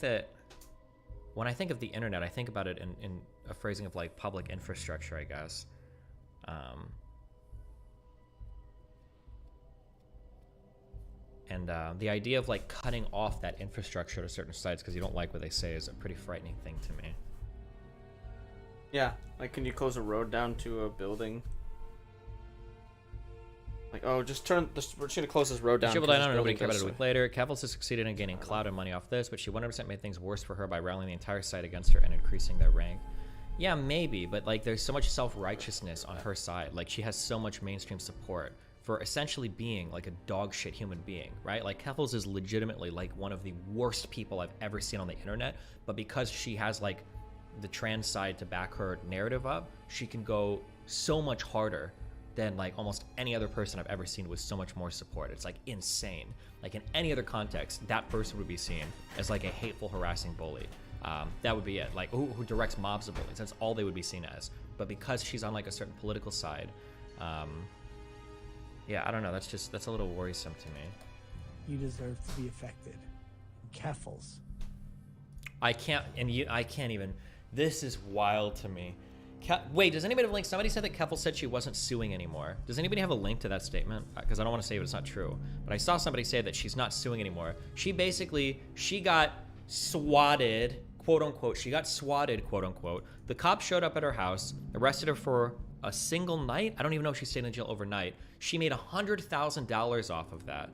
that when I think of the internet, I think about it in a phrasing of like public infrastructure, I guess. And the idea of like cutting off that infrastructure to certain sites because you don't like what they say is a pretty frightening thing to me. Yeah, like can you close a road down to a building? Like, oh, we're just gonna close this road down. She will die down and nobody cared about it a week later. Kevels has succeeded in gaining clout and money off this, but she 100% made things worse for her by rallying the entire site against her and increasing their rank. Yeah, maybe, but like there's so much self-righteousness on her side. Like she has so much mainstream support for essentially being like a dog shit human being, right? Like Kevels is legitimately like one of the worst people I've ever seen on the internet, but because she has like the trans side to back her narrative up, she can go so much harder than like almost any other person I've ever seen with so much more support. It's like insane. Like in any other context, that person would be seen as like a hateful, harassing bully. That would be it. Like who directs mobs of bullies? That's all they would be seen as. But because she's on like a certain political side, yeah, I don't know. That's a little worrisome to me. You deserve to be affected. Keffels. I can't even. This is wild to me. Wait, does anybody have a link? Somebody said that Keffel said she wasn't suing anymore. Does anybody have a link to that statement? Because I don't want to say it's not true. But I saw somebody say that she's not suing anymore. She got swatted, quote unquote. She got swatted, quote unquote. The cops showed up at her house, arrested her for a single night. I don't even know if she stayed in jail overnight. She made $100,000 off of that.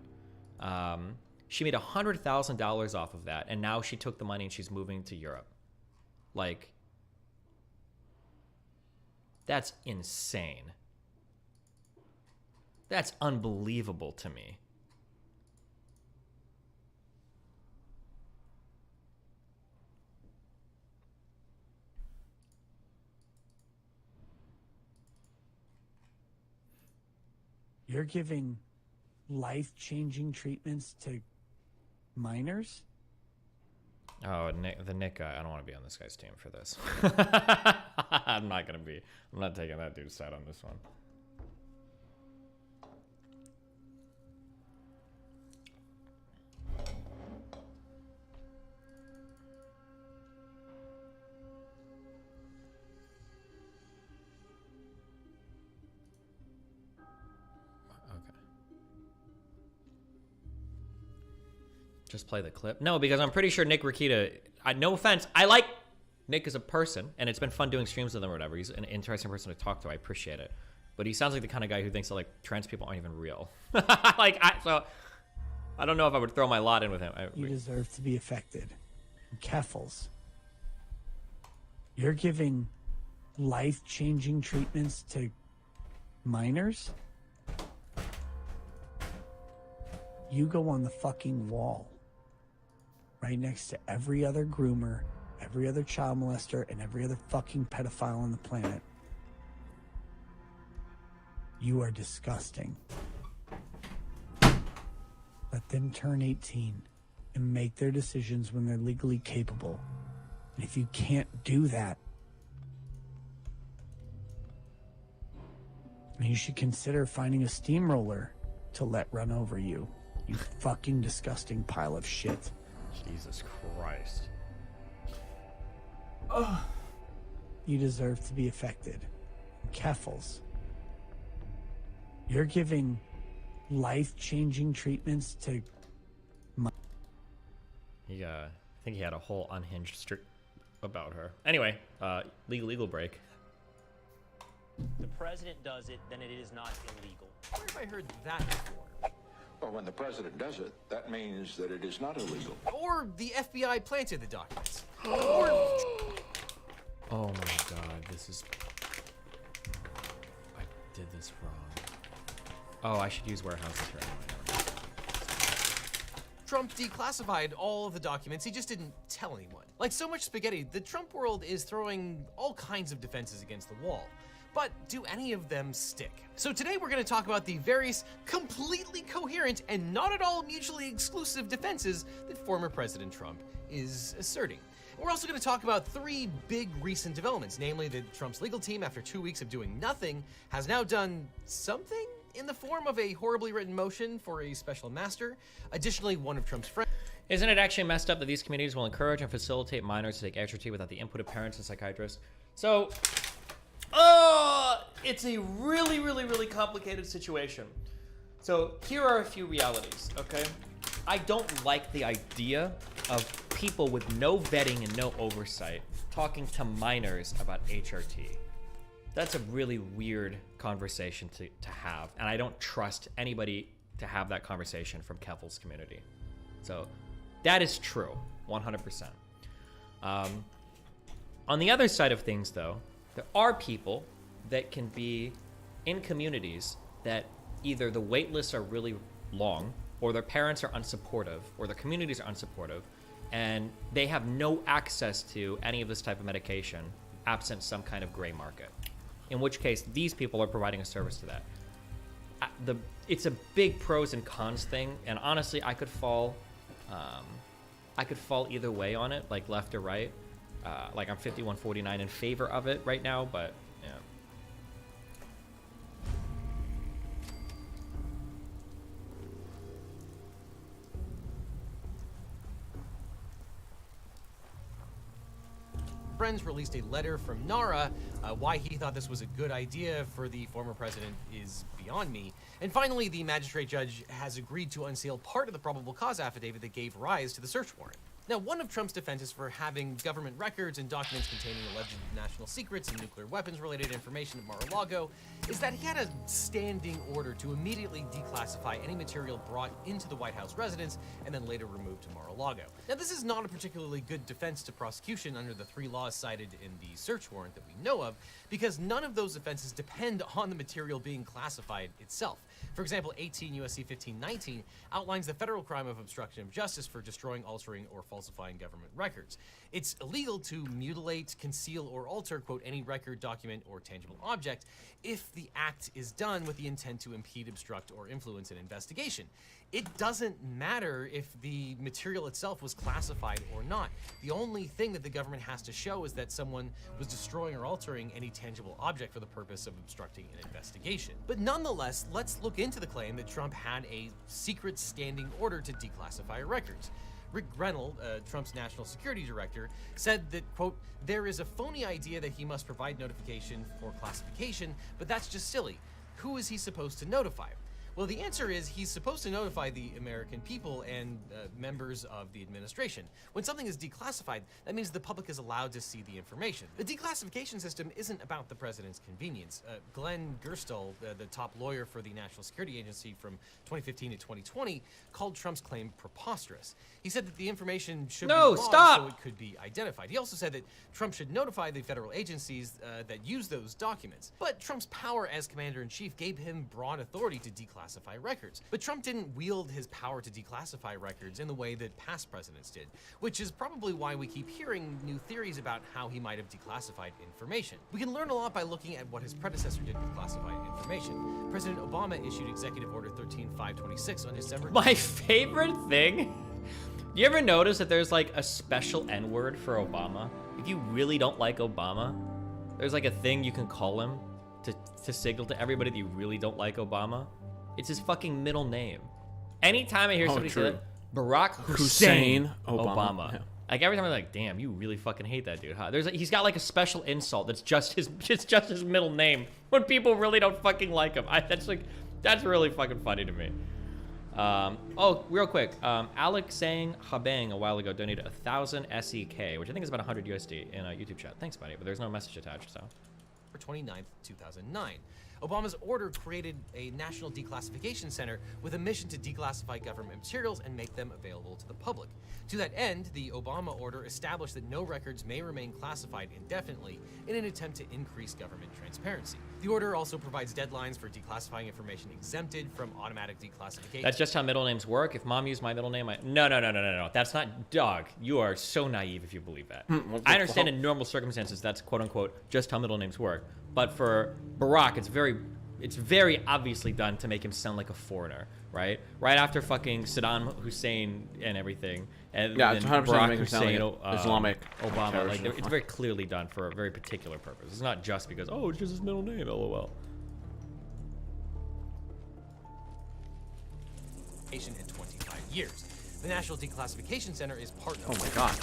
She made $100,000 off of that. And now she took the money and she's moving to Europe. Like, that's insane. That's unbelievable to me. You're giving life-changing treatments to minors? Oh, the Nick guy. I don't want to be on this guy's team for this. I'm not taking that dude's side on this one. Just play the clip. No, because I'm pretty sure Nick Rakita, no offense, I like Nick as a person, and it's been fun doing streams with him or whatever. He's an interesting person to talk to. I appreciate it. But he sounds like the kind of guy who thinks that like trans people aren't even real. So I don't know if I would throw my lot in with him. You deserve to be affected. Keffels. You're giving life-changing treatments to minors? You go on the fucking wall right next to every other groomer, every other child molester, and every other fucking pedophile on the planet. You are disgusting. Let them turn 18 and make their decisions when they're legally capable. And if you can't do that, you should consider finding a steamroller to let run over you. You fucking disgusting pile of shit. Jesus Christ. Oh. You deserve to be affected. Keffels. You're giving life-changing treatments to... I think he had a whole unhinged strip about her. Anyway, legal break. The president does it, then it is not illegal. Where have I heard that before? Well, when the president does it, that means that it is not illegal. Or the FBI planted the documents. Oh my god, this is... I did this wrong. Oh, I should use warehouses here anyway. Trump declassified all of the documents, he just didn't tell anyone. Like so much spaghetti, the Trump world is throwing all kinds of defenses against the wall. But do any of them stick? So today we're going to talk about the various completely coherent and not at all mutually exclusive defenses that former President Trump is asserting. We're also going to talk about three big recent developments, namely that Trump's legal team, after 2 weeks of doing nothing, has now done something in the form of a horribly written motion for a special master. Additionally, one of Trump's friends... Isn't it actually messed up that these communities will encourage and facilitate minors to take HRT without the input of parents and psychiatrists? So, it's a really, really, really complicated situation. So here are a few realities, okay? I don't like the idea of people with no vetting and no oversight talking to minors about HRT. That's a really weird conversation to have, and I don't trust anybody to have that conversation from Kevil's community. So that is true, 100%. On the other side of things, though, there are people that can be in communities that either the wait lists are really long, or their parents are unsupportive, or their communities are unsupportive, and they have no access to any of this type of medication, absent some kind of gray market. In which case, these people are providing a service to that. It's a big pros and cons thing, and honestly, I could fall either way on it, like left or right. Like I'm 51-49 in favor of it right now, but yeah. Friends released a letter from Nara. Why he thought this was a good idea for the former president is beyond me. And finally, the magistrate judge has agreed to unseal part of the probable cause affidavit that gave rise to the search warrant. Now, one of Trump's defenses for having government records and documents containing alleged national secrets and nuclear weapons-related information at Mar-a-Lago is that he had a standing order to immediately declassify any material brought into the White House residence and then later removed to Mar-a-Lago. Now, this is not a particularly good defense to prosecution under the 3 laws cited in the search warrant that we know of, because none of those offenses depend on the material being classified itself. For example, 18 U.S.C. 1519 outlines the federal crime of obstruction of justice for destroying, altering, or falsifying government records. It's illegal to mutilate, conceal, or alter, quote, any record, document, or tangible object if the act is done with the intent to impede, obstruct, or influence an investigation. It doesn't matter if the material itself was classified or not. The only thing that the government has to show is that someone was destroying or altering any tangible object for the purpose of obstructing an investigation. But nonetheless, let's look into the claim that Trump had a secret standing order to declassify records. Rick Grenell, Trump's national security director, said that, quote, there is a phony idea that he must provide notification for classification, but that's just silly. Who is he supposed to notify? Well, the answer is he's supposed to notify the American people and members of the administration. When something is declassified, that means the public is allowed to see the information. The declassification system isn't about the president's convenience. Glenn Gerstl, the top lawyer for the National Security Agency from 2015 to 2020, called Trump's claim preposterous. He said that the information should be logged so it could be identified. He also said that Trump should notify the federal agencies that use those documents. But Trump's power as commander-in-chief gave him broad authority to declassify records. But Trump didn't wield his power to declassify records in the way that past presidents did, which is probably why we keep hearing new theories about how he might have declassified information. We can learn a lot by looking at what his predecessor did with classified information. President Obama issued Executive Order 13526 on December... My favorite thing? You ever notice that there's like a special N-word for Obama? If you really don't like Obama, there's like a thing you can call him to signal to everybody that you really don't like Obama. It's his fucking middle name. Anytime I hear somebody say that, Barack Hussein Obama. Yeah. Like every time I'm like, damn, you really fucking hate that dude, huh? He's got like a special insult that's just his middle name when people really don't fucking like him. That's really fucking funny to me. Oh, real quick, Alex saying Habang a while ago donated 1,000 SEK, which I think is about 100 USD in a YouTube chat. Thanks, buddy, but there's no message attached, so. 29th, 2009. Obama's order created a national declassification center with a mission to declassify government materials and make them available to the public. To that end, the Obama order established that no records may remain classified indefinitely in an attempt to increase government transparency. The order also provides deadlines for declassifying information exempted from automatic declassification. That's just how middle names work. If mom used my middle name, No. That's not, dog. You are so naive if you believe that. I understand in normal circumstances that's quote unquote just how middle names work. But for Barack, it's very obviously done to make him sound like a foreigner, right? Right after fucking Saddam Hussein and everything, and Yeah, then it's 100% Barack make him sound Hussein, like Islamic Obama, terrorist. like it's very clearly done for a very particular purpose. It's not just because it's just his middle name, lol. In 25 years. The National Declassification Center is part of Oh my God.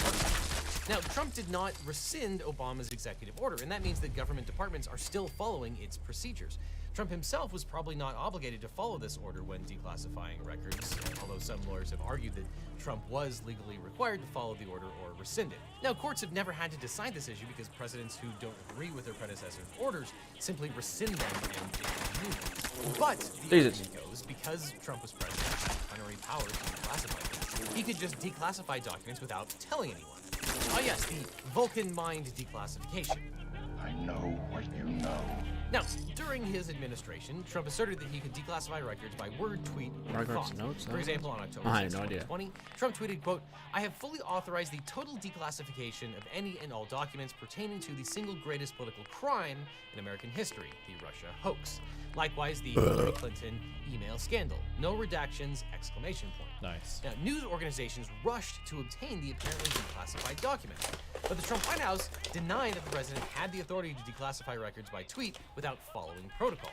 Now, Trump did not rescind Obama's executive order, and that means that government departments are still following its procedures. Trump himself was probably not obligated to follow this order when declassifying records, although some lawyers have argued that Trump was legally required to follow the order or rescind it. Now, courts have never had to decide this issue because presidents who don't agree with their predecessors' orders simply rescind them and issue new ones. But the argument goes, because Trump was president and had plenary powers to declassify things, he could just declassify documents without telling anyone. Oh yes, the Vulcan mind declassification. I know what you know. Now, during his administration, Trump asserted that he could declassify records by word, tweet, or Margaret's thought. notes, For example, on October I had 6, no idea. 2020, Trump tweeted, quote, "I have fully authorized the total declassification of any and all documents pertaining to the single greatest political crime in American history, the Russia hoax. Likewise, the Hillary Clinton email scandal. No redactions, exclamation point." Nice. Now, news organizations rushed to obtain the apparently declassified document. But the Trump White House denied that the president had the authority to declassify records by tweet without following protocol.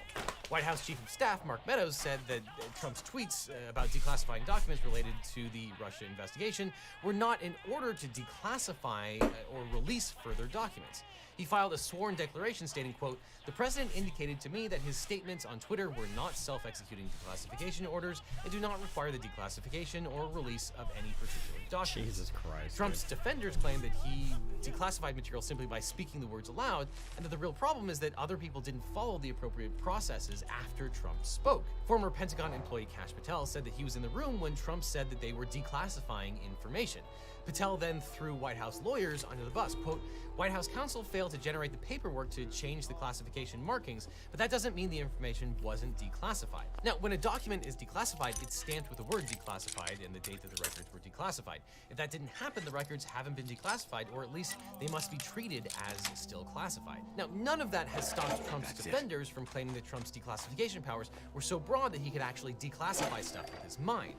White House Chief of Staff Mark Meadows said that Trump's tweets about declassifying documents related to the Russia investigation were not in order to declassify or release further documents. He filed a sworn declaration stating, quote, "The president indicated to me that his statements on Twitter were not self-executing declassification orders and do not require the declassification or release of any particular document." Jesus Christ. Trump's defenders claim that he declassified material simply by speaking the words aloud, and that the real problem is that other people didn't follow the appropriate processes after Trump spoke. Former Pentagon employee Kash Patel said that he was in the room when Trump said that they were declassifying information. Patel then threw White House lawyers under the bus. Quote, "White House counsel failed to generate the paperwork to change the classification markings, but that doesn't mean the information wasn't declassified." Now, when a document is declassified, it's stamped with the word declassified and the date that the records were declassified. If that didn't happen, the records haven't been declassified, or at least they must be treated as still classified. Now, none of that has stopped Trump's defenders from claiming that Trump's declassification powers were so broad that he could actually declassify stuff with his mind.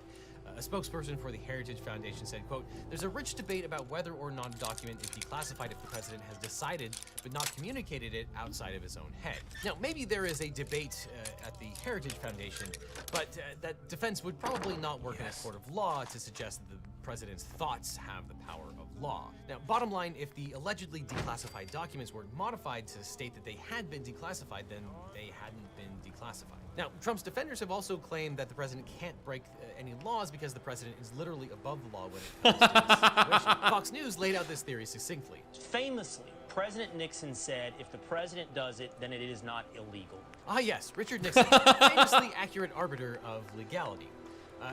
A spokesperson for the Heritage Foundation said, quote, "There's a rich debate about whether or not a document is declassified if the president has decided but not communicated it outside of his own head." Now, maybe there is a debate at the Heritage Foundation, but that defense would probably not work in a court of law to suggest that the president's thoughts have the power of law. Now, bottom line, if the allegedly declassified documents were modified to state that they had been declassified, then they hadn't been declassified. Now, Trump's defenders have also claimed that the president can't break any laws because the president is literally above the law when it comes to this situation. Fox News laid out this theory succinctly. Famously, President Nixon said, "If the president does it, then it is not illegal." Ah, yes, Richard Nixon, famously accurate arbiter of legality.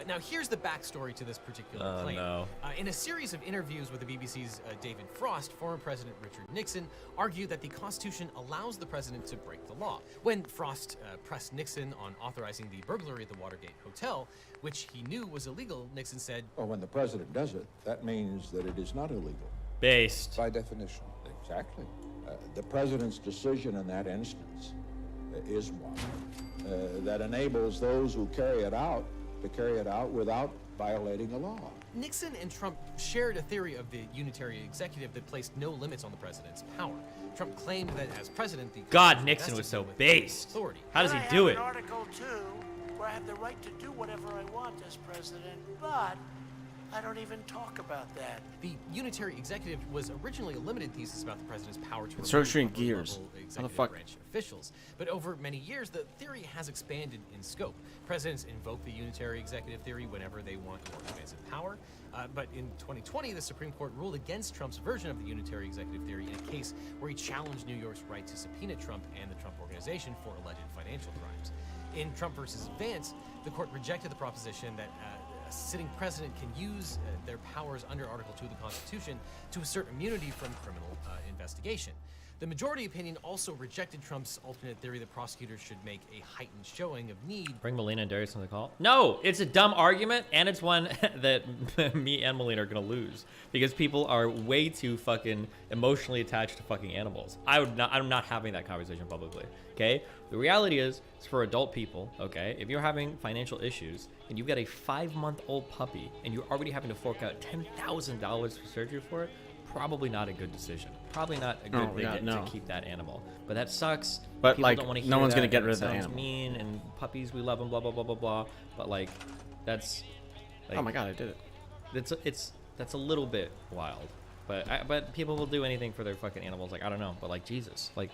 Now, here's the backstory to this particular claim. No. In a series of interviews with the BBC's David Frost, former President Richard Nixon argued that the Constitution allows the president to break the law. When Frost pressed Nixon on authorizing the burglary at the Watergate Hotel, which he knew was illegal, Nixon said, Well, when the president does it, that means that it is not illegal. Based. By definition. Exactly. The president's decision in that instance is one that enables those who carry it out to carry it out without violating the law. Nixon and Trump shared a theory of the unitary executive that placed no limits on the president's power. Trump claimed that as president, the God, Constitution Nixon vested was so him with based. authority. How does he I do have it? an Article 2 where I have the right to do whatever I want as president, but I don't even talk about that. The unitary executive was originally a limited thesis about the president's power to It's remove Restream upper-level gears. How the executive fuck? branch officials. But over many years, the theory has expanded in scope. Presidents invoke the unitary executive theory whenever they want more expansive power. But in 2020, the Supreme Court ruled against Trump's version of the unitary executive theory in a case where he challenged New York's right to subpoena Trump and the Trump Organization for alleged financial crimes. In Trump versus Vance, the court rejected the proposition that a sitting president can use their powers under Article 2 of the Constitution to assert immunity from criminal investigation. The majority opinion also rejected Trump's alternate theory that prosecutors should make a heightened showing of need. Bring Melina and Darius on the call. No, it's a dumb argument, and it's one that me and Melina are gonna lose because people are way too fucking emotionally attached to fucking animals. I'm not having that conversation publicly. Okay, the reality is, it's for adult people. Okay, if you're having financial issues and you've got a 5-month-old puppy and you're already having to fork out $10,000 for surgery for it, probably not a good decision. Probably not a good thing to keep that animal. But that sucks. But, People like, don't wanna no hear one's gonna that, get and rid it of the sounds animal. mean, and puppies, we love them, blah blah blah blah blah. But like, that's like, Oh my god, I did it. that's a little bit wild. But people will do anything for their fucking animals. Like, I don't know, but like Jesus, like.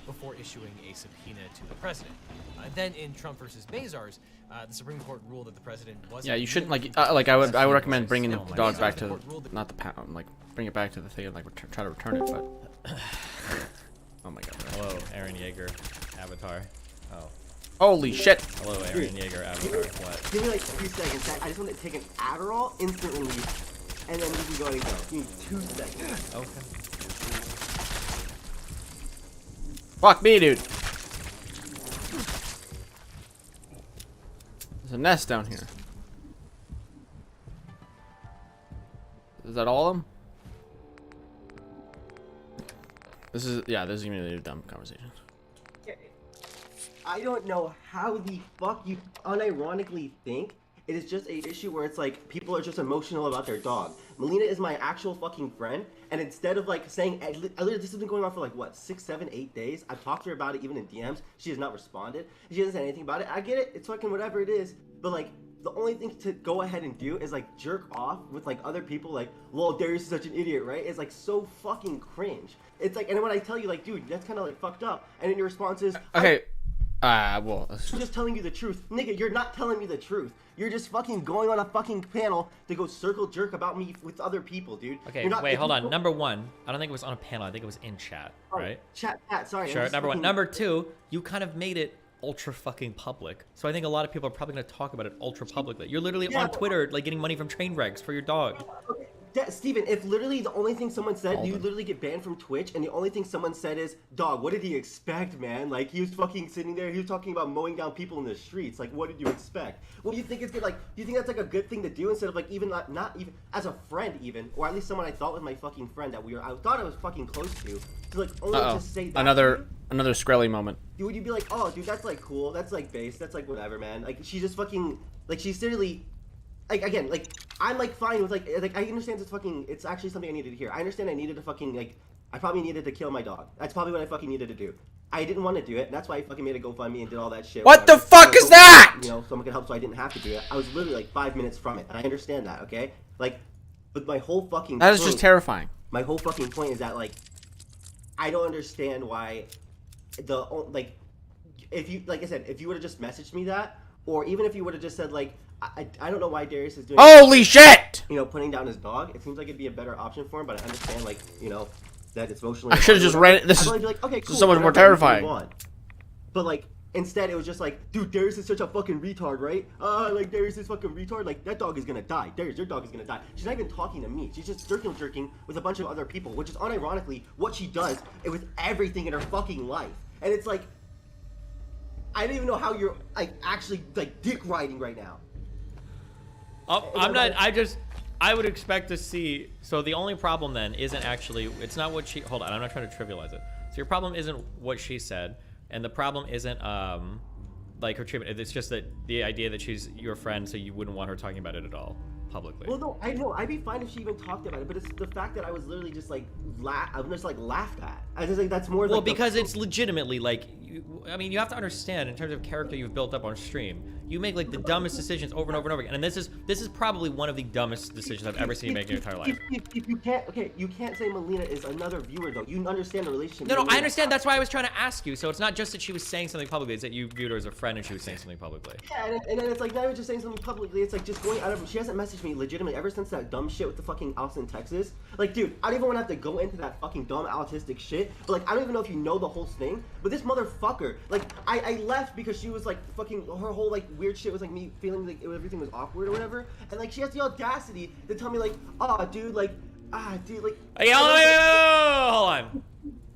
Before issuing a subpoena to the president. Then in Trump versus Mazars, the Supreme Court ruled that the president wasn't. Yeah, you shouldn't I would recommend bringing the dog back to not the pound, like bring it back to the thing and like try to return it, but oh my god. Hello, Aaron Yeager, Avatar. Oh. Holy shit! Hello, Aaron Yeager, Avatar. What? Give me like 2 seconds. I just want to take an Adderall instantly, and then we can go and go. Give me 2 seconds. Okay. Fuck me, dude. There's a nest down here. Is that all of them? This is gonna be a dumb conversation. I don't know how the fuck you unironically think it is just a issue where it's like people are just emotional about their dog. Melina is my actual fucking friend, and instead of like saying, this has been going on for like what, 6, 7, 8 days. I've talked to her about it even in DMs. She has not responded. She hasn't said anything about it. I get it. It's fucking whatever it is. But like, the only thing to go ahead and do is like jerk off with like other people like, lol, Darius is such an idiot, right? It's like so fucking cringe. It's like, and when I tell you like, dude, that's kind of like fucked up, and then your response is, okay. Well, I'm just telling you the truth. Nigga, you're not telling me the truth. You're just fucking going on a fucking panel to go circle jerk about me with other people, dude. Okay, wait, hold on. Number one, I don't think it was on a panel. I think it was in chat, right? Chat, sorry. Sure, number one. Number two, you kind of made it ultra fucking public. So I think a lot of people are probably going to talk about it ultra publicly. You're literally on Twitter, like, getting money from train wrecks for your dog. Okay. Steven, if literally the only thing someone said, you literally get banned from Twitch, and the only thing someone said is, dog, what did he expect, man? Like, he was fucking sitting there, he was talking about mowing down people in the streets. Like, what did you expect? What do you think is good? Like, do you think that's like a good thing to do instead of like even not even as a friend even, or at least someone I thought was my fucking friend that I thought I was fucking close to like only just say that another Skrelly moment. Would you be like, oh, dude, that's like cool, that's like base, that's like whatever, man? Like, she's just fucking, like, she's literally, like, again, like, I'm like fine with like I understand it's actually something I needed to hear. I understand I needed to fucking I probably needed to kill my dog. That's probably what I fucking needed to do. I didn't want to do it, and that's why I fucking made a GoFundMe and did all that shit. What the fuck is that? You know, someone could help so I didn't have to do it. I was literally like 5 minutes from it, and I understand that, okay? Like, but my whole fucking that is just terrifying. My whole fucking point is that like, I don't understand why if you, like I said, if you would have just messaged me that, or even if you would have just said like, I don't know why Darius is doing. Holy shit! You know, putting down his dog. It seems like it'd be a better option for him, but I understand, like, you know, that it's emotionally. I should have just read it. This is like, okay, cool, so much more terrifying. But like, instead, it was just like, dude, Darius is such a fucking retard, right? Like Darius is fucking retard. Like, that dog is gonna die. Darius, your dog is gonna die. She's not even talking to me. She's just circle jerking with a bunch of other people, which is unironically what she does with everything in her fucking life. And it's like, I don't even know how you're like actually like dick riding right now. Oh, I'm not. I would expect to see. So the only problem then isn't actually. It's not what she. Hold on. I'm not trying to trivialize it. So your problem isn't what she said, and the problem isn't like her treatment. It's just that the idea that she's your friend, so you wouldn't want her talking about it at all publicly. Well, no, I know. I'd be fine if she even talked about it, but it's the fact that I was literally just like I'm just like laughed at. I just like that's more. Well, like because it's legitimately like. I mean, you have to understand in terms of character you've built up on stream. You make like the dumbest decisions over and over and over again, and this is probably one of the dumbest decisions I've ever seen you make in your entire life. If you can't, okay, you can't say Melina is another viewer though. You understand the relationship. No, I understand. That's why I was trying to ask you. So it's not just that she was saying something publicly; it's that you viewed her as a friend and she was saying something publicly. Yeah, and then it's like not even just saying something publicly. It's like just going out of. She hasn't messaged me legitimately ever since that dumb shit with the fucking Austin, Texas. Like, dude, I don't even want to have to go into that fucking dumb autistic shit. But like, I don't even know if you know the whole thing. But this motherfucker, like, I left because she was like fucking her whole like weird shit was like me feeling like everything was awkward or whatever, and like she has the audacity to tell me like, oh, dude, like, dude, like. Hey, hold on,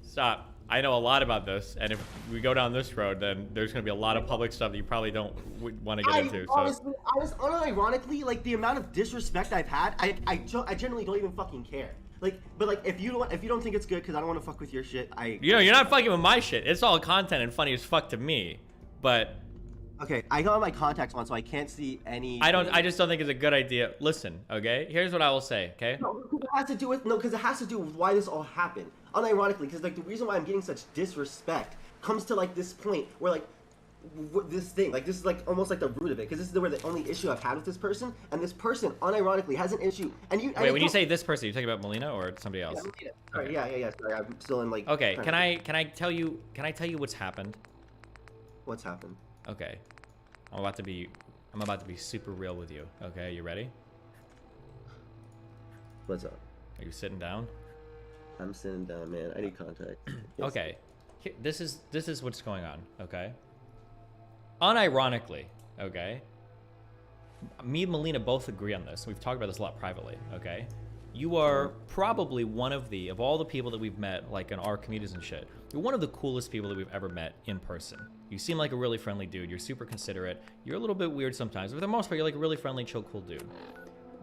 stop. I know a lot about this, and if we go down this road, then there's gonna be a lot of public stuff that you probably don't want to get into. Honestly, unironically, like the amount of disrespect I've had, I generally don't even fucking care. Like, but like, if you don't think it's good because I don't want to fuck with your shit, you know, you're not fucking with my shit. It's all content and funny as fuck to me, but. Okay, I got my contacts on, so I can't see any. I just don't think it's a good idea. Listen, okay. Here's what I will say, okay. Because it has to do with why this all happened. Unironically, because like the reason why I'm getting such disrespect comes to like this point where like this thing. Like, this is like almost like the root of it, because this is where the only issue I've had with this person, and this person unironically has an issue. And you Wait, when you say this person, you're talking about Melina or somebody else? Yeah, sorry, yeah. Sorry, I'm still in like. Okay, can I tell you what's happened? What's happened? Okay, I'm about to be super real with you. Okay, you ready? What's up? Are you sitting down? I'm sitting down, man. I need contact. Yes. Okay, this is what's going on. Okay, unironically, okay, me and Melina both agree on this. We've talked about this a lot privately. Okay, you are probably one of all the people that we've met, like in our communities and shit. You're one of the coolest people that we've ever met in person. You seem like a really friendly dude. You're super considerate. You're a little bit weird sometimes, but for the most part, you're like a really friendly, chill, cool dude.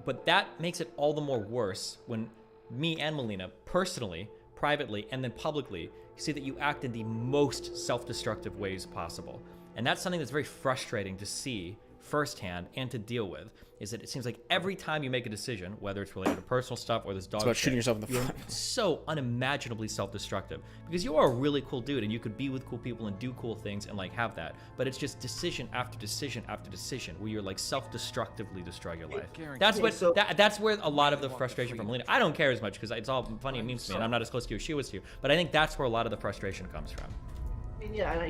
But that makes it all the more worse when me and Melina, personally, privately, and then publicly, see that you act in the most self-destructive ways possible. And that's something that's very frustrating to see firsthand and to deal with, is that it seems like every time you make a decision, whether it's related to personal stuff or this dog It's about shit, shooting yourself in the you're foot. so unimaginably self-destructive, because you are a really cool dude and you could be with cool people and do cool things and like have that, but it's just decision after decision after decision where you're like self-destructively destroying your life. That's what that's where a lot of the frustration from Melina. I don't care as much because it's all funny and memes to me and I'm not as close to you as she was to you, but I think that's where a lot of the frustration comes from. Yeah, and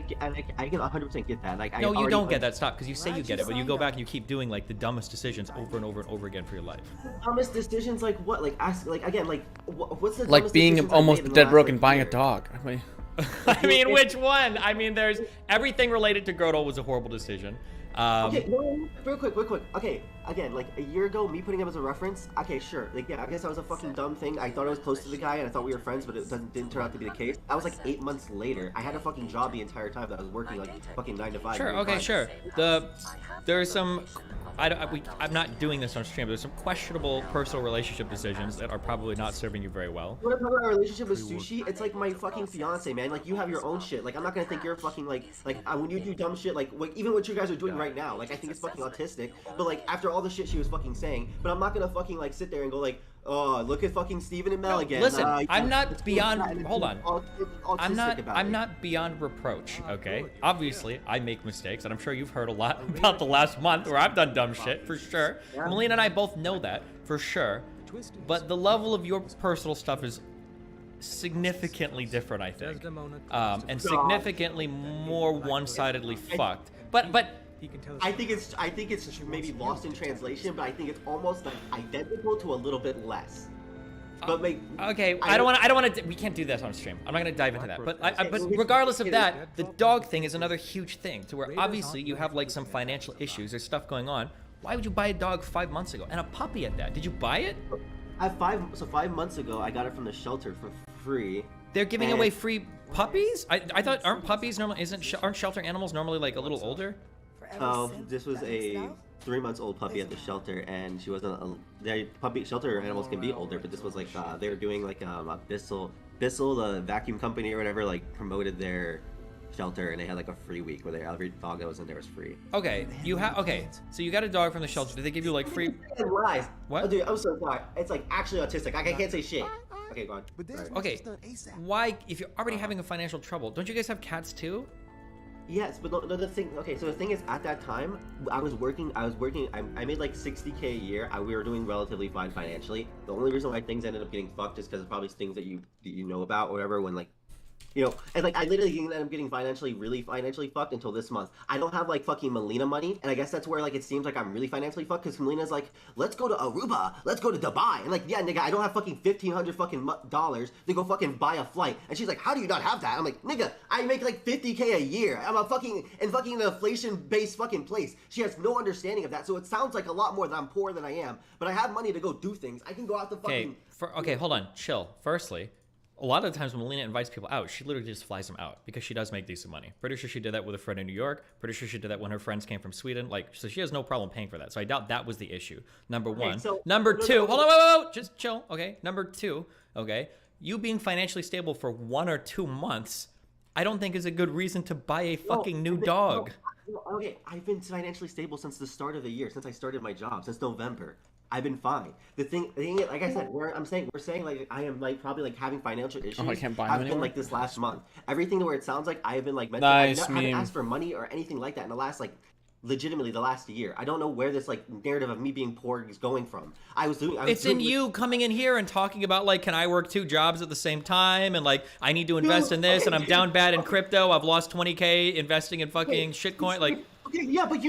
I can 100% get that. Like, no, you don't get that. Stop, because you say you get it, but you go back and you keep doing like the dumbest decisions over and over and over again for your life. Dumbest decisions, like what? Like ask, like again, like what's the Like dumbest being decisions I've almost made in the dead last, broke like, and buying year? a dog. I mean, I mean, which one? I mean, there's everything related to Girdle was a horrible decision. Okay, no, real quick. Okay, again, like a year ago, me putting him as a reference. Okay, sure. Like, yeah, I guess that was a fucking dumb thing. I thought I was close to the guy, and I thought we were friends, but it didn't turn out to be the case. That was like 8 months later. I had a fucking job the entire time that I was working like fucking 9 to 5. Sure. Okay. Sure. There's some. I'm not doing this on stream. But there's some questionable personal relationship decisions that are probably not serving you very well. When I'm talking about our relationship with Sushi, it's like my fucking fiance, man. Like, you have your own shit. Like, I'm not gonna think you're fucking like when you do dumb shit, like even what you guys are doing right now. Like, I think it's fucking autistic. But like after all the shit she was fucking saying, but I'm not gonna fucking like sit there and go like, oh, look at fucking Steven and Mel again. Listen, I'm not beyond. Hold on. I'm I'm not beyond reproach. Okay. Obviously, I make mistakes, and I'm sure you've heard a lot about the last month where I've done dumb shit for sure. Melina and I both know that for sure. But the level of your personal stuff is significantly different, I think, and significantly more one-sidedly fucked. But. I think it's maybe lost in translation, but I think it's almost like identical to a little bit less. But okay, I don't want to. We can't do this on stream. I'm not gonna dive into that. But regardless of that, the dog thing is another huge thing. To where obviously you have like some financial issues. There's stuff going on. Why would you buy a dog 5 months ago and a puppy at that? Did you buy it? At 5 months ago, I got it from the shelter for free. They're giving away free puppies. I thought aren't puppies normally aren't shelter animals normally like a little older? Oh, this was a 3 months old puppy at the shelter, and she wasn't. The puppy shelter animals can be older, but this was like they were doing like a Bissell, the vacuum company or whatever, like promoted their shelter, and they had like a free week where every dog that was in there was free. Okay, so you got a dog from the shelter. Did they give you like free? Lies. What? Oh, dude, I'm so sorry. It's like actually autistic. I can't say shit. Okay, go on. Okay, why? If you're already having a financial trouble, don't you guys have cats too? Yes, but no, the thing. Okay, so the thing is, at that time, I was working. I made like 60K a year. We were doing relatively fine financially. The only reason why things ended up getting fucked is because of probably things that you know about or whatever. When like, you know, and like I literally ended up getting really financially fucked until this month. I don't have like fucking Melina money, and I guess that's where like it seems like I'm really financially fucked because Melina's like, let's go to Aruba, let's go to Dubai, and like, yeah, nigga, I don't have fucking $1,500 fucking dollars to go fucking buy a flight, and she's like, how do you not have that? I'm like, nigga, I make like 50K a year. I'm a fucking an inflation-based fucking place. She has no understanding of that, so it sounds like a lot more that I'm poor than I am, but I have money to go do things. I can go out to fucking. Okay, hold on, chill. Firstly, a lot of the times when Melina invites people out, she literally just flies them out because she does make decent money. Pretty sure she did that with a friend in New York. Pretty sure she did that when her friends came from Sweden. Like, so she has no problem paying for that. So I doubt that was the issue. Number one. Number two, hold on, whoa, just chill, okay? Number two, okay? You being financially stable for 1 or 2 months, I don't think is a good reason to buy a fucking new dog. Okay, I've been financially stable since the start of the year, since I started my job, since November. I've been fine. The thing is, like I said, we're saying like I am like probably like having financial issues. I can't buy them I've been anymore? like this last month. Everything to where it sounds like I have been like mental. Nice I haven't meme. asked for money or anything like that in the last like legitimately the last year. I don't know where this like narrative of me being poor is going from. It's in you coming in here and talking about like, can I work 2 jobs at the same time? And like, I need to invest in this, and I'm down bad in crypto. I've lost 20K investing in fucking shitcoin. Like, okay, yeah, but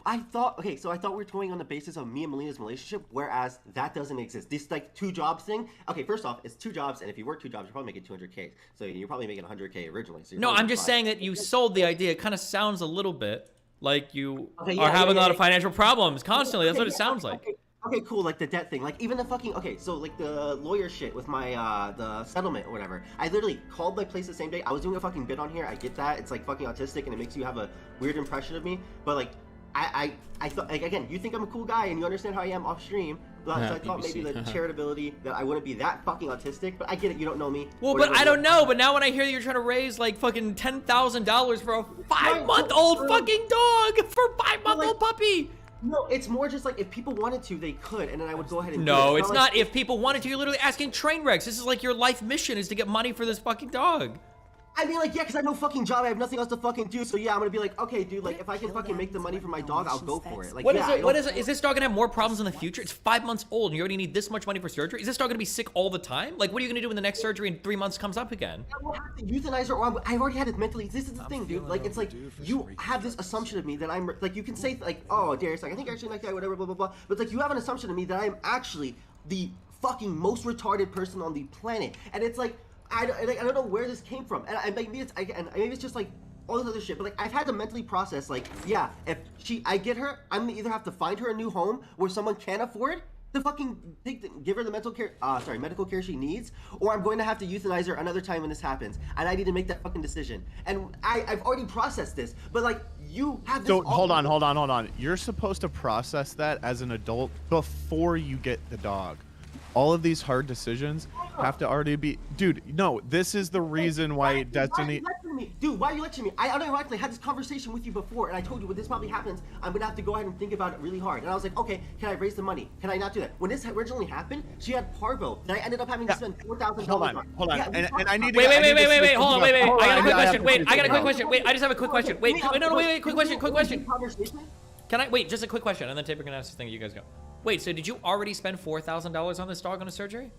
I thought we were going on the basis of me and Melina's relationship, whereas that doesn't exist. This like 2 jobs thing. Okay, first off, it's 2 jobs, and if you work 2 jobs, you're probably making 200K. So you're probably making 100K originally. So no, I'm just saying that you sold the idea. It kind of sounds a little bit like you are having a lot of financial problems constantly. That's what it sounds like. Okay, cool, like the debt thing, like even the fucking, okay, so like the lawyer shit with my, the settlement or whatever, I literally called my place the same day. I was doing a fucking bit on here, I get that, it's like fucking autistic and it makes you have a weird impression of me, but like, I thought, like, again, you think I'm a cool guy and you understand how I am off stream, but so I thought maybe the charitability, that I wouldn't be that fucking autistic, but I get it, you don't know me. Well, but I don't know, but now when I hear that you're trying to raise like fucking $10,000 for a 5-month-old fucking dog, for a 5-month-old puppy. No, it's more just like if people wanted to, they could, and then I would go ahead and do No, it. it's not if people wanted to. You're literally asking train wrecks. This is like your life mission is to get money for this fucking dog. I mean, like, yeah, because I have no fucking job. I have nothing else to fucking do. So, yeah, I'm going to be like, okay, dude, like, if I can fucking make the money for my dog, I'll go for it. Like, What is it? What is it? Is this dog going to have more problems in the future? It's 5 months old and you already need this much money for surgery? Is this dog going to be sick all the time? Like, what are you going to do when the next surgery in 3 months comes up again? I will have to euthanize her, or I've already had it mentally. This is the thing, dude. Like, it's like, you have this assumption of me that I'm, like, you can say, like, oh, Darius, like, I think I actually like that, whatever, blah, blah, blah. But, like, you have an assumption of me that I'm actually the fucking most retarded person on the planet. And it's like, I don't know where this came from, and maybe it's just like all this other shit. But like I've had to mentally process, like, yeah, if I get her, I'm gonna either have to find her a new home where someone can afford to fucking give her the medical care she needs, or I'm going to have to euthanize her another time when this happens, and I need to make that fucking decision. And I've already processed this, but like you have this. So hold on. You're supposed to process that as an adult before you get the dog. All of these hard decisions have to already be, dude. No, this is the reason why Destiny. Why are you lecturing me? I unironically had this conversation with you before, and I told you when this probably happens, I'm gonna have to go ahead and think about it really hard. And I was like, okay, can I raise the money? Can I not do that? When this originally happened, she had parvo, and I ended up having to spend $4,000. Hold on. And I need to. Wait. Hold on. Wait. I got a quick question. Wait, I got a quick question. Wait, I just have a quick question. Wait, quick question. Can I wait? Just a quick question, and then Taper can ask this thing. You guys go. Wait, so did you already spend $4,000 on this dog on a surgery?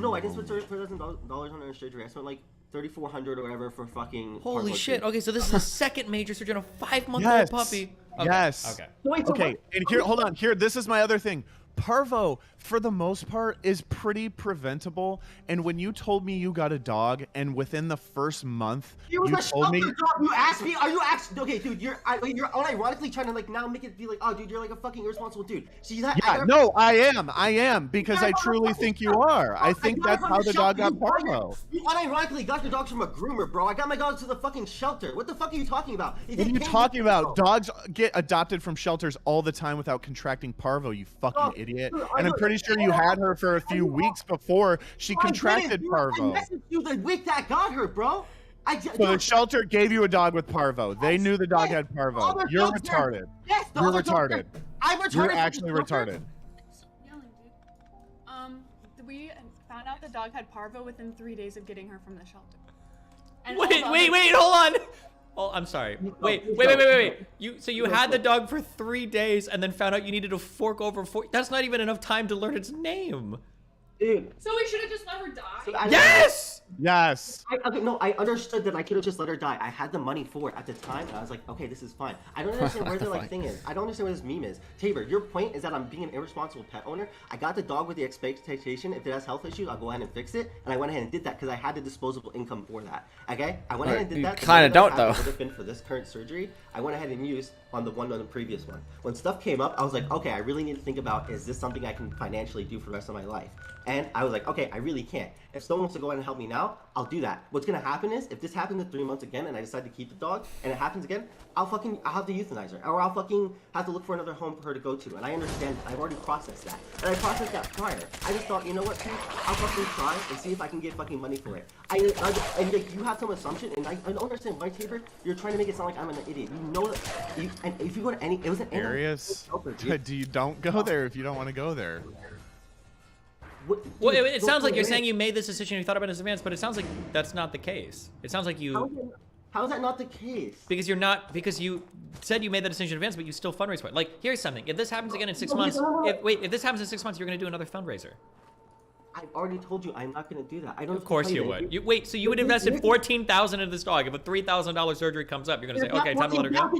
No, I didn't spend $4,000 on her surgery. I spent like $3,400 or whatever for fucking. Holy shit! Okay, so this is the second major surgery on a 5-month-old puppy. Okay. Yes. Okay. Okay. And here, hold on. Here, this is my other thing. Parvo, for the most part, is pretty preventable. And when you told me you got a dog, and within the first month, you told me. Dog. You asked me. Are you actually okay, dude? You're unironically trying to like now make it be like, oh, dude, you're like a fucking irresponsible dude. See that? Yeah. No, I am because I truly think you are. I think that's how the dog got Parvo. You unironically got your dogs from a groomer, bro. I got my dogs to the fucking shelter. What the fuck are you talking about? What are you talking about? Dogs get adopted from shelters all the time without contracting Parvo. You fucking idiot. And I'm pretty sure you had her for a few weeks before she contracted Parvo. I messaged you the week that got her, bro. So the shelter gave you a dog with Parvo. They knew the dog had Parvo. You're retarded. Yes, you're retarded. I'm retarded. You're actually retarded. Yelling, dude. We found out the dog had Parvo within 3 days of getting her from the shelter. And Wait, hold on. Oh, I'm sorry. Wait. You had the dog for 3 days and then found out you needed to fork over 4. That's not even enough time to learn its name. Dude. So we should have just let her die? Yes! Yes. I understood that I could have just let her die. I had the money for it at the time, and I was like, okay, this is fine. I don't understand where the like thing is. I don't understand where this meme is. Tabor, your point is that I'm being an irresponsible pet owner. I got the dog with the expectation if it has health issues, I'll go ahead and fix it, and I went ahead and did that because I had the disposable income for that. Okay, I went ahead and did that. Kind of don't though. Would have been for this current surgery. I went ahead and used on the previous one. When stuff came up, I was like, okay, I really need to think about, is this something I can financially do for the rest of my life? And I was like, okay, I really can't. If someone wants to go ahead and help me now, I'll do that. What's gonna happen is, if this happens in 3 months again and I decide to keep the dog, and it happens again, I'll have to euthanize her. Or I'll fucking have to look for another home for her to go to. And I understand, I've already processed that. And I processed that prior. I just thought, you know what, dude? I'll fucking try and see if I can get fucking money for it. And like, you have some assumption, and I don't understand why, Tabor, you're trying to make it sound like I'm an idiot. You know that, and if you go to any, it was an Darius, don't go there if you don't want to go there. Well, it sounds like you're saying you made this decision, you thought about it in advance, but it sounds like that's not the case. It sounds like you... How is that not the case? Because because you said you made that decision in advance, but you still fundraise for it. Like, here's something. If this happens again in 6 months, if this happens in 6 months, you're going to do another fundraiser. I've already told you I'm not going to do that. I don't. Of course you would. So you would invest in $14,000 into this dog. If a $3,000 surgery comes up, you're going to say, okay, time to let her go?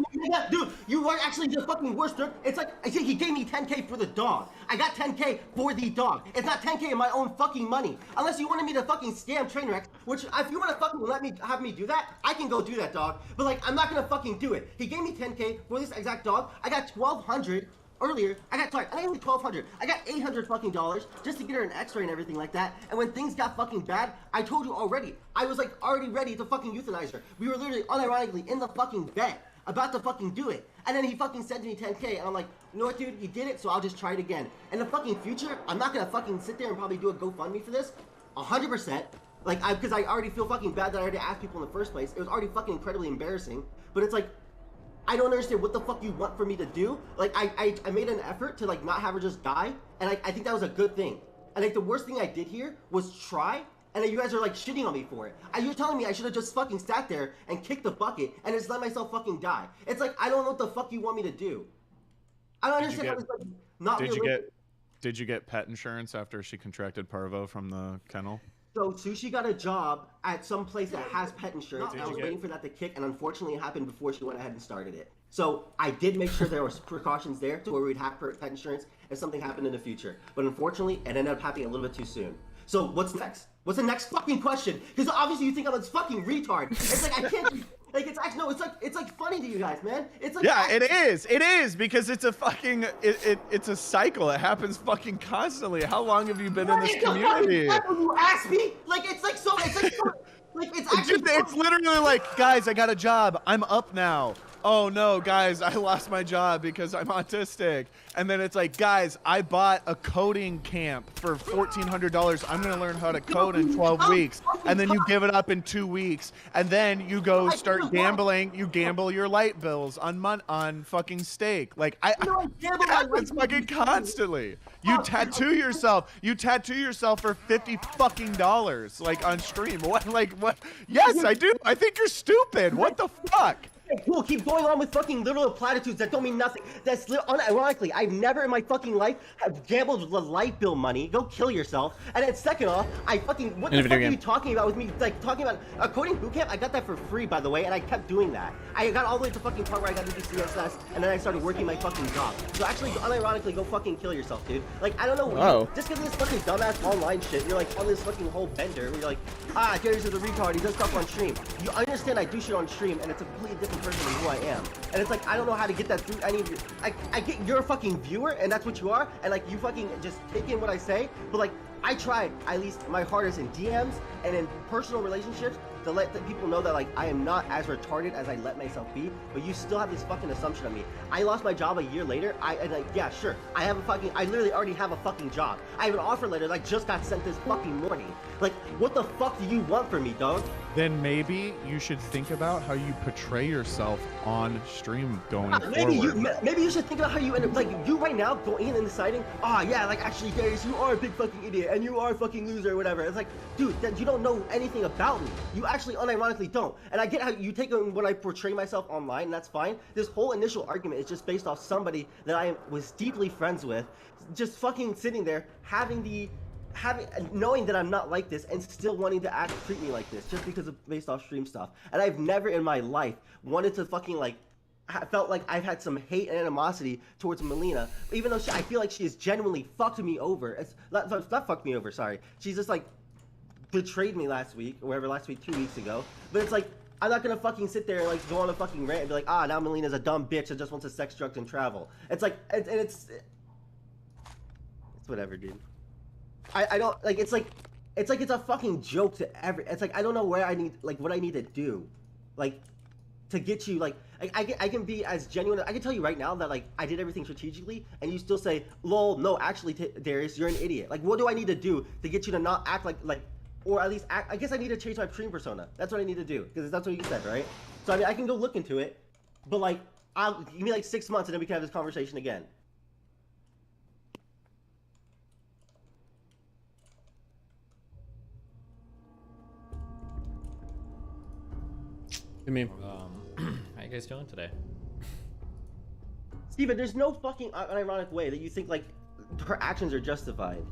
Dude, you are actually the fucking worst. It's like, I think he gave me 10K for the dog. I got 10K for the dog. It's not 10K in my own fucking money. Unless you wanted me to fucking scam Trainwreck, which if you want to fucking have me do that, I can go do that, dog. But like, I'm not going to fucking do it. He gave me 10K for this exact dog. I got 1,200. Earlier, I got 1,200. I got $800 fucking dollars just to get her an X-ray and everything like that. And when things got fucking bad, I told you already. I was like already ready to fucking euthanize her. We were literally unironically in the fucking bed about to fucking do it. And then he fucking sent me 10K, and I'm like, you know what, dude? He did it, so I'll just try it again. In the fucking future, I'm not gonna fucking sit there and probably do a GoFundMe for this. 100%. Like, because I already feel fucking bad that I already asked people in the first place. It was already fucking incredibly embarrassing. But it's like, I don't understand what the fuck you want for me to do. Like, I made an effort to, like, not have her just die, and I think that was a good thing. And, like, the worst thing I did here was try, and then you guys are, like, shitting on me for it. You're telling me I should have just fucking sat there and kicked the bucket and just let myself fucking die. It's like, I don't know what the fuck you want me to do. I don't understand how it's, like, not realistic. Did you get pet insurance after she contracted parvo from the kennel? So Sushi got a job at some place that has pet insurance, and I was waiting for that to kick, and unfortunately it happened before she went ahead and started it. So I did make sure there was precautions there to where we'd have pet insurance if something happened in the future. But unfortunately, it ended up happening a little bit too soon. So what's next? What's the next fucking question? Because obviously you think I'm a fucking retard. It's like, I can't... Like, it's actually, no, it's like funny to you guys, man. It's like, yeah, it is because it's a fucking, it's a cycle. It happens fucking constantly. How long have you been in this community? You ask me? Like, it's like so, like, it's actually... It's literally like, guys, I got a job. I'm up now. Oh no, guys, I lost my job because I'm autistic. And then it's like, guys, I bought a coding camp for $1,400. I'm gonna learn how to code in 12 weeks. And then you give it up in 2 weeks. And then you go start gambling. You gamble your light bills on fucking steak. Like, it happens fucking constantly. You tattoo yourself. You tattoo yourself for $50 like on stream. What? Yes, I do. I think you're stupid. What the fuck? Cool, keep going on with fucking literal platitudes that don't mean nothing. That's unironically, I've never in my fucking life have gambled the light bill money. Go kill yourself. And then second off, what the fuck are you talking about with me? Like, talking about a coding bootcamp? I got that for free, by the way, and I kept doing that. I got all the way to the fucking part where I got to do CSS, and then I started working my fucking job. So actually, unironically, go fucking kill yourself, dude. Like, I don't know. Just because of this fucking dumbass online shit, you're like on this fucking whole bender where you're like, Darius is a retard, he does stuff on stream. You understand I do shit on stream, and it's a completely different person than who I am. And it's like, I don't know how to get that through any of you. I get you're a fucking viewer, and that's what you are, and like, you fucking just take in what I say, but like, I tried at least my hardest in DMs and in personal relationships to let the people know that like I am not as retarded as I let myself be, but you still have this fucking assumption of me. I lost my job a year later. Yeah, sure. I literally already have a fucking job. I have an offer letter that just got sent this fucking morning. Like, what the fuck do you want from me, dog? Then maybe you should think about how you portray yourself on stream going maybe forward. Maybe you should think about how you end up, like, you right now going in and deciding, yeah, like, actually, Darius, you are a big fucking idiot, and you are a fucking loser, or whatever. It's like, dude, you don't know anything about me. You actually unironically don't. And I get how you take it when I portray myself online, and that's fine. This whole initial argument is just based off somebody that I was deeply friends with, just fucking sitting there, knowing that I'm not like this and still wanting to treat me like this just because of based off stream stuff. And I've never in my life wanted to fucking like felt like I've had some hate and animosity towards Melina, even though I feel like she has genuinely fucked me over. It's not fucked me over, sorry. She's just like betrayed me last week, or whatever, 2 weeks ago. But it's like, I'm not gonna fucking sit there and like go on a fucking rant and be like, now Melina's a dumb bitch that just wants to sex, drugs, and travel. It's like, it's whatever, dude. I don't like. It's like it's a fucking joke to every. It's like I don't know where I need like what I need to do, like, to get you like. I can be as genuine. I can tell you right now that like I did everything strategically, and you still say, "Lol, no, actually, Darius, you're an idiot." Like, what do I need to do to get you to not act like, or at least act? I guess I need to change my stream persona. That's what I need to do, because that's what you said, right? So I mean, I can go look into it, but like, give me like 6 months, and then we can have this conversation again. I mean, how you guys doing today? Steven, there's no fucking unironic way that you think like her actions are justified.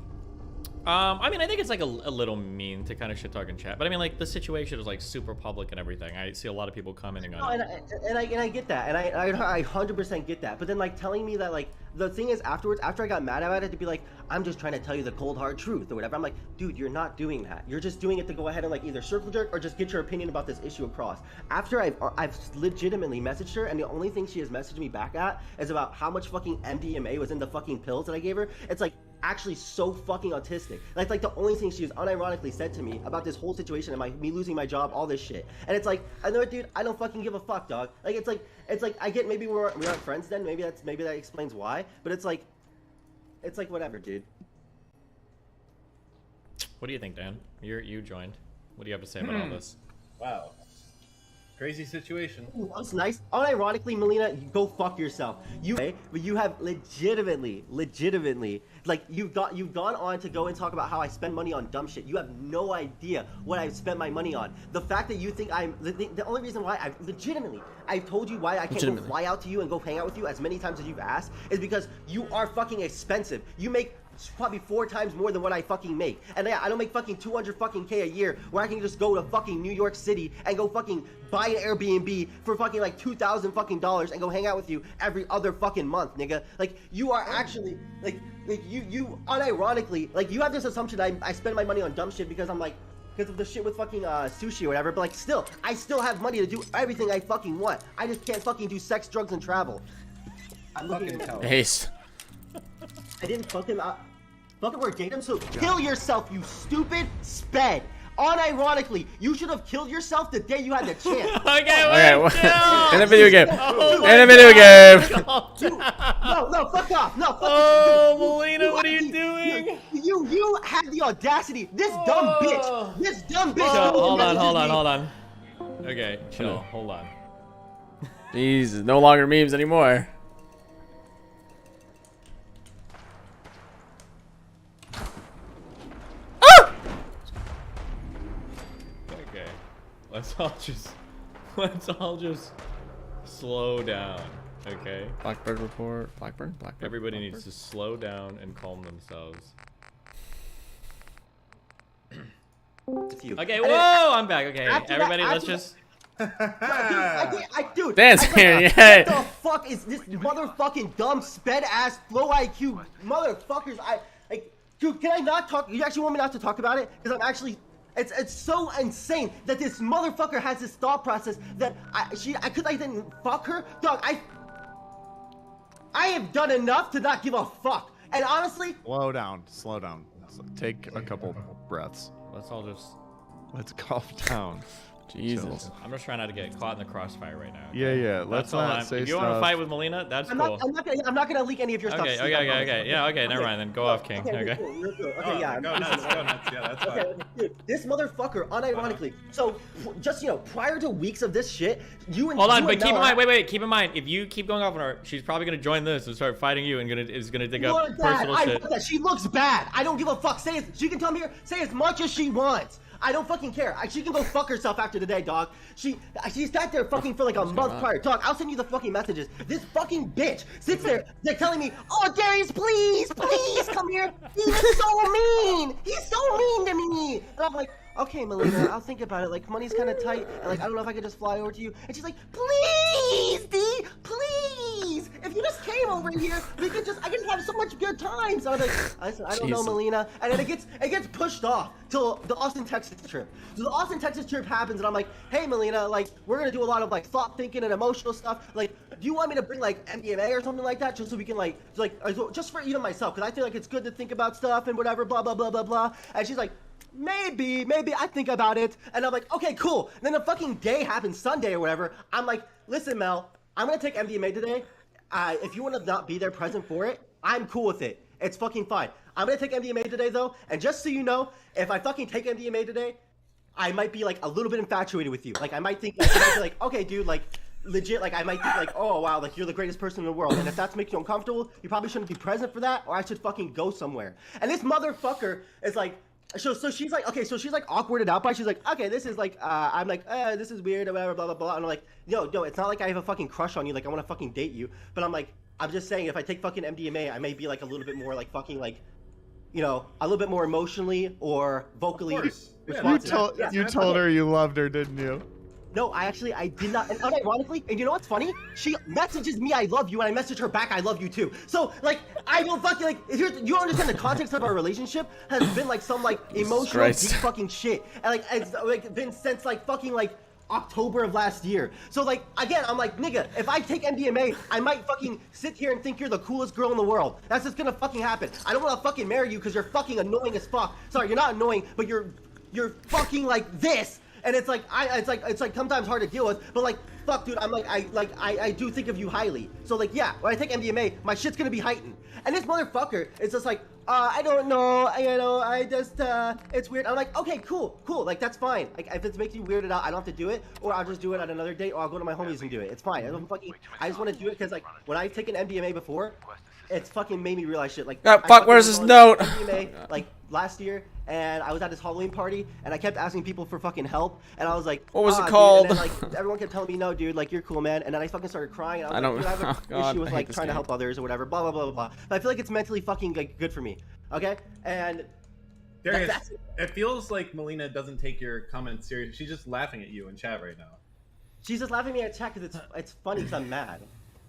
I mean, I think it's like a little mean to kind of shit talk in chat, but I mean, like the situation is like super public and everything. I see a lot of people commenting on it. And I get that, and I 100% get that. But then like telling me that like the thing is afterwards, after I got mad about it, to be like, I'm just trying to tell you the cold hard truth or whatever. I'm like, dude, you're not doing that. You're just doing it to go ahead and like either circle jerk or just get your opinion about this issue across. After I've legitimately messaged her, and the only thing she has messaged me back at is about how much fucking MDMA was in the fucking pills that I gave her. It's like actually so fucking autistic. That's like the only thing she has unironically said to me about this whole situation and me losing my job, all this shit. And it's like, I know, dude, I don't fucking give a fuck, dog. Like it's like I get maybe we aren't friends then. Maybe that explains why. But it's like whatever, dude. What do you think, Dan? You joined. What do you have to say about all this? Wow. Crazy situation. Ooh, that's nice. Unironically, Melina, go fuck yourself. But you have legitimately, like you've gone on to go and talk about how I spend money on dumb shit. You have no idea what I've spent my money on. The fact that you think the only reason why I've told you why I can't go fly out to you and go hang out with you as many times as you've asked is because you are fucking expensive. You make probably 4 times more than what I fucking make, and yeah, I don't make fucking 200 fucking K a year where I can just go to fucking New York City and go fucking buy an Airbnb for fucking like $2,000 fucking dollars and go hang out with you every other fucking month, nigga. Like you are actually like you unironically like you have this assumption that I spend my money on dumb shit because I'm like because of the shit with fucking sushi or whatever, but like still I still have money to do everything I fucking want. I just can't fucking do sex, drugs, and travel. I'm looking at Ace. I didn't fuck him out. Fucking word date him, so kill yourself, you stupid sped. Unironically, you should have killed yourself the day you had the chance. Okay, in a video game. In a video game. No, fuck off. No, fuck Oh, Melina, what are you doing? You had the audacity. This dumb bitch. This dumb bitch. Hold on. Okay, chill. Hold on. Jesus, no longer memes anymore. Okay, let's all just slow down, okay? Blackbird report. Blackbird. Everybody needs to slow down and calm themselves. Okay, whoa, I'm back. Okay, everybody, let's just. Dude, Dan's here, yeah. What the fuck is this motherfucking dumb sped ass low IQ motherfuckers? Dude, can I not talk? You actually want me not to talk about it? Because I'm actually. It's so insane that this motherfucker has this thought process that because I didn't fuck her, dog. I have done enough to not give a fuck. And honestly, slow down. Take a couple breaths. Let's calm down. Jesus. I'm just trying not to get caught in the crossfire right now. Okay? Yeah. Let's not say If you want to fight with Melina, that's cool. I'm not gonna leak any of your stuff. Okay. Yeah, okay, never mind then. Go off, King. Okay. Okay, yeah. Go nuts. Yeah, that's fine. Dude, this motherfucker, unironically. So, just prior to weeks of this shit, Hold on, but keep in mind. Wait. Keep in mind, if you keep going off on her, she's probably gonna join this and start fighting you and is gonna dig up personal shit. She looks bad. I don't give a fuck. She can come here, say as much as she wants. I don't fucking care. She can go fuck herself after today, dog. She sat there fucking for like a month prior. Dog, I'll send you the fucking messages. This fucking bitch sits there, they're telling me, oh, Darius, please come here. He's so mean. He's so mean to me. And I'm like, okay, Melina, I'll think about it. Like, money's kind of tight, and like, I don't know if I could just fly over to you. And she's like, please, D, please. If you just came over here. I can have so much good times. I was like, I don't know, Melina. And then it gets pushed off till the Austin, Texas trip. So the Austin, Texas trip happens, and I'm like, hey, Melina, like, we're gonna do a lot of like thought thinking and emotional stuff. Like, do you want me to bring like MDMA or something like that, just so we can like just for even myself, because I feel like it's good to think about stuff and whatever, blah blah blah blah blah. And she's like, maybe I think about it. And I'm like, okay, cool. And then the fucking day happens, Sunday or whatever. I'm like, listen, Mel, I'm gonna take MDMA today. If you want to not be there present for it, I'm cool with it. It's fucking fine. I'm gonna take MDMA today though, and just so you know, if I fucking take MDMA today, I might be like a little bit infatuated with you. Like I might think, like, I might be like, okay, dude, like legit, like I might think like, oh wow, like you're the greatest person in the world, and if that's making you uncomfortable, you probably shouldn't be present for that, or I should fucking go somewhere. And this motherfucker is like. So she's like, okay, so she's like awkwarded out by, she's like, okay, this is like, I'm like, this is weird, or whatever, blah, blah, blah. And I'm like, no, it's not like I have a fucking crush on you, like I want to fucking date you. But I'm like, I'm just saying, if I take fucking MDMA, I may be like a little bit more like fucking like, you know, a little bit more emotionally or vocally responsive. You told her you loved her, didn't you? No, I did not. And unironically, and you know what's funny? She messages me, I love you, and I message her back, I love you too. So, like, I don't fucking, like, you understand the context of our relationship has been, like, some, like, emotional, deep fucking shit. And, like, it's, like, been since, like, fucking, like, October of last year. So, like, again, I'm like, nigga, if I take MDMA, I might fucking sit here and think you're the coolest girl in the world. That's just gonna fucking happen. I don't wanna fucking marry you because you're fucking annoying as fuck. Sorry, you're not annoying, but you're fucking like this. And it's like it's like sometimes hard to deal with, but like fuck, dude, I'm like I do think of you highly. So like yeah, when I take MDMA, my shit's gonna be heightened. And this motherfucker is just like I don't know, I just it's weird. I'm like, okay, cool, like that's fine. Like if it makes you weirded out, I don't have to do it, or I'll just do it at another date, or I'll go to my homies and do it. It's fine. I just want to do it because like when I've taken MDMA before, it's fucking made me realize shit. Like fuck, where's this note? MDMA, like last year, and I was at this Halloween party, and I kept asking people for fucking help, and I was like, what was it called? Dude, and then, like everyone kept telling me, no, dude, like you're cool, man. And then I fucking started crying. And I was like, dude, I have an issue with like trying to help others or whatever, blah blah blah blah blah. But I feel like it's mentally fucking like good for me. Okay, and Darius, it feels like Melina doesn't take your comments seriously. She's just laughing at you in chat right now. She's just laughing at me at chat because it's funny because I'm mad.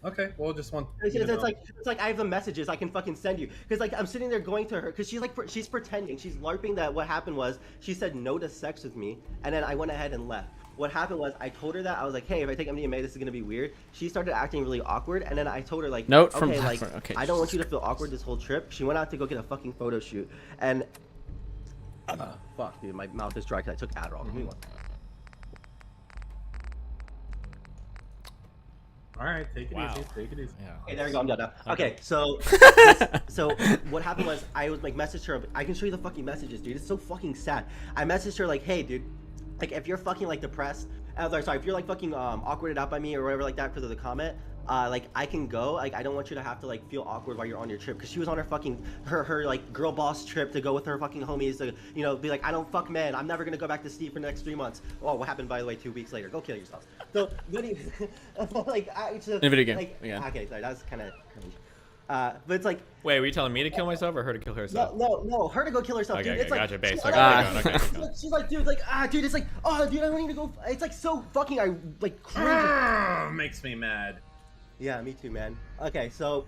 Okay, well, just one. It's like I have the messages I can fucking send you because like I'm sitting there going to her because she's like she's pretending, she's larping that what happened was she said no to sex with me, and then I went ahead and left. What happened was I told her that I was like, hey, if I take MDMA, this is gonna be weird. She started acting really awkward, and then I told her like, okay, like I don't want you to feel awkward this whole trip. She went out to go get a fucking photo shoot, and fuck, dude, my mouth is dry because I took Adderall. Give me one. All right, take it easy. Take it easy. Yeah. Okay, there we go. I'm done now. Okay, so what happened was I was like messaged her. I can show you the fucking messages, dude. It's so fucking sad. I messaged her like, hey, dude, like if you're fucking like depressed, sorry, if you're like fucking awkwarded out by me or whatever like that because of the comment, like I can go. Like I don't want you to have to like feel awkward while you're on your trip, because she was on her fucking her like girl boss trip to go with her fucking homies to be like, I don't fuck men. I'm never gonna go back to Steve for the next 3 months. Oh, what happened by the way 2 weeks later? Go kill yourself. So like in a video game. Like, okay, sorry, that was kind of cringe. But it's like, wait, were you telling me to kill myself or her to kill herself? No, her to go kill herself. Okay, dude. okay, It's like, gotcha, base. She's like, dude, like, dude, it's like, oh, dude, I don't need to go. It's like so fucking, I like cringe. Makes me mad. Yeah, me too, man. Okay, so.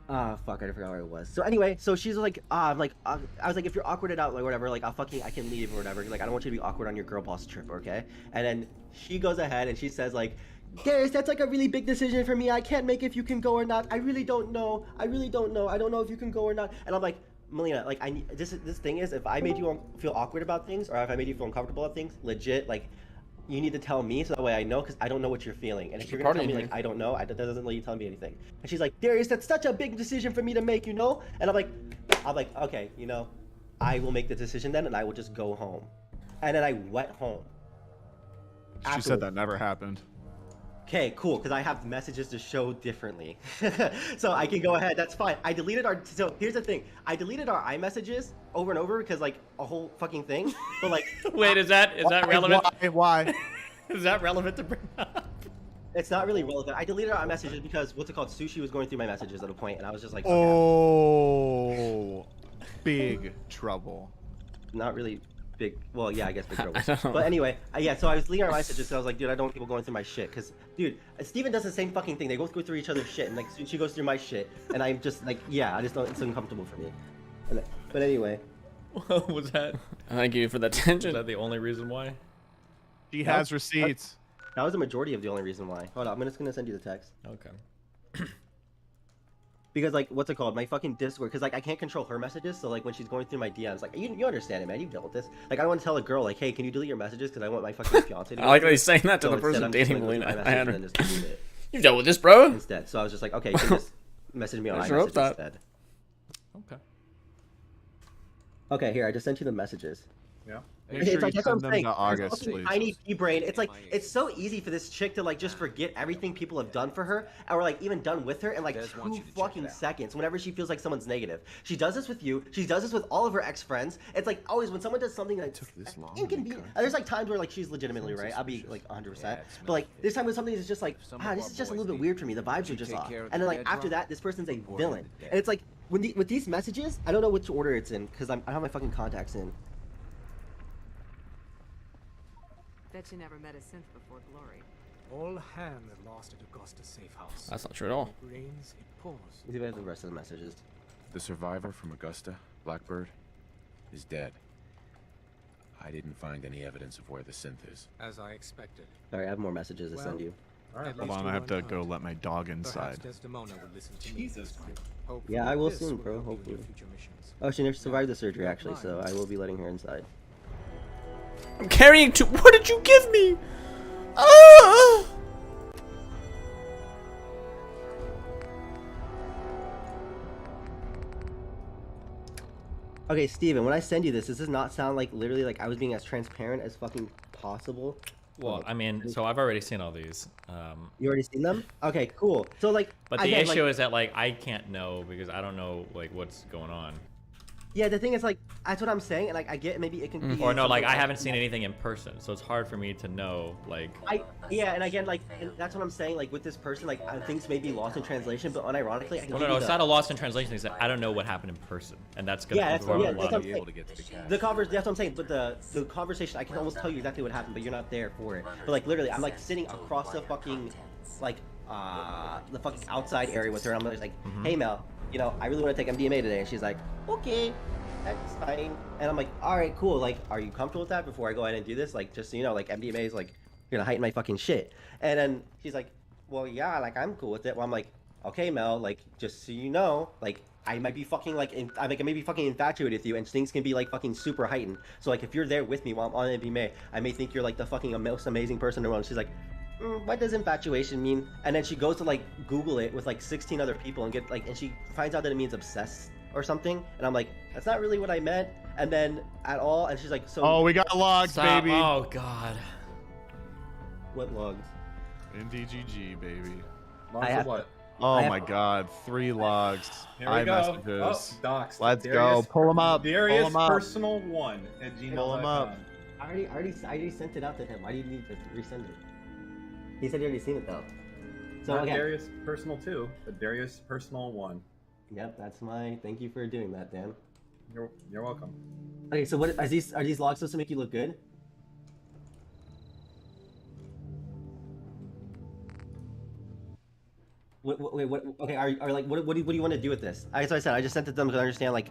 Fuck, I forgot where it was. So anyway, so she's like, I was like, if you're awkwarded out, like whatever, like I can leave or whatever. Like I don't want you to be awkward on your girl boss trip, okay? And then she goes ahead and she says like, Darius, that's like a really big decision for me. I can't make if you can go or not. I really don't know. I don't know if you can go or not. And I'm like, Melina, like this thing is, if I made you feel awkward about things, or if I made you feel uncomfortable about things, legit, like. You need to tell me so that way I know, because I don't know what you're feeling. And if you're gonna tell me like I don't know, that doesn't let you tell me anything. And she's like, Darius, that's such a big decision for me to make, you know? And I'm like, okay, I will make the decision then, and I will just go home. And then I went home. She said that never happened. Okay, cool, because I have messages to show differently. So I can go ahead, that's fine. So here's the thing. I deleted our iMessages over and over because like a whole fucking thing. But like wait, is that relevant? Why? Is that relevant to bring up? It's not really relevant. I deleted our messages because what's it called? Sushi was going through my messages at a point, and I was just like, oh, big trouble. Not really big. Well, yeah, I guess big girl. I don't know. But anyway, yeah. So I was leaving her messages. So I was like, dude, I don't want people going through my shit. Cause, dude, Steven does the same fucking thing. They both go through each other's shit, and like she goes through my shit, and I'm just like, yeah, I just don't. It's uncomfortable for me. But anyway. Was that? Thank you for the attention. Is that the only reason why? He has receipts. That was the majority of the only reason why. Hold on, I'm just gonna send you the text. Okay. Because like, what's it called? My fucking Discord. Because like, I can't control her messages. So like, when she's going through my DMs, like, you understand it, man. You've dealt with this. Like, I don't want to tell a girl like, hey, can you delete your messages? Because I want my fucking fiance to. I like that he's saying that to the instead, person I'm just dating gonna delete Melina. my I message and then just delete it You've dealt with this, bro. instead. So I was just like, okay, you can just message me on I sure hope iMessage that. instead. Okay. Okay, here I just sent you the messages. Yeah. Make It's sure like, you that's what I'm send them saying. to There's August, fucking please. tiny pea brain. It's like it's so easy for this chick to like just forget everything people have done for her, or like even done with her in like 2 fucking seconds. Whenever she feels like someone's negative, she does this with you. She does this with all of her ex-friends. It's like always when someone does something that's inconvenient. There's like times where like she's legitimately right. I'll be like 100%. But like this time when something is just like, this is just a little bit weird for me. The vibes are just off. And then like after that, this person's a villain. And it's like with these messages, I don't know which order it's in because I have my fucking contacts in. Bet you never met a synth before Glory. All hand that lost at Augusta's safe house. That's not true at all. It rains, it pours. See if I have the rest of the messages. The survivor from Augusta, Blackbird, is dead. I didn't find any evidence of where the synth is. As I expected. Sorry, I have more messages to send you. Hold on, I have to go let my dog inside. Jesus. Yeah, I will soon, bro. Hopefully. Oh, she never survived the surgery actually, so I will be letting her inside. I'm carrying two. What did you give me? Ah! Okay, Steven, when I send you this, does this not sound like literally like I was being as transparent as fucking possible? Well, I mean, so I've already seen all these. You already seen them? Okay, cool. So like, but the issue is that like I can't know because I don't know like what's going on. Yeah, the thing is like that's what I'm saying, and like I get maybe it can be. Or no, like I haven't seen anything in person, so it's hard for me to know like. Yeah, and again like and that's what I'm saying. Like with this person, like things may be lost in translation, but unironically, I can. Well, no, it's not a lost in translation. It's that I don't know what happened in person, and that's gonna involve a lot of be able to get to the cast. That's what I'm saying. But the conversation, I can almost tell you exactly what happened, but you're not there for it. But like literally, I'm like sitting across the fucking like the fucking outside area with her. And I'm just like, hey Mel, you know, I really want to take MDMA today, and she's like, okay. That's fine. And I'm like, all right, cool. Like, are you comfortable with that before I go ahead and do this? Like, just so you know, like, MDMA is like, you're gonna heighten my fucking shit. And then she's like, well, yeah, like, I'm cool with it. Well, I'm like, okay, Mel, like, just so you know, like, I might be fucking like, I may be fucking infatuated with you, and things can be like fucking super heightened. So like, if you're there with me while I'm on MDMA, I may think you're like the fucking most amazing person in the world. And she's like, what does infatuation mean? And then she goes to like Google it with like 16 other people and get like, and she finds out that it means obsessed or something, and I'm like, that's not really what I meant, and then at all, and she's like, so. Oh, we got logs, baby. Oh God. What logs? NDGG, baby. Logs of what? Oh my God, 3 logs. Here we go. iMessages. Oh, docs. Let's Darius, go. Pull them up. Darius Pull them up. personal 1 at gmail.com. Pull them up. I already sent it out to him. Why do you need to resend it? He said he already seen it though. So Not okay. Darius personal 2, but Darius personal 1. Yep, that's my. Thank you for doing that, Dan. You're welcome. Okay, so what are these logs supposed to make you look good? Wait, what? Okay, are like what do you want to do with this? That's what I said. I just sent it to them to understand like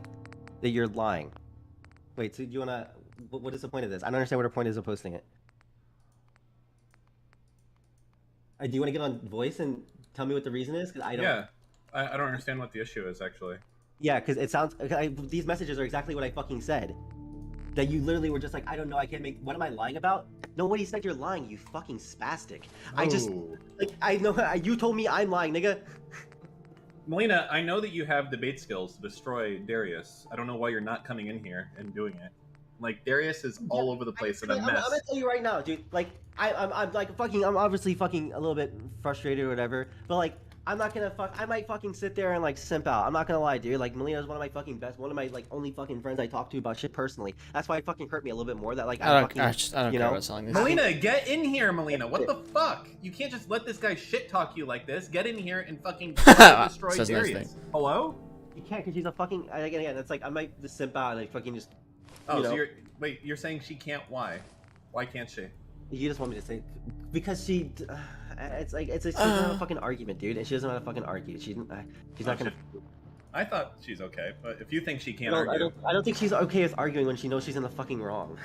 that you're lying. Wait, so do you wanna? What is the point of this? I don't understand what her point is of posting it. Do you want to get on voice and tell me what the reason is? Because I don't. Yeah, I don't understand what the issue is actually. Yeah, because it sounds. These messages are exactly what I fucking said. That you literally were just like, I don't know, I can't make. What am I lying about? Nobody said you're lying, you fucking spastic. I just like I know you told me I'm lying, nigga. Melina, I know that you have debate skills to destroy Darius. I don't know why you're not coming in here and doing it. Like Darius is all over the place and a mess. I'm gonna tell you right now, dude. Like I'm like fucking. I'm obviously fucking a little bit frustrated or whatever. But like I'm not gonna I might fucking sit there and like simp out. I'm not gonna lie, dude. Like Melina's one of my fucking best, one of my like only fucking friends I talk to about shit personally. That's why it fucking hurt me a little bit more. That like I don't care about selling this. Melina, get in here, Melina. What the fuck? You can't just let this guy shit talk you like this. Get in here and fucking destroy Darius. Nice. Hello? You can't because she's a fucking. Again, it's like I might just simp out and like fucking just. Oh, so Wait, you're saying she can't? Why? Why can't she? You just want me to say because she. It's like she doesn't have a fucking argument, dude, and she doesn't know how to fucking argue. She's not gonna. I thought she's okay, but if you think she can't No, argue, I don't think she's okay with arguing when she knows she's in the fucking wrong.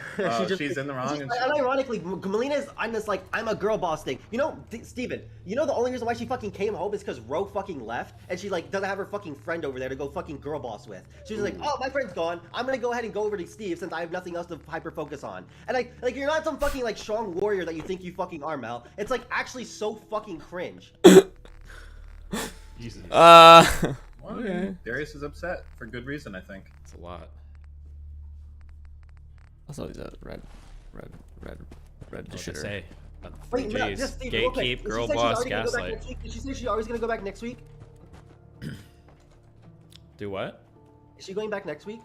She's in the wrong. And ironically, Melina is on this like I'm a girl boss thing. You know, Steven, you know the only reason why she fucking came home is because Ro fucking left, and she like doesn't have her fucking friend over there to go fucking girl boss with. She's like, oh, my friend's gone. I'm gonna go ahead and go over to Steve since I have nothing else to hyper focus on. And like you're not some fucking like strong warrior that you think you fucking are, Mel. It's like actually so fucking cringe. Jesus. Well, okay. Darius is upset for good reason, I think. It's a lot. Also, he's a red shitter. Say. Wait, Jeez. just Steve, real quick. Gatekeep, girl Did she say she's boss, already gonna go back gaslight. next week? Did she say she's always gonna go back next week? Do what? Is she going back next week?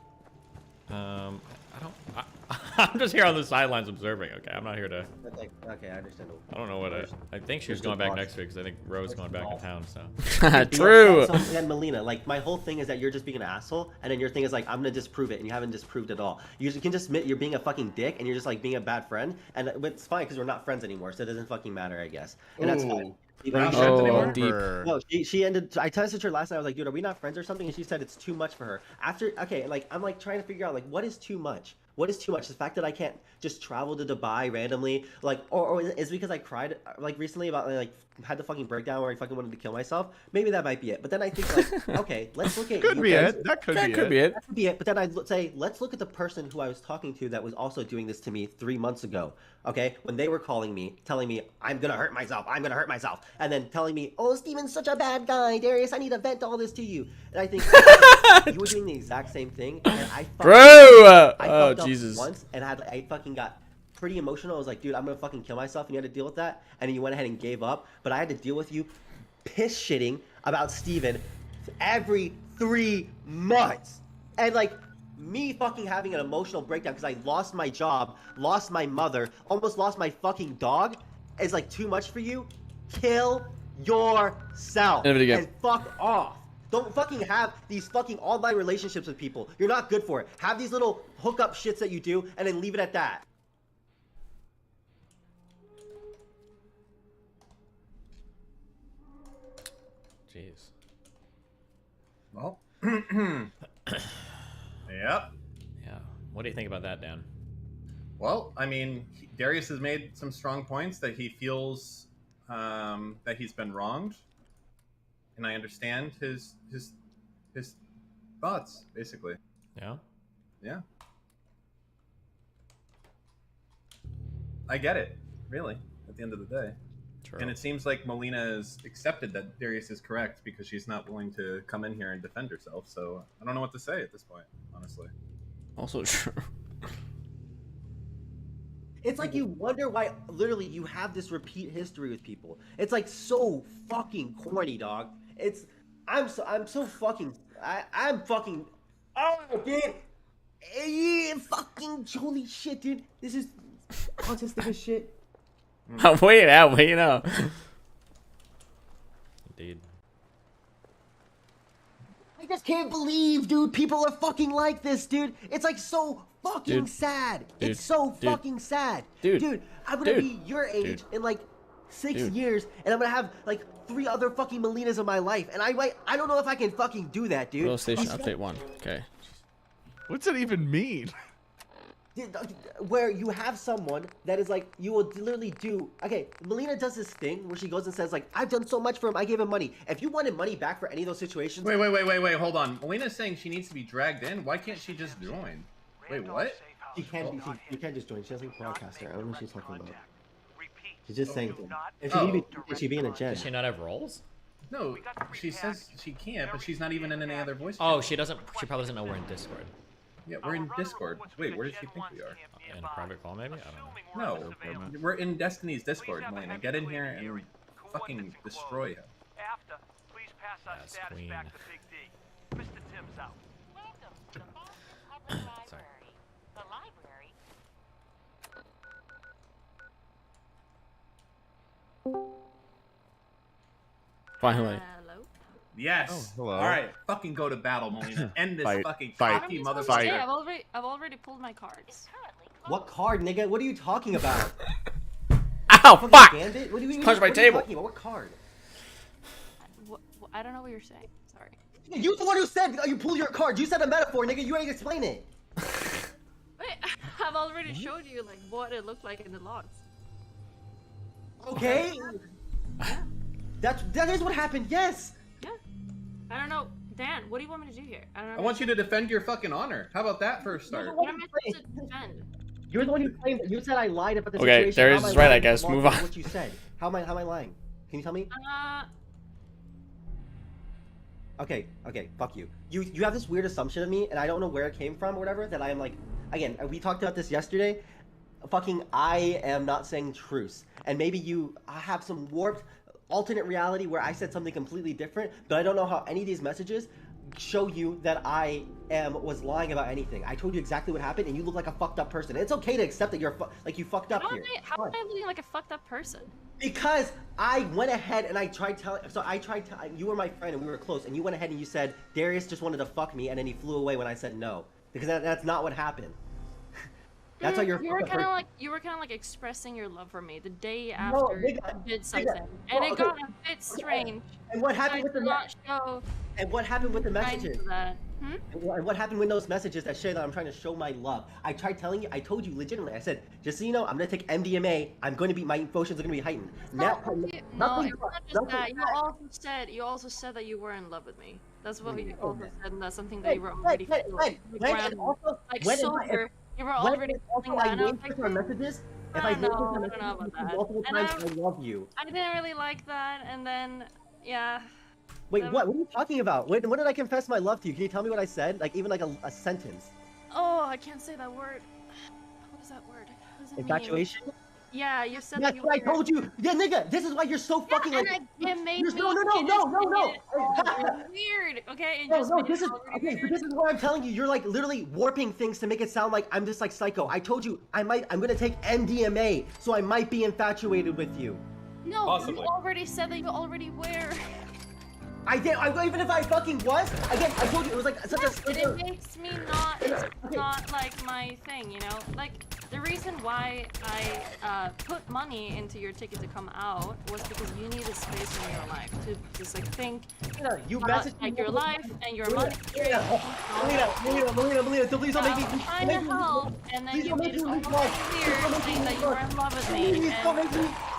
I'm just here on the sidelines observing. Okay, I'm not here to. Okay, I understand. I don't know what I think she was going back next week because I think Ro's going back in town. So. True. And Melina, like my whole thing is that you're just being an asshole, and then your thing is like I'm gonna disprove it, and you haven't disproved it at all. You can just admit you're being a fucking dick, and you're just like being a bad friend, and it's fine because we're not friends anymore, so it doesn't fucking matter, I guess. And that's fine. Deep. No, she ended. I texted her last night. I was like, dude, are we not friends or something? And she said it's too much for her. Okay, like I'm like trying to figure out like what is too much. What is too much? The fact that I can't just travel to Dubai randomly, like, or is it because I cried like recently about like had the fucking breakdown where I fucking wanted to kill myself? Maybe that might be it. But then I think like, okay, let's look at Could be it. That could be it. That could be it. But then I'd say let's look at the person who I was talking to that was also doing this to me 3 months ago. Okay, when they were calling me, telling me I'm gonna hurt myself, and then telling me, oh, Steven's such a bad guy, Darius, I need to vent all this to you. And I think you were doing the exact same thing, and I fucked up Jesus. once, and I fucking got pretty emotional. I was like, dude, I'm gonna fucking kill myself, and you had to deal with that, and then you went ahead and gave up. But I had to deal with you piss shitting about Steven every 3 months, and like. Me fucking having an emotional breakdown because I lost my job, lost my mother, almost lost my fucking dog is like too much for you. Kill yourself and fuck off. Don't fucking have these fucking online relationships with people. You're not good for it. Have these little hookup shits that you do and then leave it at that. Jeez. Well. Yep. Yeah. What do you think about that, Dan? Well, I mean, Darius has made some strong points that he feels that he's been wronged, and I understand his thoughts, basically. Yeah. Yeah. I get it, really, at the end of the day. True. And it seems like Melina has accepted that Darius is correct because she's not willing to come in here and defend herself. So I don't know what to say at this point, honestly. Also true. It's like you wonder why literally you have this repeat history with people. It's like so fucking corny, dog. I'm so fucking dude. Fucking holy shit, dude. This is autistic as shit. Wait out, wait out. Indeed. I just can't believe, dude, people are fucking like this, dude. It's like so fucking sad. It's so fucking sad. Dude, I'm gonna be your age in like 6 years, and I'm gonna have like 3 other fucking Melinas in my life, and I don't know if I can fucking do that, dude. Roll station update 1. Okay. What's that even mean? Where you have someone that is like, you will literally do, okay, Melina does this thing where she goes and says like, I've done so much for him, I gave him money. If you wanted money back for any of those situations. Wait, hold on. Melina's saying she needs to be dragged in. Why can't she just join? Wait, what? She can't just join. She doesn't broadcast her. I don't know what she's talking about. She's just saying things. If she need to be, she be in a gen. Does she not have roles? No, she says she can't, but she's not even in any other voice. Oh, she doesn't. She probably doesn't know we're in Discord. Yeah, we're in Discord. Wait, where does she think we are? In a private call, maybe? I don't know. No, we're in Destiny's Discord, Melina. Get in here and fucking destroy him. After, please pass our status Queen. back to Big D. Mr. Tim's out. Sorry. The library. Finally. Hello? Yes. Oh, hello. All right. Fucking go to battle, Molina. End this Fight. fucking Fight. cocky Fight. motherfucker. I've already pulled my cards. What card, nigga? What are you talking about? Ow, fuck! Bandit? What do you mean? Punched my What are you table. talking about? What card? I don't know what you're saying. Sorry. You're the one who said you pull your card. You said a metaphor, nigga. You ain't explain it. Wait, I've already showed you like what it looked like in the logs. Okay. That is what happened. Yes. Yeah. I don't know, Dan. What do you want me to do here? I don't know. I want you to defend your fucking honor. How about that for a start? What am I supposed to defend? You're the one who claimed that you said I lied about the Okay, situation. Darius How am is right, I lying guess. about Move on. What you said. How am I lying? Can you tell me? Okay, fuck you. You have this weird assumption of me, and I don't know where it came from or whatever, that I am like, again, we talked about this yesterday, fucking I am not saying truce. And maybe you have some warped alternate reality where I said something completely different, but I don't know how any of these messages show you that I was lying about anything. I told you exactly what happened, and you look like a fucked up person. And it's okay to accept that you're you fucked up here. How am I looking like a fucked up person? Because I went ahead and I tried telling. So you were my friend and we were close, and you went ahead and you said Darius just wanted to fuck me, and then he flew away when I said no, because that's not what happened. That's how you're. You were kind of like expressing your love for me the day after you did something, and it got a bit strange. And what happened with the show? And what happened with the messages? That. And what happened with those messages that say that I'm trying to show my love? I tried telling you. I told you legitimately. I said, just so you know, I'm gonna take MDMA. I'm going to be, my emotions are gonna be heightened. No, it's not just that. You also said that you were in love with me. That's what you also said, and that's something that you were already feeling. Like sober. You were already feeling that. Our messages. If I don't know about that. multiple times, I love you. I didn't really like that, and then yeah. Wait, what? What are you talking about? When did I confess my love to you? Can you tell me what I said? Like even like a sentence. Oh, I can't say that word. What is that word? What does it Infatuation? mean? Yeah, you said That's that you what I told you. Yeah, nigga, this is why you're so fucking like. It made me. No. Weird. Okay. No, this is okay. But this is what I'm telling you. You're like literally warping things to make it sound like I'm just like psycho. I told you I'm gonna take MDMA, so I might be infatuated with you. No, Possibly. you already said that you already were. I did. Even if I fucking was, again, I told you it was like such a. But it makes me not like my thing, you know. Like the reason why I put money into your ticket to come out was because you needed space in your life to just like think about like your life and your money. Melina, please don't make me. Trying to help, and then you made it all clear saying that you were in love with me.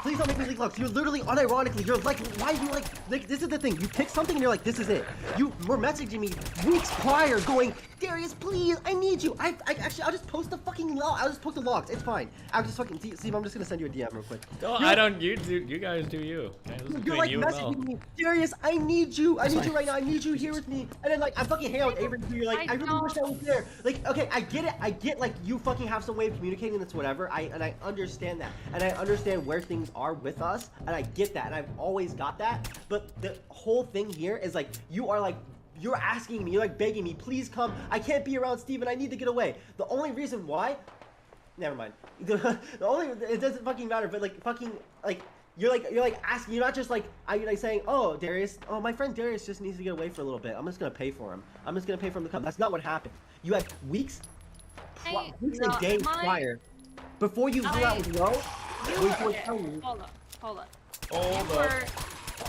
Please don't make me leak logs. You're literally unironically. You're like, why are you like? This is the thing. You pick something and you're like, this is it. You were messaging me weeks prior, going, Darius, please, I need you. I actually, I'll just post the fucking log. I'll just post the logs. It's fine. I'll just fucking see. I'm just gonna send you a DM real quick. No, I don't. You guys do you. Okay, this is You're like you and Mel. messaging me, Darius, I need you. I need you right now. I need you here with me. And then like I'm fucking hanging out with Avery. You're like, I really wish I was there. Like, okay, I get it. I get like you fucking have some way of communicating. That's whatever. I understand that, and I understand where things are with us, and I get that, and I've always got that. But the whole thing here is like you are like. You're asking me, you're like begging me, please come. I can't be around Steven, I need to get away. The only reason why, never mind. The only, it doesn't fucking matter, but like fucking, like, you're like asking, you're not just like, you're like saying, oh, Darius, oh, my friend Darius just needs to get away for a little bit. I'm just gonna pay for him. I'm just gonna pay for him to come. That's not what happened. You had weeks and days prior, before you blew out with Ro, Hold on.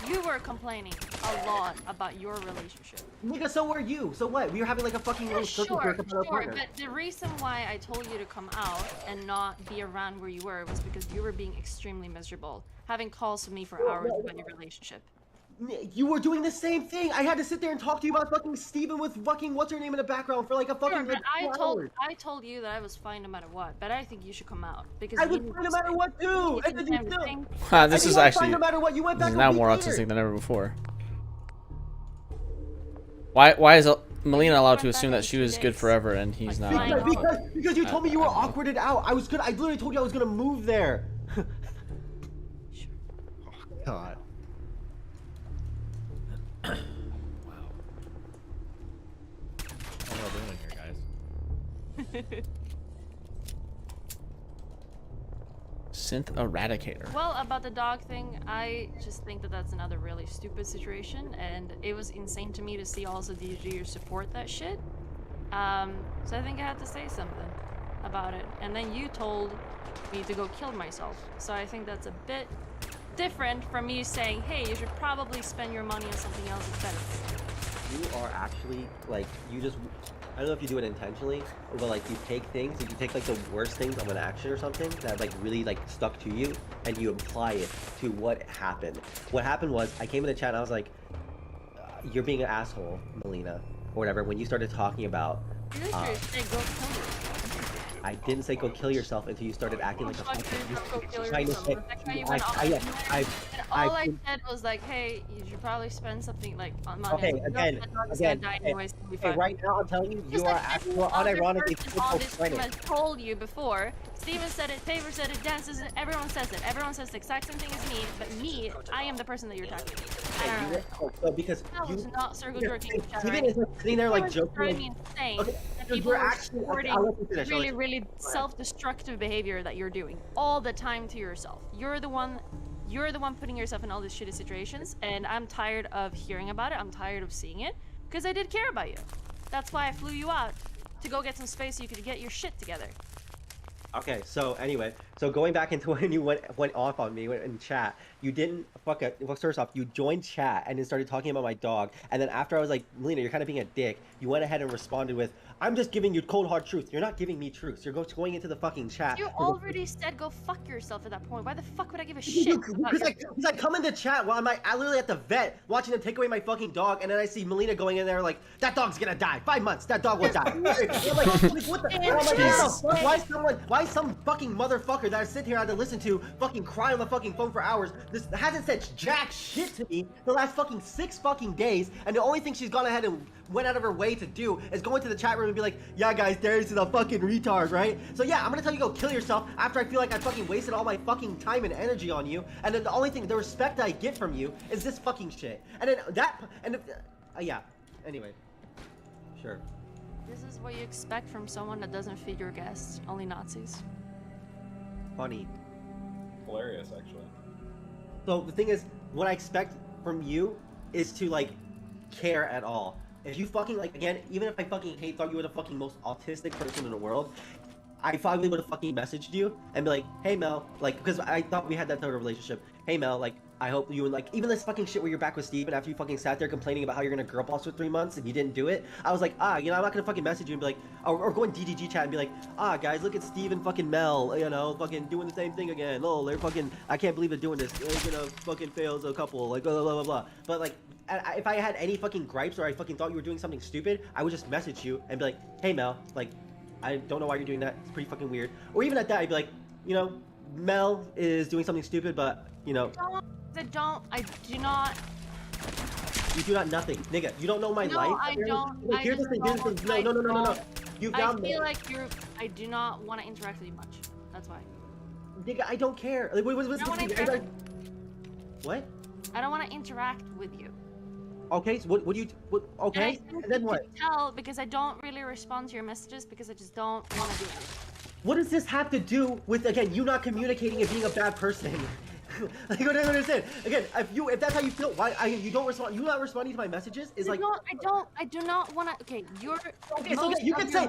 You were complaining a lot about your relationship. Nigga, so were you. So what? We were having like a fucking little circle jerk about our partner. But the reason why I told you to come out and not be around where you were was because you were being extremely miserable, having calls with me for hours about your relationship. You were doing the same thing. I had to sit there and talk to you about fucking Steven with fucking what's her name in the background for like a fucking. Sure, but I told you that I was fine no matter what, but I think you should come out because I was fine no matter what too. And then you still. This is actually no matter what. You went back now more autistic than ever before. Why is Melina allowed to assume that she was good forever and he's not? Because you told me you were awkwarded out. I literally told you I was gonna move there. Oh God. What are y'all doing here, guys? Synth eradicator. Well, about the dog thing, I just think that that's another really stupid situation, and it was insane to me to see also DGers support that shit. So I think I had to say something about it, and then you told me to go kill myself. So I think that's a bit different from me saying, hey, you should probably spend your money on something else instead. You are actually, like, you just, I don't know if you do it intentionally, but like you take things, you take like the worst things of an action or something that like really like stuck to you, and you apply it to what happened. What happened was, I came in the chat and I was like, you're being an asshole, Melina, or whatever, when you started talking about, I didn't say go kill yourself until you started acting like a fucking trying to say. All I said was like, hey, you should probably spend something like on money. Okay, again, right now I'm telling you, you are unironically I told you before. Steven said it, Favor said it, Dan says it, everyone says it. Everyone says the exact same thing as me, but me, I am the person that you're talking to. I don't know. So because that was not circle jerking. Steven is like sitting there like joking. Driving me insane. Okay, that so people you're are actually supporting really self-destructive behavior that you're doing all the time to yourself. You're the one putting yourself in all these shitty situations, and I'm tired of hearing about it. I'm tired of seeing it, because I did care about you. That's why I flew you out, to go get some space so you could get your shit together. Okay, so anyway, so going back into when you went off on me in chat, you didn't fuck it. Well, first off, you joined chat and then started talking about my dog, and then after I was like, Melina, you're kind of being a dick, you went ahead and responded with, I'm just giving you cold hard truth. You're not giving me truth. You're going into the fucking chat. You already said go fuck yourself at that point. Why the fuck would I give a shit? Because I come into chat while I'm literally at the vet watching them take away my fucking dog, and then I see Melina going in there like, that dog's gonna die. 5 months, that dog will die. I'm like, what the? Why some fucking motherfucker that I sit here and had to listen to fucking cry on the fucking phone for hours? This hasn't said jack shit to me the last fucking 6 fucking days, and the only thing she's gone ahead and went out of her way to do is go into the chat room and be like, yeah guys, Darius is a fucking retard, right? So yeah, I'm gonna tell you go kill yourself after I feel like I fucking wasted all my fucking time and energy on you, and then the only thing, the respect I get from you is this fucking shit. And then yeah, anyway, sure. This is what you expect from someone that doesn't feed your guests, only Nazis. Funny. Hilarious, actually. So the thing is, what I expect from you is to like care at all. If you fucking like, again, even if I fucking thought you were the fucking most autistic person in the world, I probably would have fucking messaged you and be like, hey Mel, like, because I thought we had that sort of relationship. Hey Mel, like, I hope you, and like, even this fucking shit where you're back with Steven after you fucking sat there complaining about how you're gonna girl boss for 3 months and you didn't do it. I was like, you know, I'm not gonna fucking message you and be like, or go in DDG chat and be like, guys, look at Steve and fucking Mel, you know, fucking doing the same thing again. Oh, they're fucking, I can't believe they're doing this. They're gonna fucking fail as a couple, like, blah, blah, blah, blah. But like, if I had any fucking gripes or I fucking thought you were doing something stupid, I would just message you and be like, hey Mel, like, I don't know why you're doing that. It's pretty fucking weird. Or even at that, I'd be like, you know, Mel is doing something stupid, but, you know. I do not. You do not nothing. Nigga, you don't know my life. No, I don't. Here's the thing, No. You found me. I feel like I do not want to interact with you much. That's why. Nigga, I don't care. Like, what? I don't want to interact with you. Okay, so what do you, okay, and then what? Tell, because I don't really respond to your messages because I just don't want to do it. What does this have to do with, again, you not communicating and being a bad person? Like, I don't understand. Again, if that's how you feel, why you don't respond? You not responding to my messages is like. I do not want to. Okay, you can say.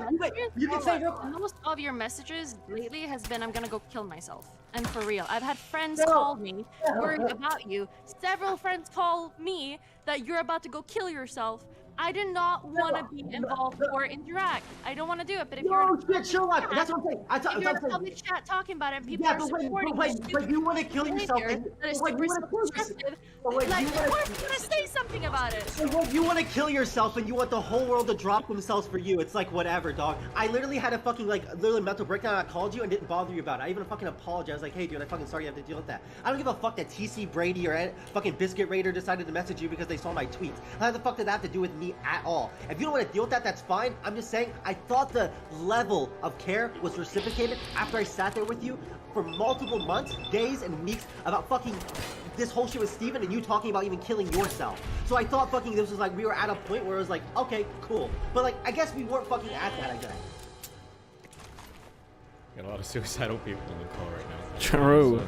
Most of your messages lately has been, I'm gonna go kill myself, and for real. I've had friends call me worried about you. Several friends call me that you're about to go kill yourself. I did not want to be involved or interact. I don't want to do it, but if you're in that's what I'm saying. If you're in a public chat talking about it, and people are supporting but you want to kill yourself. That is super destructive. Like, you want to say something about it. You want to kill yourself, and you want the whole world to drop themselves for you. It's like, whatever, dog. I literally had a fucking, like, literally mental breakdown. I called you and didn't bother you about it. I even fucking apologized. Like, hey, dude, I'm fucking sorry you have to deal with that. I don't give a fuck that TC Brady or fucking Biscuit Raider decided to message you because they saw my tweets. How the fuck did that have to do with me at all? If you don't want to deal with that, that's fine. I'm just saying, I thought the level of care was reciprocated after I sat there with you for multiple months, days, and weeks about fucking this whole shit with Steven and you talking about even killing yourself. So I thought fucking this was like, we were at a point where it was like, okay, cool. But like, I guess we weren't fucking at that, I guess. Got a lot of suicidal people in the call right now. True.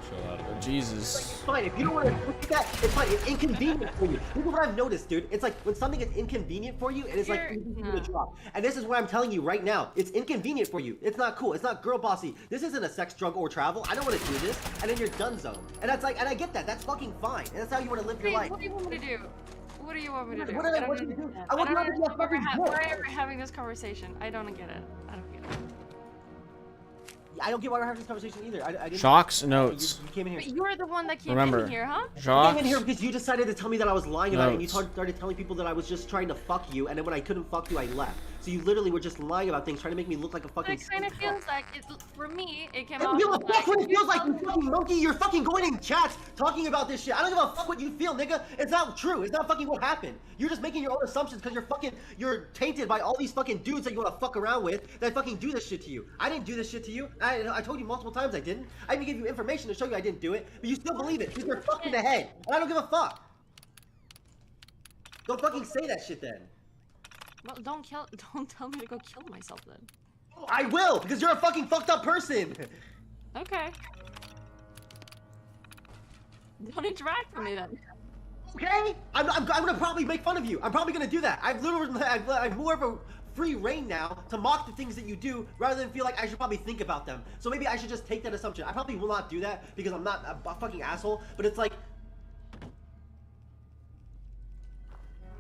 So, chill out a bit. Jesus. It's fine. If you don't want to look at that, it's fine. It's inconvenient for you. This is what I've noticed, dude. It's like when something is inconvenient for you, it is like easy for you to drop. And this is what I'm telling you right now. It's inconvenient for you. It's not cool. It's not girl bossy. This isn't a sex, drug, or travel. I don't want to do this. And then you're done zone. And that's like, and I get that. That's fucking fine. And that's how you want to live your life. What do you want me to do? What do you want me to do? What do I want you to do? I want you to be a fucking Why are we having this conversation? I don't get it. I don't get it. I don't get why we're having this conversation either. I didn't. Shocks notes. You came in here. But you're the one that came Remember, in here, huh? I came in here because you decided to tell me that I was lying about it, and you Notes. started telling people that I was just trying to fuck you, and then when I couldn't fuck you, I left. So you literally were just lying about things, trying to make me look like a fucking. It kind of feels like it. For me, it came I don't off. give a as fuck what it feels like, you're you fucking monkey. You're fucking going in chats talking about this shit. I don't give a fuck what you feel, nigga. It's not true. It's not fucking what happened. You're just making your own assumptions because you're tainted by all these fucking dudes that you want to fuck around with that fucking do this shit to you. I didn't do this shit to you. I told you multiple times I didn't. I even gave you information to show you I didn't do it, but you still believe it because you're fucking the head. And I don't give a fuck. Don't fucking say that shit then. Well, don't tell me to go kill myself then. I will, because you're a fucking fucked up person. Okay. Don't interact with me then. Okay? I'm gonna probably make fun of you. I'm probably gonna do that. I've more of a free reign now to mock the things that you do rather than feel like I should probably think about them. So maybe I should just take that assumption. I probably will not do that because I'm not a fucking asshole, but it's like...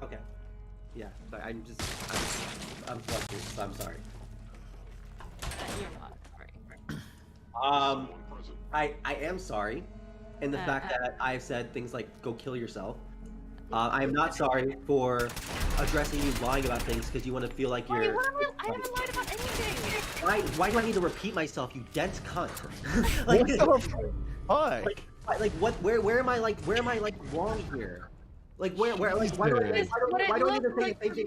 Okay. Yeah, sorry, I'm flustered, so I'm sorry. You're not. Right. I am sorry in the fact that I've said things like, go kill yourself. I am not sorry for addressing you lying about things because you want to feel like you're... I haven't lied about anything. Why do I need to repeat myself, you dense cunt? Like what, where am I wrong here? Like why do I need to say the same thing?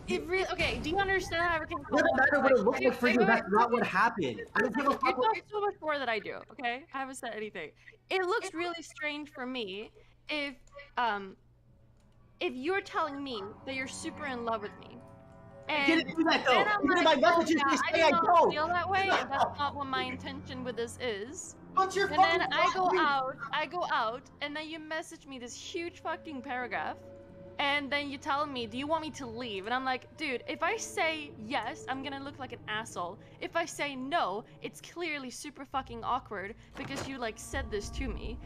It really, okay, do you understand how everything... It doesn't matter what it looks like for you, that's not what happened. I don't give a fuck. You know so much more than I do, okay? I haven't said anything. It looks really strange for me if you're telling me that you're super in love with me. And I didn't do that though. I'm Even in like, my messages, you say I don't don't. feel that way, and that's not what my intention with this is. But you're And then I go out, and then you message me this huge fucking paragraph, and then you tell me, do you want me to leave? And I'm like, dude, if I say yes, I'm gonna look like an asshole. If I say no, it's clearly super fucking awkward because you like said this to me.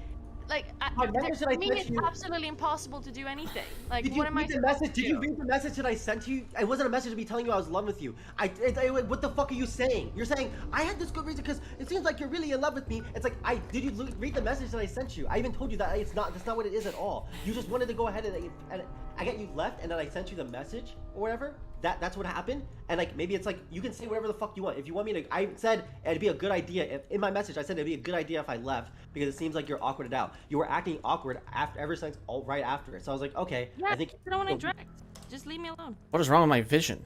Like, to me, it's absolutely impossible to do anything. Like, what am I supposed to do? Did you read the message that I sent to you? It wasn't a message to be telling you I was in love with you. What the fuck are you saying? You're saying, I had this good reason because it seems like you're really in love with me. It's like, did you read the message that I sent you? I even told you that that's not what it is at all. You just wanted to go ahead and I get you left and then I sent you the message or whatever. That's what happened. And like, maybe it's like, you can say whatever the fuck you want. If you want me to, I said it'd be a good idea. In my message, I said it'd be a good idea if I left because it seems like you're awkwarded out. You were acting awkward ever since right after it. So I was like, okay, yeah, I think. I don't want to interact. Just leave me alone. What is wrong with my vision?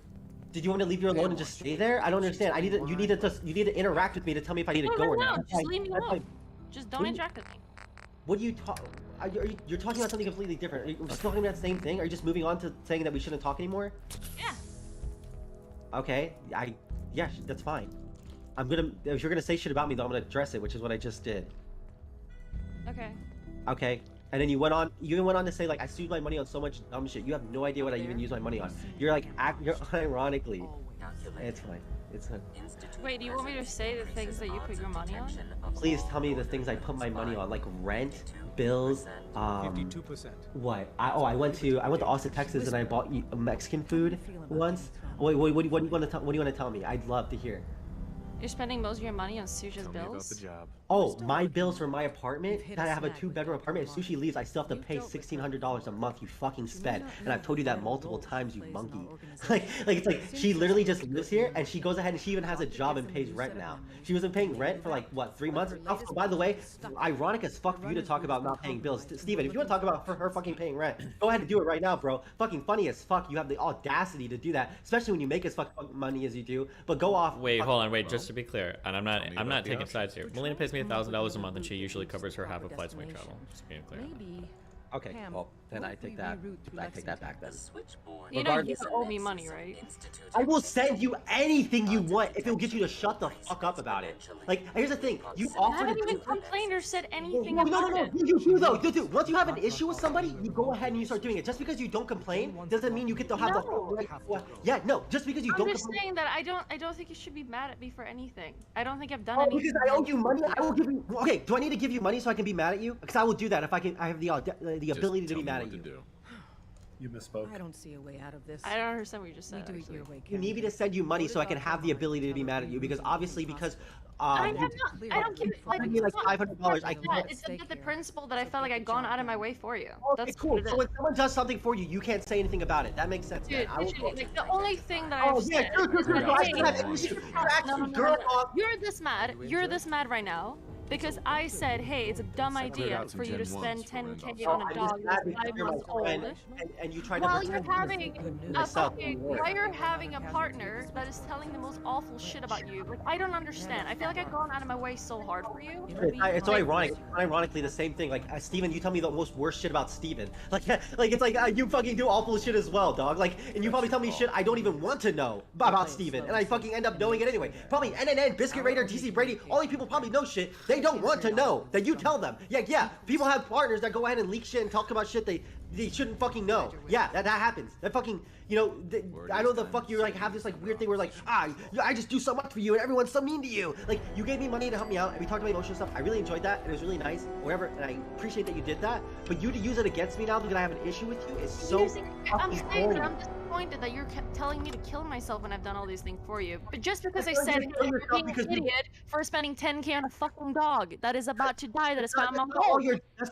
Did you want to leave you alone and just stay there? I don't understand. You need to interact with me to tell me if I need to go or not. Just leave me alone. Just don't interact with me. What do you talk? You're talking about something completely different. Are you still talking about the same thing? Are you just moving on to saying that we shouldn't talk anymore? Yeah. Okay, yeah, that's fine. If you're gonna say shit about me, though, I'm gonna address it, which is what I just did. Okay. Okay, and then you even went on to say like I sued my money on so much dumb shit. You have no idea what I even used my money on. You're like, you're ironically. It's fine. It's fine. Wait, do you want me to say the things that you put your money on? Please tell me the things I put my money on, like rent, bills, 52%. What? I went to Austin, Texas, and I bought Mexican food once. Wait, what do you want to tell me? I'd love to hear. You're spending most of your money on Sushi's bills? Oh, my bills for my apartment? I have a 2-bedroom apartment. If Sushi leaves, I still have to pay $1,600 a month, you fucking sped. And I've told you that multiple times, you monkey. like it's like, she literally just lives here, and she goes ahead and she even has a job and pays rent now. She wasn't paying rent for like, what, 3 months? Oh, by the way, ironic as fuck for you to talk about not paying bills. Steven, if you want to talk about her fucking paying rent, go ahead and do it right now, bro. Fucking funny as fuck. You have the audacity to do that, especially when you make as fuck money as you do. But go off. Wait, hold on, wait, just to be clear, and I'm not taking sides here. Melina pays me $1,000 a month, and she usually covers her half of flights when we travel. Just being clear. Okay, well then I take that. I take that back then. You know you owe me money, right? I will send you anything you want if it'll get you to shut the fuck up about it. Like, here's the thing: you I offered haven't to even complained or said anything no, about no. it. You do though. You do. Once you have an issue with somebody, you go ahead and you start doing it. Just because you don't complain doesn't mean you get to have No. the. Yeah, no. Just because you I'm don't just complain. saying that I don't think you should be mad at me for anything. I don't think I've done Oh, anything. because I owe you money, I will give you. Okay, do I need to give you money so I can be mad at you? Because I will do that if I can. I have the ability to be mad at you. You misspoke. I don't see a way out of this. I don't understand what you just said. We do it your way, You need me to send you money so I can have the ability to be mad at you because obviously I don't give it like, me like $500. I yeah, can't. it's the principle that I felt like I'd gone out of my way for you. Okay, That's cool. what it So is. when someone does something for you, you can't say anything about it. That makes sense. Dude, man. I will. literally, like the only thing that Oh, I've yeah, said true, is true, that, true. I hey, should have an issue. You're actually girl talk. You're this mad. You're this mad right now because I said, hey, it's a dumb idea for you to spend 10K on a dog that's 5 months old. And you try to While pretend you're having yourself. while you're having a partner that is telling the most awful shit about you. Like I don't understand. I feel like I've gone out of my way so hard for you. It's so ironic. Ironically, the same thing. Like Steven, you tell me the most worst shit about Steven. Like it's like you fucking do awful shit as well, dog. Like, and you probably tell me shit I don't even want to know about Steven, and I fucking end up knowing it anyway. Probably NNN, Biscuit Raider, DC Brady. All these people probably know shit they don't want to know. That you tell them. Yeah. People have partners that go ahead and leak shit and talk about shit they shouldn't fucking know. Yeah, that happens. That fucking, I know the fuck you like have this like weird thing where like, I just do so much for you and everyone's so mean to you. Like, you gave me money to help me out and we talked about emotional stuff. I really enjoyed that and it was really nice, whatever, and I appreciate that you did that. But you to use it against me now because I have an issue with you is so I'm fucking saying that corny. I'm disappointed that you're telling me to kill myself when I've done all these things for you. But just because I Because said, you hey, kill you're yourself being because an you- idiot for spending 10K on a fucking dog that is about to die, that is 5 months That's old.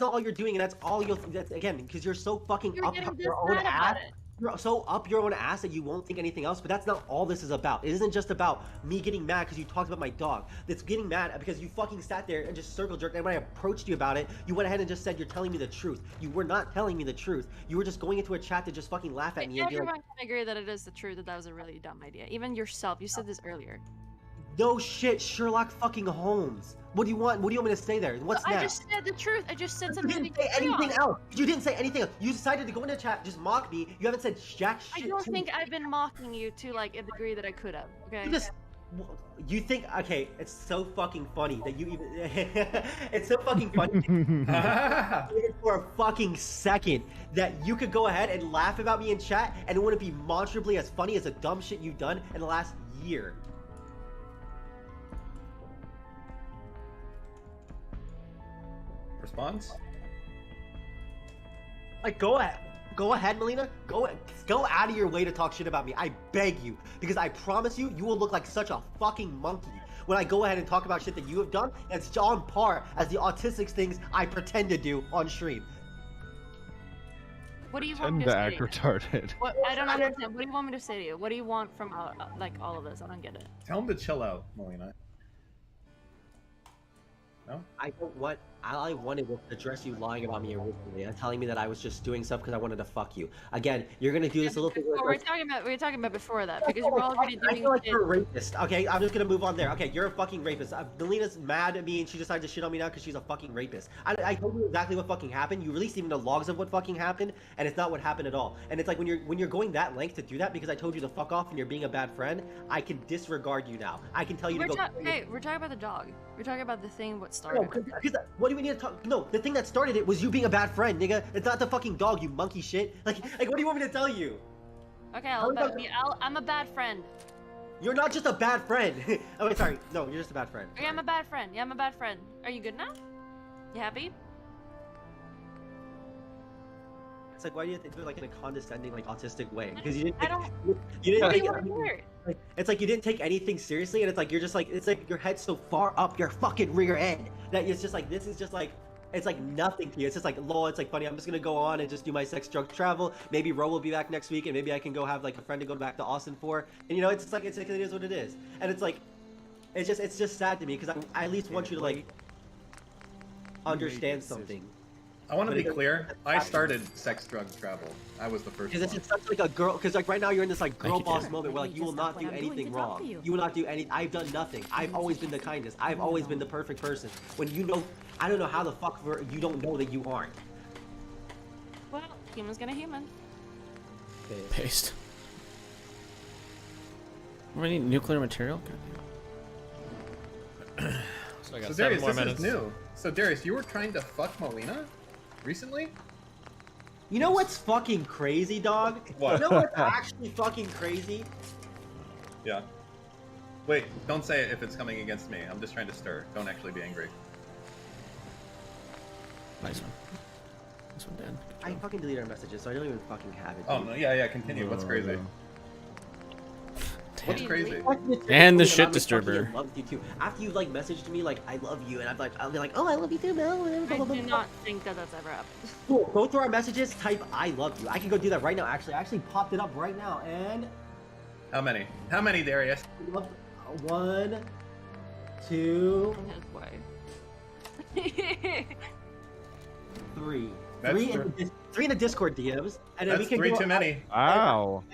not all you're doing, and that's all that's again because you're so fucking You're up getting this your own mad about ass. it. You're so up your own ass that you won't think anything else. But that's not all this is about. It isn't just about me getting mad because you talked about my dog. It's getting mad because you fucking sat there and just circle jerked. And when I approached you about it, you went ahead and just said you're telling me the truth. You were not telling me the truth. You were just going into a chat to just fucking laugh at me and be Everyone like, can agree that it is the truth, that was a really dumb idea. Even yourself, you said this earlier. "No shit, Sherlock fucking Holmes. What do you want? What do you want me to say there? What's I next?" just said the truth. I just said You something. didn't say anything else. You didn't say anything else. You decided to go into chat, just mock me. You haven't said jack I shit. don't to think me. I've been mocking you to like a degree that I could have. Okay. You think, okay, it's so fucking funny that you even, it's so fucking funny for a fucking second that you could go ahead and laugh about me in chat and it wouldn't be monstrably as funny as the dumb shit you've done in the last year. Response? Like, go ahead, Melina. Go out of your way to talk shit about me. I beg you, because I promise you, you will look like such a fucking monkey when I go ahead and talk about shit that you have done. And it's on par as the autistic things I pretend to do on stream. What do you want Tend me to to say act to you? retarded. What, I don't understand. What do you want me to say to you? What do you want from like all of this? I don't get it. Tell him to chill out, Melina. No? I don't want. All I wanted was to address you lying about me originally and telling me that I was just doing stuff because I wanted to fuck you. Again, you're gonna do this a little bit. Well, we're talking about before that because you're already I doing feel like shit. you're a rapist. Okay, I'm just gonna move on there. Okay, you're a fucking rapist. Melina's mad at me and she decided to shit on me now because she's a fucking rapist. I told you exactly what fucking happened. You released even the logs of what fucking happened, and it's not what happened at all. And it's like when you're going that length to do that because I told you to fuck off and you're being a bad friend, I can disregard you now. I can tell you to go. Hey, we're talking about the dog. We're talking about the thing what started. No, because what do we need to talk? No, the thing that started it was you being a bad friend, nigga. It's not the fucking dog, you monkey shit. Like what do you want me to tell you? Okay, I'm a bad friend. You're not just a bad friend. Oh wait, sorry. No, you're just a bad friend. Okay, I'm a bad friend. Yeah, I'm a bad friend. Are you good now? You happy? It's like, why do you have to do it like in a condescending, like autistic way? Because you didn't. I don't. You didn't What do take you want to hear? like, it's like you didn't take anything seriously, and it's like you're just like it's like your head's so far up your fucking rear end that it's just like this is just like. It's like nothing to you. It's just like, lol, it's like funny. I'm just gonna go on and just do my sex, drug, travel. Maybe Ro will be back next week, and maybe I can go have like a friend to go back to Austin for. And you know, it's just like it is what it is. And it's like, it's just sad to me because I at least want you to like understand something. I want to be clear. I started sex, drugs, travel. I was the first Because it's one. just such like a girl. Because like right now you're in this like girl boss moment where like you will not do anything wrong. You will not do any. I've done nothing. I've always been the kindest. I've always been the perfect person. When you know, I don't know how the fuck you don't know that you aren't. Human's gonna human. Paste. We need nuclear material. So I got So 7 Darius, more this minutes. is new. So Darius, you were trying to fuck Melina recently? You know what's fucking crazy, dog? What? You know what's actually fucking crazy? Yeah. Wait, don't say it if it's coming against me. I'm just trying to stir. Don't actually be angry. Nice one. This one, Dan. I fucking deleted our messages, so I don't even fucking have it. Oh no, yeah, continue. What's crazy? What's crazy? And the Fucking shit about me disturber. fucking loves you too. After you like messaged me like I love you, and I'll be like, oh I love you too, Mel. I do not think that that's ever happened. Cool. Go through our messages, type I love you. I can go do that right now. Actually, I actually popped it up right now, and How many? How many, Darius? 1, 2, His way. 3. That's 3 in the Discord DMs, and then That's we can 3 go too many. Wow.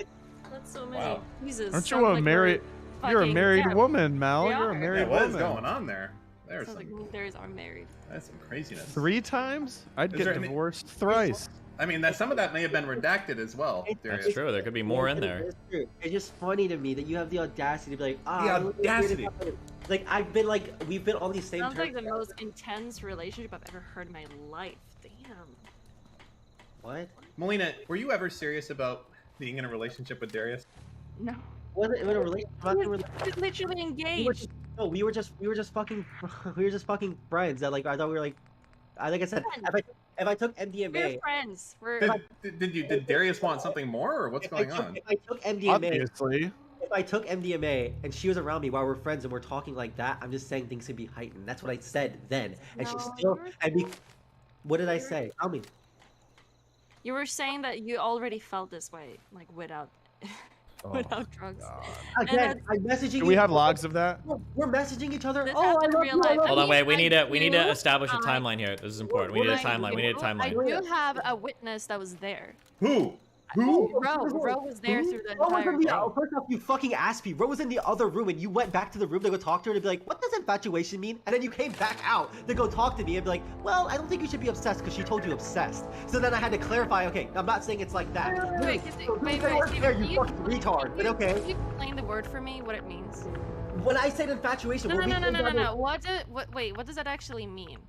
That's so many. Wow. Jesus. Aren't sounds you a like married? You're a fucking- married yeah, woman, Mal. we You're a are. married Yeah, what is woman. going on there? There's Sounds some, like there's are married. that's some craziness. 3 times? I'd Is get there any- divorced thrice. I mean, that some of that may have been redacted as well, Darius. That's true. There could be more in there. It's true. It's just funny to me that you have the audacity to be like, ah, The I really audacity. did it. Like I've been like, we've been on these same Sounds terms. like the most intense relationship I've ever heard in my life. Damn. What? Melina, were you ever serious about being in a relationship with Darius? No. Wasn't in a relationship. He's literally engaged. No, we were just fucking we were just fucking friends. That like I thought we were like I said if I took We're MDMA. friends. We're Did Darius want something more, or what's going on? If I took MDMA, Obviously. if I took MDMA and she was around me while we're friends and we're talking like that, I'm just saying things could be heightened. That's what I said then, and she No, still. you were- And we, what did I say? Tell me. You were saying that you already felt this way, like without without drugs. And Again, that's- I'm messaging. Do we you- have logs of that? We're messaging each other. This Oh, I happened in love real you. I life. love Hold on, you. wait. We need to you- establish a timeline here. This is important. We need a timeline. We need a I timeline. do have a witness that was there. Who? Who? Ro was there through the Ro was entire in the, thing. first off, you fucking asked me. Ro was in the other room, and you went back to the room to go talk to her and be like, "What does infatuation mean?" And then you came back out to go talk to me and be like, "Well, I don't think you should be obsessed because she told you obsessed." So then I had to clarify. Okay, I'm not saying it's like that. Wait, Wait, there, you fucking retard. But okay. Can you explain the word for me? What it means? When I said infatuation, No, we're no, no, being no, no, together- no. What does that actually mean?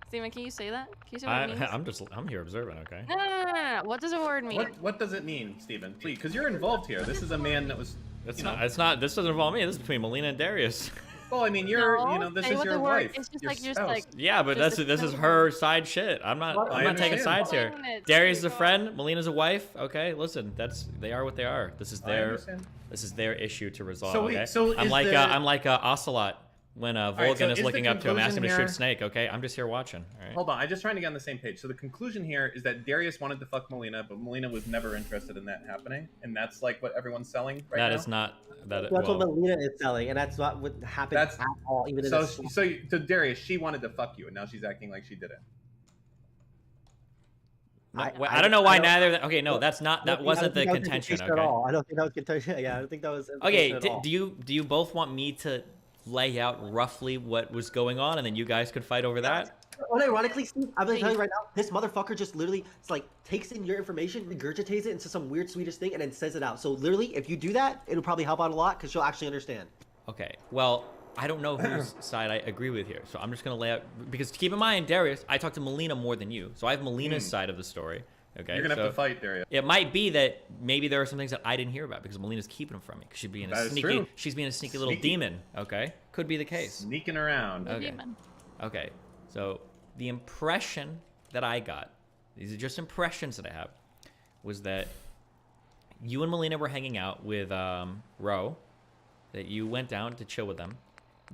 Steven, can you say that? Can you say what it means? I'm here observing. Okay. No, no, no, no, no. What does the word mean? What does it mean, Steven? Please, because you're involved here. This is a man that was. It's not. It's not. This doesn't involve me. This is between Melina and Darius. Well, I mean, you're. No, you know, this say is what your the word- wife. it's just your like you're spouse. like- Yeah, but Just this is explain her side shit. I'm not. Well, I'm I not taking understand. sides here. Explain it. Darius is a friend. Melina's a wife. Okay, listen. They are what they are. This is I their. understand. This is their issue to resolve. So wait, okay. so I'm is like the- I'm like Ocelot when right, Vulcan so is is the looking up to him, asking him to conclusion shoot Snake. Okay, I'm just here watching. All right. Hold on, I'm just trying to get on the same page. So the conclusion here is that Darius wanted to fuck Melina, but Melina was never interested in that happening, and that's like what everyone's selling right now. That is not. That. That's Well, what Melina is selling, and that's not what happened That's- at all. Even in So, this. to Darius, she wanted to fuck you, and now she's acting like she didn't. I don't know why I don't- neither. Okay, no, that's not. I don't That think- I wasn't don't the think that was contention. implication Okay. At all. I don't think that was contention. Yeah, I don't think that was. Okay, implication at all. do you both want me to lay out roughly what was going on, and then you guys could fight over that? Unironically, Steve, I'm gonna tell you right now, this motherfucker just literally it's like takes in your information, regurgitates it into some weird Swedish thing, and then says it out. So literally, if you do that, it'll probably help out a lot because she'll actually understand. Okay. Well, I don't know whose side I agree with here, so I'm just gonna lay out because keep in mind, Darius, I talked to Melina more than you, so I have Melina's side of the story. Okay. You're gonna have so to fight Darius. It might be that maybe there are some things that I didn't hear about because Melina's keeping them from me because she's being a That is sneaky. true. She's being a sneaky little Sneaky. demon. Okay. Could be the case. Sneaking around. Okay. Demon. Okay, so the impression that I got, these are just impressions that I have, was that you and Melina were hanging out with Ro, that you went down to chill with them,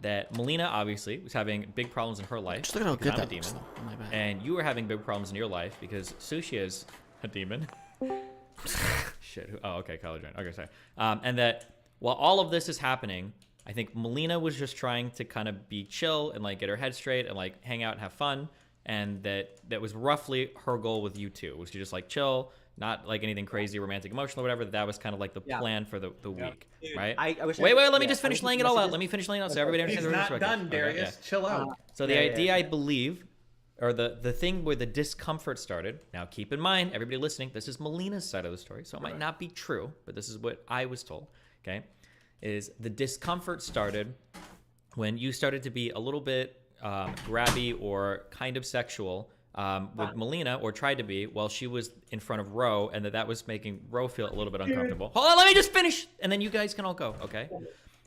that Melina obviously was having big problems in her life. Just look at how because good I'm that a looks, demon, though. Oh, my bad. and you were having big problems in your life because Sushi is a demon. Shit. Oh, okay, college join. Okay, sorry. And that while all of this is happening, I think Melina was just trying to kind of be chill and like get her head straight and like hang out and have fun, and that was roughly her goal with you two, was to just like chill, not like anything crazy, romantic, emotional, whatever. That was kind of like the plan for the week, Dude, right? I wish wait, let me yeah, just finish I wish laying the it all out. messages- Let me finish laying it out so everybody He's understands the not perspective. done, Okay, Darius. yeah. Chill out. So the Yeah, idea, yeah. I believe, or the thing where the discomfort started. Now, keep in mind, everybody listening, this is Melina's side of the story, so it might not be true, but this is what I was told. Okay, is the discomfort started when you started to be a little bit grabby or kind of sexual with Melina, or tried to be, while she was in front of Ro, and that was making Ro feel a little bit uncomfortable. Hold on, let me just finish, and then you guys can all go, okay?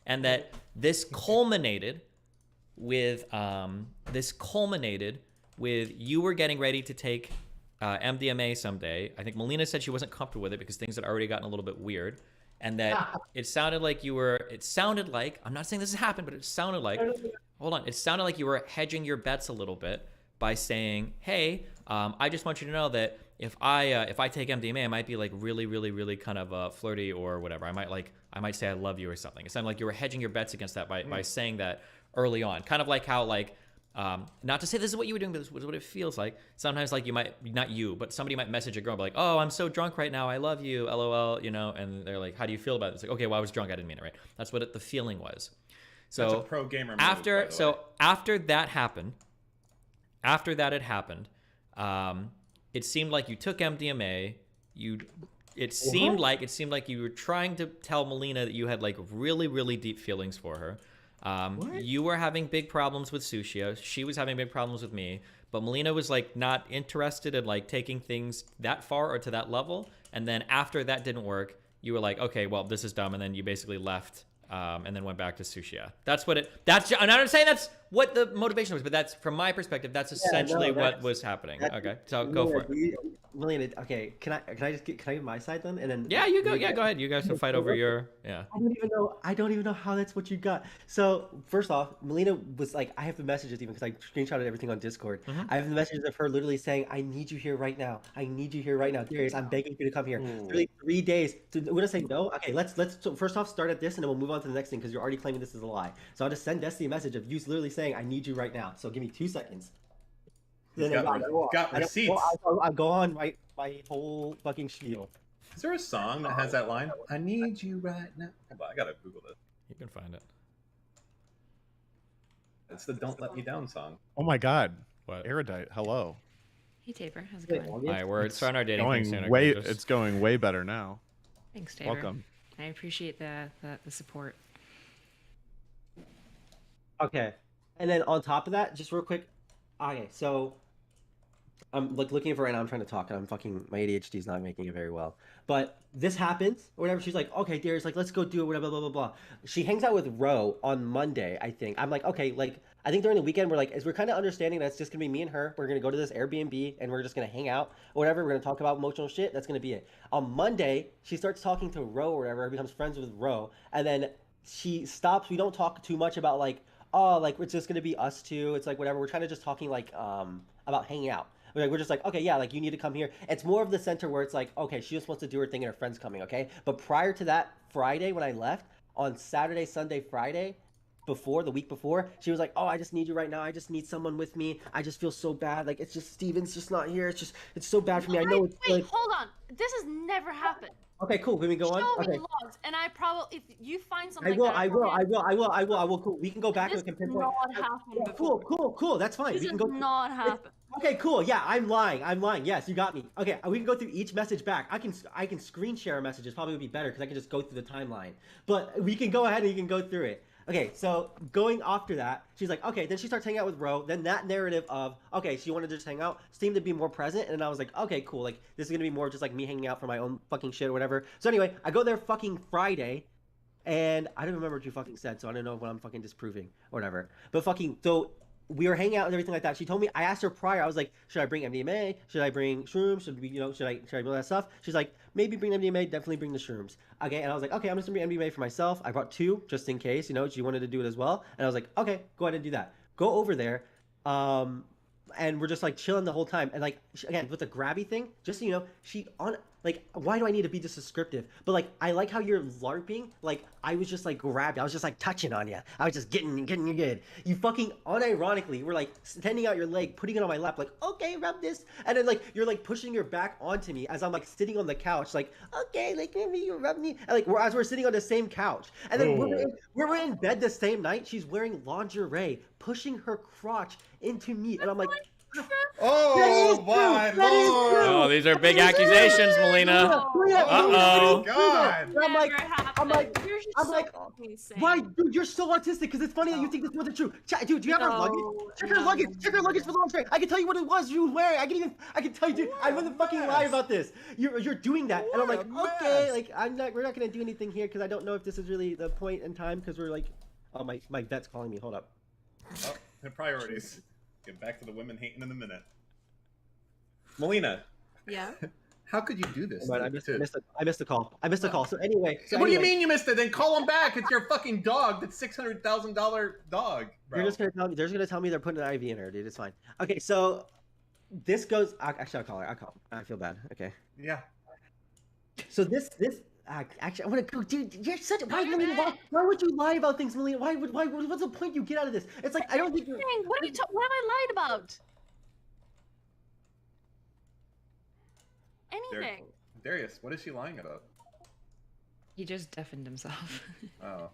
And that this culminated with you were getting ready to take MDMA someday. I think Melina said she wasn't comfortable with it because things had already gotten a little bit weird. And that it sounded like, I'm not saying this has happened, but it sounded like you were hedging your bets a little bit by saying, hey, I just want you to know that if I take MDMA, I might be like really, really, really kind of flirty or whatever. I might say I love you or something. It sounded like you were hedging your bets against that by saying that early on. Kind of like how not to say this is what you were doing, but this is what it feels like. Sometimes like you might, not you, but somebody might message a girl and be like, oh, I'm so drunk right now, I love you, LOL, and they're like, how do you feel about it? It's like, okay, well, I was drunk, I didn't mean it, right? That's what the feeling was. So that's a pro gamer move, after that happened, it seemed like you took MDMA. It seemed like you were trying to tell Melina that you had like really, really deep feelings for her. You were having big problems with Sushia. She was having big problems with me. But Melina was like not interested in like taking things that far or to that level. And then after that didn't work, you were like, okay, well, this is dumb. And then you basically left and then went back to Sushia. I'm not saying that's what the motivation was, but that's, from my perspective, that's essentially what was happening. Okay, so go for it. Melina, okay, can I give my side then? And then yeah, you go. Yeah, go ahead. You guys can fight over your I don't even know how that's what you got. So first off, Melina was like, I have the messages even because I screenshotted everything on Discord. I have the messages of her literally saying, I need you here right now. I need you here right now. Darius, I'm begging you to come here. Literally 3 days. We're gonna say no. Okay, let's so first off start at this and then we'll move on to the next thing because you're already claiming this is a lie. So I'll just send Destiny a message of you literally saying, I need you right now. So give me 2 seconds. Then got receipts. I'll go on my whole fucking spiel. Is there a song that has that line? I need you right now. Hold on, I gotta Google this. You can find it. It's the "Don't Let Me Down" song. Oh my God! What? Erudite. Hello. Hey Taper, how's it going? All right, we're starting our dating going thing soon. way. It's going way better now. Thanks, Taper. Welcome. I appreciate the support. Okay, and then on top of that, just real quick. Okay, so I'm like looking for right now. I'm trying to talk, and my ADHD is not making it very well. But this happens, or whatever. She's like, okay, Darius, like let's go do it, whatever, blah blah blah. She hangs out with Ro on Monday, I think. I'm like, okay, like I think during the weekend we're kind of understanding that it's just gonna be me and her. We're gonna go to this Airbnb and we're just gonna hang out, or whatever. We're gonna talk about emotional shit. That's gonna be it. On Monday, she starts talking to Ro or whatever, becomes friends with Ro, and then she stops. We don't talk too much about like, oh, like it's just gonna be us two. It's like whatever. We're kind of just talking like about hanging out. We're just like, okay, yeah, like you need to come here. It's more of the center where it's like, okay, she just wants to do her thing and her friend's coming, okay? But prior to that Friday when I left, on Saturday, Sunday, Friday, the week before, she was like, oh, I just need you right now. I just need someone with me. I just feel so bad. Like it's just Steven's just not here. It's so bad for me. I know it's Wait, hold on. This has never happened. Okay, cool. Can we go on? Show Okay. me logs, and I probably, if you find something, I will. Cool. We can go back and pinpoint. Not happened. Cool. That's fine. This We can has go. not happened. Okay, cool. Yeah, I'm lying. Yes, you got me. Okay, we can go through each message back. I can screen share messages. Probably would be better because I can just go through the timeline. But we can go ahead and you can go through it. Okay, so going after that, she's like, okay, then she starts hanging out with Ro. Then that narrative of, okay, she wanted to just hang out, seemed to be more present. And I was like, okay, cool. Like, this is going to be more just like me hanging out for my own fucking shit or whatever. So anyway, I go there fucking Friday. And I don't remember what you fucking said, so I don't know what I'm fucking disproving or whatever. But fucking, so we were hanging out and everything like that. She told me, I asked her prior, I was like, should I bring MDMA? Should I bring shrooms? Should I bring all that stuff? She's like, maybe bring MDMA, definitely bring the shrooms. Okay, and I was like, okay, I'm just gonna bring MDMA for myself. I brought 2 just in case, she wanted to do it as well. And I was like, okay, go ahead and do that. Go over there, and we're just like chilling the whole time. And like, again, with the grabby thing, just so you know, like, why do I need to be this descriptive? But like, I like how you're LARPing. Like, I was just like grabbing. I was just like touching on you. I was just getting you good. You fucking unironically were like extending out your leg, putting it on my lap, like, okay, rub this. And then like, you're like pushing your back onto me as I'm like sitting on the couch, like, okay, like maybe you rub me. And like, as we're sitting on the same couch. And then we're in bed the same night. She's wearing lingerie, pushing her crotch into me. And I'm like, Oh my lord! Oh, these are big accusations, Melina. Uh-oh. God. I'm like, why, dude? You're so autistic because it's funny that you think this wasn't true. Dude, do you have her luggage? Check her luggage. Check her luggage for the long string. I can tell you what it was you were wearing. I can tell you, dude. I wouldn't fucking lie about this. You're doing that, and I'm like, okay, like we're not gonna do anything here because I don't know if this is really the point in time because we're like, oh my vet's calling me. Hold up. Oh, the priorities. Get back to the women hating in a minute. Melina. Yeah. How could you do this? I missed the call. I missed the call. So anyway. What do you mean you missed it? Then call him back. It's your fucking dog. That's $600,000 dog. Bro. You're just gonna tell me. They're just gonna tell me they're putting an IV in her, dude. It's fine. Okay, so this goes. Actually, I'll call her. I feel bad. Okay. Yeah. So this. Actually, I want to go, dude. You're such. Why would you lie about things, Melina? Why? What's the point you get out of this? It's like I don't think. What are you? What have I lied about? Anything. Darius, what is she lying about? He just deafened himself. Oh.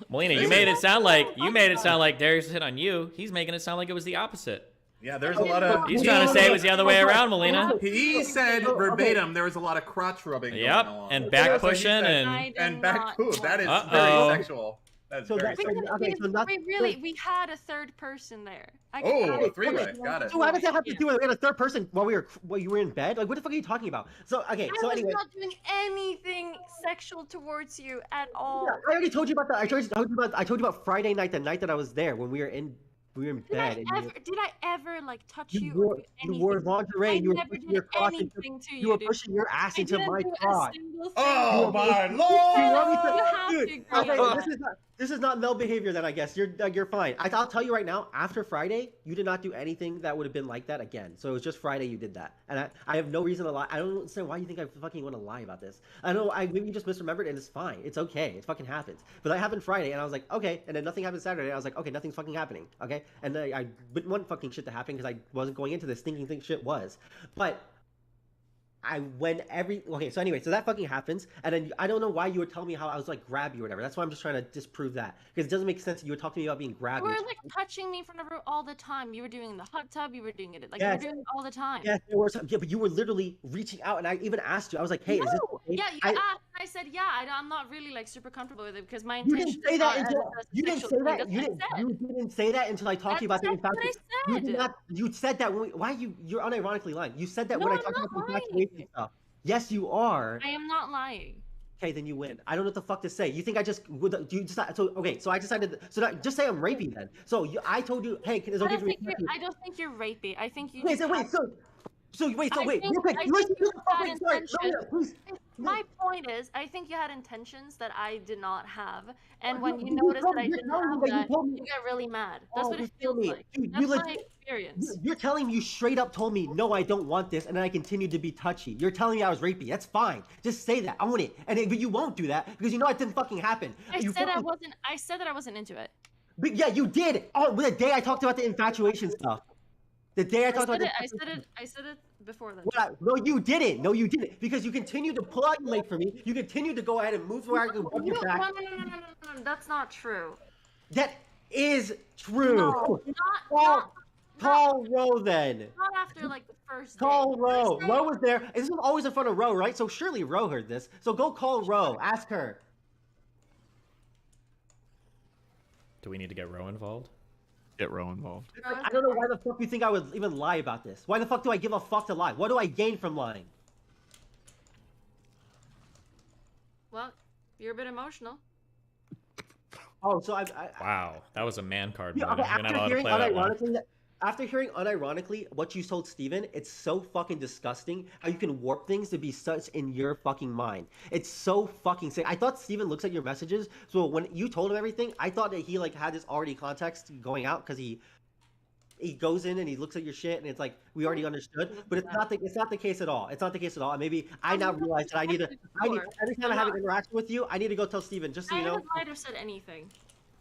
Melina, you made it sound like Darius hit on you. He's making it sound like it was the opposite. Yeah, there's a lot of. He's trying to say it was the other way around, Melina. He said verbatim there was a lot of crotch rubbing. Yep, going on. and back pushing and back poo. That is very sexual. That's very sexual. We had a third person there. A three-way. Got it. So how does that have to do with it? We had a third person while you were in bed? Like, what the fuck are you talking about? So, okay, so anyway. I was not doing anything sexual towards you at all. Yeah, I already told you about that. I told you about Friday night, the night that I was there when we were in bed. Did I ever like touch you? You wore lingerie. You were pushing your ass into my crotch. Oh my lord! Dude, this is not male behavior. Then I guess you're fine. I'll tell you right now. After Friday, you did not do anything that would have been like that again. So it was just Friday you did that, and I have no reason to lie. I don't understand why you think I fucking want to lie about this. I know maybe you just misremembered, and it's fine. It's okay. It fucking happens. But that happened Friday, and I was like, okay. And then nothing happened Saturday. I was like, okay, nothing's fucking happening. Okay. And then I didn't want fucking shit to happen because I wasn't going into this thinking shit was, but. So anyway, so that fucking happens, and then I don't know why you would tell me how I was like grab you or whatever. That's why I'm just trying to disprove that because it doesn't make sense that you would talk to me about being grabbed. You were like touching me from the room all the time. You were doing the hot tub. You were doing it like yes. you were doing it all the time. Yeah, but you were literally reaching out, and I even asked you. I was like, hey, is this okay? Yeah, you asked. I said, yeah, I'm not really like super comfortable with it because my intention. You didn't say that. You didn't say that until I talked to you about the infatuation. You said that you're unironically lying. You said that when I talked about the infatuation stuff. Yes, you are. I am not lying. Okay, then you win. I don't know what the fuck to say. You think I just would? Do you just okay? So I decided. Just say I'm rapey then. So I told you, hey, it's okay for me. I don't think you're rapey. I think you. Wait. My point is, I think you had intentions that I did not have, and when you noticed that I didn't have that, you get really mad. That's what it feels like. That's my experience. You're telling me you straight up told me, no, I don't want this, and then I continued to be touchy. You're telling me I was rapey. That's fine. Just say that. I want it. But you won't do that because you know it didn't fucking happen. I said that I wasn't into it. But yeah, you did. Oh, the day I talked about the infatuation stuff. The day I talked about I said it before then. No, you didn't. No, you didn't. Because you continued to pull out your leg for me. You continued to go ahead and move where I could rub your back. No. That's not true. That is true. No, not Call Ro then. Not after like the first day. Call Ro. Ro was there. This is always in front of Ro, right? So surely Ro heard this. So go call Ro. Ask her. Do we need to get Ro involved? Get Ro involved. I don't know why the fuck you think I would even lie about this. Why the fuck do I give a fuck to lie? What do I gain from lying? Well, you're a bit emotional. Oh, so Wow, that was a man card. Yeah, okay, after hearing unironically what you told Steven, it's so fucking disgusting how you can warp things to be such in your fucking mind. It's so fucking sick. I thought Steven looks at your messages, so when you told him everything, I thought that he like had this already context going out because he goes in and he looks at your shit and it's like we already understood, but it's not the case at all. It's not the case at all. And maybe I now realize that I need every time I have an interaction with you, I need to go tell Steven just so you know. I haven't lied or said anything.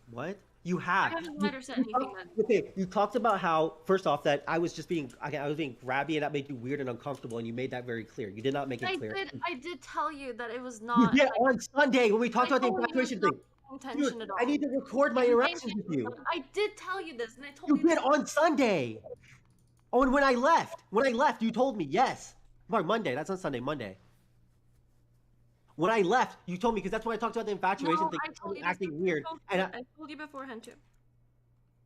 What? You have. I haven't lied or said anything then. Okay, you talked about how, first off, that I was being grabby and that made you weird and uncomfortable, and you made that very clear. You did not make it clear. I did tell you that it was not. You did on Sunday when we talked about the infatuation thing. Intention at all. I need to record my interactions with you. I did tell you this, and I told you. You did on Sunday. Oh, and when I left, you told me, yes. Mark, Monday, that's not Sunday, Monday. When I left, you told me, because that's when I talked about the infatuation thing, I told you acting weird. And I told you beforehand too.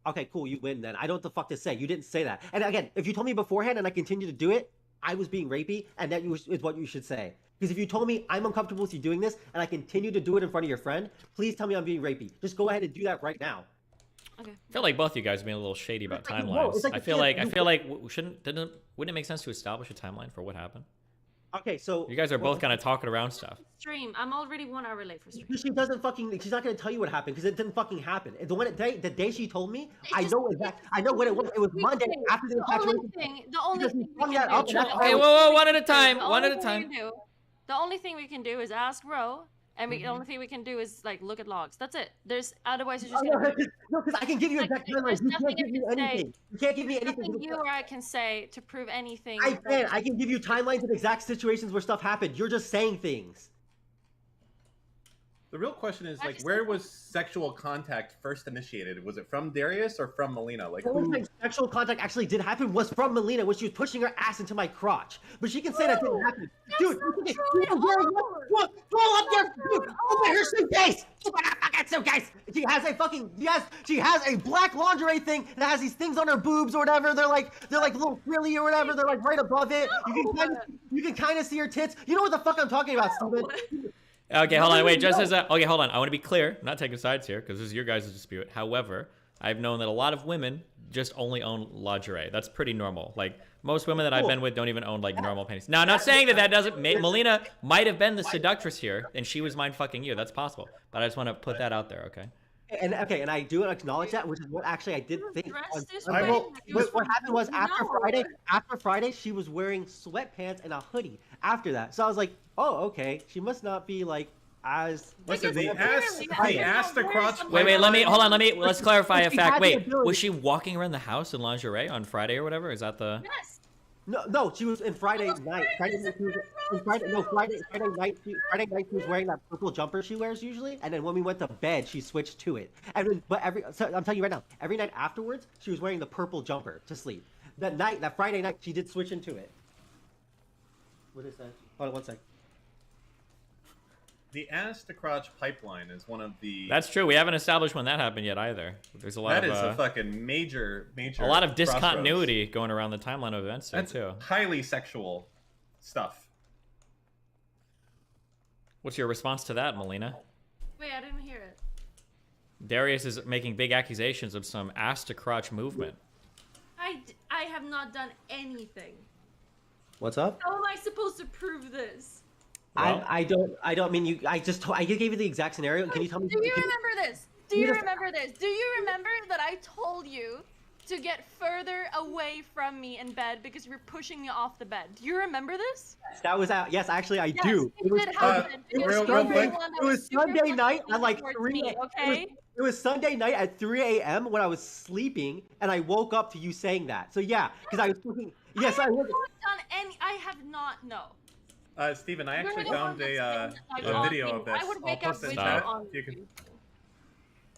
okay, cool, you win then. I don't know what the fuck to say. You didn't say that. And again, if you told me beforehand and I continue to do it, I was being rapey, and that is what you should say. Because if you told me I'm uncomfortable with you doing this, and I continue to do it in front of your friend, please tell me I'm being rapey. Just go ahead and do that right now. Okay. I feel like both you guys are being a little shady about It's like, timelines. it's like I feel like wouldn't it make sense to establish a timeline for what happened? Okay, so You guys are both kind of talking around stuff. Stream. I'm already 1 hour late for stream. she doesn't fucking. She's not gonna tell you what happened because it didn't fucking happen. The day she told me, I know what it was. It was Monday after the infatuation. The only thing we can do. Okay, whoa, one at a time. One at a time. The only thing we can do is ask Ro, and the only thing we can do is like look at logs. That's it. Otherwise you're just gonna. No, because I can give you exact timelines. You can't give me anything. You can't give me anything. Nothing you or I can say to prove anything. I can. I can give you timelines of exact situations where stuff happened. You're just saying things. The real question is, like, where was sexual contact first initiated? Was it from Darius or from Melina? Like, The only time sexual contact actually did happen was from Melina when she was pushing her ass into my crotch. But she can say that didn't happen. Dude, look, pull up there, dude, open her suitcase. Open her fucking suitcase. She has a fucking, she has a black lingerie thing that has these things on her boobs or whatever. They're like little frilly or whatever. They're like right above it. You can kind of see her tits. You know what the fuck I'm talking about, Steven? Okay, hold on. Wait, just as okay, hold on. I want to be clear. I'm not taking sides here because this is your guys' dispute. However, I've known that a lot of women just only own lingerie. That's pretty normal. Like most women that I've been with don't even own like normal panties. Now, I'm not saying that doesn't. Melina might have been the seductress here, and she was mind fucking you. That's possible. But I just want to put that out there. Okay. And and I do acknowledge that, which is what actually I did think. What happened was after Friday, she was wearing sweatpants and a hoodie. After that, so I was like, oh, okay, she must not be like as. Listen, the ass to crotch. Wait, let's clarify a fact. Wait, was she walking around the house in lingerie on Friday or whatever? Is that the? Yes. No, she was in Friday night. Friday night she was wearing that purple jumper she wears usually, and then when we went to bed, she switched to it. And then, I'm telling you right now, every night afterwards, she was wearing the purple jumper to sleep. That Friday night, she did switch into it. What is that? Hold on 1 sec. The ass to crotch pipeline is one of the. That's true. We haven't established when that happened yet either. There's a lot That of. is a fucking major. A lot of discontinuity going around the timeline of events there, That's too. highly sexual stuff. What's your response to that, Melina? Wait, I didn't hear it. Darius is making big accusations of some ass to crotch movement. I have not done anything. What's up? How am I supposed to prove this? Well, I don't mean you. I gave you the exact scenario. Can you tell me? Do you remember this? Do you remember this? Do you remember that I told you to get further away from me in bed because you were pushing me off the bed? Do you remember this? That was out. Yes, actually, I do. It was Sunday night at like 3. Okay. It was Sunday night at 3 a.m. when I was sleeping, and I woke up to you saying that. So yeah, because I was thinking. Yes, I was. I have not. No. Steven, I actually found a video of this. I would wake I'll up post it in with chat. you on. You can.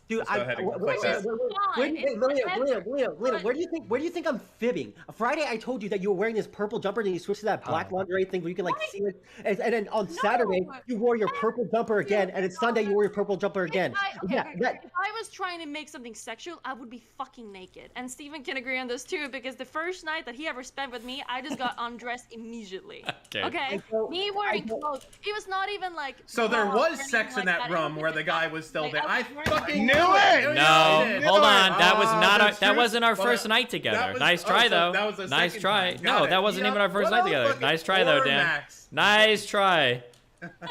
Dude, Just go ahead and click that. Melina, where do you think I'm fibbing? Friday, I told you that you were wearing this purple jumper, and then you switched to that black lingerie thing where you can like see it. And then on Saturday, you wore your purple jumper again, and it's Sunday you wore your purple jumper again. If I was trying to make something sexual, I would be fucking naked. And Steven can agree on this too, because the first night that he ever spent with me, I just got undressed immediately. Okay. Me wearing clothes. It was not even like. So there was sex in that room where the guy was still there. I fucking knew it. No, hold on. That was not. That wasn't our first night together. Nice try though. Nice try. No, that wasn't even our first night together. Nice try though, Dan. Nice try.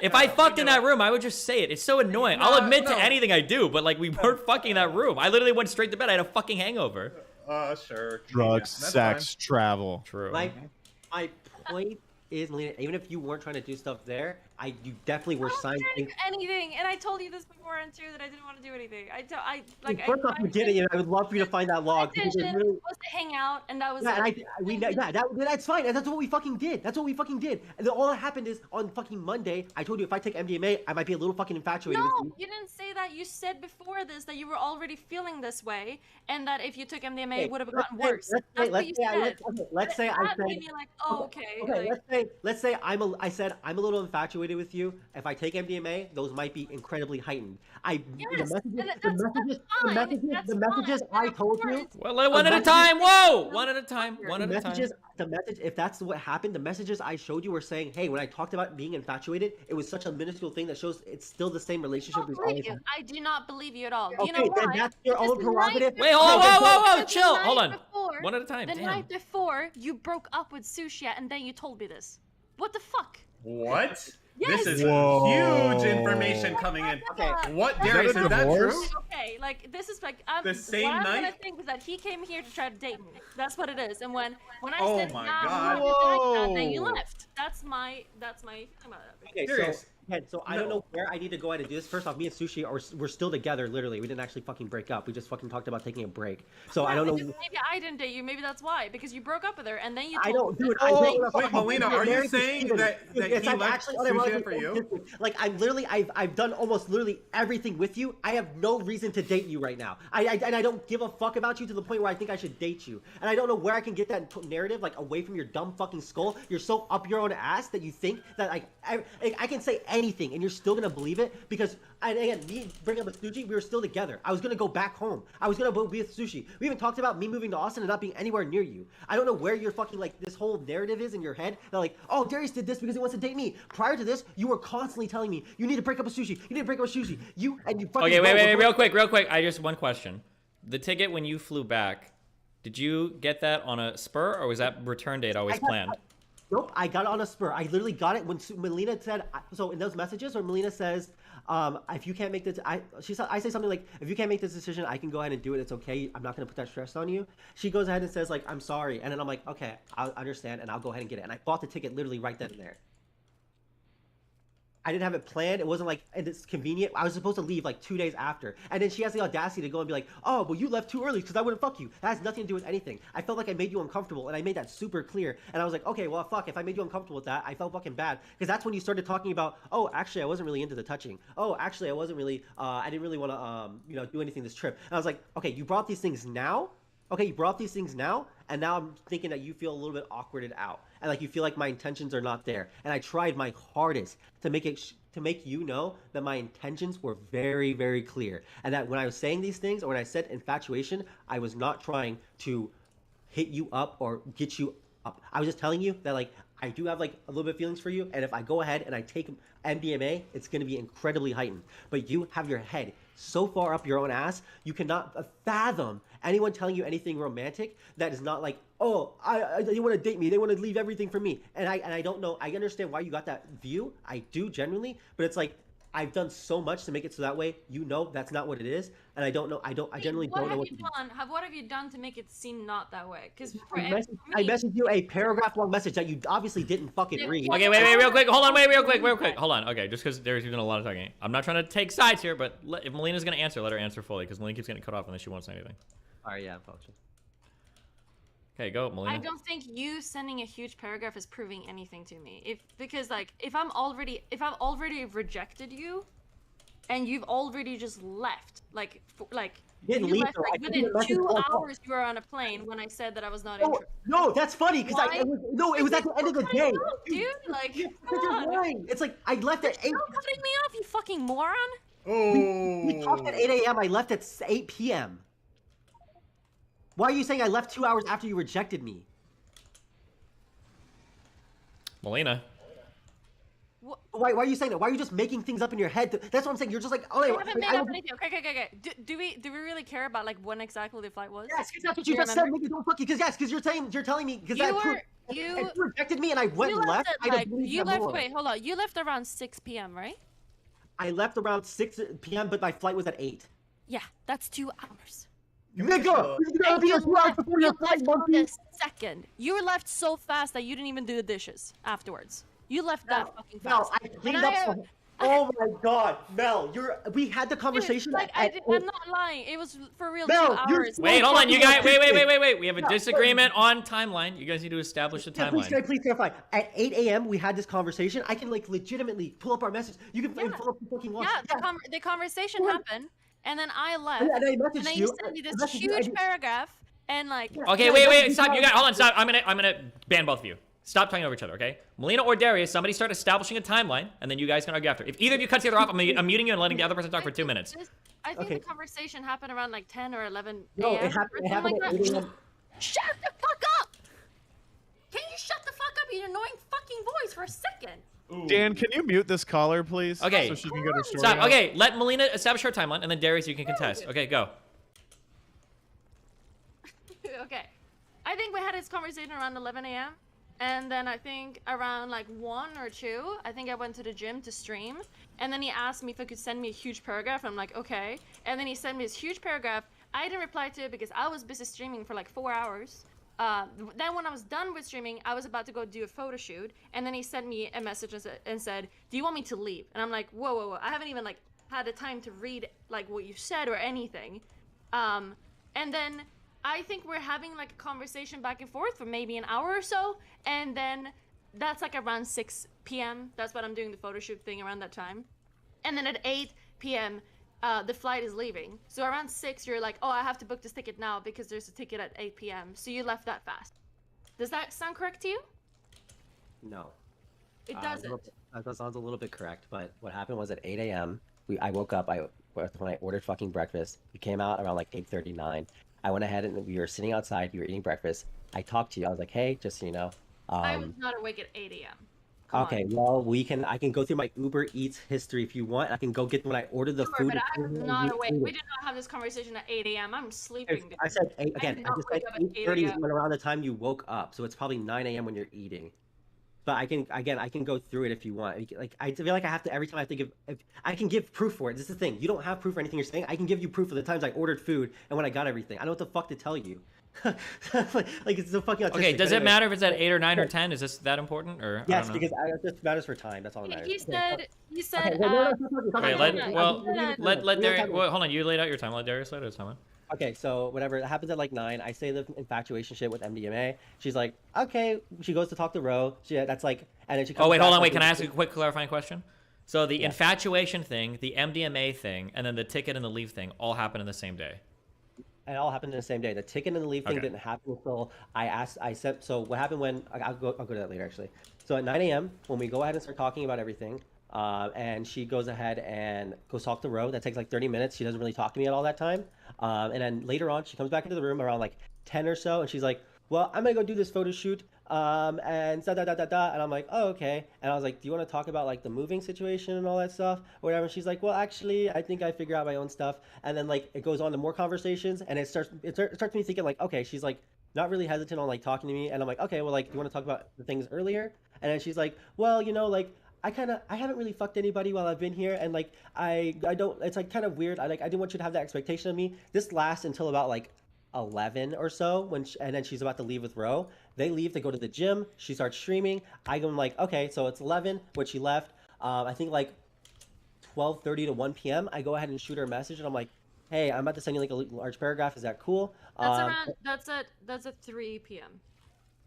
If I fucked in that room, I would just say it. It's so annoying. I'll admit to anything I do, but like we weren't fucking in that room. I literally went straight to bed. I had a fucking hangover. Sure. Drugs, sex, travel. True. My point is, Melina, even if you weren't trying to do stuff there, you definitely were signed. Anything, and I told you this before and too that I didn't want to do anything. First off, you did it, and I would love for you to find that log. My intention was to hang out, and that was that's fine. And that's what we fucking did. That's what we fucking did. And then all that happened is on fucking Monday, I told you if I take MDMA, I might be a little fucking infatuated with No, you. you didn't say that. You said before this that you were already feeling this way, and that if you took MDMA, it would have gotten worse. That's what you said. Let's say I said. Made me like, oh, okay. Okay, let's say I said I'm a little infatuated with you. If I take MDMA, those might be incredibly heightened. The messages I told you. Well, one at a time. Whoa, one at a time. One at a time. The message, if that's what happened, the messages I showed you were saying, hey, when I talked about being infatuated, it was such a minuscule thing that shows it's still the same relationship. I do not believe you at all. Okay, you know why? then that's your own prerogative. Wait, whoa, chill. Hold on. One at a time. The night before, you broke up with Sushia, and then you told me this. What the fuck? What? Yes. This is huge information coming in. Okay. What, Darius, is that true? Okay, like this is like the same what I'm night. gonna think is that he came here to try to date me. That's what it is. And when I Oh said my nah, God. like that, then you left. That's my feeling about it. Okay, Darius. so I don't know where I need to go ahead and do this. First off, me and Sushi we're still together. Literally, we didn't actually fucking break up. We just fucking talked about taking a break. So I don't know. Maybe I didn't date you. Maybe that's why. Because you broke up with her, and then you. I Told don't, me dude. Wait, Melina, are you saying that he left Sushi for you? Like I've done almost literally everything with you. I have no reason to date you right now. And I don't give a fuck about you to the point where I think I should date you. And I don't know where I can get that narrative like away from your dumb fucking skull. You're so up your own ass that you think that like I can say anything and you're still gonna believe it because and again me bringing up with Sushi, we were still together. I was gonna go back home. I was gonna be with Sushi. We even talked about me moving to Austin and not being anywhere near you. I don't know where your fucking like this whole narrative is in your head that like, oh, Darius did this because he wants to date me. Prior to this, you were constantly telling me you need to break up with Sushi. You need to break up with Sushi. You fucking. Okay, wait, real quick. I just one question. The ticket when you flew back, did you get that on a spur or was that return date always planned? Nope, I got it on a spur. I literally got it when Melina said. So in those messages, where Melina says, "If you can't make this," I say something like, "If you can't make this decision, I can go ahead and do it. It's okay. I'm not gonna put that stress on you." She goes ahead and says like, "I'm sorry," and then I'm like, "Okay, I'll understand, and I'll go ahead and get it." And I bought the ticket literally right then and there. I didn't have it planned. It wasn't like, and it's convenient. I was supposed to leave like 2 days after. And then she has the audacity to go and be like, oh, well, you left too early because I wouldn't fuck you. That has nothing to do with anything. I felt like I made you uncomfortable, and I made that super clear. And I was like, okay, well, fuck, if I made you uncomfortable with that, I felt fucking bad. Because that's when you started talking about, oh, actually, I wasn't really into the touching. Oh, actually, I wasn't really, I didn't really want to, do anything this trip. And I was like, okay, you brought these things now? Okay, you brought these things now, and now I'm thinking that you feel a little bit awkwarded out, and like you feel like my intentions are not there. And I tried my hardest to make it to make you know that my intentions were very, very clear, and that when I was saying these things or when I said infatuation, I was not trying to hit you up or get you up. I was just telling you that like I do have like a little bit of feelings for you, and if I go ahead and I take MDMA, it's going to be incredibly heightened. But you have your head so far up your own ass, you cannot fathom anyone telling you anything romantic that is not like, oh, they want to date me, they want to leave everything for me. And I don't know, I understand why you got that view. I do genuinely, but it's like I've done so much to make it so that way you know that's not what it is, and I don't know. I generally don't know what to do. What have you done to make it seem not that way? Because I messaged you a paragraph-long message that you obviously didn't fucking read. Okay, wait, real quick. Hold on, real quick. Hold on. Okay, just because there's been a lot of talking. I'm not trying to take sides here, but if Melina's gonna answer, let her answer fully, because Melina keeps getting cut off unless she won't say anything. All right, yeah, apologies. Okay, go, Melina. I don't think you sending a huge paragraph is proving anything to me. Because if I've already rejected you, and you've already just left, within 2 hours you were on a plane when I said that I was not interested. No, that's funny because it was at the end of the day. Dude, come on. It's like I left at 8. You're cutting me off, you fucking moron. Oh. We talked at 8 a.m. I left at 8 p.m. Why are you saying I left 2 hours after you rejected me? Melina. Why are you saying that? Why are you just making things up in your head? That's what I'm saying. You're just like, oh, I haven't made up anything. Okay. Do we really care about when exactly the flight was? Yes, because that's what you just said. Nigga, don't fuck you. Because you're telling me because you rejected me and I went left. Wait, hold on. You left around 6 p.m., right? I left around 6 p.m., but my flight was at 8. Yeah, that's 2 hours. Nigga, you gotta be 2 hours before your flight, monkey. Second, you were left so fast that you didn't even do the dishes afterwards. You left that fucking Mel, fast. I cleaned up. Oh my God, Mel, we had the conversation. Like, I'm not lying. It was for real Mel, 2 you're hours. so Wait, hold on, you guys. fucking Wait. We have a disagreement on timeline. You guys need to establish the Yeah, timeline. please clarify. At 8 a.m. we had this conversation. I can like legitimately pull up our message. You can pull up the fucking log. Yeah, the conversation happened, and then I left, And I and messaged then you. you sent me this I messaged you, huge paragraph, and like. Okay, wait, stop. You guys, hold on, stop. I'm gonna ban both of you. Stop talking over each other, okay? Melina or Darius, somebody start establishing a timeline, and then you guys can argue after. If either of you cuts the other off, I'm muting you and letting the other person talk for 2 minutes. I think the conversation happened around like 10 or 11 a.m. No, it happened like at 8 a.m. Shut the fuck up! Can you shut the fuck up, you annoying fucking voice, for a second? Dan, can you mute this caller, please? Okay. So she can get her story Stop. out? Okay, let Melina establish her timeline, and then Darius, you can contest. Okay, go. Okay. I think we had this conversation around 11 a.m. And then I think around like 1 or 2, I think I went to the gym to stream. And then he asked me if I could send me a huge paragraph. I'm like, okay. And then he sent me this huge paragraph. I didn't reply to it because I was busy streaming for like 4 hours. Then when I was done with streaming, I was about to go do a photo shoot. And then he sent me a message and said, do you want me to leave? And I'm like, whoa. I haven't even like had the time to read like what you said or anything. And then I think we're having like a conversation back and forth for maybe an hour or so, and then that's like around 6 p.m. That's what I'm doing the photo shoot thing around that time. And then at 8 p.m. The flight is leaving. So around 6 you're like, oh, I have to book this ticket now because there's a ticket at 8 p.m. So you left that fast. Does that sound correct to you? No. It doesn't. That sounds a little bit correct, but what happened was at 8 a.m. I woke up. When I ordered fucking breakfast. We came out around like 8:39. I went ahead and we were sitting outside. You were eating breakfast. I talked to you. I was like, hey, just so you know. I was not awake at 8 a.m. Okay, well, I can go through my Uber Eats history if you want. I can go get when I ordered the food. But I was not awake. We did not have this conversation at 8 a.m. I'm sleeping. I said 8 again. I just said 8:30 is a.m. when around the time you woke up, so it's probably 9 a.m. when you're eating. But I can go through it if you want. Like I feel like I have to every time I have to give. I can give proof for it. This is the thing. You don't have proof for anything you're saying. I can give you proof of the times I ordered food and when I got everything. I know what the fuck to tell you. like it's so fucking autistic. Okay, does it matter if it's at 8 or 9 or 10? Is this that important or? Yes, I don't know. because it just matters for time. That's all that matters. He said. Okay, let Darius. Well, hold on. You laid out your time. Let Darius lay out his timeline. Okay, so whatever, it happens at like 9. I say the infatuation shit with MDMA. She's like, okay. She goes to talk to Ro. That's like, and then she comes Oh wait, hold back, on. Wait, like, can I ask you a quick clarifying question? So the infatuation thing, the MDMA thing, and then the ticket and the leave thing all happened in the same day. It all happened in the same day. The ticket and the leave thing Okay. didn't happen until I said. So what happened when I'll go to that later actually. So at 9 a.m. when we go ahead and start talking about everything, and she goes ahead and goes talk to Ro. That takes like 30 minutes. She doesn't really talk to me at all that time. And then later on, she comes back into the room around like 10 or so, and she's like, well, I'm gonna go do this photo shoot, and and I'm like, oh, okay. And I was like, do you want to talk about like the moving situation and all that stuff or whatever? And she's like, well, actually, I think I figure out my own stuff. And then like it goes on to more conversations, and it starts me thinking like, okay, she's like not really hesitant on like talking to me, and I'm like, okay, well, like, do you want to talk about the things earlier? And then she's like, well, you know, like, I haven't really fucked anybody while I've been here, and like I don't, it's like kind of weird. I didn't want you to have that expectation of me. This lasts until about like 11 or so and then she's about to leave with Ro. They leave to go to the gym. She starts streaming. I'm like, okay, so it's 11 when she left. I think like 12:30 to 1 p.m. I go ahead and shoot her a message, and I'm like, hey, I'm about to send you like a large paragraph. Is that cool? That's at 3 p.m.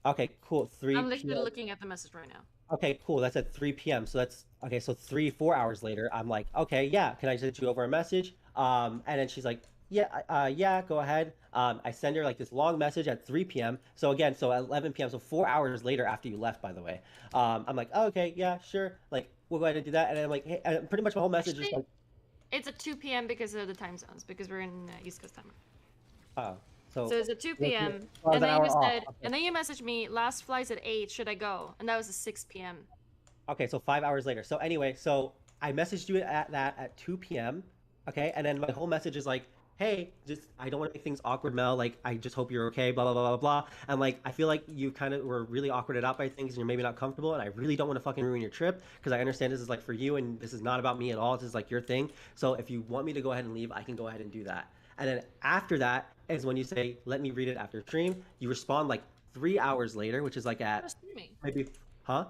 Okay, cool. 3 I'm literally p.m. looking at the message right now. Okay, cool. That's at 3 p.m. So that's okay. So 4 hours later, I'm like, okay, yeah. Can I send you over a message? And then she's like, yeah, yeah, go ahead. I send her like this long message at 3 p.m. So again, so at 11 p.m. So 4 hours later after you left, by the way. I'm like, oh, okay, yeah, sure. Like, we'll go ahead and do that. And then I'm like, hey, and pretty much my whole message is like, It's at 2 p.m. because of the time zones, because we're in East Coast time. oh, So it's at 2 p.m. Oh, and an then you hour off. said, and then you messaged me, last flight's at 8, should I go? And that was at 6 p.m. okay, so 5 hours later. So anyway, so I messaged you at 2 p.m. Okay, and then my whole message is like, hey, just I don't want to make things awkward, Mel. Like, I just hope you're okay, blah, blah, blah, blah, blah. And like, I feel like you kind of were really awkwarded out by things and you're maybe not comfortable. And I really don't want to fucking ruin your trip because I understand this is like for you and this is not about me at all. This is like your thing. So if you want me to go ahead and leave, I can go ahead and do that. And then after that is when you say, let me read it after stream. You respond like 3 hours later, which is like at maybe, huh?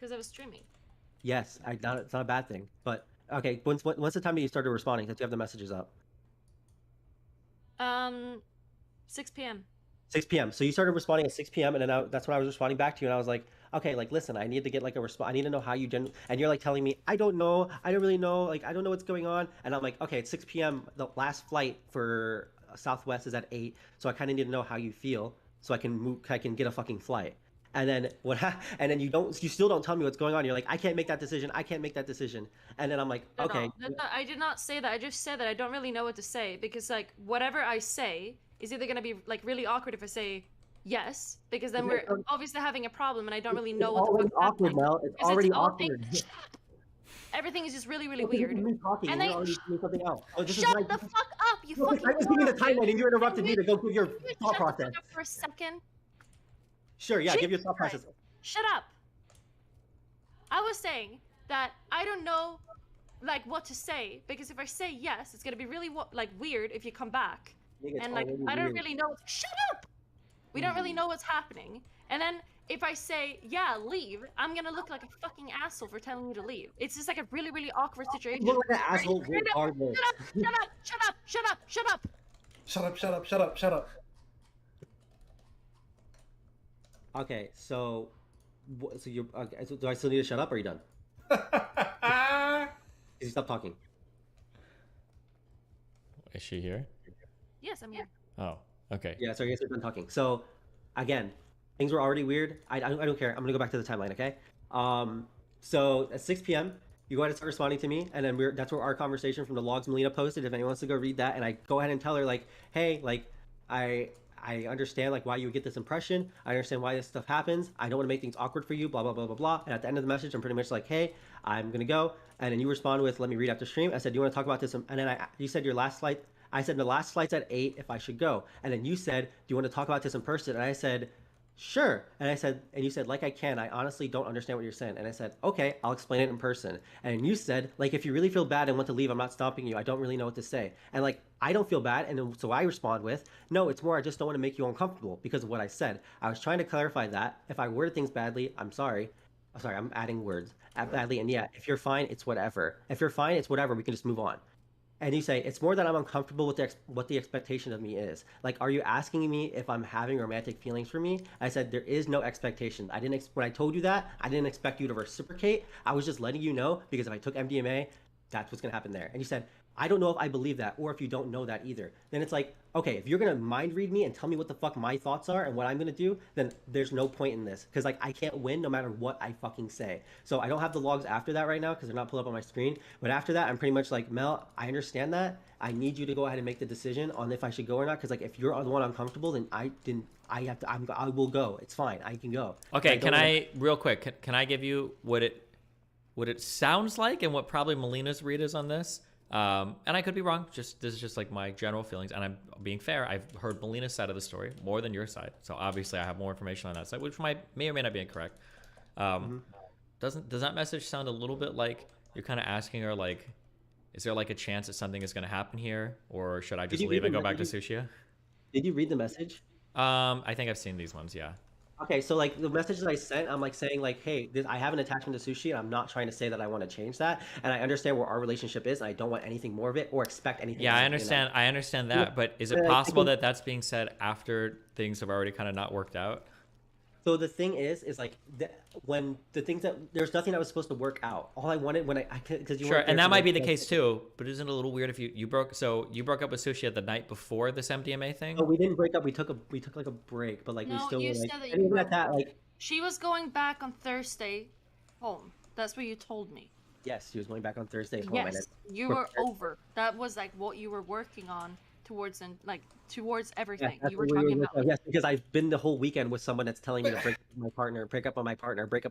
because I was streaming. Yes, it's not a bad thing. But okay, when's the time that you started responding? That you have the messages up. 6 p.m. 6 p.m. So you started responding at 6 p.m. and then that's when I was responding back to you, and I was like, okay, like listen, I need to get like a response. I need to know how you and you're like telling me, I don't know, I don't really know, like I don't know what's going on, and I'm like, okay, it's 6 p.m. The last flight for Southwest is at 8, so I kind of need to know how you feel so I can get a fucking flight. And then and then you still don't tell me what's going on. You're like, I can't make that decision. And then I'm like, okay. I did not say that. I just said that I don't really know what to say because like whatever I say is either gonna be like really awkward if I say yes, because then we're obviously having a problem and I don't really know what the fuck's happening. Mel. It's already awkward. Everything is just really, really weird. And then already doing something else. Shut the fuck up, you fucking. I was giving the timeline and you interrupted me to go give your thought process. Shut up for a second. Sure, yeah, give your thought process. Shut up. I was saying that I don't know, like, what to say because if I say yes, it's gonna be really like weird if you come back, and like I don't really know. Shut up. We don't really know what's happening, and then if I say yeah, leave, I'm gonna look like a fucking asshole for telling you to leave. It's just like a really, really awkward situation. You look like an asshole regardless. Shut up! Shut up! Shut up! Shut up! Shut up! Shut up! Shut up! Shut up! Okay, so you so do I still need to shut up or are you done? Did you stop talking? Is she here? Yes, I'm here. Oh, okay. Yeah, so I guess we're done talking. So, again, things were already weird. I don't care. I'm gonna go back to the timeline, okay? So at 6 p.m., you go ahead and start responding to me, and then that's where our conversation from the logs Melina posted. If anyone wants to go read that, and I go ahead and tell her like, hey, like I understand like why you would get this impression. I understand why this stuff happens. I don't want to make things awkward for you, blah, blah, blah, blah, blah. And at the end of the message, I'm pretty much like, hey, I'm going to go. And then you respond with, let me read after stream. I said, do you want to talk about this? And then you said your last flight. I said the last flight's at 8 if I should go. And then you said, do you want to talk about this in person? And I said, sure. And you said, like I can. I honestly don't understand what you're saying. And I said, okay, I'll explain it in person. And you said, like, if you really feel bad and want to leave, I'm not stopping you. I don't really know what to say. And like, I don't feel bad. And then, so I respond with, no, it's more I just don't want to make you uncomfortable because of what I said. I was trying to clarify that. If I worded things badly, I'm sorry. I'm adding words badly. And yeah, if you're fine, it's whatever. If you're fine, it's whatever. We can just move on. And you say, it's more that I'm uncomfortable with what the expectation of me is. Like, are you asking me if I'm having romantic feelings for me? I said, there is no expectation. When I told you that, I didn't expect you to reciprocate. I was just letting you know because if I took MDMA, that's what's going to happen there. And you said, I don't know if I believe that or if you don't know that either. Then it's like, okay, if you're going to mind read me and tell me what the fuck my thoughts are and what I'm going to do, then there's no point in this. Because like I can't win no matter what I fucking say. So I don't have the logs after that right now because they're not pulled up on my screen. But after that, I'm pretty much like, Mel, I understand that. I need you to go ahead and make the decision on if I should go or not. Because like if you're the one uncomfortable, then I will go. It's fine. I can go. Okay, real quick, can I give you what it sounds like and what probably Melina's read is on this? And I could be wrong. This is just like my general feelings, and I'm being fair. I've heard Melina's side of the story more than your side, so obviously I have more information on that side, which may or may not be incorrect. Does that message sound a little bit like you're kind of asking her like, is there like a chance that something is going to happen here, or should I just leave and go back to Sushia? Did you read the message? I think I've seen these ones. Yeah. Okay, so like the messages I sent, I'm like saying like, hey, I have an attachment to Sushi, and I'm not trying to say that I want to change that, and I understand where our relationship is, and I don't want anything more of it or expect anything. Yeah, I understand. I understand that, but is it possible that that's being said after things have already kind of not worked out? So the thing is like when the things that there's nothing that was supposed to work out. All I wanted when because you sure, and that might be the case too. But isn't it a little weird if you broke up with Sushi at the night before this MDMA thing? No, we didn't break up. We took like a break, but like we still were like. And even at that, like she was going back on Thursday home. That's what you told me. Yes, she was going back on Thursday home. Yes, you were over. That was like what you were working on towards everything you were talking about. Yes, because I've been the whole weekend with someone that's telling me to break up with my partner, break up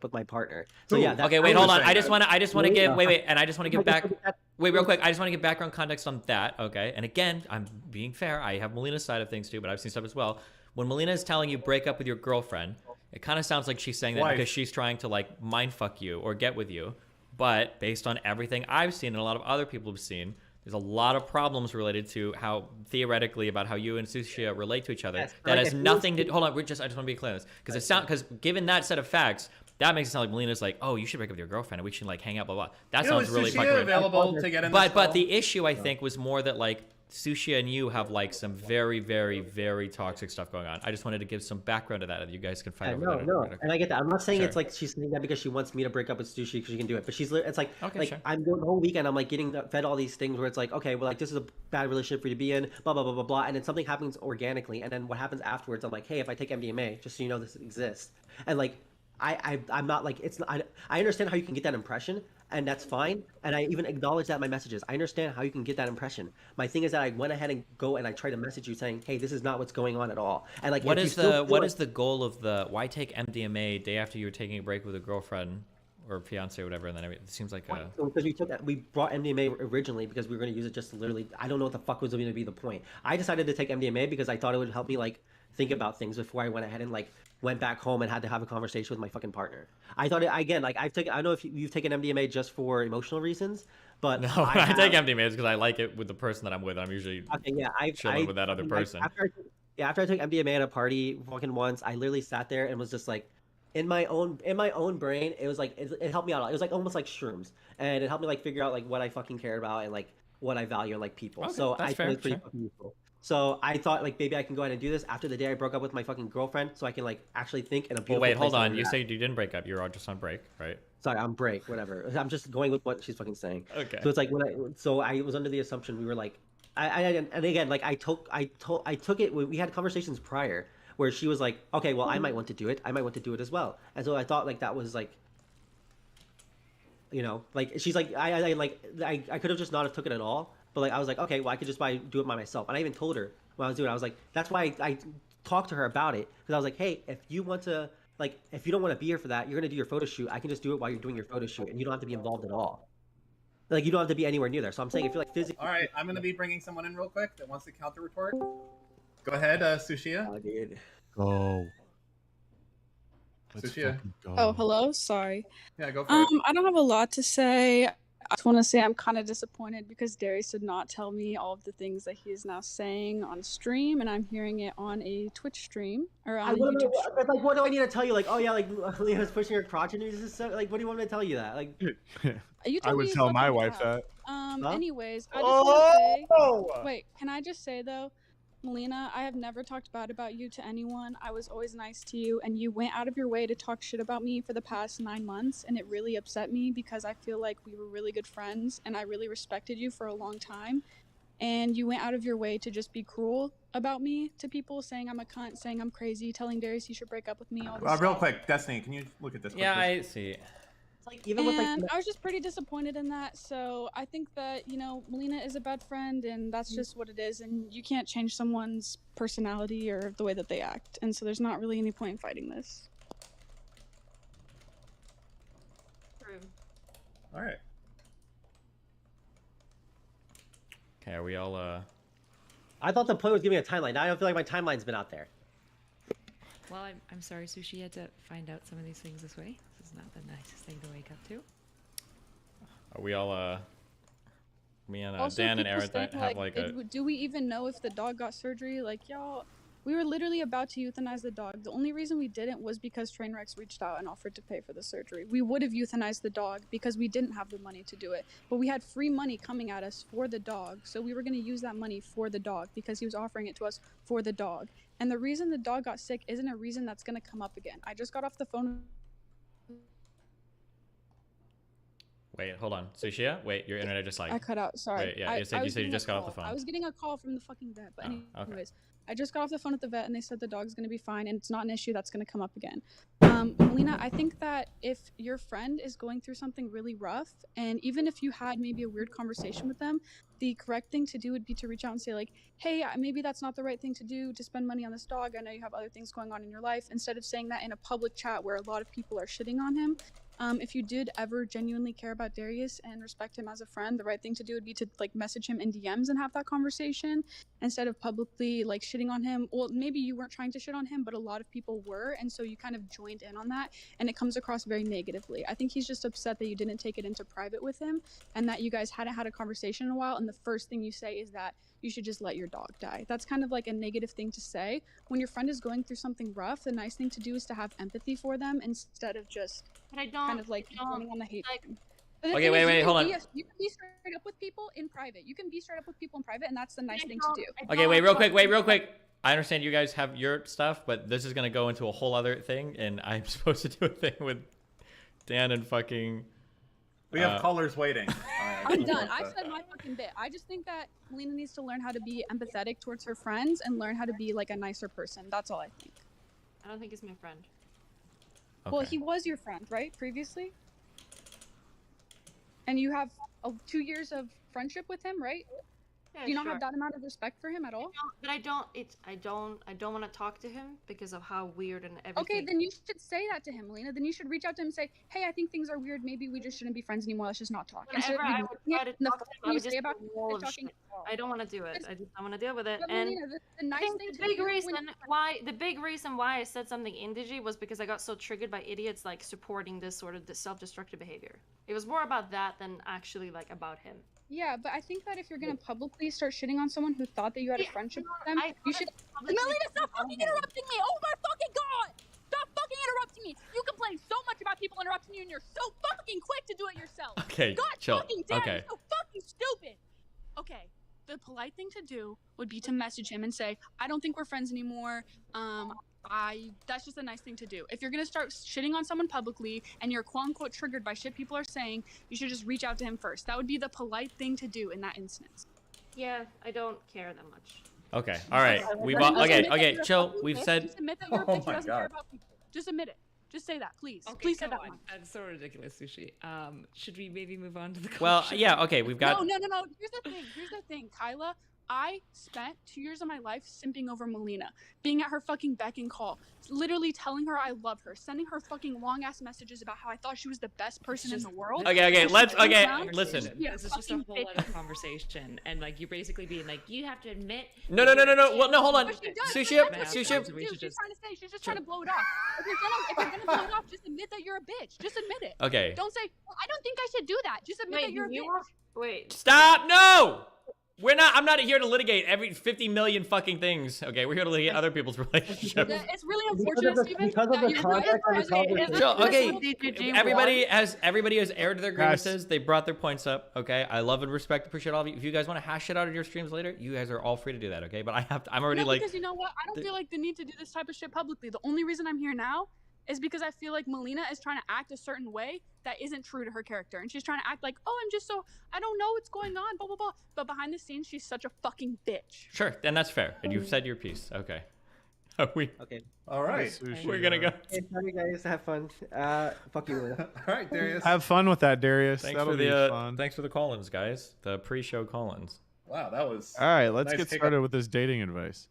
with my partner. So yeah. Okay, wait, hold on. I just want to give real quick. I just want to give background context on that. Okay, and again, I'm being fair. I have Melina's side of things too, but I've seen stuff as well. When Melina is telling you break up with your girlfriend, it kind of sounds like she's saying that because she's trying to like mindfuck you or get with you. But based on everything I've seen and a lot of other people have seen, there's a lot of problems related to how theoretically about how you and Sushia relate to each other. Yes, that has nothing to hold on. I just want to be clear on this because given that set of facts, that makes it sound like Melina's like, oh, you should break up with your girlfriend and we should like hang out, blah blah. That You know, sounds is really Sushi fucking available to get in But this call? the issue I think was more that like Sushi and you have like some very, very, very toxic stuff going on. I just wanted to give some background to that. You guys can fight Yeah, over that. no, and I get that. I'm not saying Sure. it's like she's saying that because she wants me to break up with Sushi because she can do it. But it's like, Okay, sure. I'm doing the whole weekend. I'm like getting fed all these things where it's like, okay, well, like this is a bad relationship for you to be in, blah blah blah blah blah, and then something happens organically, and then what happens afterwards? I'm like, hey, if I take MDMA, just so you know this exists, and like, I'm not like it's. I understand how you can get that impression, and that's fine. And I even acknowledge that in my messages. I understand how you can get that impression. My thing is that I went ahead and I tried to message you saying, hey, this is not what's going on at all. And like, what if you is still the feel what like- is the goal of the why take MDMA day after you were taking a break with a girlfriend or fiance or whatever, and then it seems like a So because we brought MDMA originally because we were going to use it just to literally, I don't know what the fuck was going to be the point. I decided to take MDMA because I thought it would help me like think about things before I went ahead and like went back home and had to have a conversation with my fucking partner. I thought again, like I don't know if you've taken MDMA just for emotional reasons, but no. I take MDMA because I like it with the person that I'm with. I'm usually chilling with that other person. After I took MDMA at a party fucking once, I literally sat there and was just like, in my own brain, it was like it helped me out a lot. It was like almost like shrooms, and it helped me like figure out like what I fucking care about and like what I value in like people. Okay, So that's I fair, thought it was pretty sure. fucking useful. So I thought like maybe I can go ahead and do this after the day I broke up with my fucking girlfriend, so I can like actually think in a Well, beautiful. wait, hold place on. where You we're say at. you didn't break up. You're all just on break, right? Sorry, I'm break, whatever. I'm just going with what she's fucking saying. Okay. So it's like so I was under the assumption we were like, and again, like I took it. We had conversations prior where she was like, okay, well, I might want to do it. I might want to do it as well. And so I thought like that was like, you know, like she's like, I could have just not have took it at all. But like I was like, okay, well, I could just do it by myself. And I even told her when I was doing it, I was like, that's why I talked to her about it because I was like, hey, if you want to. Like, if you don't want to be here for that, you're gonna do your photo shoot. I can just do it while you're doing your photo shoot, and you don't have to be involved at all. Like, you don't have to be anywhere near there. So I'm saying, if you're like physically, All right, I'm gonna be bringing someone in real quick that wants to counter retort. Go ahead, Sushia. Oh, dude. Go. Let's Sushia. fucking go. Oh, hello. Sorry. Yeah, go for it. I don't have a lot to say. I just want to say I'm kind of disappointed because Darius did not tell me all of the things that he is now saying on stream, and I'm hearing it on a Twitch stream or on a YouTube stream. like, what do I need to tell you? Like, oh yeah, like Lena's pushing her crotch, and he's just so, like, what do you want me to tell you that? Like, You I told would me tell my fucking wife crap. that. Anyways, I just want Oh! to say. Wait, can I just say though, Melina, I have never talked bad about you to anyone. I was always nice to you, and you went out of your way to talk shit about me for the past 9 months, and it really upset me because I feel like we were really good friends, and I really respected you for a long time. And you went out of your way to just be cruel about me to people, saying I'm a cunt, saying I'm crazy, telling Darius he should break up with me. All this Real stuff. quick, Destiny, can you look at this? Yeah, quickly? I see. like even with like, And I was just pretty disappointed in that. So I think that, you know, Melina is a bad friend, and that's just what it is. And you can't change someone's personality or the way that they act. And so there's not really any point in fighting this. True. All right. Okay, are we all I thought the point was giving a timeline. Now I don't feel like my timeline's been out there. Well, I'm sorry, Sushi had to find out some of these things this way. This is not the nicest thing to wake up to. Are we all me and Also, Dan and people Aaron saying, have like a do we even know if the dog got surgery? Like, y'all, we were literally about to euthanize the dog. The only reason we didn't was because Trainwrecks reached out and offered to pay for the surgery. We would have euthanized the dog because we didn't have the money to do it. But we had free money coming at us for the dog, so we were going to use that money for the dog because he was offering it to us for the dog. And the reason the dog got sick isn't a reason that's going to come up again. I just got off the phone. Wait, hold on. Sushia? Wait, your internet just like I cut out. Sorry. Wait, yeah, I you said was you getting just a got off the call. phone. I was getting a call from the fucking vet. But Oh, okay. anyways, I just got off the phone at the vet, and they said the dog's gonna be fine, and it's not an issue that's gonna come up again. Melina, I think that if your friend is going through something really rough, and even if you had maybe a weird conversation with them, the correct thing to do would be to reach out and say like, hey, maybe that's not the right thing to do to spend money on this dog. I know you have other things going on in your life. Instead of saying that in a public chat where a lot of people are shitting on him. If you did ever genuinely care about Darius and respect him as a friend, the right thing to do would be to like message him in DMs and have that conversation instead of publicly like shitting on him. Well, maybe you weren't trying to shit on him, but a lot of people were, and so you kind of joined in on that, and it comes across very negatively. I think he's just upset that you didn't take it into private with him and that you guys hadn't had a conversation in a while, and the first thing you say is that you should just let your dog die. That's kind of like a negative thing to say. When your friend is going through something rough, the nice thing to do is to have empathy for them instead of just But I don't kind of like going on the hate train. But the Okay, thing wait, is, wait, you hold can on. you can be straight up with people in private. You can be straight up with people in private, and that's the nice thing to do. Okay, wait, real quick, wait, real quick. I understand you guys have your stuff, but this is gonna go into a whole other thing, and I'm supposed to do a thing with Dan and fucking. We have callers waiting. I'm done. I've said my fucking bit. I just think that Melina needs to learn how to be empathetic towards her friends and learn how to be like a nicer person. That's all I think. I don't think he's my friend. Well, he was your friend, right? Previously? And you have 2 years of friendship with him, right? Yeah, Do you not sure. have that amount of respect for him at all? But I don't want to talk to him because of how weird and everything. Okay, then you should say that to him, Melina. Then you should reach out to him and say, hey, I think things are weird. Maybe we just shouldn't be friends anymore. Let's just not talk. Instead of Whenever I would ignoring try to it, and the talk to first him, I thing you would say just about do a wall is of talking shit. I don't want to do it. I just don't want to deal with it. But And Melina, the nice I think thing the to big do reason when the big reason why I said something in Digi was because I got so triggered by idiots like supporting this sort of self-destructive behavior. It was more about that than actually like about him. Yeah, but I think that if you're gonna publicly start shitting on someone who thought that you had a friendship with them, you should. Melina, stop fucking interrupting me! Oh my fucking god! Stop fucking interrupting me! You complain so much about people interrupting you, and you're so fucking quick to do it yourself. Okay, God chill. fucking damn, Okay. you're so fucking stupid. Okay, the polite thing to do would be to message him and say, I don't think we're friends anymore. That's just a nice thing to do. If you're gonna start shitting on someone publicly and you're quote unquote triggered by shit people are saying, you should just reach out to him first. That would be the polite thing to do in that instance. Yeah, I don't care that much. Okay, all right. We've Just all, okay, admit that okay, you're a chill. fucking We've bitch. said. Just admit that you're a Oh bitch who my doesn't care God. about people. Just admit it. Just say that, please. Okay, Please say come that on. one. That's so ridiculous, Sushi. Should we maybe move on to the Well, question? yeah, okay, we've got. No. Here's the thing, Kyla. I spent 2 years of my life simping over Melina, being at her fucking beck and call, literally telling her I love her, sending her fucking long ass messages about how I thought she was the best person in the world. Okay, And she let's. turned Okay, around, listen. This is just a fucking whole bitch. other conversation, and like you're basically being like, you have to admit. No. Well, no, hold on. But she does. Sushi, But that's what she's Sushi. trying to do. She's trying to say. She's just trying to blow it off. If you're gonna blow it off, just admit that you're a bitch. Just admit it. Okay. Don't say, well, I don't think I should do that. Just admit that you're a bitch. Wait. Stop! No! We're not. I'm not here to litigate every 50 million fucking things. Okay, we're here to litigate other people's relationships. It's really unfortunate, Steven. because of the context of the conversation. Chill, okay, everybody has aired their grievances. They brought their points up. Okay, I love and respect, appreciate all of you. If you guys want to hash it out in your streams later, you guys are all free to do that. Okay, but I'm already No, like. because you know what? I don't feel like the need to do this type of shit publicly. The only reason I'm here now is because I feel like Melina is trying to act a certain way that isn't true to her character. And she's trying to act like, oh, I don't know what's going on, blah, blah, blah. But behind the scenes, she's such a fucking bitch. Sure, then that's fair. And you've said your piece. Okay. Okay. All right. We're gonna go. Hey, sorry guys, have fun. Fuck you. Melina. All right, Darius. Have fun with that, Darius. Thanks That'll for be the fun. thanks for the call-ins, guys. The pre-show call-ins. Wow, that was. All right, let's nice get kick started up. with this dating advice.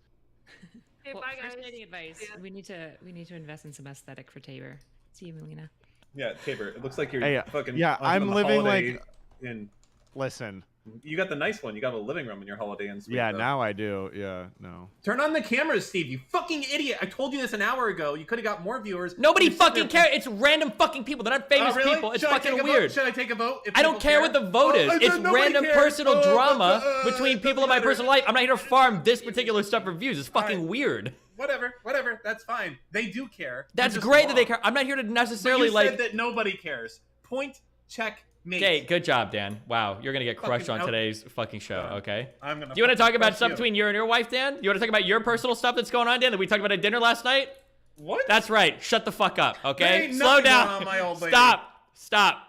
Okay, Well, bye, first guys. dating advice. We need to invest in some aesthetic for Tabor. See you, Melina. Yeah, Tabor. It looks like you're Hey, fucking. yeah, on I'm the living holiday like. In. Listen. You got the nice one. You got a living room in your Holiday Inn suite. Yeah, though. now I do. Yeah, no. Turn on the cameras, Steve. You fucking idiot! I told you this an hour ago. You could have got more viewers. Nobody You're sitting fucking there- cares. It's random fucking people. They're not famous Oh, really? people. It's Should I fucking take a weird. Vote? Should I take a vote? If I don't people care what the vote is. Oh, It's nobody random cares. personal Oh, drama between doesn't people in my matter. personal life. I'm not here to farm this particular stuff for views. It's fucking weird. Whatever. That's fine. They do care. That's You're just great that they wrong. care. I'm not here to But necessarily you like. said that nobody cares. Point check. Mate. Okay, good job, Dan. Wow, you're gonna get crushed Fucking on out- today's fucking show. Okay. I'm gonna Do you want to talk about crush stuff you. between you and your wife, Dan? You want to talk about your personal stuff that's going on, Dan? That we talked about at dinner last night? What? That's right. Shut the fuck up. There Okay. ain't Slow nothing down. going on, my old lady. Stop.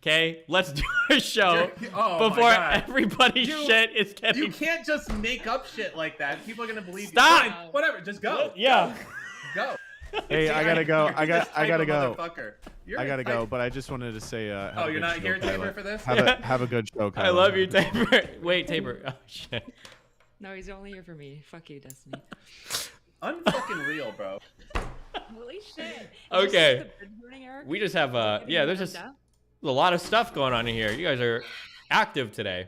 Okay. Let's do our show Oh my before God. everybody's shit is getting. You can't just make up shit like that. People are gonna believe Stop! you. Fine, whatever. Just go. Yeah. Go. Hey, I gotta go. You're I this gotta type of go. motherfucker. You're I a gotta type- go, but I just wanted to say. Have Oh, a you're good not show, here, Tabor, Kyla. for this? Have a good show, Kyla. I love you, Tabor. Wait, Tabor. Oh shit. No, he's only here for me. Fuck you, Destiny. Unfucking real, bro. Holy shit. Okay. Eric? We just have yeah. There's just a lot of stuff going on in here. You guys are active today.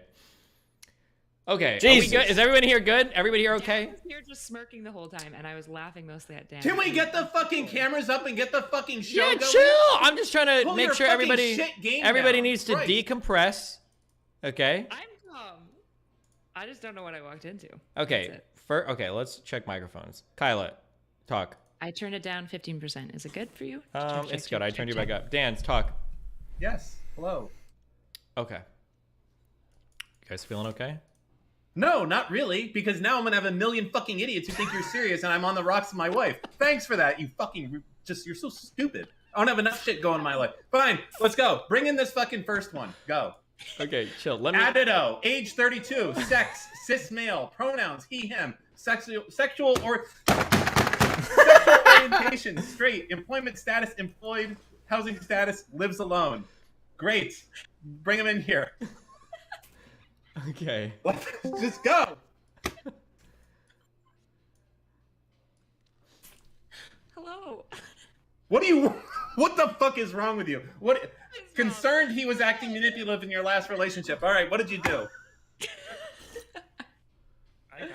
Okay. Are we Jesus. good? Is everyone here good? Everybody here okay? I was here just smirking the whole time, and I was laughing mostly at Dan. Can we get the fucking cameras up and get the fucking show Yeah, going? chill. I'm just trying to Pull make your sure fucking everybody shit game everybody down. needs to Christ. decompress. Okay. I'm calm. I just don't know what I walked into. Okay. Okay, let's check microphones. Kyla, talk. I turned it down 15%. Is it good for you? It's good. I turned you back up. Dan, talk. Yes. Hello. Okay. You guys feeling okay? No, not really, because now I'm gonna have a million fucking idiots who think you're serious and I'm on the rocks with my wife. Thanks for that, you fucking you're so stupid. I don't have enough shit going in my life. Fine, let's go. Bring in this fucking first one. Go. Okay, chill. Let me. Adido, age 32, sex, cis male, pronouns, he, him, sexual orientation, straight, employment status, employed, housing status, lives alone. Great. Bring him in here. Okay. Let's just go. Hello. What the fuck is wrong with you? What? Concerned he was acting manipulative in your last relationship. All right, what did you do? Hi, guys.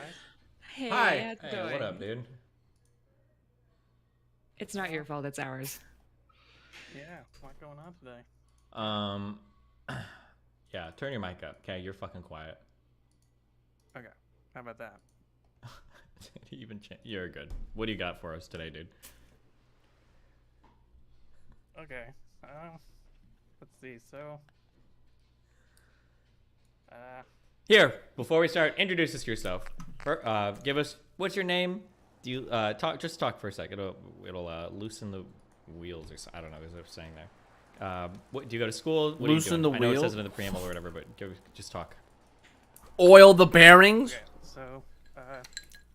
Hey, Hi. how's it Hey, going? what up, dude? It's not your fault, it's ours. Yeah, what's going on today? Yeah, turn your mic up. Okay, you're fucking quiet. Okay, how about that? You're good. What do you got for us today, dude? Okay, let's see, so... Here, before we start, introduce us to yourself. Give us, what's your name? Do you just talk for a second. It'll loosen the wheels or something. I don't know. Is what I'm saying there. What do you go to school? What Loosen do the you do? I know it wheel? says it in the preamble or whatever, but just talk. Oil the bearings. Okay, so,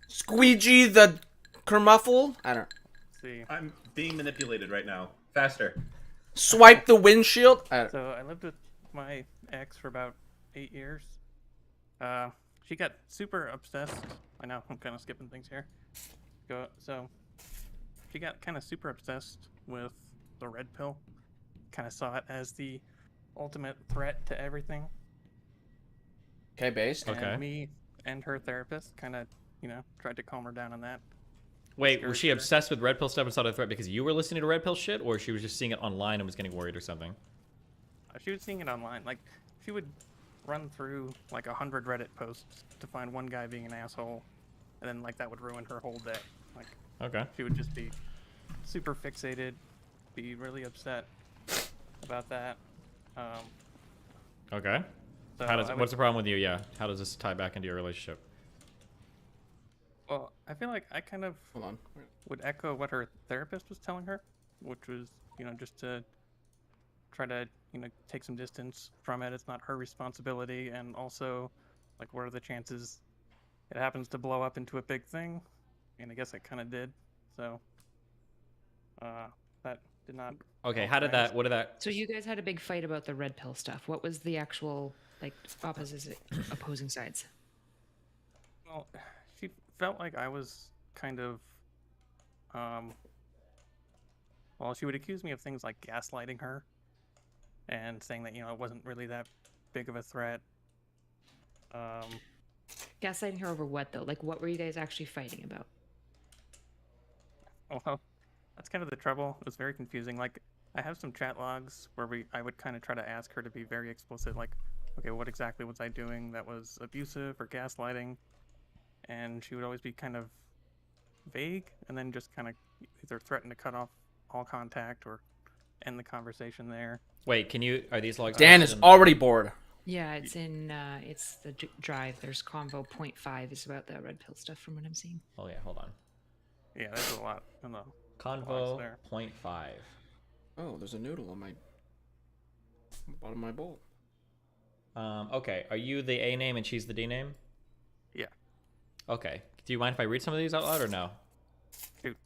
Squeegee the kermuffle. I don't. see. I'm being manipulated right now. Faster. Swipe the windshield. So I lived with my ex for about 8 years. She got super obsessed. I know I'm kind of skipping things here. So she got kind of super obsessed with the red pill. Kind of saw it as the ultimate threat to everything. Okay, based. And me and her therapist kind of, tried to calm her down on that. Wait, was she obsessed with red pill stuff and saw the threat because you were listening to red pill shit, or she was just seeing it online and was getting worried or something? She was seeing it online. Like, she would run through like 100 Reddit posts to find one guy being an asshole, and then like that would ruin her whole day. Like, okay, she would just be super fixated, be really upset about that. Okay. So What's the problem with you? Yeah. How does this tie back into your relationship? Well, I feel like I kind of would echo what her therapist was telling her, which was, just to try to, take some distance from it. It's not her responsibility. And also, like, what are the chances it happens to blow up into a big thing? And I guess it kind of did. So, that did not. Okay, what did that... So you guys had a big fight about the red pill stuff. What was the actual, like, opposing sides? Well, she felt like I was kind of, well, she would accuse me of things like gaslighting her and saying that, it wasn't really that big of a threat. Gaslighting her over what, though? Like, what were you guys actually fighting about? Well, that's kind of the trouble. It was very confusing. Like, I have some chat logs where I would kind of try to ask her to be very explicit, like, okay, what exactly was I doing that was abusive or gaslighting? And she would always be kind of vague, and then just kind of either threaten to cut off all contact or end the conversation there. Wait, are these logs... Dan is already bored. Yeah, it's in, it's the drive. There's convo 0.5 is about the red pill stuff from what I'm seeing. Oh yeah, hold on. Yeah, there's a lot in the Convo there. 0.5. Oh, there's a noodle on my bottom of my bowl. Okay, are you the A name and she's the D name? Yeah. Okay. Do you mind if I read some of these out loud or no? Shoot.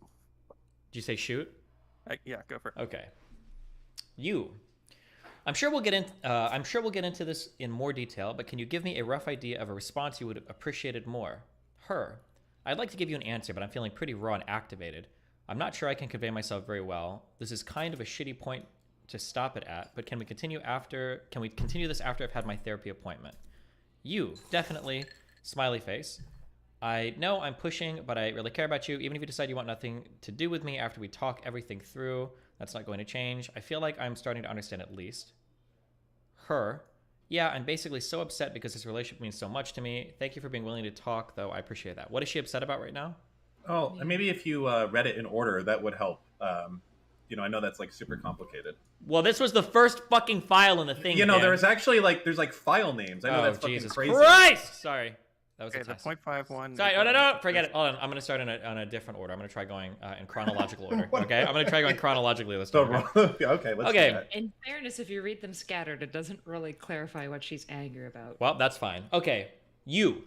Did you say shoot? Yeah, go for it. Okay. I'm sure we'll get into this in more detail, but can you give me a rough idea of a response you would have appreciated more? Her. I'd like to give you an answer, but I'm feeling pretty raw and activated. I'm not sure I can convey myself very well. This is kind of a shitty point to stop it at, but can we continue this after I've had my therapy appointment? You, definitely. Smiley face. I know I'm pushing, but I really care about you. Even if you decide you want nothing to do with me after we talk everything through, that's not going to change. I feel like I'm starting to understand at least. Her. Yeah, I'm basically so upset because this relationship means so much to me. Thank you for being willing to talk, though. I appreciate that. What is she upset about right now? Oh, and maybe if you read it in order, that would help. You know, I know that's like super complicated. Well, this was the first fucking file in the thing. You know, Dan. there was actually like there's like file names. I know Oh, that's fucking Jesus crazy. Christ! Sorry. That was Okay, a the test. 0.51. Sorry, no, forget it. Hold on, I'm gonna start on a different order. I'm gonna try going in chronological order. Okay, I'm gonna try going chronologically this time. Okay, let's do that. In fairness, if you read them scattered, it doesn't really clarify what she's angry about. Well, that's fine. Okay, you.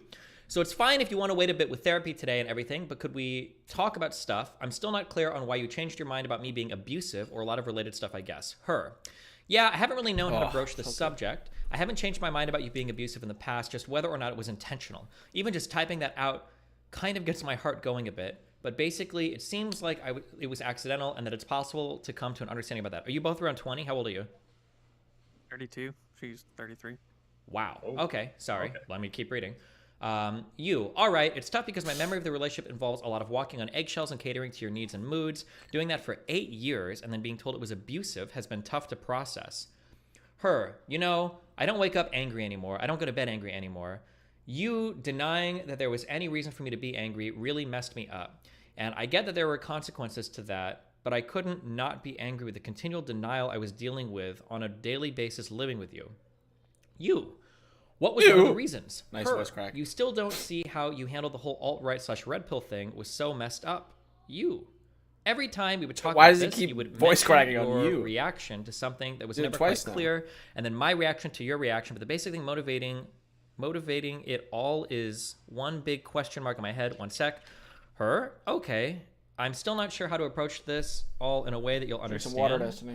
So it's fine if you want to wait a bit with therapy today and everything, but could we talk about stuff? I'm still not clear on why you changed your mind about me being abusive or a lot of related stuff, I guess. Her. Yeah, I haven't really known how to broach the subject. I haven't changed my mind about you being abusive in the past, just whether or not it was intentional. Even just typing that out kind of gets my heart going a bit. But basically, it seems like it was accidental and that it's possible to come to an understanding about that. Are you both around 20? How old are you? 32. She's 33. Wow. Oh. Okay, sorry. Let me keep reading. You. All right, it's tough because my memory of the relationship involves a lot of walking on eggshells and catering to your needs and moods. Doing that for 8 years and then being told it was abusive has been tough to process. Her. You know, I don't wake up angry anymore. I don't go to bed angry anymore. You denying that there was any reason for me to be angry really messed me up. And I get that there were consequences to that, but I couldn't not be angry with the continual denial I was dealing with on a daily basis living with you. You. What was one of the reasons? Nice Her. voice crack. You still don't see how you handled the whole alt-right/red pill thing was so messed up. You. Every time we would talk Why about does he this, keep you would voice mention cracking on your you? reaction to something that was Did it never quite twice now. clear, and then my reaction to your reaction. But the basic thing motivating it all is one big question mark in my head. One sec. Her. Okay. I'm still not sure how to approach this all in a way that you'll Drink some understand. water, Destiny.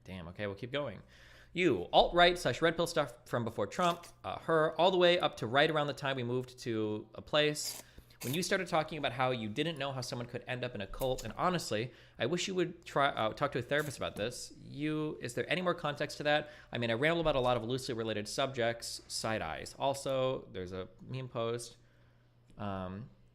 Damn. Okay, we'll keep going. You, alt-right/red pill stuff from before Trump, her, all the way up to right around the time we moved to a place. When you started talking about how you didn't know how someone could end up in a cult, and honestly, I wish you would try talk to a therapist about this. Is there any more context to that? I mean, I ramble about a lot of loosely related subjects, side eyes. Also, there's a meme post.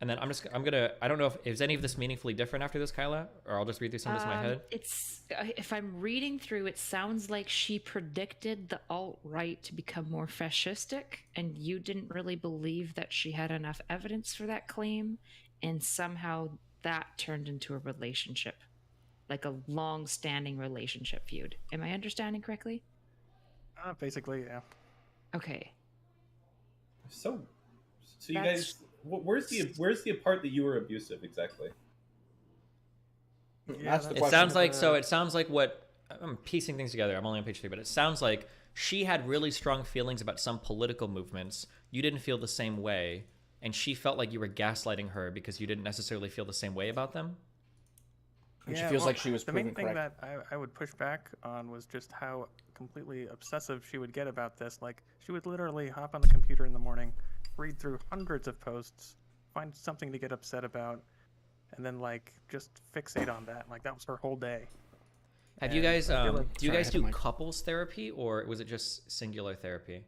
And then I don't know if any of this meaningfully different after this, Kyla, or I'll just read through some of this in my head. It's if I'm reading through, it sounds like she predicted the alt-right to become more fascistic, and you didn't really believe that she had enough evidence for that claim, and somehow that turned into a relationship, like a long-standing relationship feud. Am I understanding correctly? Basically, yeah. Okay. So you guys, where's the part that you were abusive exactly? Yeah, It sounds like what I'm piecing things together. I'm only on page 3, but it sounds like she had really strong feelings about some political movements. You didn't feel the same way, and she felt like you were gaslighting her because you didn't necessarily feel the same way about them. And she feels like she was the proven main thing correct. that I would push back on was just how completely obsessive she would get about this. Like, she would literally hop on the computer in the morning, read through hundreds of posts, find something to get upset about, and then like just fixate on that. Like, that was her whole day. Have you guys do you guys do couples therapy, or was it just singular therapy?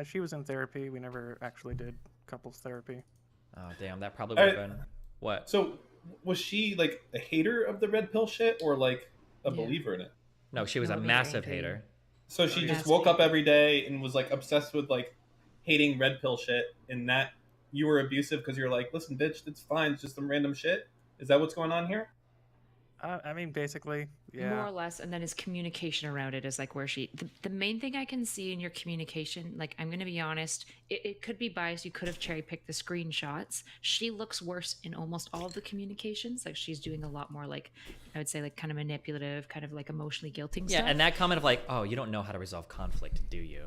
She was in therapy. We never actually did couples therapy. Oh damn, that probably would have been what? So was she like a hater of the red pill shit, or like a believer in it? No, she was a massive hater. So she just woke up every day and was like obsessed with like hating red pill shit, and that you were abusive because you're like, listen, bitch, it's fine, it's just some random shit. Is that what's going on here? I mean, basically, yeah. More or less, and then his communication around it is like where the main thing I can see in your communication, like, I'm going to be honest, it could be biased. You could have cherry picked the screenshots. She looks worse in almost all of the communications. Like, she's doing a lot more, like, I would say, like, kind of manipulative, kind of like emotionally guilting stuff. Yeah, and that comment of like, oh, you don't know how to resolve conflict, do you?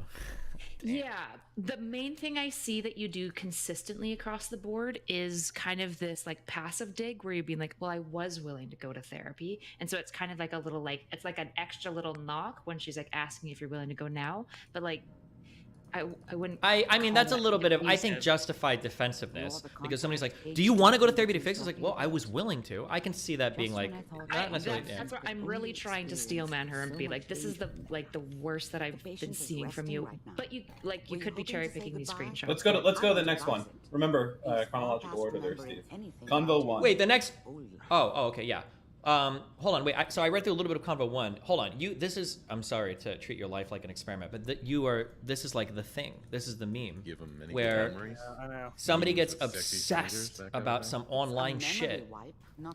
Yeah, the main thing I see that you do consistently across the board is kind of this like passive dig where you're being like, well, I was willing to go to therapy. And so it's kind of like a little like, it's like an extra little knock when she's like asking if you're willing to go now. But like, I wouldn't. I mean, that's a little bit of, I think, justified defensiveness, because somebody's like, do you want to go to therapy to fix it? It's like, well, I was willing to. I can see that being like, not necessarily. That's what I'm really trying to steelman her and be like, this is the worst that I've been seeing from you. But you could be cherry picking these screenshots. Let's go to the next one. Remember, chronological order there, Steve. Convo 1. Wait, the next. Oh, okay, yeah. Hold on, wait. So I read through a little bit of Convo 1. Hold on. This is, I'm sorry to treat your life like an experiment, but this is like the thing. This is the meme. Give 'em many where memories. Yeah, I know. somebody Memes gets with sexy strangers, obsessed that kind of about thing. some online shit,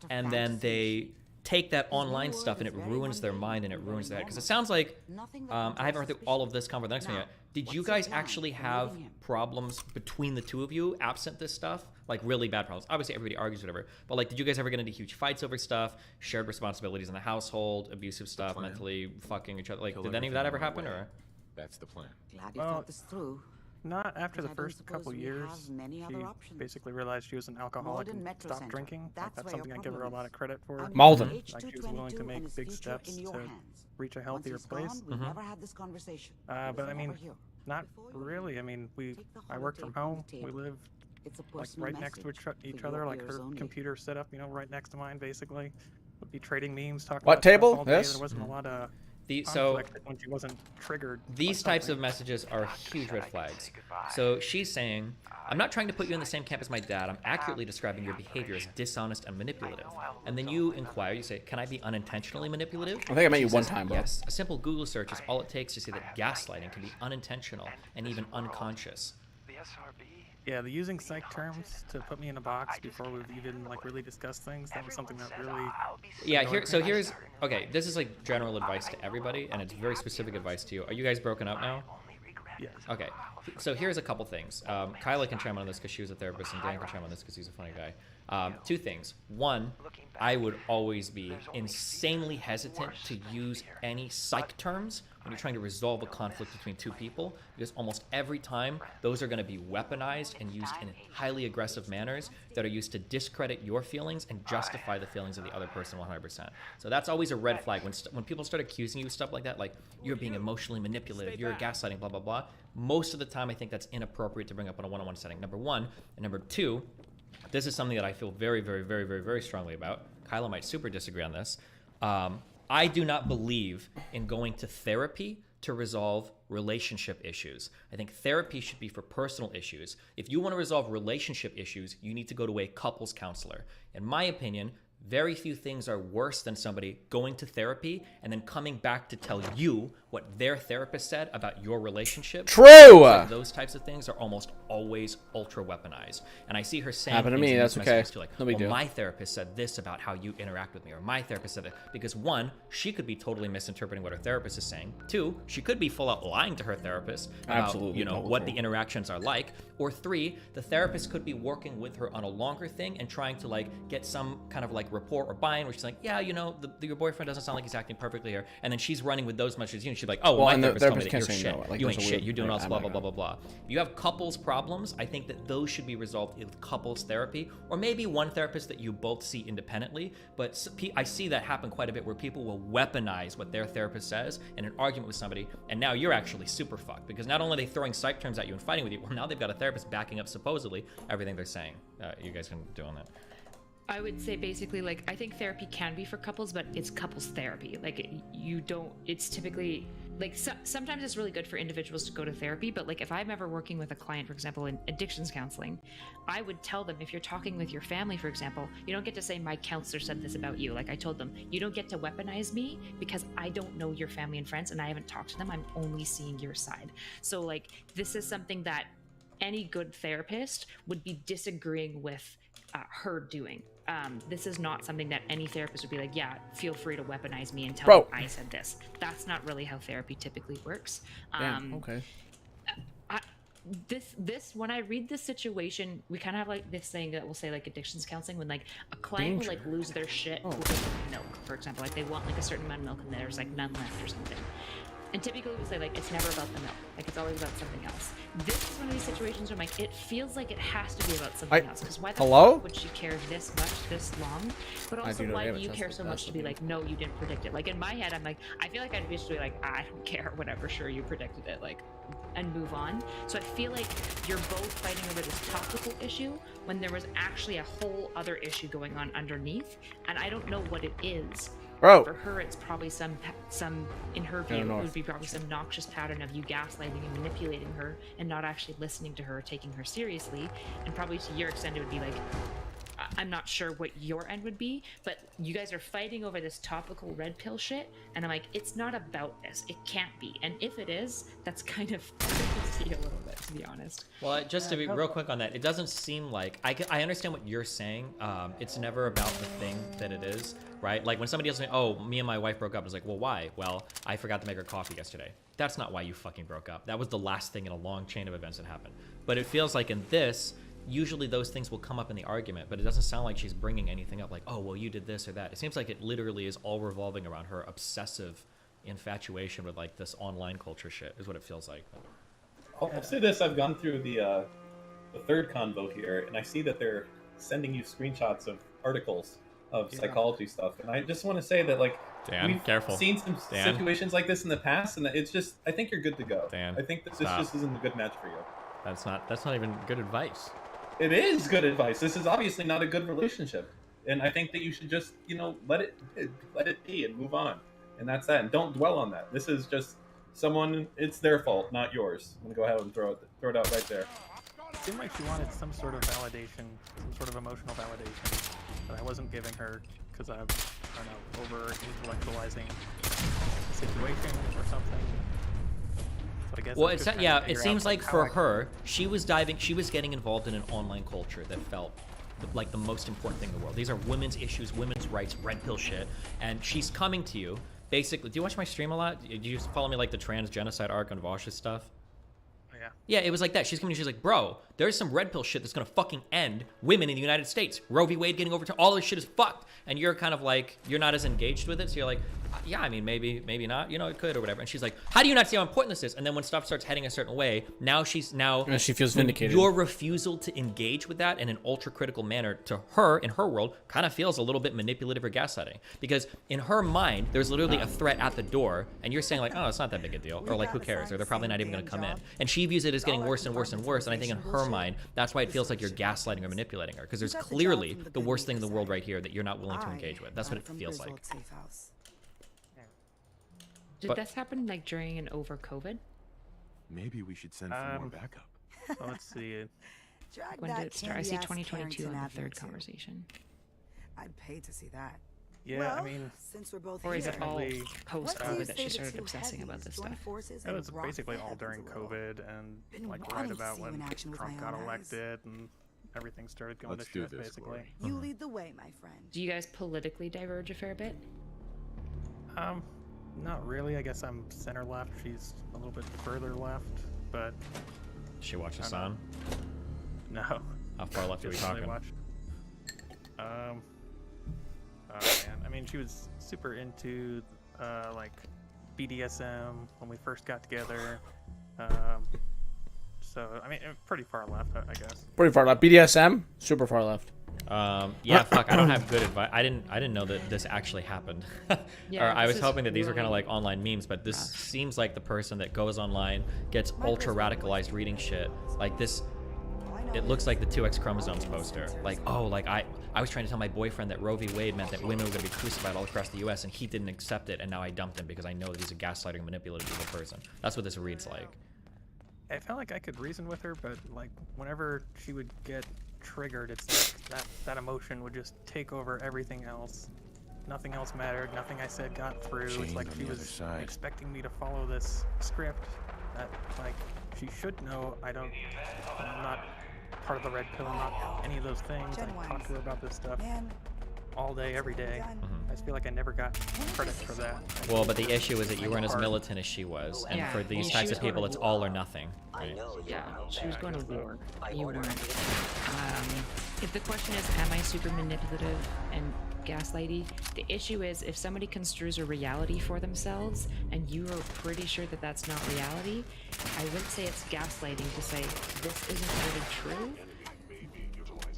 and then they take that online stuff and it ruins their mind and it ruins their head. Because it sounds like, I haven't read through all of this Convo the next one yet. Did you guys actually have problems between the two of you absent this stuff? Like really bad problems? Obviously everybody argues, whatever. But like, did you guys ever get into huge fights over stuff? Shared responsibilities in the household, abusive stuff, mentally fucking each other? Like, did any of that ever happen, or? That's the plan. Glad you Well, thought this through. Not after the But I don't first suppose couple we years. have many other options. Basically realized she was an alcoholic Malden and Metro stopped Center. drinking. That's That's where something your I give her a problem lot is. of credit for. I'm Malden. on Like she was willing to H222 and make his big future steps in your to hands. reach a Once healthier he's gone, place. we never had this conversation. But I mean, Never here. not really. I mean, I work from home. We live It's a like personal right next to message each for other. your Like ears her only. computer set up, right next to mine, basically. Would be trading memes, talking What about stuff table? all day. Yes. There wasn't a lot of So conflict when she wasn't triggered. these types of messages are huge red flags. So she's saying, I'm not trying to put you in the same camp as my dad. I'm accurately describing your behavior as dishonest and manipulative. And then you inquire, you say, can I be unintentionally manipulative? I think I met you She one says, time, bro. yes. A simple Google search is all it takes to see that gaslighting can be unintentional and even unconscious. Yeah, the using psych terms to put me in a box before we've even like really discussed things. That was something that really. Yeah, okay, this is like general advice to everybody, and it's very specific advice to you. Are you guys broken up now? Yes. Okay, so here's a couple things. Kyla can chime on this because she was a therapist, and Dan can chime on this because he's a funny guy. Two things. One, I would always be insanely hesitant to use any psych terms when you're trying to resolve a conflict between two people, because almost every time those are going to be weaponized and used in highly aggressive manners that are used to discredit your feelings and justify the feelings of the other person 100%. So that's always a red flag. When people start accusing you of stuff like that, like you're being emotionally manipulative, you're gaslighting, blah, blah, blah, most of the time I think that's inappropriate to bring up in a one-on-one setting, number one. And number two, this is something that I feel very, very, very, very, very strongly about. Kyla might super disagree on this. I do not believe in going to therapy to resolve relationship issues. I think therapy should be for personal issues. If you want to resolve relationship issues, you need to go to a couples counselor. In my opinion, very few things are worse than somebody going to therapy and then coming back to tell you what their therapist said about your relationship. True! Like those types of things are almost always ultra weaponized. And I see her saying Happened to things me, in that's these okay. messages too, like, No big well, deal. my therapist said this about how you interact with me, or my therapist said that. Because one, she could be totally misinterpreting what her therapist is saying. Two, she could be full out lying to her therapist about, Absolutely what the interactions are like. Or three, the therapist could be working with her on a longer thing and trying to like get some kind of like rapport or buy-in where she's like, yeah, your boyfriend doesn't sound like he's acting perfectly here. And then she's running with those messages. She's like, oh, well, my and the therapist told me therapist that can't you're say shit. no, like, You there's ain't a shit. weird- You're doing all like, this oh blah, my blah, blah, blah, blah. If you have couples problems, I think that those should be resolved with couples therapy, or maybe one therapist that you both see independently. But I see that happen quite a bit where people will weaponize what their therapist says in an argument with somebody, and now you're actually super fucked because not only are they throwing psych terms at you and fighting with you, well, now they've got a therapist backing up supposedly everything they're saying. You guys can do on that. I would say basically, like, I think therapy can be for couples, but it's couples therapy. Like, it's typically, like, sometimes it's really good for individuals to go to therapy, but, like, if I'm ever working with a client, for example, in addictions counseling, I would tell them, if you're talking with your family, for example, you don't get to say, my counselor said this about you. Like, I told them, you don't get to weaponize me because I don't know your family and friends, and I haven't talked to them. I'm only seeing your side. So, like, this is something that any good therapist would be disagreeing with her doing. This is not something that any therapist would be like, yeah, feel free to weaponize me and tell me I said this. That's not really how therapy typically works. Damn, okay. When I read this situation, we kind of have like this thing that we'll say like addictions counseling, when like a client will like lose their shit with milk, for example. Like they want like a certain amount of milk and there's like none left or something. And typically we say like, it's never about the milk. Like it's always about something else. This is one of these situations where I'm like, it feels like it has to be about something else. Because why the fuck would she care this much, this long? But also, why do you care so much to be like, no, you didn't predict it? Like in my head, I'm like, I feel like I'd be just like, I don't care, whatever, sure, you predicted it, like, and move on. So I feel like you're both fighting over this topical issue when there was actually a whole other issue going on underneath. And I don't know what it is. Bro. For her, it's probably some in her view, it would be probably some noxious pattern of you gaslighting and manipulating her and not actually listening to her or taking her seriously. And probably to your extent, it would be like, I'm not sure what your end would be, but you guys are fighting over this topical red pill shit, and I'm like, it's not about this. It can't be. And if it is, that's kind of a little bit, to be honest. Well, just to be real quick on that, it doesn't seem like I understand what you're saying. It's never about the thing that it is, right? Like when somebody else says, "Oh, me and my wife broke up," it's like, "Well, why?" "Well, I forgot to make her coffee yesterday." That's not why you fucking broke up. That was the last thing in a long chain of events that happened. But it feels like in this, usually those things will come up in the argument, but it doesn't sound like she's bringing anything up like, "Oh, well, you did this or that." It seems like it literally is all revolving around her obsessive infatuation with like this online culture shit is what it feels like. I'll say this: I've gone through the third convo here, and I see that they're sending you screenshots of articles of psychology stuff, and I just want to say that like Dan, we've careful. seen some Dan. situations like this in the past, and it's just I think you're good to go. Dan, I think that this stop. just isn't a good match for you. That's not even good advice. It is good advice. This is obviously not a good relationship, and I think that you should just let it be and move on, and that's that. And don't dwell on that. This is just someone. It's their fault, not yours. I'm gonna go ahead and throw it out right there. It seemed like she wanted some sort of validation, some sort of emotional validation that I wasn't giving her because I'm, I don't know, over intellectualizing the situation or something. So I guess Well, I'm it's just not, trying to it figure seems out, like how for I can- her, she was getting involved in an online culture that felt like the most important thing in the world. These are women's issues, women's rights, red pill shit, and she's coming to you. Basically, do you watch my stream a lot? Do you follow me like the trans genocide arc on Vosh's stuff? Yeah. Yeah, it was like that. She's coming. She's like, bro, there's some red pill shit that's gonna fucking end women in the United States. Roe v. Wade getting overturned. All this shit is fucked. And you're kind of like, you're not as engaged with it. So you're like, yeah, I mean, maybe not. It could or whatever. And she's like, how do you not see how important this is? And then when stuff starts heading a certain way, now she feels vindicated. Your refusal to engage with that in an ultra critical manner to her in her world kind of feels a little bit manipulative or gaslighting, because in her mind there's literally a threat at the door, and you're saying like, oh, it's not that big a deal, or like, who cares, or they're probably not even going to come in, and she views it as getting worse and worse and worse. And I think in her mind that's why it feels like you're gaslighting or manipulating her, because there's clearly the worst thing in the world right here that you're not willing to engage with. That's what it feels like. Did this happen like during and over COVID? Maybe we should send for more backup. So let's see. When did it start? I see 2022 on the third conversation. I'd pay to see that. Yeah, I mean, since we're both or is here, it all post what do you COVID that say she the started two obsessing about heavies this join stuff? forces it and was rock basically the all heavens during a little? COVID and Been like wanting right to about see you when in action with Trump my got own eyes. elected and everything started going Let's to do shit, this, basically. Lori. You lead the way, my friend. Do you guys politically diverge a fair bit? Not really. I guess I'm center left. She's a little bit further left, but She watch I us don't on? know. How far left are we Just really talking? watched. Oh man, I mean, she was super into like BDSM when we first got together. So I mean, pretty far left, I guess. Pretty far left. BDSM, super far left. Yeah, fuck, I don't have good advice. I didn't know that this actually happened. Yeah, or I this was is hoping that these were kind of really like online memes, but this seems like the person that goes online, gets ultra radicalized reading shit. Like this, it looks like the 2X chromosomes poster. Like, oh, like I was trying to tell my boyfriend that Roe v. Wade meant that women were going to be crucified all across the U.S. and he didn't accept it, and now I dumped him because I know that he's a gaslighting, manipulative evil person. That's what this reads like. I felt like I could reason with her, but like whenever she would get triggered, it's like that emotion would just take over everything else. Nothing else mattered. Nothing I said got through. Chain It's like on she the other was side. expecting me to follow this script that like she should know. I'm not part of the red pill. I'm not any of those things. I talk to her about this stuff all day, every day. I just feel like I never got credit for that. Well, but the issue is that you weren't as militant as she was, and Yeah, for these she types was of people, going it's to all or nothing. Right? Yeah, she was going to war. You weren't. If the question is, am I super manipulative and gaslighty? The issue is, if somebody construes a reality for themselves and you are pretty sure that that's not reality, I wouldn't say it's gaslighting to say this isn't really true.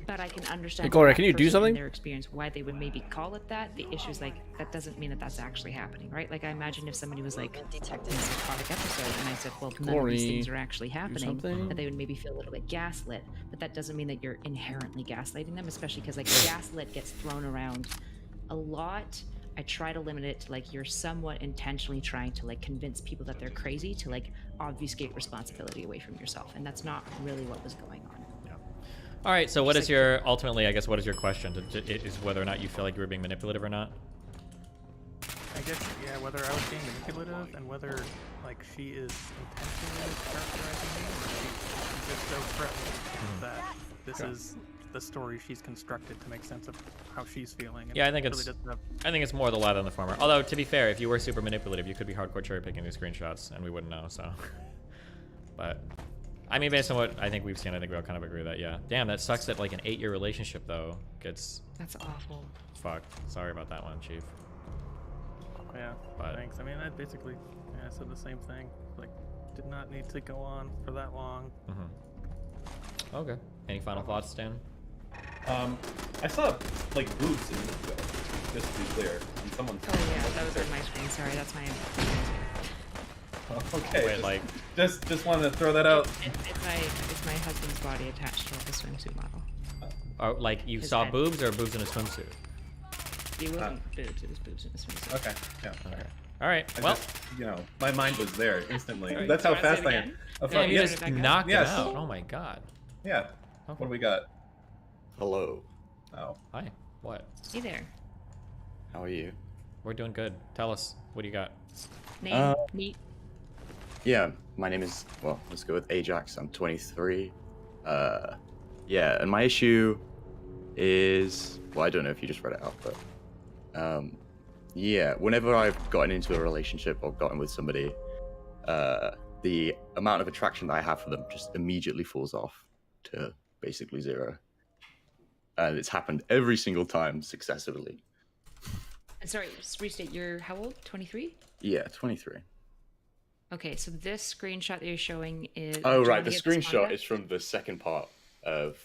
But I can understand. Hey, Gloria, that can you do person something? in their experience, why they would maybe call it that. The issue is like that doesn't mean that that's actually happening, right? Like I imagine if somebody was like in a psychotic episode, and I said, well, none of these Glory, things are actually happening, something? that they would maybe feel a little bit gaslit. But that doesn't mean that you're inherently gaslighting them, especially because like gaslit gets thrown around a lot. I try to limit it to like you're somewhat intentionally trying to like convince people that they're crazy to like obfuscate responsibility away from yourself, and that's not really what was going on. All right. So what is your ultimately? I guess what is your question? Is whether or not you feel like you were being manipulative or not? I guess, yeah, whether I was being manipulative and whether, like, she is intentionally characterizing me, or she's just so threatened that this is the story she's constructed to make sense of how she's feeling. And Yeah, I think really it's. doesn't have... I think it's more the latter than the former. Although to be fair, if you were super manipulative, you could be hardcore cherry picking these screenshots, and we wouldn't know. So, but I mean, based on what I think we've seen, I think we all kind of agree that yeah. Damn, that sucks that like an 8-year relationship though gets. That's awful. Fucked. Sorry about that one, Chief. Yeah, But- thanks. I mean, I basically I said the same thing. Like, did not need to go on for that long. Mm-hmm. Okay. Any final thoughts, Stan? I saw like boobs in this video, just to be clear. And someone. Oh yeah, that was on my screen. Sorry, that's my. Okay. Wait, like. Just wanted to throw that out. It's my husband's body attached to like a swimsuit model. Oh, like you His saw head. boobs or boobs in a swimsuit? It wasn't boobs. It was boobs in a swimsuit. Okay. Yeah. Okay. All right. I Well, just, you know, my mind was there instantly. Sorry, That's do how you wanna say fast it I am. again? Oh, damn, you yes. just knocked Yes. it out. Oh my god. Yeah. Okay. What do we got? Hello. Oh. Hi. What? Hey there. How are you? We're doing good. Tell us. What do you got? Name, meet. Yeah, my name is, well, let's go with Ajax. I'm 23. Yeah, and my issue is, well, I don't know if you just read it out, but yeah, whenever I've gotten into a relationship or gotten with somebody, the amount of attraction that I have for them just immediately falls off to basically zero. And it's happened every single time successively. And sorry, just restate. You're how old? 23. Yeah, 23. Okay, so this screenshot that you're showing is. Oh, do you right. wanna The give this screenshot context? is from the second part of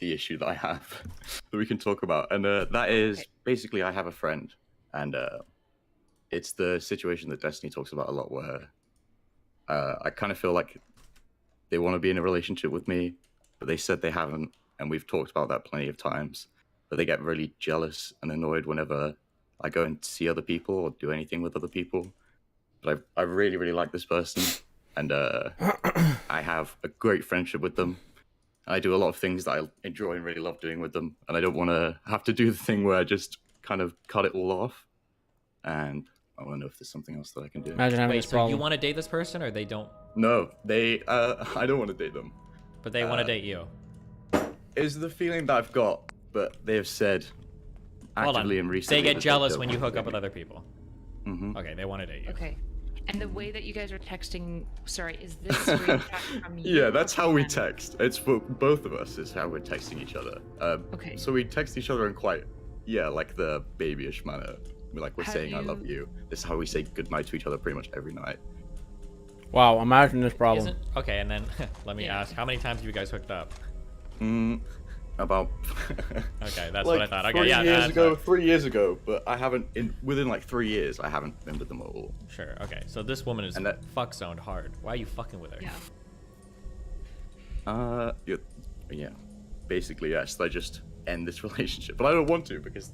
the issue that I have that we can talk about. And that is basically I have a friend, and it's the situation that Destiny talks about a lot where I kind of feel like they want to be in a relationship with me, but they said they haven't. And we've talked about that plenty of times. But they get really jealous and annoyed whenever I go and see other people or do anything with other people. But I really, really like this person. And I have a great friendship with them. I do a lot of things that I enjoy and really love doing with them. And I don't want to have to do the thing where I just kind of cut it all off. And I want to know if there's something else that I can do. Imagine having Wait, this so problem. you want to date this person or they don't? No, they. I don't want to date them. But they want to date you. Is the feeling that I've got, but they have said Hold on. actively and recently. They get that jealous don't when you want hook to up with date other people. me. Okay, they want to date you. Okay. And the way that you guys are texting, sorry, is this screenshot from you? Yeah, that's how we text. It's for both of us. Is how we're texting each other. Okay. So we text each other in quite, like the babyish manner. We're Have saying "I love you." This is how we say goodnight to each other pretty much every night. Wow, imagine this problem. Okay, and then let me ask, how many times have you guys hooked up? About. Okay, that's like what I thought. Okay, 3 yeah, years that's ago. what- 3 years ago, but I haven't within like 3 years. I haven't been with them at all. Sure. Okay, so this woman is fuck zoned hard. Why are you fucking with her? Yeah. Basically, yes. I just end this relationship, but I don't want to because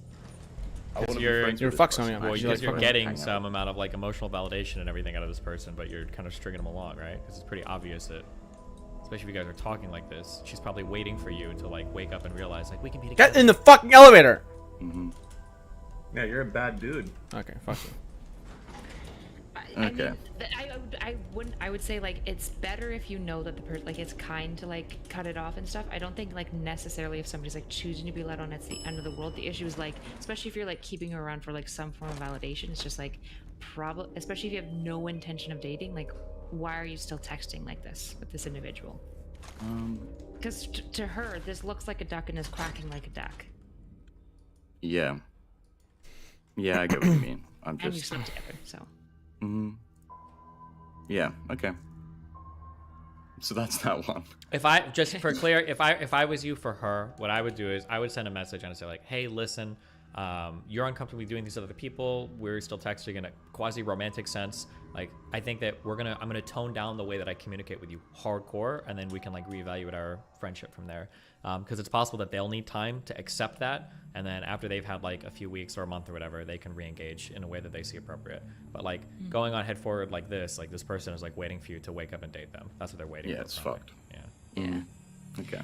I want to be friends with this person. Well, I because actually you're like getting hang out. some amount of like emotional validation and everything out of this person, but you're kind of stringing them along, right? Because it's pretty obvious that, especially if you guys are talking like this, she's probably waiting for you to like wake up and realize like we can be together. Get in the fucking elevator. Yeah, you're a bad dude. Okay, fuck you. I mean, I would say like it's better if you know that the person like it's kind to like cut it off and stuff. I don't think like necessarily if somebody's like choosing to be let on, it's the end of the world. The issue is like, especially if you're like keeping her around for like some form of validation, it's just like probably, especially if you have no intention of dating, like why are you still texting like this with this individual? Because to her, this looks like a duck and is quacking like a duck. Yeah. Yeah, I get what you mean. I'm And you just. sleep together, so. Yeah. Okay. So that's that one. If I just for clear, if I was you for her, what I would do is I would send a message and I'd say like, hey, listen, you're uncomfortable doing these with other people. We're still texting in a quasi-romantic sense. Like, I think that I'm gonna tone down the way that I communicate with you hardcore, and then we can like reevaluate our friendship from there. Because it's possible that they'll need time to accept that, and then after they've had like a few weeks or a month or whatever, they can re-engage in a way that they see appropriate. But like going on head forward like this person is like waiting for you to wake up and date them. That's what they're waiting for. Yeah, it's from you. fucked. Yeah. Okay.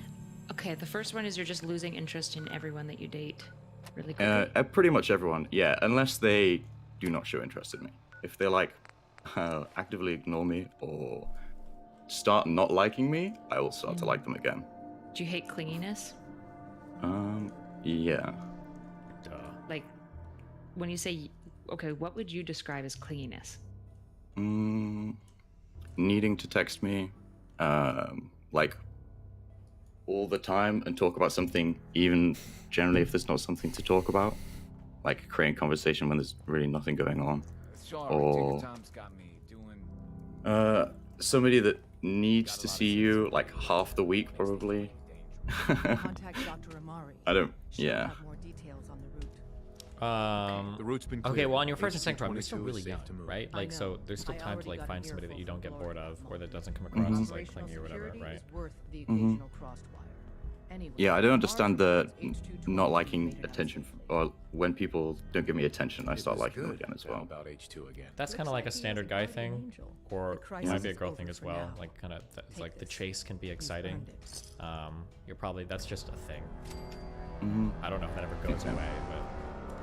Okay, the first one is you're just losing interest in everyone that you date. Really quickly. Pretty much everyone, yeah, unless they do not show interest in me. If they like actively ignore me or start not liking me, I will start to like them again. Do you hate clinginess? Yeah. Like, when you say, okay, what would you describe as clinginess? Needing to text me, like all the time and talk about something, even generally if there's not something to talk about, like creating conversation when there's really nothing going on, or somebody that needs to see you like half the week probably. I don't. Yeah. Okay, well, on your first and second run, you're still really young, right? Like, so there's still time to like find somebody that you don't get bored of, or that doesn't come across as like clingy or whatever, right? Yeah, I don't understand the not liking attention, or when people don't give me attention, I start liking them again as well. That's kind of like a standard guy thing, or it might be a girl thing as well. Like, kind of, like the chase can be exciting. That's just a thing. I don't know if that ever goes away, but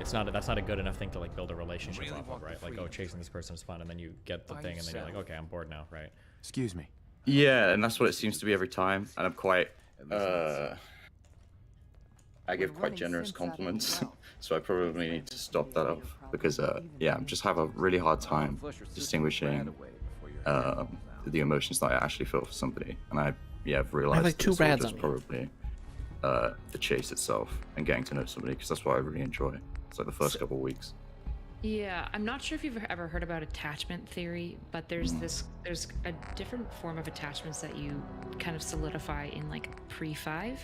it's not. That's not a good enough thing to like build a relationship off of, right? Like, oh, chasing this person is fun, and then you get the thing, and then you're like, okay, I'm bored now, right? Excuse me. Yeah, and that's what it seems to be every time, and I'm quite. I give quite generous compliments, so I probably need to stop that off because, yeah, I just have a really hard time distinguishing the emotions that I actually feel for somebody, and I've realized like two rads just probably the chase itself and getting to know somebody, because that's what I really enjoy. It's like the first couple of weeks. Yeah, I'm not sure if you've ever heard about attachment theory, but there's a different form of attachments that you kind of solidify in like pre-5.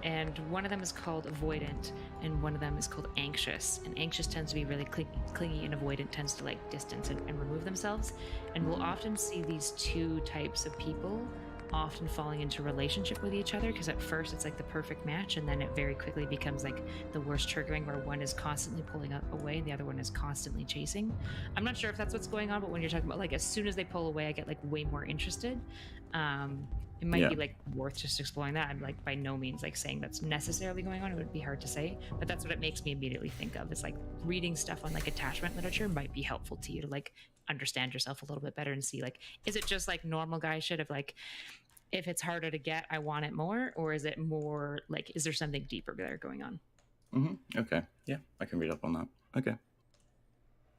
And one of them is called avoidant, and one of them is called anxious. And anxious tends to be really clingy, and avoidant tends to like distance and remove themselves. And we'll often see these two types of people often falling into relationship with each other, because at first it's like the perfect match, and then it very quickly becomes like the worst triggering, where one is constantly pulling away and the other one is constantly chasing. I'm not sure if that's what's going on, but when you're talking about like as soon as they pull away, I get like way more interested. It might be like worth just exploring that. I'm like by no means like saying that's necessarily going on. It would be hard to say, but that's what it makes me immediately think of. Is like reading stuff on like attachment literature might be helpful to you to like understand yourself a little bit better and see like, is it just like normal guy shit of like, if it's harder to get, I want it more, or is it more like, is there something deeper there going on? Okay. Yeah, I can read up on that. Okay.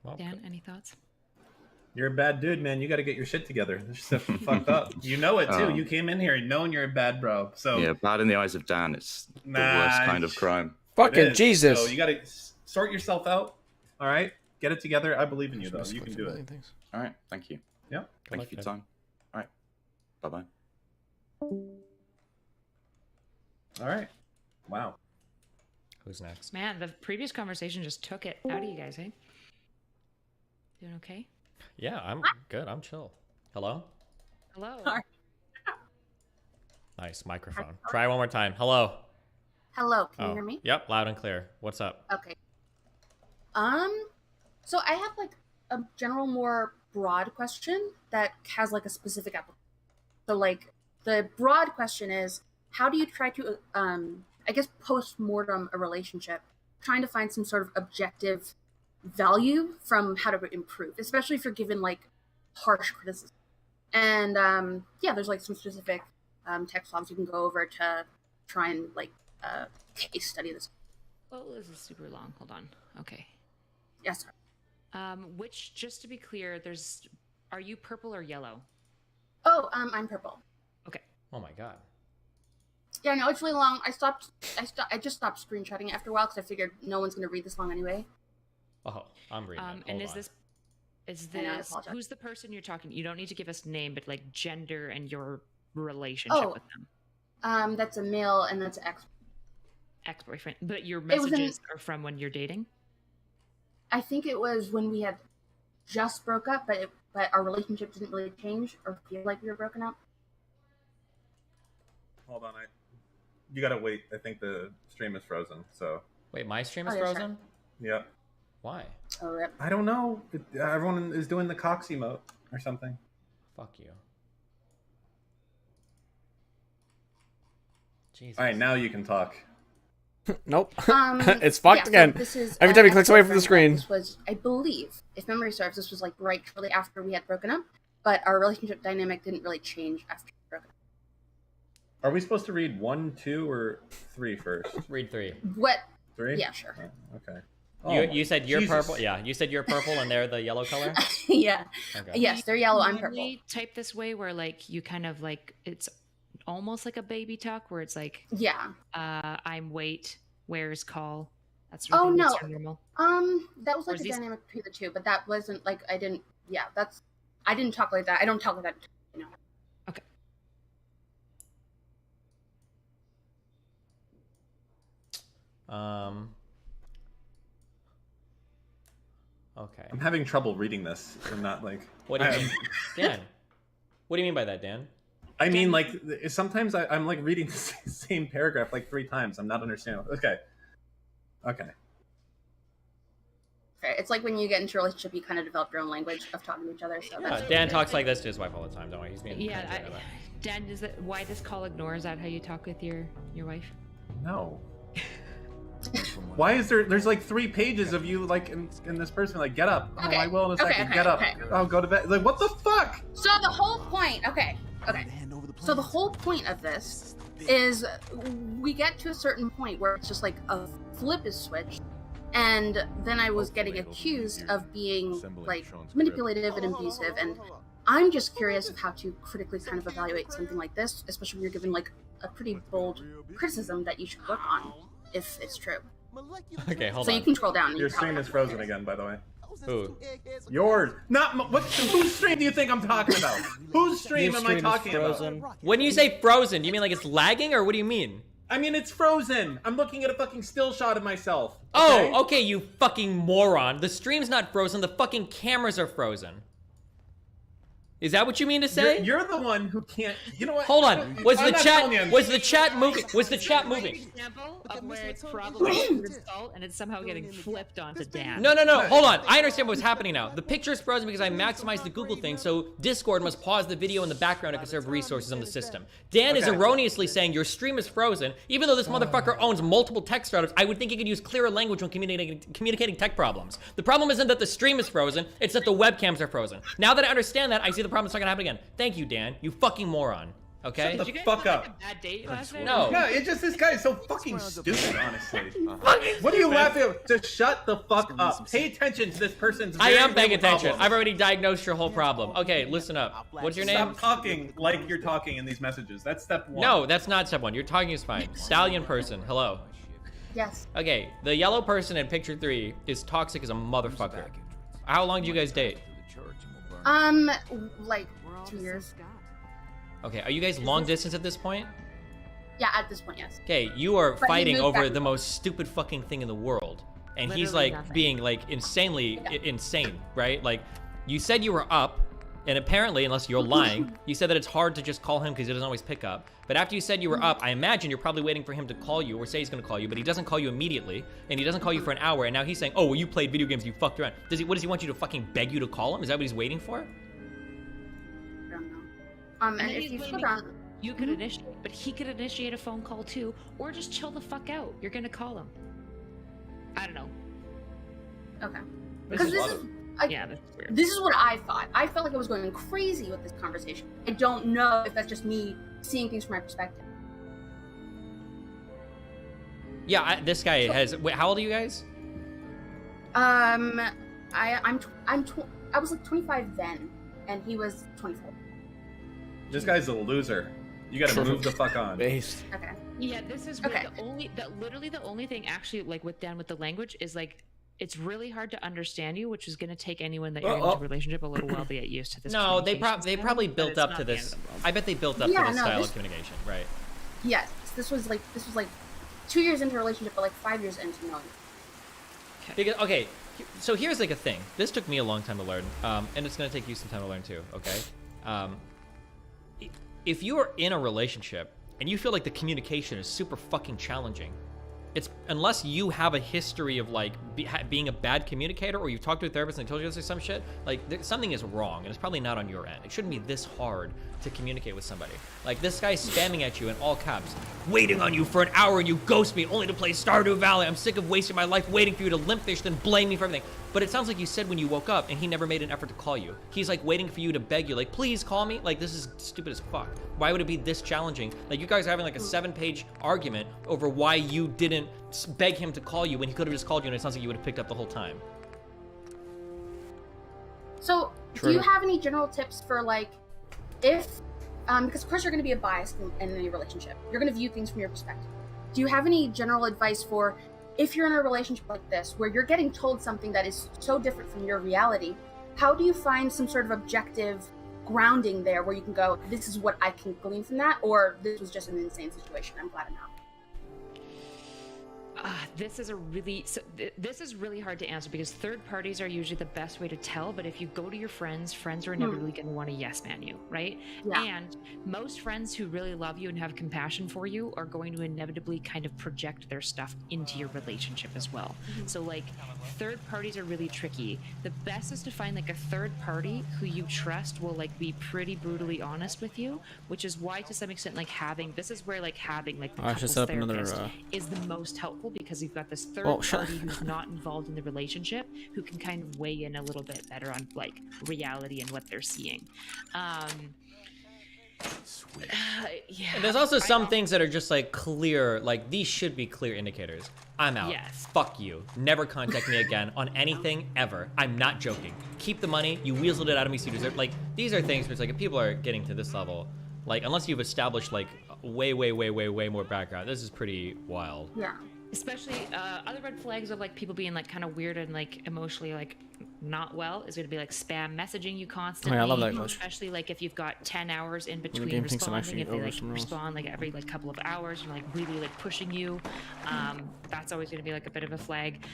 Well, Dan, any thoughts? You're a bad dude, man. You got to get your shit together. This stuff fucked up. You know it too. You came in here knowing you're a bad bro. So yeah, bad in the eyes of Dan. It's the worst kind of crime. Fucking Jesus. So you got to sort yourself out. All right, get it together. I believe in you, though. You can do it. All right. Thank you. Yeah. Thank you for your time. All right. Bye bye. All right. Wow. Who's next? Man, the previous conversation just took it out of you guys, eh? Doing okay? Yeah, I'm good. I'm chill. Hello? Hello. Nice microphone. Try one more time. Hello. Hello, can you hear me? Yep, loud and clear. What's up? Okay. So I have like a general, more broad question that has like a specific application. So like the broad question is, how do you try to, I guess, post-mortem a relationship, trying to find some sort of objective value from how to improve, especially if you're given like harsh criticism. And yeah, there's like some specific text logs you can go over to try and like case study this. Oh, this is super long. Hold on. Okay. Yes, sir. Which, just to be clear, are you purple or yellow? Oh, I'm purple. Okay. Oh my god. Yeah, no, it's really long. I just stopped screenshotting it after a while because I figured no one's gonna read this long anyway. Oh, I'm reading it. And Hold is I this apologize. who's the person you're talking? You don't need to give us name, but like gender and your relationship with them. That's a male and that's an ex-boyfriend. But your It was messages are from when you're dating? I think it was when we had just broke up, but our relationship didn't really change or feel like we were broken up. Hold on, you gotta wait. I think the stream is frozen. So wait, my stream is Oh, yeah, frozen? yeah. Why? Oh, rip. I don't know. Everyone is doing the Cox emote or something. Fuck you. Jesus. All right, now you can talk. Nope. It's fucked again. This is, Every time he clicks away from the screen. This was, I believe, if memory serves, this was like right shortly after we had broken up, but our relationship dynamic didn't really change after we broke up. Are we supposed to read 1, 2, or 3 first? Read 3. What? 3? Yeah, sure. Oh, okay. You said you're Jesus. purple. Yeah, you said you're purple and they're the yellow color. Yeah. Okay. Yes, they're yellow. I'm purple. Usually type this way where like you kind of like it's almost like a baby talk where it's like Yeah. I'm wait, where's call. That's Oh really no. normal. That was Or like is a these- dynamic between the two, but that wasn't like I didn't. Yeah, that's. I didn't talk like that. I don't talk like that. You know. Okay. I'm having trouble reading this. I'm not like. What do you mean, Dan? What do you mean by that, Dan? I mean, like sometimes I'm like reading the same paragraph like 3 times. I'm not understanding. Okay. Okay, it's like when you get into a relationship, you kind of develop your own language of talking to each other. So that's Dan talks like this to his wife all the time. Don't worry, he's being. Yeah, Dan, is that why this call ignores that how you talk with your wife? No. Why is there's like 3 pages of you like in this person like get up. Okay. Oh, I will in a Okay, second. okay, Get up. okay. Oh, go to bed. Like what the fuck? So the whole point, okay. So the whole point of this is we get to a certain point where it's just like a flip is switched, and then I was getting accused of being like manipulative and abusive, and I'm just curious of how to critically kind of evaluate something like this, especially when you're given like a pretty bold criticism that you should work on if it's true. Okay, hold So on. you can troll down. and Your you probably stream have is to frozen again, by the way. Who? Yours. Not what? Whose stream do you think I'm talking about? Whose stream am I talking about? When you say frozen, do you mean like it's lagging, or what do you mean? I mean it's frozen. I'm looking at a fucking still shot of myself. Oh, okay, you fucking moron. The stream's not frozen. The fucking cameras are frozen. Is that what you mean to say? You're the one who can't. You know what? Hold on. Was I'm the not chat? telling you. Was the chat moving? Was the chat moving? Example of where it's probably an insult and it's somehow getting flipped onto Dan. No. Hold on. I understand what's happening now. The picture is frozen because I maximized the Google thing, so Discord must pause the video in the background to conserve resources on the system. Dan is erroneously saying your stream is frozen, even though this motherfucker owns multiple tech startups. I would think he could use clearer language when communicating tech problems. The problem isn't that the stream is frozen; it's that the webcams are frozen. Now that I understand that, I see the problem's not gonna happen again. Thank you, Dan. You fucking moron. Okay? Shut the fuck up. Like a bad date last night? No. No, it's just this guy is so fucking stupid, honestly. What are you laughing at? Just shut the fuck up. Pay attention to this person's I very am paying real attention. problem. I've already diagnosed your whole problem. Okay, listen up. What's your name? Stop talking like you're talking in these messages. That's step 1. No, that's not step 1. You're talking is fine. Stallion person, hello. Yes. Okay, the yellow person in picture 3 is toxic as a motherfucker. How long do you guys date? Like 2 years. Okay, are you guys long distance at this point? Yeah, at this point, yes. Okay, you are But he fighting moved over back- the most stupid fucking thing in the world. And he's Literally like nothing. being like insanely insane, right? Like, you said you were up, and apparently, unless you're lying, you said that it's hard to just call him because he doesn't always pick up. But after you said you were up, I imagine you're probably waiting for him to call you or say he's gonna call you, but he doesn't call you immediately, and he doesn't call you for an hour, and now he's saying, oh, well, you played video games, you fucked around. What does he want you to fucking beg you to call him? Is that what he's waiting for? I don't know. And And then if he's you blaming slow down, you could initiate, but he could initiate a phone call too, or just chill the fuck out. You're gonna call him. I don't know. okay. This Because is this a lot is, of- Yeah, that's weird. this is what I thought. I felt like I was going crazy with this conversation. I don't know if that's just me seeing things from my perspective. Yeah, this guy has. Wait, how old are you guys? I was like 25 then, and he was 24. This guy's a loser. You gotta move the fuck on. Based. Okay. Yeah, this is Okay. literally the only thing actually like with Dan with the language is like it's really hard to understand you, which is going to take anyone that you're into a relationship a little while to get used to this. No, they communication probably style, but built it's up not to the end this. of the world. I bet they built up Yeah, to this no, style this- of communication, right? Yes, this was like 2 years into a relationship, but like 5 years into knowing. Because okay, so here's like a thing. This took me a long time to learn, and it's gonna take you some time to learn too. Okay, if you are in a relationship and you feel like the communication is super fucking challenging, it's unless you have a history of like being a bad communicator, or you've talked to a therapist and they told you this or some shit, like something is wrong, and it's probably not on your end. It shouldn't be this hard to communicate with somebody. Like this guy's spamming at you in all caps, waiting on you for an hour and you ghost me only to play Stardew Valley. I'm sick of wasting my life waiting for you to limp fish, then blame me for everything. But it sounds like you said when you woke up and he never made an effort to call you. He's like waiting for you to beg you, like, please call me. Like, this is stupid as fuck. Why would it be this challenging? Like, you guys are having like a 7-page argument over why you didn't beg him to call you when he could have just called you, and it sounds like you would have picked up the whole time. So, do you have any general tips for like, if, because of course you're going to be a bias in any relationship. You're going to view things from your perspective. Do you have any general advice for if you're in a relationship like this, where you're getting told something that is so different from your reality, how do you find some sort of objective grounding there where you can go, this is what I can glean from that, or this was just an insane situation, I'm glad I'm out? This is really hard to answer because third parties are usually the best way to tell. But if you go to your friends are inevitably going to want to yes man you, right? Yeah. And most friends who really love you and have compassion for you are going to inevitably kind of project their stuff into your relationship as well. So like third parties are really tricky. The best is to find like a third party who you trust will like be pretty brutally honest with you, which is why to some extent like having the couples therapist is the most helpful, because you've got this third party who's not involved in the relationship who can kind of weigh in a little bit better on like reality and what they're seeing. And there's also some things that are just like clear, like these should be clear indicators. I'm out. Yes. Fuck you. Never contact me again on anything ever. I'm not joking. Keep the money. You weaseled it out of me so you deserve. Like, these are things where it's like if people are getting to this level, like unless you've established like way more background, this is pretty wild. Yeah. Especially other red flags of like people being like kind of weird and like emotionally like not well is going to be like spam messaging you constantly. Oh, yeah, I love that emoji. Especially like if you've got 10 hours in between game thinks I'm responding, actually if they over like some rules. respond like every like couple of hours and like really like pushing you, that's always going to be like a bit of a flag.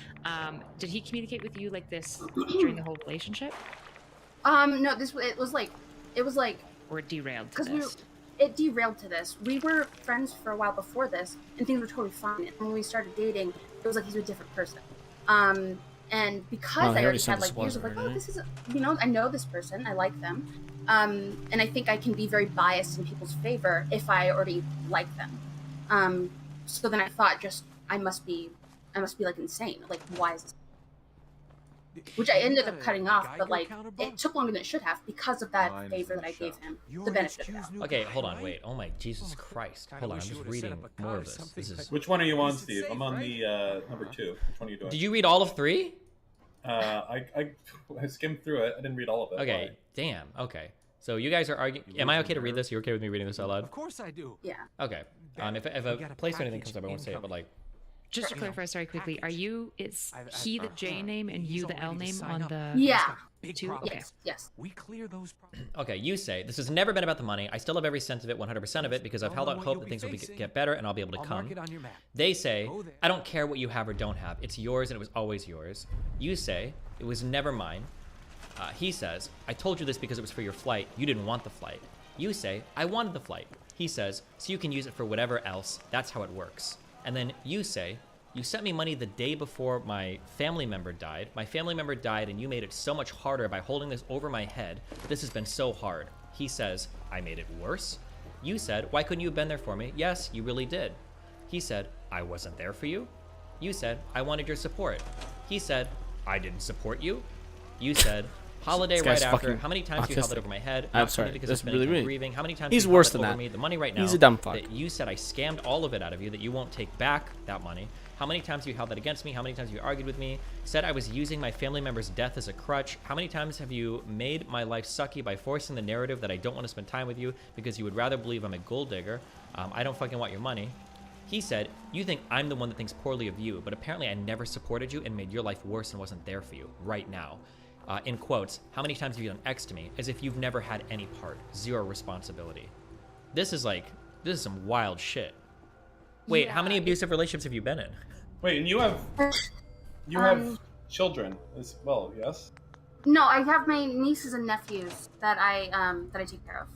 Did he communicate with you like this during the whole relationship? No, it was like or it derailed to because this? It derailed to this. We were friends for a while before this, and things were totally fine. And when we started dating, it was like he's a different person. And because I already had like years of like, oh, this is, I know this person, I like them, and I think I can be very biased in people's favor if I already like them. So then I thought, I must be like insane. Like, why is this? Which I ended up cutting off, but like it took longer than it should have because of that favor that I gave him, the benefit of that. Okay, hold on, wait. Oh my Jesus Christ. Hold on, I'm just reading more of this. This is... Which one are you on, Steve? I'm on the number 2. Which one are you doing? Did you read all of 3? I skimmed through it. I didn't read all of it. Okay, damn. Okay. So you guys are arguing. Am I okay to read this? You okay with me reading this out loud? Of course I do. Yeah. Okay. If a place or anything comes up, I won't say it, but like. Just to clarify, sorry, quickly, is he the J name and you the L name on the... Yeah. 2? Okay. Yes. We clear those Okay, you say, this has never been about the money. I still have every cent of it, 100% of it, because I've held out hope that things will get better and I'll be able to come. They say, I don't care what you have or don't have. It's yours and it was always yours. You say, it was never mine. He says, I told you this because it was for your flight. You didn't want the flight. You say, I wanted the flight. He says, so you can use it for whatever else. That's how it works. And then you say, you sent me money the day before my family member died. My family member died and you made it so much harder by holding this over my head. This has been so hard. He says, I made it worse. You said, why couldn't you have been there for me? Yes, you really did. He said, I wasn't there for you. You said, I wanted your support. He said, I didn't support you. You said, holiday right after. How many times you held it over my head? I'm sorry. Because That's it's been really mean. grieving. How many times He's you worse held it than over that. me? The money right now. He's a dumb fuck. That you said I scammed all of it out of you. That you won't take back that money. How many times you held that against me? How many times you argued with me? Said I was using my family member's death as a crutch. How many times have you made my life sucky by forcing the narrative that I don't want to spend time with you because you would rather believe I'm a gold digger? I don't fucking want your money. He said, you think I'm the one that thinks poorly of you, but apparently I never supported you and made your life worse and wasn't there for you right now. In quotes, how many times have you done X to me? As if you've never had any part, zero responsibility. This is some wild shit. Wait, how many abusive relationships have you been in? Wait, and you have children as well, yes? No, I have my nieces and nephews that I take care of.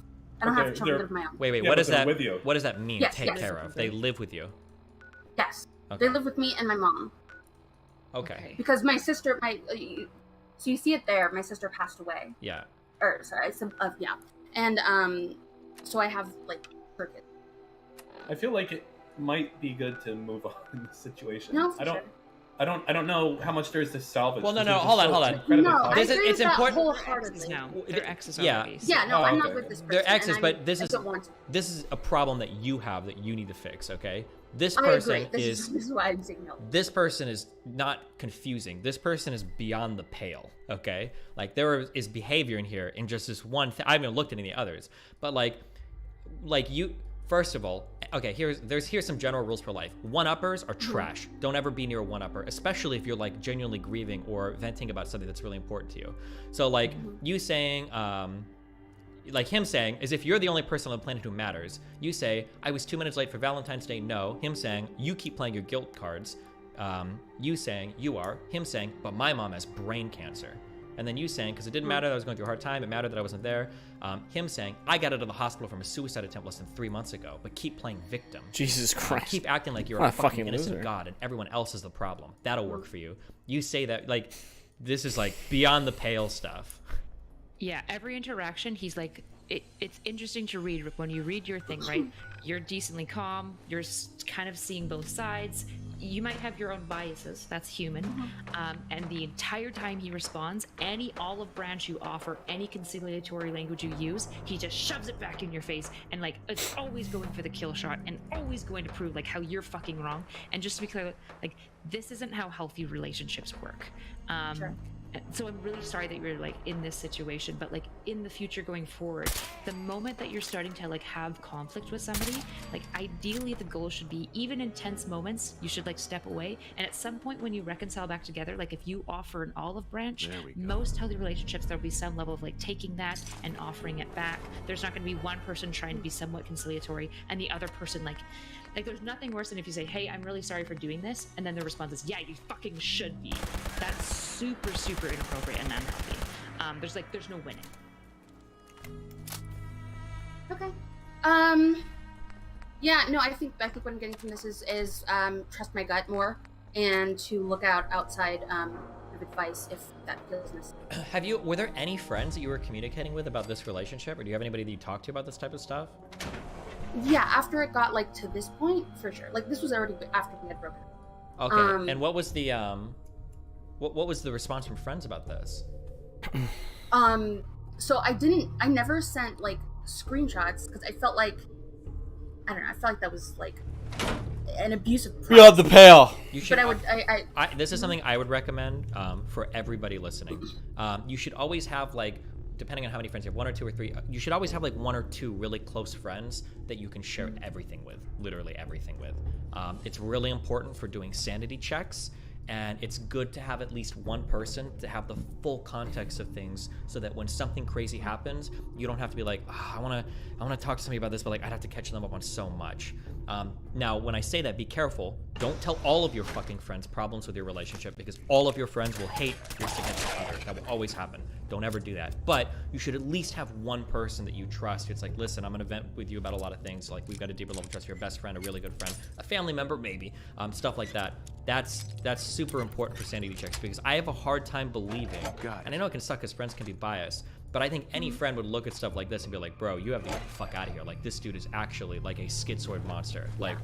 I don't have children of my own. Wait, Yeah, what does that with you. what does that mean? Yes, take yes. care of. They live with you. Yes. They live with me and my mom. Okay. Because my sister, so you see it there. My sister passed away. Yeah. Or sorry, yeah. And so I have like her kids. I feel like it might be good to move on in this situation. No, for sure. I don't know how much there is to salvage. Well, no, because hold they're on. just so incredibly toxic. It's important. Wholeheartedly. They're exes Yeah. already. Yeah, no, I'm not with this person. They're exes, and but this I is don't want to. this is a problem that you have that you need to fix. Okay, this I person agree. This is why I'm saying no. This person is not confusing. This person is beyond the pale. Okay, like there is behavior in here in just this one thing. I haven't even looked at any others, but like you. First of all, okay, here's some general rules for life. One-uppers are trash. Don't ever be near a one-upper, especially if you're like genuinely grieving or venting about something that's really important to you. So like you saying, like him saying, is if you're the only person on the planet who matters, you say, I was 2 minutes late for Valentine's Day, no. Him saying, you keep playing your guilt cards. You saying, you are. Him saying, but my mom has brain cancer. And then you saying, because it didn't matter that I was going through a hard time, it mattered that I wasn't there. Him saying, I got out of the hospital from a suicide attempt less than 3 months ago, but keep playing victim. Jesus Christ. Keep acting like you're What a fucking fucking innocent loser. god and everyone else is the problem. That'll work for you. You say that, like, this is like beyond the pale stuff. Yeah, every interaction, he's like, it's interesting to read. When you read your thing, right? You're decently calm. You're kind of seeing both sides. You might have your own biases. That's human. And the entire time he responds, any olive branch you offer, any conciliatory language you use, he just shoves it back in your face and like it's always going for the kill shot and always going to prove like how you're fucking wrong. And just to be clear, like this isn't how healthy relationships work. Sure. So I'm really sorry that you're like in this situation, but like in the future going forward, the moment that you're starting to like have conflict with somebody, like ideally the goal should be, even in tense moments, you should like step away. And at some point when you reconcile back together, like if you offer an olive branch, most healthy relationships, there'll be some level of like taking that and offering it back. There's not going to be one person trying to be somewhat conciliatory and the other person like there's nothing worse than if you say, hey, I'm really sorry for doing this, and then the response is, yeah, you fucking should be. That's super, super inappropriate and unhealthy. There's no winning. Okay. Yeah, no, I think what I'm getting from this is trust my gut more and to look outside of advice if that feels necessary. Were there any friends that you were communicating with about this relationship, or do you have anybody that you talked to about this type of stuff? Yeah, after it got like to this point, for sure. Like this was already after we had broken up. Okay. And what was the what was the response from friends about this? So I never sent like screenshots because I felt like I felt like that was like an abusive practice. Beyond the pale. You should, but this is something I would recommend for everybody listening. You should always have like, depending on how many friends you have, 1 or 2 or 3, you should always have like 1 or 2 really close friends that you can share everything with, literally everything with. It's really important for doing sanity checks, and it's good to have at least one person to have the full context of things so that when something crazy happens, you don't have to be like, oh, I want to talk to somebody about this, but like I'd have to catch them up on so much. Now, when I say that, be careful. Don't tell all of your fucking friends problems with your relationship, because all of your friends will hate your significant other. That will always happen. Don't ever do that. But you should at least have one person that you trust. It's like, listen, I'm going to vent with you about a lot of things. Like, we've got a deeper level of trust. You're a best friend, a really good friend, a family member, maybe. Stuff like that. That's super important for sanity checks, because I have a hard time believing, and I know it can suck because friends can be biased, but I think any friend would look at stuff like this and be like, bro, you have to get the fuck out of here. Like, this dude is actually like a schizoid monster. Like,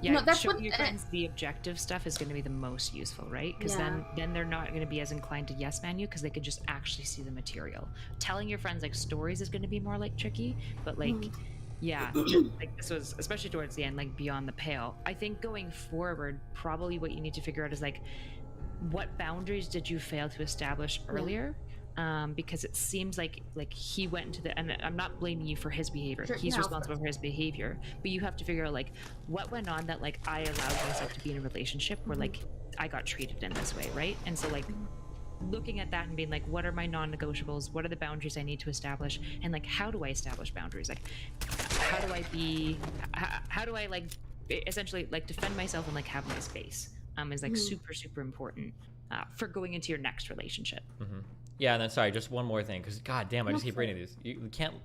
Yeah, No, that's showing what- your friends the objective stuff is going to be the most useful, right? Because Yeah. then they're not going to be as inclined to yes man you because they can just actually see the material. Telling your friends like stories is going to be more like tricky, but like yeah, like this was especially towards the end, like beyond the pale. I think going forward, probably what you need to figure out is like, what boundaries did you fail to establish earlier? Because it seems like he went into the, and I'm not blaming you for his behavior. Sure, He's no, of responsible for his behavior, but you have to figure out like what went on that like I allowed myself to be in a relationship where like I got treated in this way, right? And so like looking at that and being like, what are my non-negotiables? What are the boundaries I need to establish? And like, how do I establish boundaries? Like, how do I like essentially like defend myself and like have my space? Is like super important for going into your next relationship. Yeah, and then sorry, just one more thing, because god damn, I just keep reading these. You can't.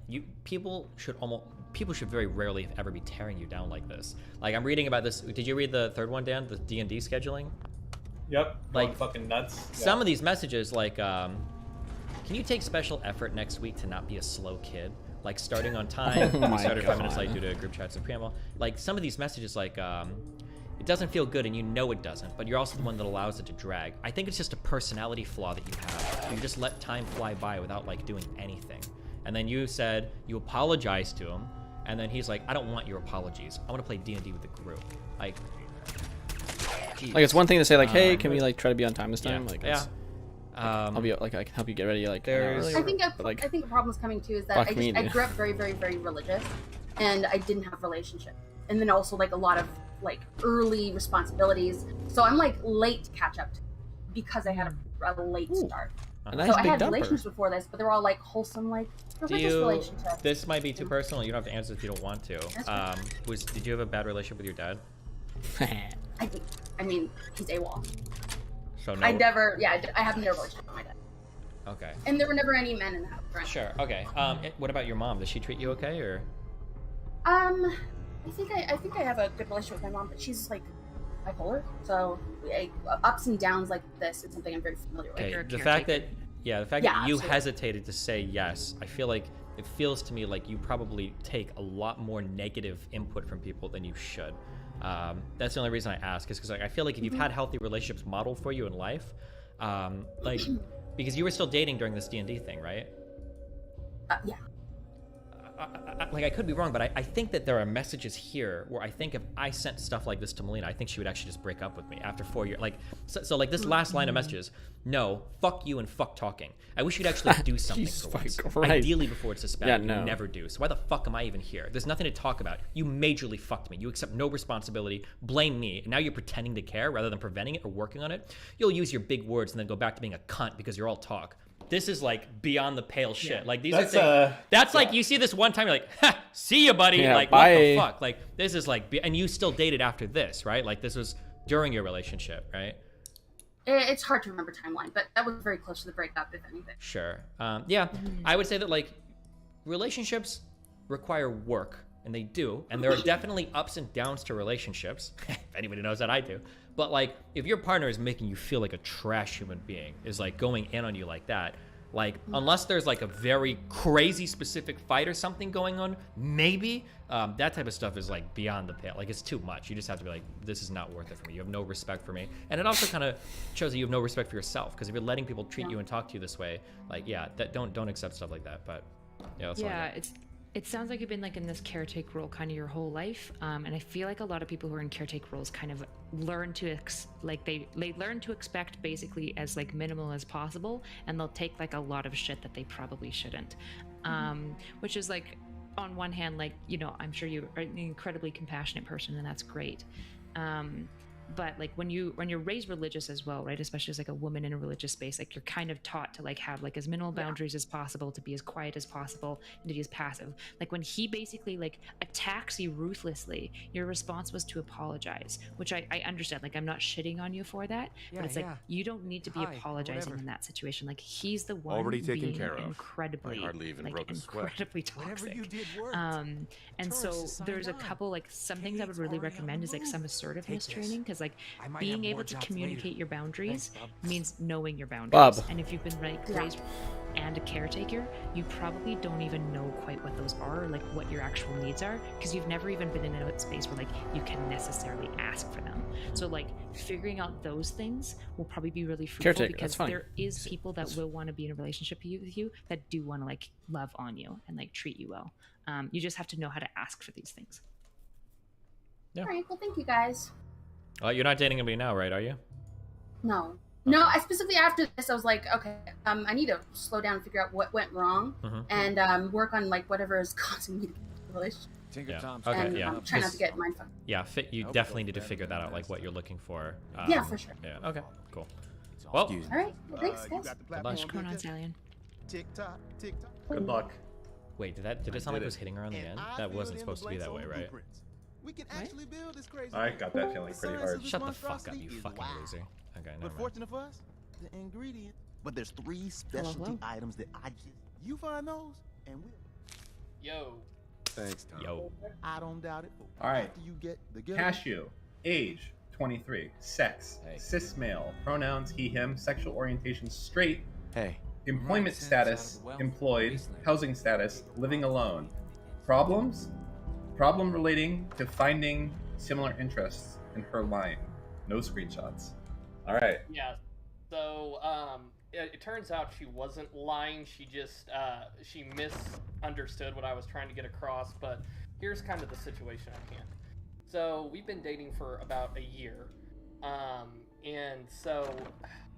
People should very rarely ever be tearing you down like this. Like I'm reading about this. Did you read the third one, Dan? The D&D scheduling. Yep. Like fucking nuts. Some of these messages, like, can you take special effort next week to not be a slow kid? Like starting on time. Oh my we started 5 minutes God. late due to group chats and preamble. Like some of these messages, like, it doesn't feel good and you know it doesn't, but you're also the one that allows it to drag. I think it's just a personality flaw that you have. You just let time fly by without like doing anything. And then you said you apologized to him, and then he's like, I don't want your apologies. I want to play D&D with the group. Like, geez. Like it's one thing to say like, hey, can we like try to be on time this time? Yeah. Like, Yeah. I'll be like, I can help you get ready. Like, There's- I think like, I think a problem is coming too is that fuck I me, I dude. grew up very, very, very religious, and I didn't have relationship, and then also like a lot of like early responsibilities. So I'm like late to catch up to because I had a late start. A So nice I big had dumper. relationships before this, but they were all like wholesome, like Do religious you? relationships. This might be too personal. You don't have to answer if you don't want to. Did you have a bad relationship with your dad? I mean, he's AWOL. So no. I never, I have no relationship with my dad, Okay. and there were never any men in the house. Right? Sure. Okay. What about your mom? Does she treat you okay, or? I think I have a good relationship with my mom, but she's like bipolar, so ups and downs like this is something I'm very familiar with. Okay. The fact that that you absolutely. hesitated to say yes, I feel like it feels to me like you probably take a lot more negative input from people than you should. That's the only reason I ask, is because like I feel like if you've had healthy relationships modeled for you in life, like because you were still dating during this D&D thing, right? Yeah. Like I could be wrong, but I think that there are messages here where I think if I sent stuff like this to Melina, I think she would actually just break up with me after 4 years. Like, so like this last line of messages, no, fuck you and fuck talking. I wish you'd actually do something Jesus for once. fucking Christ. Ideally before it's suspended. Yeah, no. You never do. So why the fuck am I even here? There's nothing to talk about. You majorly fucked me. You accept no responsibility, blame me, and now you're pretending to care rather than preventing it or working on it. You'll use your big words and then go back to being a cunt because you're all talk. This is like beyond the pale shit. Yeah. Like these That's, are things. That's like you see this one time, you're like, ha, see ya, buddy. Yeah, like bye. what the fuck? Like this is like, and you still dated after this, right? Like this was during your relationship, right? It's hard to remember timeline, but that was very close to the breakup, if anything. Sure. Yeah, I would say that like relationships require work, and they do, and there are definitely ups and downs to relationships. If anybody knows that, I do. But like, if your partner is making you feel like a trash human being, is like going in on you like that, like unless there's like a very crazy specific fight or something going on, maybe that type of stuff is like beyond the pale. Like it's too much. You just have to be like, this is not worth it for me. You have no respect for me, and it also kind of shows that you have no respect for yourself. Because if you're letting people treat you and talk to you this way, like that don't accept stuff like that. But yeah, that's all I got. It sounds like you've been like in this caretake role kind of your whole life, and I feel like a lot of people who are in caretake roles kind of learn to they learn to expect basically as like minimal as possible, and they'll take like a lot of shit that they probably shouldn't, which is like on one hand, like, you know, I'm sure you are an incredibly compassionate person, and that's great. But like when you're raised religious as well, right? Especially as like a woman in a religious space, like you're kind of taught to like have like as minimal boundaries as possible, to be as quiet as possible, and to be as passive. Like when he basically like attacks you ruthlessly, your response was to apologize, which I understand. Like I'm not shitting on you for that, but it's like you don't need to be apologizing in that situation. Like he's the one Already taken being care of. incredibly, I hardly even like broke a sweat. incredibly toxic. And so there's a couple like some things I would really recommend is like some assertiveness training, because like being able to communicate your boundaries means knowing your boundaries. Bob. And if you've been like raised and a caretaker, you probably don't even know quite what those are, or like what your actual needs are, because you've never even been in a space where like you can necessarily ask for them. So like figuring out those things will probably be really fruitful, Caretaker, because that's fine. there is people that will want to be in a relationship with you that do want to like love on you and like treat you well. You just have to know how to ask for these things. Yeah. All right, well, thank you guys. You're not dating anybody now, right? Are you? No. No, I specifically after this, I was like, okay, I need to slow down and figure out what went wrong, and work on like whatever is causing me to get into a relationship. Yeah. Okay. And Yeah. try not to get mindfucked. Yeah. You definitely need to figure that out, like what you're looking for. Yeah, for sure. Yeah. Okay. Cool. Well. All right. Well, thanks, guys. What's going on, Stallion? Tick-tock, tick-tock. Good luck. Wait, did it sound like it was hitting her on the end? That wasn't supposed to be that way, right? We can actually build this crazy. I got that feeling pretty hard. Shut the fuck up, you fucking loser. Okay, never But mind. fortunate for us, the ingredient But there's 3 specialty items that I just... You find those, and we'll... Yo. Thanks, Tom. Yo. I don't doubt it. All right. After you get the get Cashew, age 23, sex, cis male, pronouns he, him, sexual orientation straight, employment status, employed, housing status, living alone. Problems? Problem relating to finding similar interests in her line. No screenshots. All right. Yeah. So, it turns out she wasn't lying. She just, she misunderstood what I was trying to get across. But here's kind of the situation at hand. So, we've been dating for about a year. And so...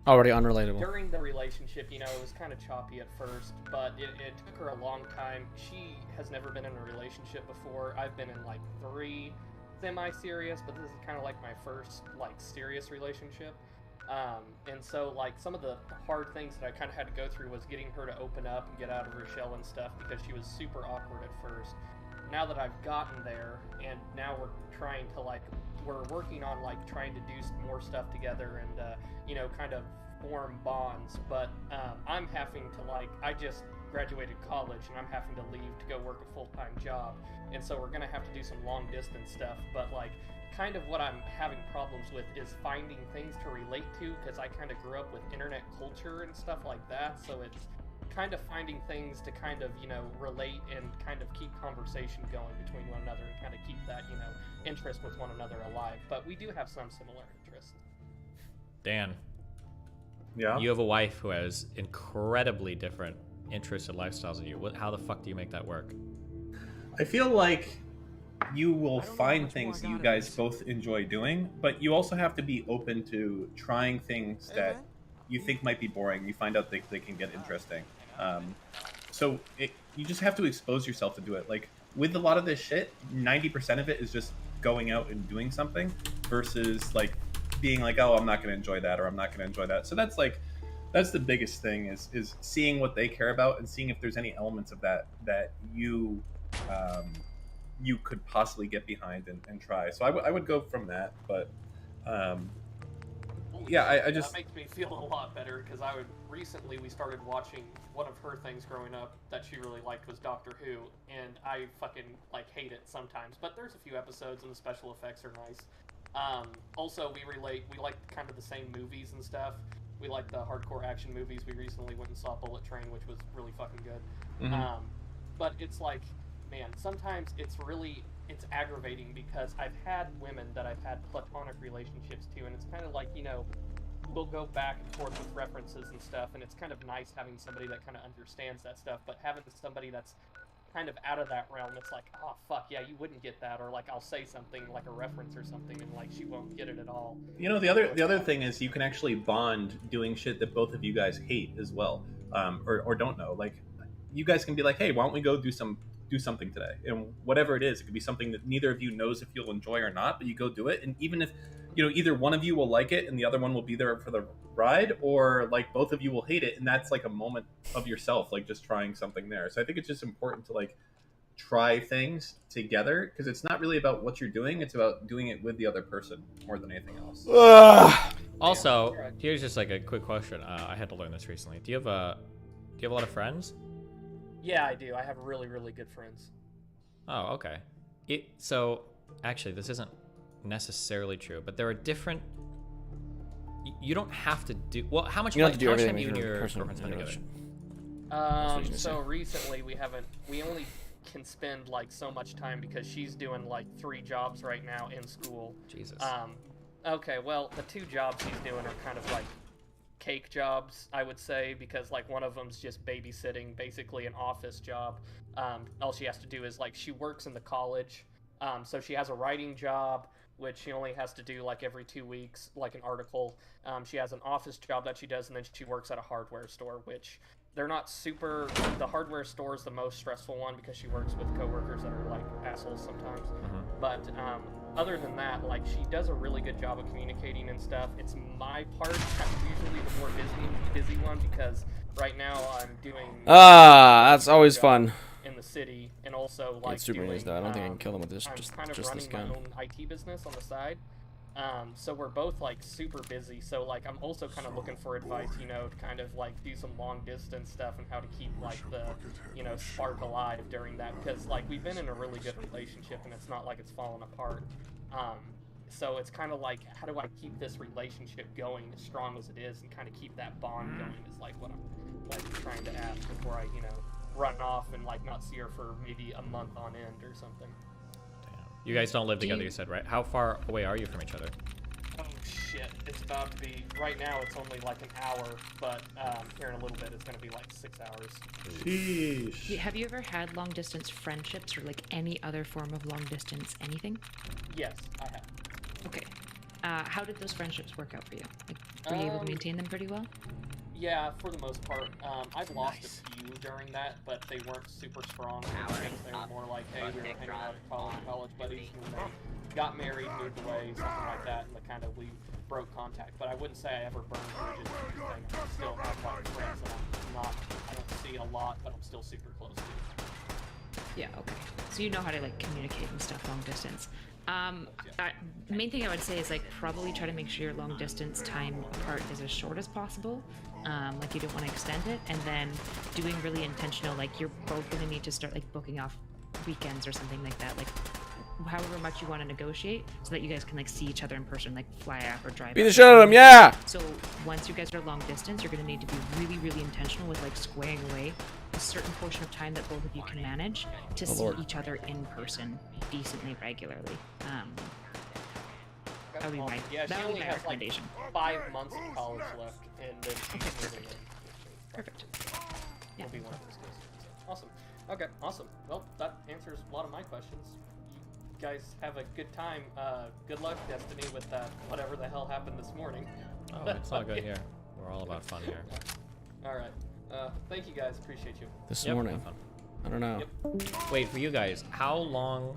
Already unrelatable. During the relationship, you know, it was kind of choppy at first, but it took her a long time. She has never been in a relationship before. I've been in like 3 semi-serious, but this is kind of like my first like serious relationship. And so like some of the hard things that I kind of had to go through was getting her to open up and get out of her shell and stuff, because she was super awkward at first. Now that I've gotten there, and now we're working on like trying to do some more stuff together and you know, kind of form bonds. But I'm having to I just graduated college and I'm having to leave to go work a full-time job, and so we're gonna have to do some long distance stuff. But like kind of what I'm having problems with is finding things to relate to, because I kind of grew up with internet culture and stuff like that, so it's kind of finding things to kind of, you know, relate and kind of keep conversation going between one another and kind of keep that, you know, interest with one another alive. But we do have some similar interests. Dan. Yeah? You have a wife who has incredibly different interests and lifestyles than you. How the fuck do you make that work? I feel like you will find things that you guys both enjoy doing, but you also have to be open to trying things that you think might be boring. You find out they can get interesting. So you just have to expose yourself to do it. Like with a lot of this shit, 90% of it is just going out and doing something versus like being like, oh, I'm not going to enjoy that, or I'm not going to enjoy that. So that's the biggest thing is seeing what they care about and seeing if there's any elements of that you could possibly get behind and try. So I would go from that, but yeah, I just... That makes me feel a lot better, because recently we started watching, one of her things growing up that she really liked was Doctor Who, and I fucking like hate it sometimes, but there's a few episodes and the special effects are nice. Also we like kind of the same movies and stuff. We like the hardcore action movies. We recently went and saw Bullet Train, which was really fucking good. Mhm. But it's like, man, sometimes it's aggravating, because I've had women that I've had platonic relationships to, and it's kind of like, you know, we'll go back and forth with references and stuff, and it's kind of nice having somebody that kind of understands that stuff, but having somebody that's kind of out of that realm, it's like, oh fuck yeah, you wouldn't get that, or like I'll say something like a reference or something and like she won't get it at all. You know, the other thing is you can actually bond doing shit that both of you guys hate as well, or don't know. Like you guys can be like, hey, why don't we go do something today, and whatever it is, it could be something that neither of you knows if you'll enjoy or not, but you go do it, and even if, you know, either one of you will like it and the other one will be there for the ride, or like both of you will hate it, and that's like a moment of yourself, like just trying something there. So I think it's just important to like try things together, because it's not really about what you're doing, it's about doing it with the other person more than anything else. Also, here's just like a quick question. I had to learn this recently. Do you have a lot of friends? Yeah, I do. I have really, really good friends. Oh, okay. So actually, this isn't necessarily true, but there are different. You don't have to do well. How much? You don't have to do how much everything time with you and your your personal girlfriend spend together? So recently we only can spend like so much time, because she's doing like 3 jobs right now in school. Jesus. Okay, well, the 2 jobs she's doing are kind of like cake jobs, I would say, because like one of them's just babysitting, basically an office job. All she has to do is like, she works in the college, so she has a writing job, which she only has to do like every 2 weeks, like an article. She has an office job that she does, and then she works at a hardware store, which they're not super... The hardware store is the most stressful one, because she works with coworkers that are like assholes sometimes. But other than that, like, she does a really good job of communicating and stuff. It's my part that's usually the more busy one, because right now I'm doing... that's always fun. In the city, and also like Super doing, news though. I don't think I can kill them with this. I'm just kind of this running gun. my own IT business on the side. So we're both like super busy. So like I'm also kind of looking for advice, you know, to kind of like do some long distance stuff and how to keep like the, you know, spark alive during that, because like we've been in a really good relationship and it's not like it's fallen apart. So it's kind of like, how do I keep this relationship going as strong as it is and kind of keep that bond going is like what I'm like trying to ask before I, you know, run off and like not see her for maybe a month on end or something. You guys don't live together, you said, right? How far away are you from each other? Oh shit, it's about to be, right now it's only like an hour, but here in a little bit it's gonna be like 6 hours. Sheesh. Have you ever had long distance friendships or like any other form of long distance anything? Yes, I have. Okay. How did those friendships work out for you? Like, were you able to maintain them pretty well? Yeah, for the most part. I've lost a few during that, but they weren't super strong. They were more like, hey, we were hanging out at college buddies, and then they got married, moved away, something like that, and we broke contact. But I wouldn't say I ever burned bridges or anything. I still have like friends that I don't see a lot, but I'm still super close to. Yeah, okay. So you know how to like communicate and stuff long distance. The main thing I would say is like probably try to make sure your long distance time apart is as short as possible. Like you don't want to extend it, and then doing really intentional, like you're both going to need to start like booking off weekends or something like that, like however much you want to negotiate so that you guys can like see each other in person, like fly out or drive. Beat the shit out of them, yeah! So once you guys are long distance, you're going to need to be really, really intentional with like squaring away a certain portion of time that both of you can manage to see each other in person decently regularly. That would be my, yeah, that she would only be my has like recommendation. 5 months of college left, and then she's moving in. Perfect. Will be one of those days. So, awesome. Okay, awesome. Well, that answers a lot of my questions. You guys have a good time. Good luck, Destiny, with whatever the hell happened this morning. Oh, it's all good here. We're all about fun here. All right. Thank you guys. Appreciate you. This morning. I don't know. Wait, for you guys, how long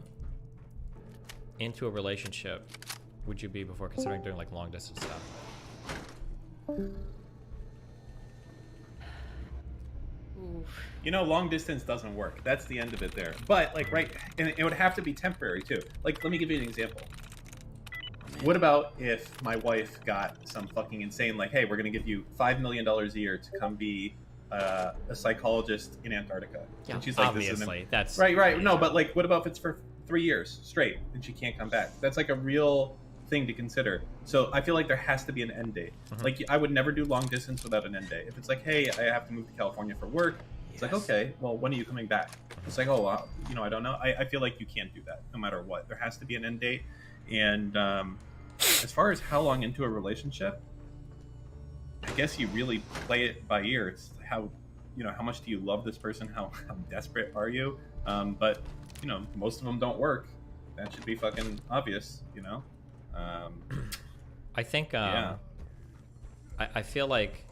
into a relationship would you be before considering doing like long distance stuff? You know, long distance doesn't work. That's the end of it there. But like, right, and it would have to be temporary too. Like, let me give you an example. What about if my wife got some fucking insane, like, hey, we're gonna give you $5 million a year to come be a psychologist in Antarctica? Yeah, and she's like, obviously, that's right. amazing. No, but like, what about if it's for 3 years straight and she can't come back? That's like a real thing to consider. So I feel like there has to be an end date. Like, I would never do long distance without an end date. If it's like, hey, I have to move to California for work, it's like, okay, well, when are you coming back? It's like, oh, well, you know, I don't know. I feel like you can't do that no matter what. There has to be an end date. And as far as how long into a relationship, I guess you really play it by ear. It's how, you know, how much do you love this person? How desperate are you? But, you know, most of them don't work. That should be fucking obvious, you know? I think, I feel like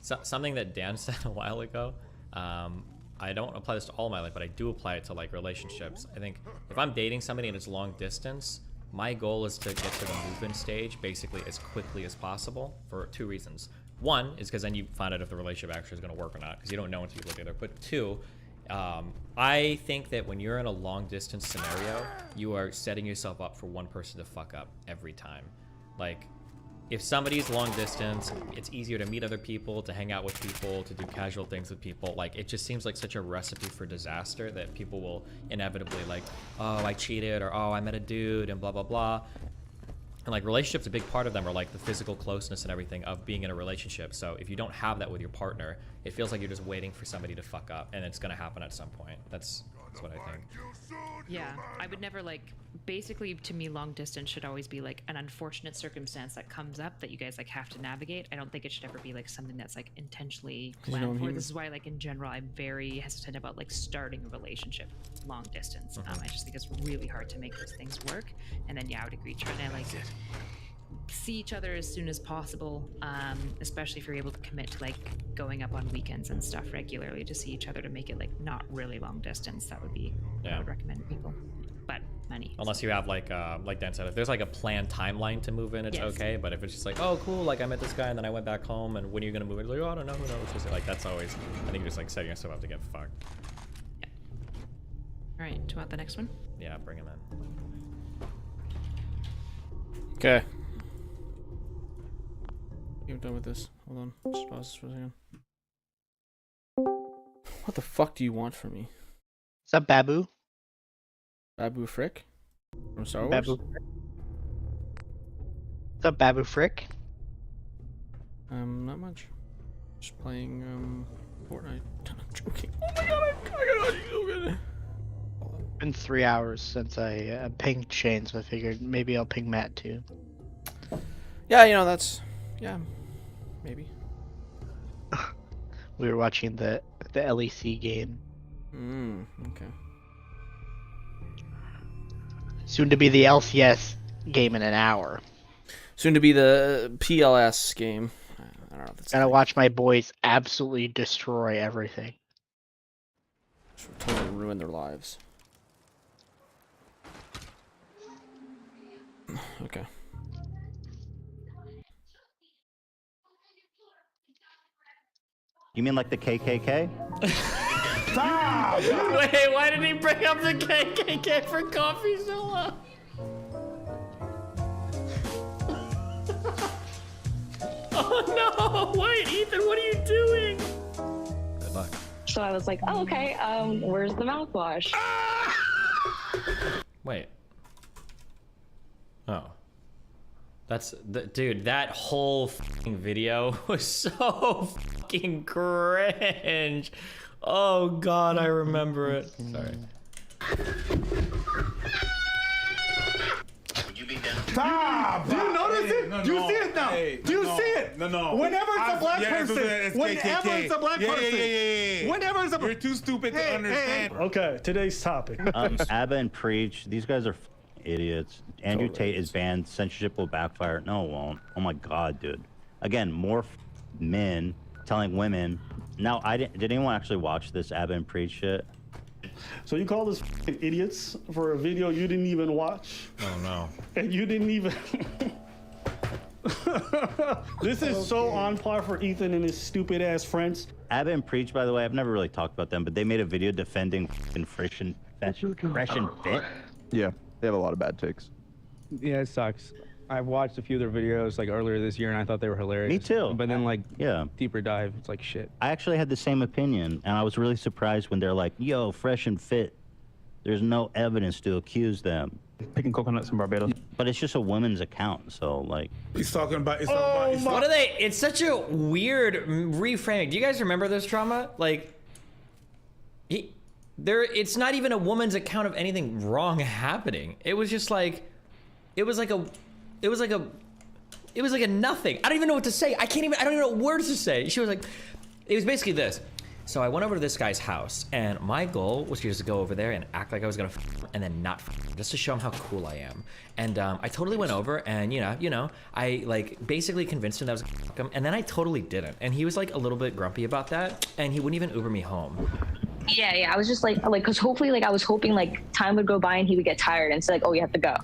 something that Dan said a while ago, I don't apply this to all my life, but I do apply it to like relationships. I think if I'm dating somebody and it's long distance, my goal is to get to the move-in stage basically as quickly as possible for 2 reasons. One is because then you find out if the relationship actually is going to work or not, because you don't know until you live together. But 2, I think that when you're in a long distance scenario, you are setting yourself up for one person to fuck up every time. Like, if somebody's long distance, it's easier to meet other people, to hang out with people, to do casual things with people. Like, it just seems like such a recipe for disaster that people will inevitably like, oh, I cheated, or oh, I met a dude, and blah, blah, blah. And like, relationships, a big part of them are like the physical closeness and everything of being in a relationship. So if you don't have that with your partner, it feels like you're just waiting for somebody to fuck up, and it's gonna happen at some point. That's what I think. Yeah, I would never like, basically to me long distance should always be like an unfortunate circumstance that comes up that you guys like have to navigate. I don't think it should ever be like something that's like intentionally planned for. This is why like in general I'm very hesitant about like starting a relationship long distance. I just think it's really hard to make those things work. And then yeah, I would agree, trying to like see each other as soon as possible, especially if you're able to commit to like going up on weekends and stuff regularly to see each other, to make it like not really long distance. That would be what I would recommend to people. But money, unless you have like Dan said, if there's like a planned timeline to move in, it's okay. But if it's just like, oh cool, like I met this guy and then I went back home, and when are you gonna move in? It's like, oh, I don't know, who knows? Just like, that's always, I think you're just like setting yourself up to get fucked. All right, do you want the next one? Yeah, bring him in. Okay. I'm done with this. Hold on. Just pause this for a second. What the fuck do you want from me? What's up, Babu? Babu Frick? From Star Wars? Babu. What's up, Babu Frick? Not much. Just playing, Fortnite. I'm joking. Oh my god, I got you so good. Been 3 hours since I pinged Shane, so I figured maybe I'll ping Matt too. Yeah, you know, that's... Yeah, maybe. We were watching the LEC game. Okay. Soon to be the LCS game in an hour. Soon to be the PLS game. I don't know if that's... Gotta watch my boys absolutely destroy everything. Totally ruin their lives. Okay. You mean like the KKK? Stop! Wait, why did he bring up the KKK for coffee so long? Oh no! Wait, Ethan, what are you doing? Good luck. So I was like, oh, okay, where's the mouthwash? Wait. Oh. That's dude, that whole fucking video was so fucking cringe. Oh god, I remember it. Sorry. Stop! Do you notice it? Do you see it now? Do you see it? No. Whenever it's a black yeah, person, whenever it's a black person, whenever it's a... You're too stupid to understand. Okay, today's topic. Abba and Preach, these guys are idiots. Andrew Tate is banned. Censorship will backfire. No, it won't. Oh my god, dude. Again, more men telling women. Now, did anyone actually watch this Abba and Preach shit? So you call us idiots for a video you didn't even watch? Oh no. And you didn't even... This is so on par for Ethan and his stupid ass friends. Abba and Preach, by the way, I've never really talked about them, but they made a video defending Fresh and Fit. Yeah, they have a lot of bad takes. Yeah, it sucks. I've watched a few of their videos like earlier this year and I thought they were hilarious. Me too. But then like yeah, deeper dive, it's like shit. I actually had the same opinion, and I was really surprised when they're like, yo, Fresh and Fit, there's no evidence to accuse them. Picking coconuts in Barbados. But it's just a woman's account, so like... He's talking about... What are they? It's such a weird reframing. Do you guys remember this drama? Like, it's not even a woman's account of anything wrong happening. It was just like... It was like a nothing. I don't even know what to say. I don't even know what words to say. She was like, it was basically this. So I went over to this guy's house, and my goal was just to go over there and act like I was gonna and then not just to show him how cool I am. And I totally went over, and you know, I like basically convinced him that I was gonna fuck him, and then I totally didn't. And he was like a little bit grumpy about that, and he wouldn't even Uber me home. Yeah, I was just like, cause hopefully, like, I was hoping like time would go by and he would get tired and say like, oh, you have to go.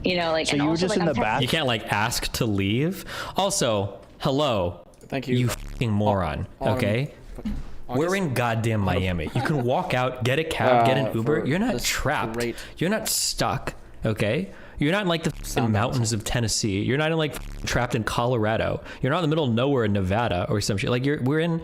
You know, like, so you were just in the bath. You can't like ask to leave. Also, hello. Thank you. You fucking moron. Okay. We're in goddamn Miami. You can walk out, get a cab, get an Uber. You're not trapped. You're not stuck. Okay. You're not in like the mountains of Tennessee. You're not in like trapped in Colorado. You're not in the middle of nowhere in Nevada or some shit. Like we're in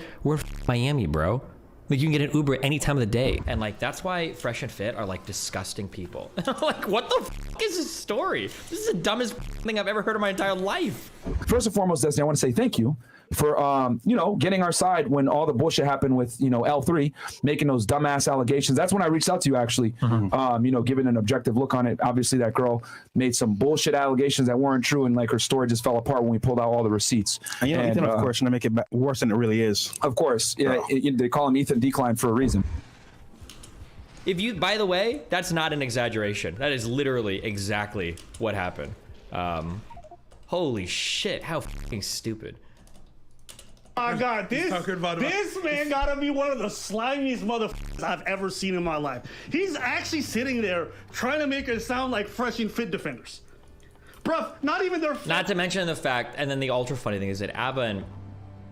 Miami, bro. Like you can get an Uber any time of the day. And like, that's why Fresh and Fit are like disgusting people. Like, what the fuck is this story? This is the dumbest thing I've ever heard in my entire life. First and foremost, Destiny, I want to say thank you for, you know, getting our side when all the bullshit happened with, you know, L3 making those dumbass allegations. That's when I reached out to you, actually, you know, giving an objective look on it. Obviously, that girl made some bullshit allegations that weren't true, and like her story just fell apart when we pulled out all the receipts. And you know, Ethan, of course, to make it worse than it really is. Of course. Yeah, they call him Ethan Decline for a reason. If you, by the way, that's not an exaggeration. That is literally exactly what happened. Holy shit, how fucking stupid. Oh my god, this man gotta be one of the slimiest motherfuckers I've ever seen in my life. He's actually sitting there trying to make it sound like Fresh and Fit defenders. Bruh, not even their... Not to mention the fact, and then the ultra funny thing is that Abba and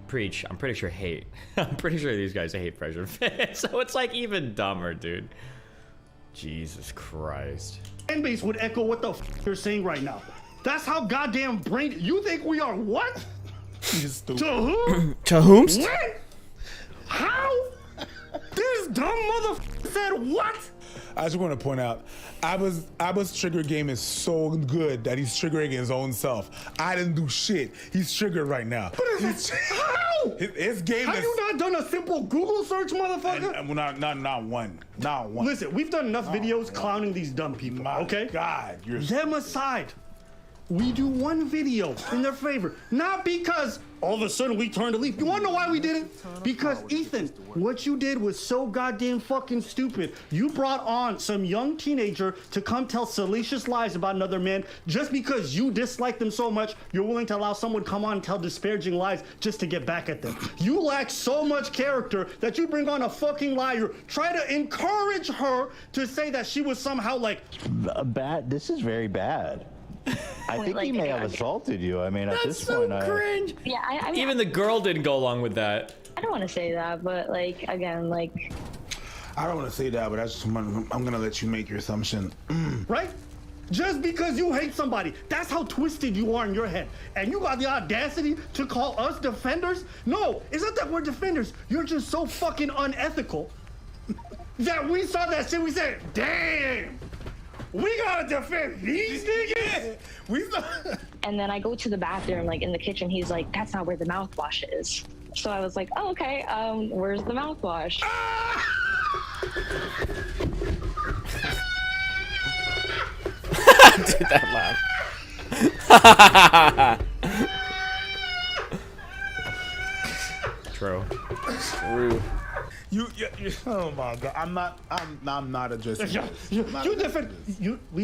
Preach, I'm pretty sure hate. I'm pretty sure these guys hate Fresh and Fit. So it's like even dumber, dude. Jesus Christ. Fan base would echo what the f you're saying right now. That's how goddamn brain. You think we are what? To who? To whomst? When? How? This dumb motherfucker said what? I just want to point out, Abba's trigger game is so good that he's triggering his own self. I didn't do shit. He's triggered right now. How? His game Have is... you not done a simple Google search, motherfucker? Not one. Not one. Listen, we've done enough videos clowning these dumb people, okay? God, you're... Them aside, we do one video in their favor. Not because all of a sudden we turned to leave. You wanna know why we did it? Because Ethan, what you did was so goddamn fucking stupid. You brought on some young teenager to come tell salacious lies about another man just because you dislike them so much, you're willing to allow someone to come on and tell disparaging lies just to get back at them. You lack so much character that you bring on a fucking liar, try to encourage her to say that she was somehow like... Bad. This is very bad. I think he may have assaulted you. I mean, at this point, cringe. Yeah, I mean, Even the girl didn't go along with that. I don't want to say that, but like again, like I don't want to say that, but I'm gonna let you make your assumption. Right? Just because you hate somebody, that's how twisted you are in your head. And you got the audacity to call us defenders? No, it's not that we're defenders. You're just so fucking unethical that we saw that shit, we said, damn, we gotta defend these niggas? We saw... And then I go to the bathroom, like in the kitchen, he's like, that's not where the mouthwash is. So I was like, oh, okay, where's the mouthwash? Dude, that laugh. True. True. You, oh my God! I'm not addressing. We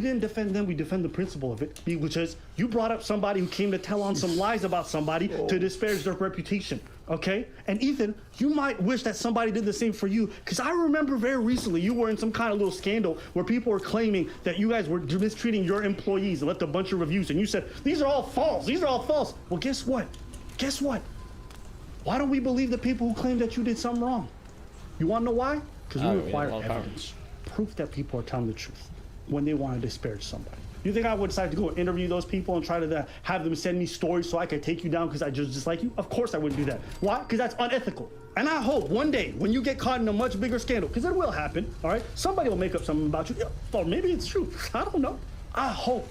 didn't defend them. We defend the principle of it, which is you brought up somebody who came to tell on some lies about somebody to disparage their reputation. Okay, and Ethan, you might wish that somebody did the same for you, because I remember very recently you were in some kind of little scandal where people were claiming that you guys were mistreating your employees and left a bunch of reviews, and you said these are all false. These are all false. Well, guess what? Guess what? Why don't we believe the people who claim that you did something wrong? You want to know why? Because we require evidence, proof that people are telling the truth when they want to disparage somebody. You think I would decide to go and interview those people and try to have them send me stories so I could take you down because I just dislike you? Of course I wouldn't do that. Why? Because that's unethical. And I hope one day when you get caught in a much bigger scandal, because it will happen, all right? Somebody will make up something about you. Or maybe it's true. I don't know. I hope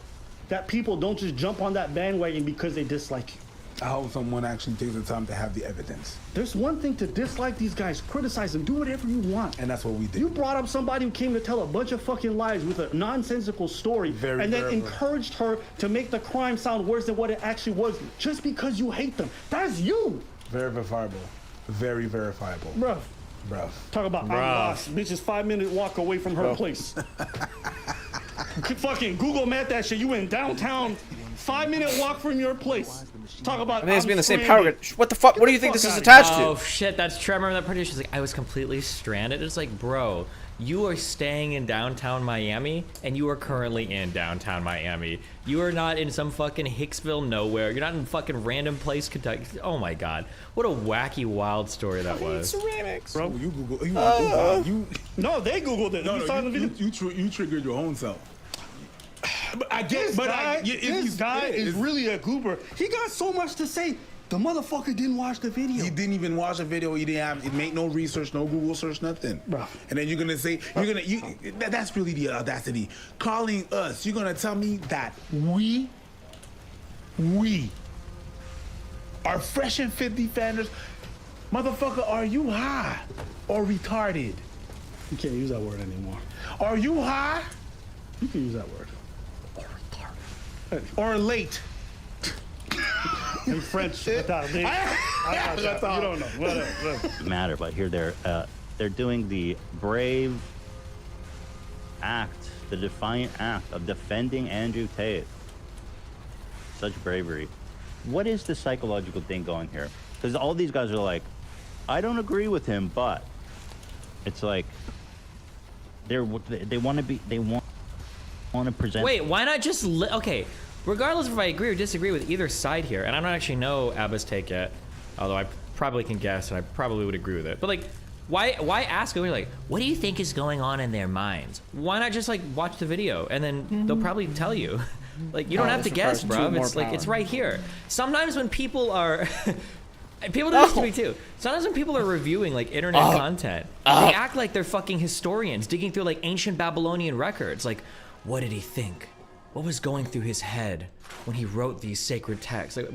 that people don't just jump on that bandwagon because they dislike you. I hope someone actually takes the time to have the evidence. There's one thing to dislike these guys, criticize them, do whatever you want. And that's what we did. You brought up somebody who came to tell a bunch of fucking lies with a nonsensical story and then encouraged her to make the crime sound worse than what it actually was just because you hate them. That's you. Very verifiable. Very verifiable. Bruh. Bruh. Talk about I'm lost. Bitch is 5-minute walk away from her place. Fucking Google Map that shit. You in downtown, 5-minute walk from your place. Talk about. I think it's been the same paragraph. What the fuck? What do you think this is attached to? Oh shit, that's true. I remember that part. She's like, I was completely stranded. It's like, bro, you are staying in downtown Miami, and you are currently in downtown Miami. You are not in some fucking Hicksville nowhere. You're not in fucking random place, Kentucky. Oh my god, what a wacky, wild story that was. Ceramics. Bro, you Google. No, they Googled it. You triggered your own self. But I guess, this guy is really a goober. He got so much to say. The motherfucker didn't watch the video. He didn't even watch the video. He didn't have. It made no research, no Google search, nothing. Bro. And then you're gonna say that's really the audacity. Calling us. You're gonna tell me that we are fresh and fit defenders. Motherfucker, are you high or retarded? You can't use that word anymore. Are you high? You can use that word. Or late. In French, you don't know. Whatever. Matter, but here they're doing the brave act, the defiant act of defending Andrew Tate. Such bravery. What is the psychological thing going here? Because all these guys are like, I don't agree with him, but it's like they want to present. Wait, why not just okay? Regardless if I agree or disagree with either side here, and I don't actually know Abba's take yet, although I probably can guess and I probably would agree with it. But like, why ask them like, what do you think is going on in their minds? Why not just like watch the video and then they'll probably tell you. Like, you don't have to guess, bro. It's like, it's right here. Sometimes when people are... People do this to me too. Sometimes when people are reviewing like internet content, they act like they're fucking historians digging through like ancient Babylonian records. Like, what did he think? What was going through his head when he wrote these sacred texts? Like,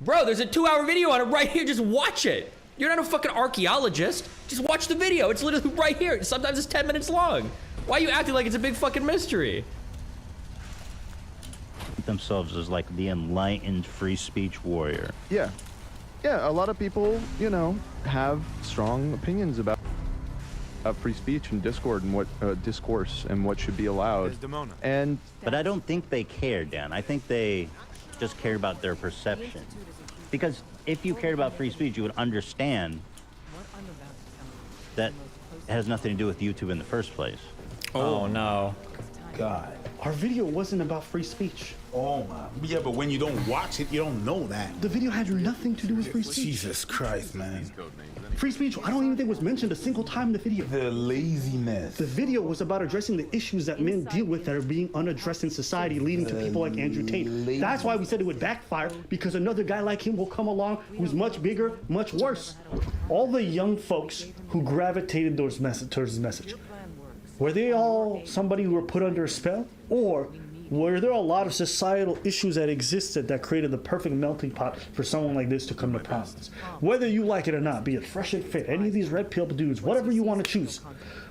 bro, there's a 2-hour video on it right here. Just watch it. You're not a fucking archaeologist. Just watch the video. It's literally right here. Sometimes it's 10 minutes long. Why are you acting like it's a big fucking mystery? Themselves as like the enlightened free speech warrior. Yeah. Yeah, a lot of people, you know, have strong opinions about free speech and discourse and what should be allowed. But I don't think they care, Dan. I think they just care about their perception. Because if you cared about free speech, you would understand that it has nothing to do with YouTube in the first place. Oh no. God. Our video wasn't about free speech. Oh my. Yeah, but when you don't watch it, you don't know that. The video had nothing to do with free speech. Jesus Christ, man. Free speech, I don't even think was mentioned a single time in the video. The laziness. The video was about addressing the issues that men deal with that are being unaddressed in society, leading to people like Andrew Tate. That's why we said it would backfire, because another guy like him will come along who's much bigger, much worse. All the young folks who gravitated towards his message, were they all somebody who were put under a spell? Or were there a lot of societal issues that existed that created the perfect melting pot for someone like this to come to prominence? Whether you like it or not, be it Fresh and Fit, any of these red pill dudes, whatever you want to choose,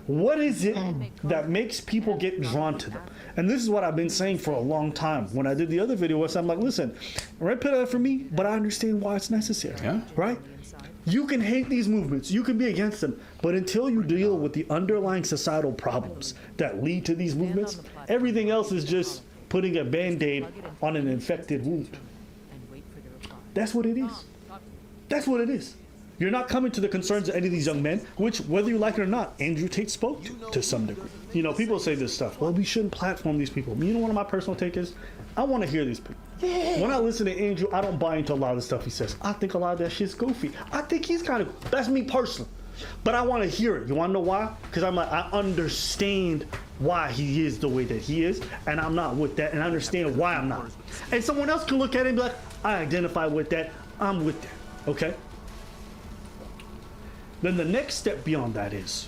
what is it that makes people get drawn to them? And this is what I've been saying for a long time. When I did the other video, I'm like, listen, red pill ain't for me, but I understand why it's necessary, right? You can hate these movements, you can be against them, but until you deal with the underlying societal problems that lead to these movements, everything else is just putting a band-aid on an infected wound. That's what it is. That's what it is. You're not coming to the concerns of any of these young men, which, whether you like it or not, Andrew Tate spoke to some degree. You know, people say this stuff, well, we shouldn't platform these people. You know what my personal take is? I want to hear these people. When I listen to Andrew, I don't buy into a lot of the stuff he says. I think a lot of that shit's goofy. I think he's kind of, that's me personally. But I want to hear it. You want to know why? Because I'm like, I understand why he is the way that he is, and I'm not with that, and I understand why I'm not. And someone else can look at it and be like, I identify with that, I'm with that, okay? Then the next step beyond that is,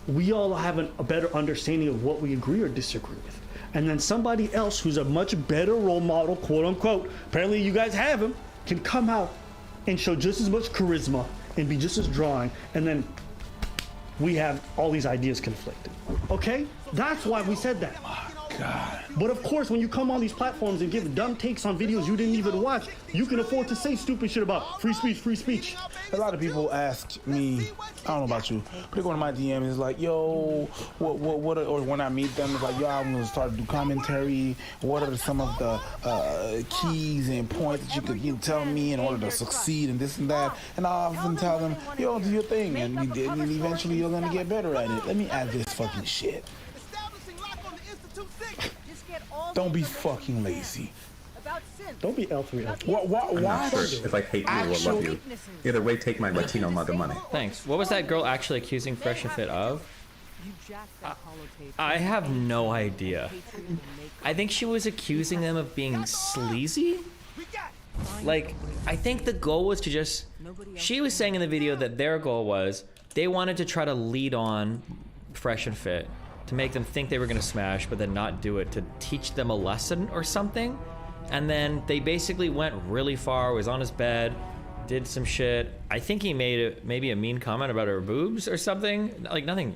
we all have a better understanding of what we agree or disagree with. And then somebody else who's a much better role model, quote unquote, apparently you guys have him, can come out and show just as much charisma and be just as drawing, and then we have all these ideas conflicted. Okay? That's why we said that. God. But of course, when you come on these platforms and give dumb takes on videos you didn't even watch, you can afford to say stupid shit about free speech, free speech. A lot of people ask me, I don't know about you, but they go to my DM and it's like, yo, what or when I meet them, it's like, yo, I'm gonna start to do commentary. What are some of the keys and points that you can tell me in order to succeed and this and that? And I often tell them, yo, do your thing, and eventually you're gonna get better at it. Let me add this fucking shit. Don't be fucking lazy. Don't be L3. Why? If I hate you or love you, either way, take my Latino mother money. Thanks. What was that girl actually accusing Fresh and Fit of? I have no idea. I think she was accusing them of being sleazy. Like, I think the goal was to just... She was saying in the video that their goal was they wanted to try to lead on Fresh and Fit, to make them think they were gonna smash, but then not do it, to teach them a lesson or something. And then they basically went really far, was on his bed, did some shit. I think he made maybe a mean comment about her boobs or something. Like nothing,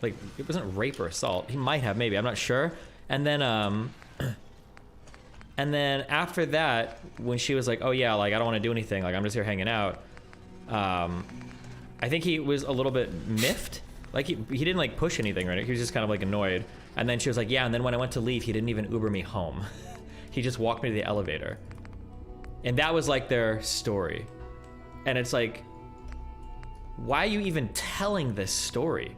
like it wasn't rape or assault. He might have, maybe, I'm not sure. And then after that, when she was like, oh yeah, like I don't wanna do anything, like I'm just here hanging out. I think he was a little bit miffed. Like he didn't like push anything, right? He was just kind of like annoyed. And then she was like, yeah, and then when I went to leave, he didn't even Uber me home. He just walked me to the elevator. And that was like their story. And it's like, why are you even telling this story?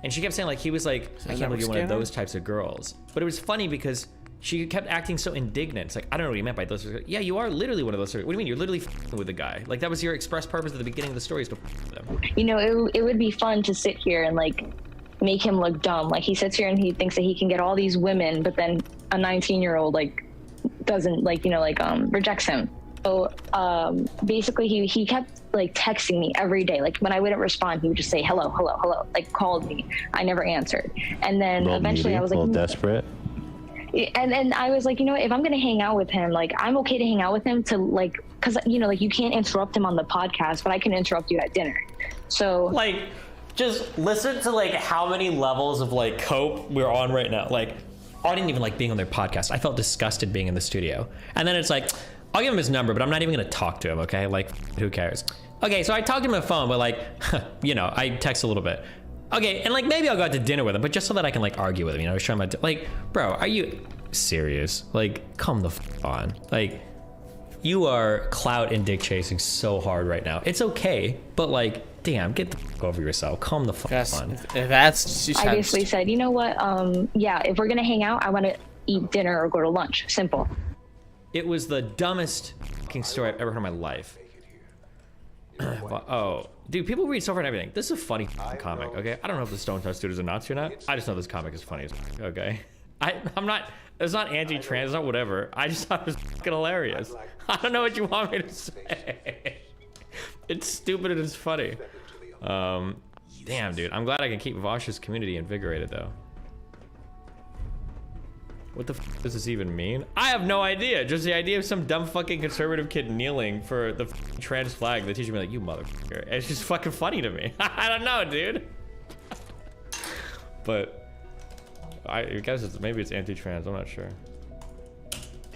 And she kept saying like, he was like, I can't believe you're one of those types of girls. But it was funny because she kept acting so indignant. It's like, I don't know what you meant by those. Yeah, you are literally one of those. What do you mean? You're literally f***ing with the guy. Like that was your express purpose at the beginning of the story, is to f*** with them. You know, it would be fun to sit here and like make him look dumb. Like he sits here and he thinks that he can get all these women, but then a 19-year-old like doesn't rejects him. So basically he kept like texting me every day. Like when I wouldn't respond, he would just say hello, hello, hello, like called me. I never answered. And then eventually I was like, a little desperate. And then I was like, you know what, if I'm gonna hang out with him, like I'm okay to hang out with him to like, cause you know, like you can't interrupt him on the podcast, but I can interrupt you at dinner. So like, just listen to like how many levels of like cope we're on right now. Like, I didn't even like being on their podcast. I felt disgusted being in the studio. And then it's like, I'll give him his number, but I'm not even gonna talk to him, okay? Like, who cares? Okay, so I talked to him on the phone, but like, you know, I text a little bit. Okay, and like maybe I'll go out to dinner with him, but just so that I can like argue with him, you know, I was trying my, like, bro, are you serious? Like, come the f on. Like, you are clout and dick chasing so hard right now. It's okay, but like, damn, get the f over yourself. Calm the f on. If that's, I basically said, you know what, yeah, if we're gonna hang out, I wanna eat dinner or go to lunch, simple. It was the dumbest fucking story I've ever heard in my life. Oh, dude, people read so far and everything. This is a funny comic, okay? I don't know if the Stone Touch Studios are Nazi or not. I just know this comic is funny as fuck, okay? I'm not, it's not anti-trans, it's not whatever. I just thought it was fucking hilarious. I don't know what you want me to say. It's stupid and it's funny. Damn, dude, I'm glad I can keep Vosh's community invigorated, though. What the f does this even mean? I have no idea. Just the idea of some dumb fucking conservative kid kneeling for the trans flag. The teacher be like, you motherfucker. It's just fucking funny to me. I don't know, dude. But I guess maybe it's anti-trans. I'm not sure.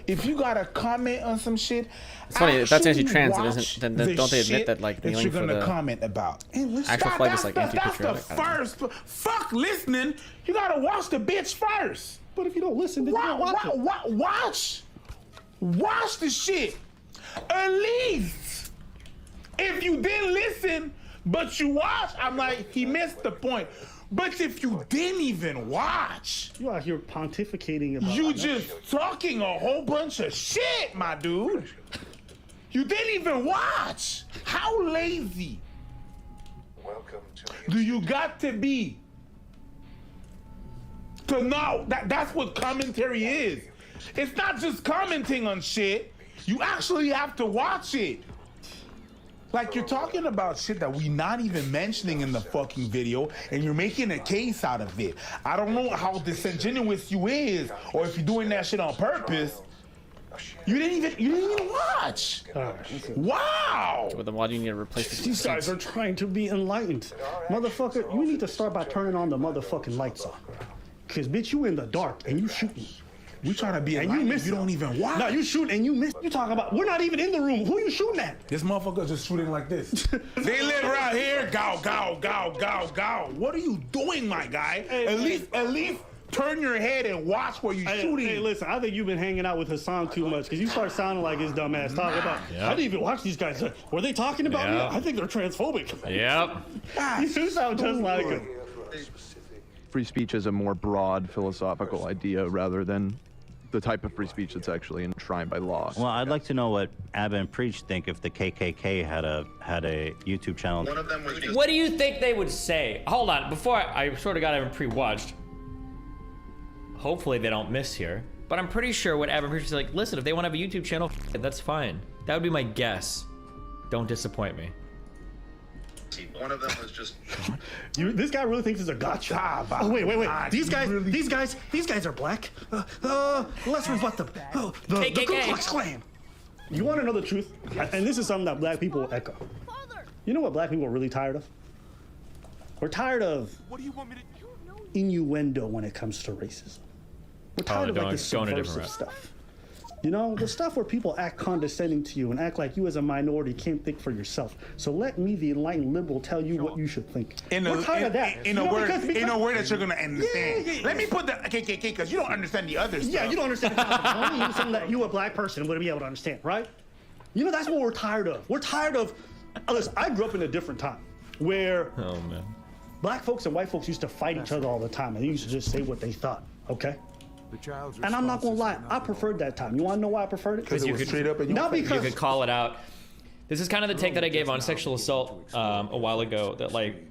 If you gotta comment on some shit, it's funny. If that's anti-trans, it isn't. Then don't they admit that like kneeling for the comment about actual flag is like anti-patriotic? That's the first. Fuck listening. You gotta watch the bitch first. But if you don't listen, then you don't watch it. Watch the shit. At least if you didn't listen, but you watch, I'm like, he missed the point. But if you didn't even watch, you out here pontificating about you just talking a whole bunch of shit, my dude. You didn't even watch. How lazy do you got to be to know that that's what commentary is? It's not just commenting on shit. You actually have to watch it. Like you're talking about shit that we not even mentioning in the fucking video, and you're making a case out of it. I don't know how disingenuous you is, or if you're doing that shit on purpose. You didn't even watch. Wow. With them, why do you need to replace these guys are trying to be enlightened, motherfucker. You need to start by turning on the motherfucking lights on, cause bitch, you in the dark and you shooting. We trying to be and you miss. You don't even watch. No, you shoot and you miss. You talking about? We're not even in the room. Who you shooting at? This motherfucker just shooting like this. They live right here. Gow, gow, gow, gow, gow. What are you doing, my guy? At least turn your head and watch where you're shooting. Hey, listen. I think you've been hanging out with Hassan too much because you start sounding like his dumb ass talking about. I didn't even watch these guys. Were they talking about me? I think they're transphobic. Yep. You sound just like him. Free speech is a more broad philosophical idea rather than the type of free speech that's actually enshrined by law. Well, I'd like to know what Abba and Preach think if the KKK had a YouTube channel. One of them was just... What do you think they would say? Hold on, before I sort of got Abba pre-watched. Hopefully they don't miss here, but I'm pretty sure what Abba and Preach is like, listen, if they want to have a YouTube channel, that's fine. That would be my guess. Don't disappoint me. One of them was just. This guy really thinks it's a gotcha. Oh wait. These guys are black. Let's rebut them. The Ku Klux Klan. You want to know the truth? And this is something that black people echo. You know what black people are really tired of? We're tired of innuendo when it comes to racism. We're tired of like the subversive stuff. You know, the stuff where people act condescending to you and act like you as a minority can't think for yourself. So let me, the enlightened liberal, tell you what you should think. We're tired of that. In a word that you're going to understand. Yeah. Let me put the KKK, because you don't understand the other stuff. Yeah, you don't understand the concept. Only something that you, a black person, would be able to understand, right? You know, that's what we're tired of. We're tired of... Listen, I grew up in a different time where black folks and white folks used to fight each other all the time, and they used to just say what they thought, okay? And I'm not gonna lie, I preferred that time. You wanna know why I preferred it? Because it was straight up and not because you could call it out. This is kind of the take that I gave on sexual assault a while ago. That like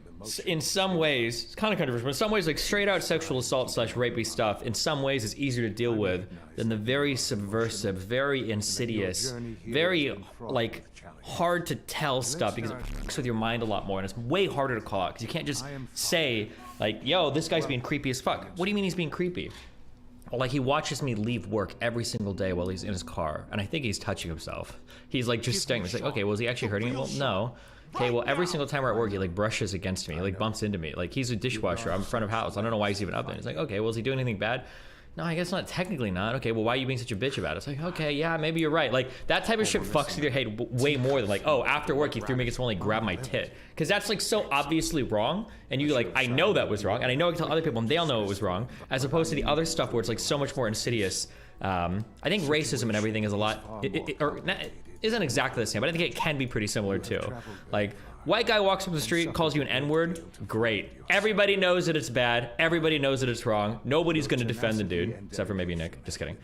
in some ways, it's kind of controversial, but in some ways, like straight out sexual assault / rapey stuff, in some ways is easier to deal with than the very subversive, very insidious, very like hard to tell stuff because it fucks with your mind a lot more, and it's way harder to call out because you can't just say like, yo, this guy's being creepy as fuck. What do you mean he's being creepy? Well, like he watches me leave work every single day while he's in his car, and I think he's touching himself. He's like just staring. It's like, okay, well, is he actually hurting me? Well, no. Okay, well, every single time we're at work, he like brushes against me, like bumps into me. Like he's a dishwasher. I'm in front of house. I don't know why he's even up there. It's like, okay, well, is he doing anything bad? No, I guess not. Technically not. Okay, well, why are you being such a bitch about it? It's like, okay, yeah, maybe you're right. Like that type of shit fucks with your head way more than like, oh, after work he threw me against one, like grab my tit, because that's like so obviously wrong, and you like, I know that was wrong, and I know I can tell other people and they all know it was wrong, as opposed to the other stuff where it's like so much more insidious. I think racism and everything is a lot, isn't exactly the same, but I think it can be pretty similar too. Like, white guy walks up the street, calls you an N-word, great. Everybody knows that it's bad. Everybody knows that it's wrong. Nobody's gonna defend the dude, except for maybe Nick, just kidding.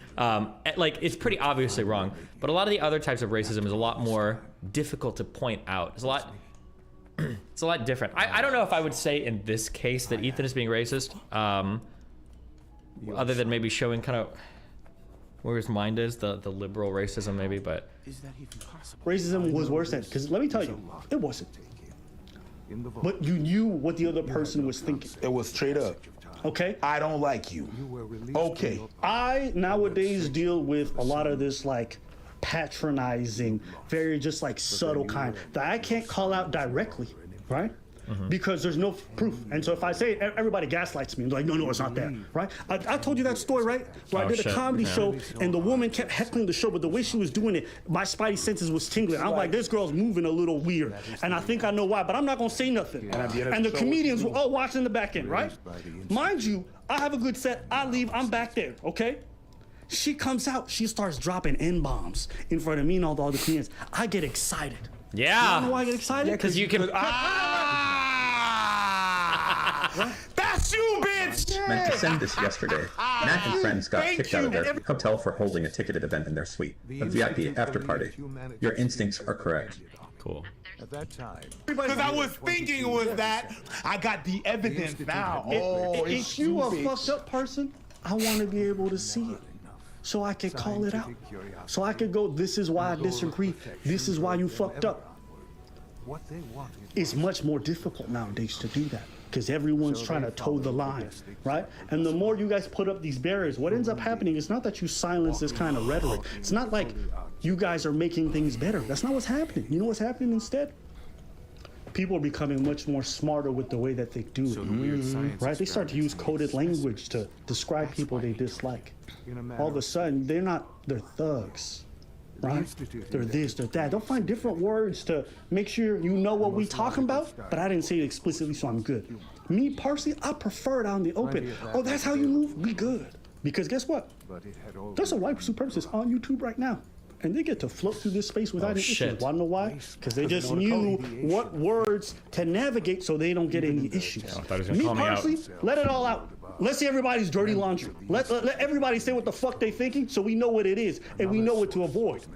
Like, it's pretty obviously wrong, but a lot of the other types of racism is a lot more difficult to point out. It's a lot different. I don't know if I would say in this case that Ethan is being racist, other than maybe showing kind of where his mind is, the liberal racism maybe, but. Is that even possible? Racism was worse than, because let me tell you, it wasn't. But you knew what the other person was thinking. It was straight up. Okay? I don't like you. Okay. I nowadays deal with a lot of this like patronizing, very just like subtle kind that I can't call out directly, right? Because there's no proof. And so if I say it, everybody gaslights me. They're like, no, it's not that, right? I told you that story, right? Where I did a comedy show and the woman kept heckling the show, but the way she was doing it, my spidey senses was tingling. I'm like, this girl's moving a little weird. And I think I know why, but I'm not gonna say nothing. And the comedians were all watching the back end, right? Mind you, I have a good set, I leave, I'm back there, okay? She comes out, she starts dropping N-bombs in front of me and all the other comedians. I get excited. Yeah. You know why I get excited? Because you can. That's you, bitch! Meant to send this yesterday. Matt and friends got kicked out of their hotel for holding a ticketed event in their suite. A VIP after party. Your instincts are correct. Cool. At that time. Because I was thinking it was that. I got the evidence now. If you a fucked up person, I want to be able to see it. So I could call it out. So I could go, this is why I disagree. This is why you fucked up. It's much more difficult nowadays to do that because everyone's trying to toe the line, right? And the more you guys put up these barriers, what ends up happening is not that you silence this kind of rhetoric. It's not like you guys are making things better. That's not what's happening. You know what's happening instead? People are becoming much more smarter with the way that they do it, right? They start to use coded language to describe people they dislike. All of a sudden, they're thugs, right? They're this, they're that. They'll find different words to make sure you know what we talking about, but I didn't say it explicitly, so I'm good. Me personally, I prefer it out in the open. Oh, that's how you move? We good. Because guess what? There's a white supremacist on YouTube right now. And they get to float through this space without any issues. Wanna know why? Because they just knew what words to navigate so they don't get any issues. Me personally, let it all out. Let's see everybody's dirty laundry. Let everybody say what the fuck they thinking so we know what it is and we know what to avoid.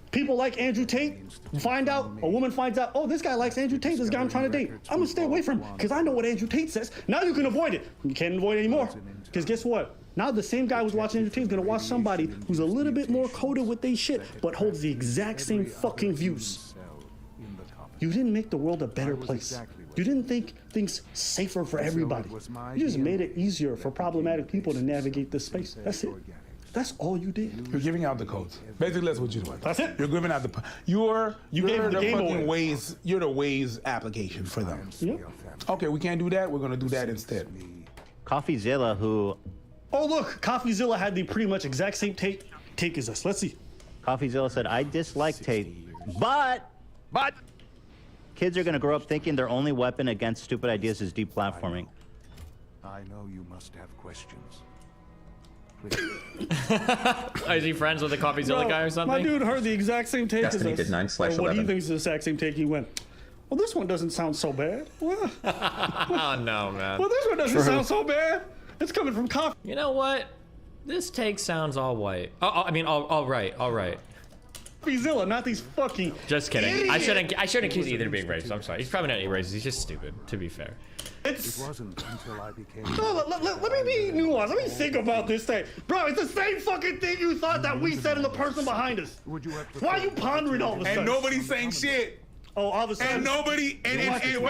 People like Andrew Tate, a woman finds out, oh, this guy likes Andrew Tate, this guy I'm trying to date. I'm gonna stay away from him because I know what Andrew Tate says. Now you can avoid it. You can't avoid it anymore. Because guess what? Now the same guy who's watching Andrew Tate is gonna watch somebody who's a little bit more coded with their shit, but holds the exact same fucking views. You didn't make the world a better place. You didn't think things safer for everybody. You just made it easier for problematic people to navigate this space. That's it. That's all you did. You're giving out the codes. Basically, that's what you're doing. That's it. You're giving out you're gave the game fucking away. Waze. You're the Waze application for them. Yep. Okay, we can't do that. We're gonna do that instead. CoffeeZilla, who. Oh look, CoffeeZilla had the pretty much exact same take as us. Let's see. CoffeeZilla said, "I dislike Tate, but kids are gonna grow up thinking their only weapon against stupid ideas is deplatforming." I know you must have questions. Is he friends with the CoffeeZilla guy or something? My dude heard the exact same take Destiny as us. did 9/11. What he thinks is the exact same take. He went, well, this one doesn't sound so bad. Well, Oh no, man. well this one doesn't sound so bad. It's coming from Coffee. You know what? This take sounds all white. I mean, all right. Zilla, not these fucking. Just kidding. idiots. I shouldn't accuse Ethan of being racist. I'm sorry. He's probably not racist. He's just stupid. To be fair. It wasn't until I became. No, let me be nuanced. Let me think about this thing, bro. It's the same fucking thing you thought that we said in the person behind us. Why are you pondering all of a sudden? And nobody's saying shit. Oh, all of a sudden. And nobody. And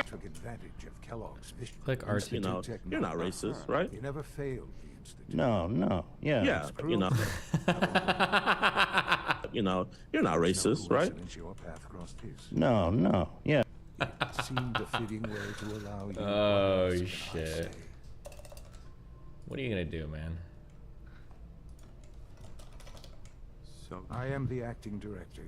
took advantage of Kellogg's vision. Click RT. You know, you're not racist, right? He never failed the institute. No, yeah. Yeah, You know, you know, you're not racist, right? Your path crossed his. No, yeah. It seemed a fitting way to allow you. Oh shit. What are you gonna do, man? So I am the acting director,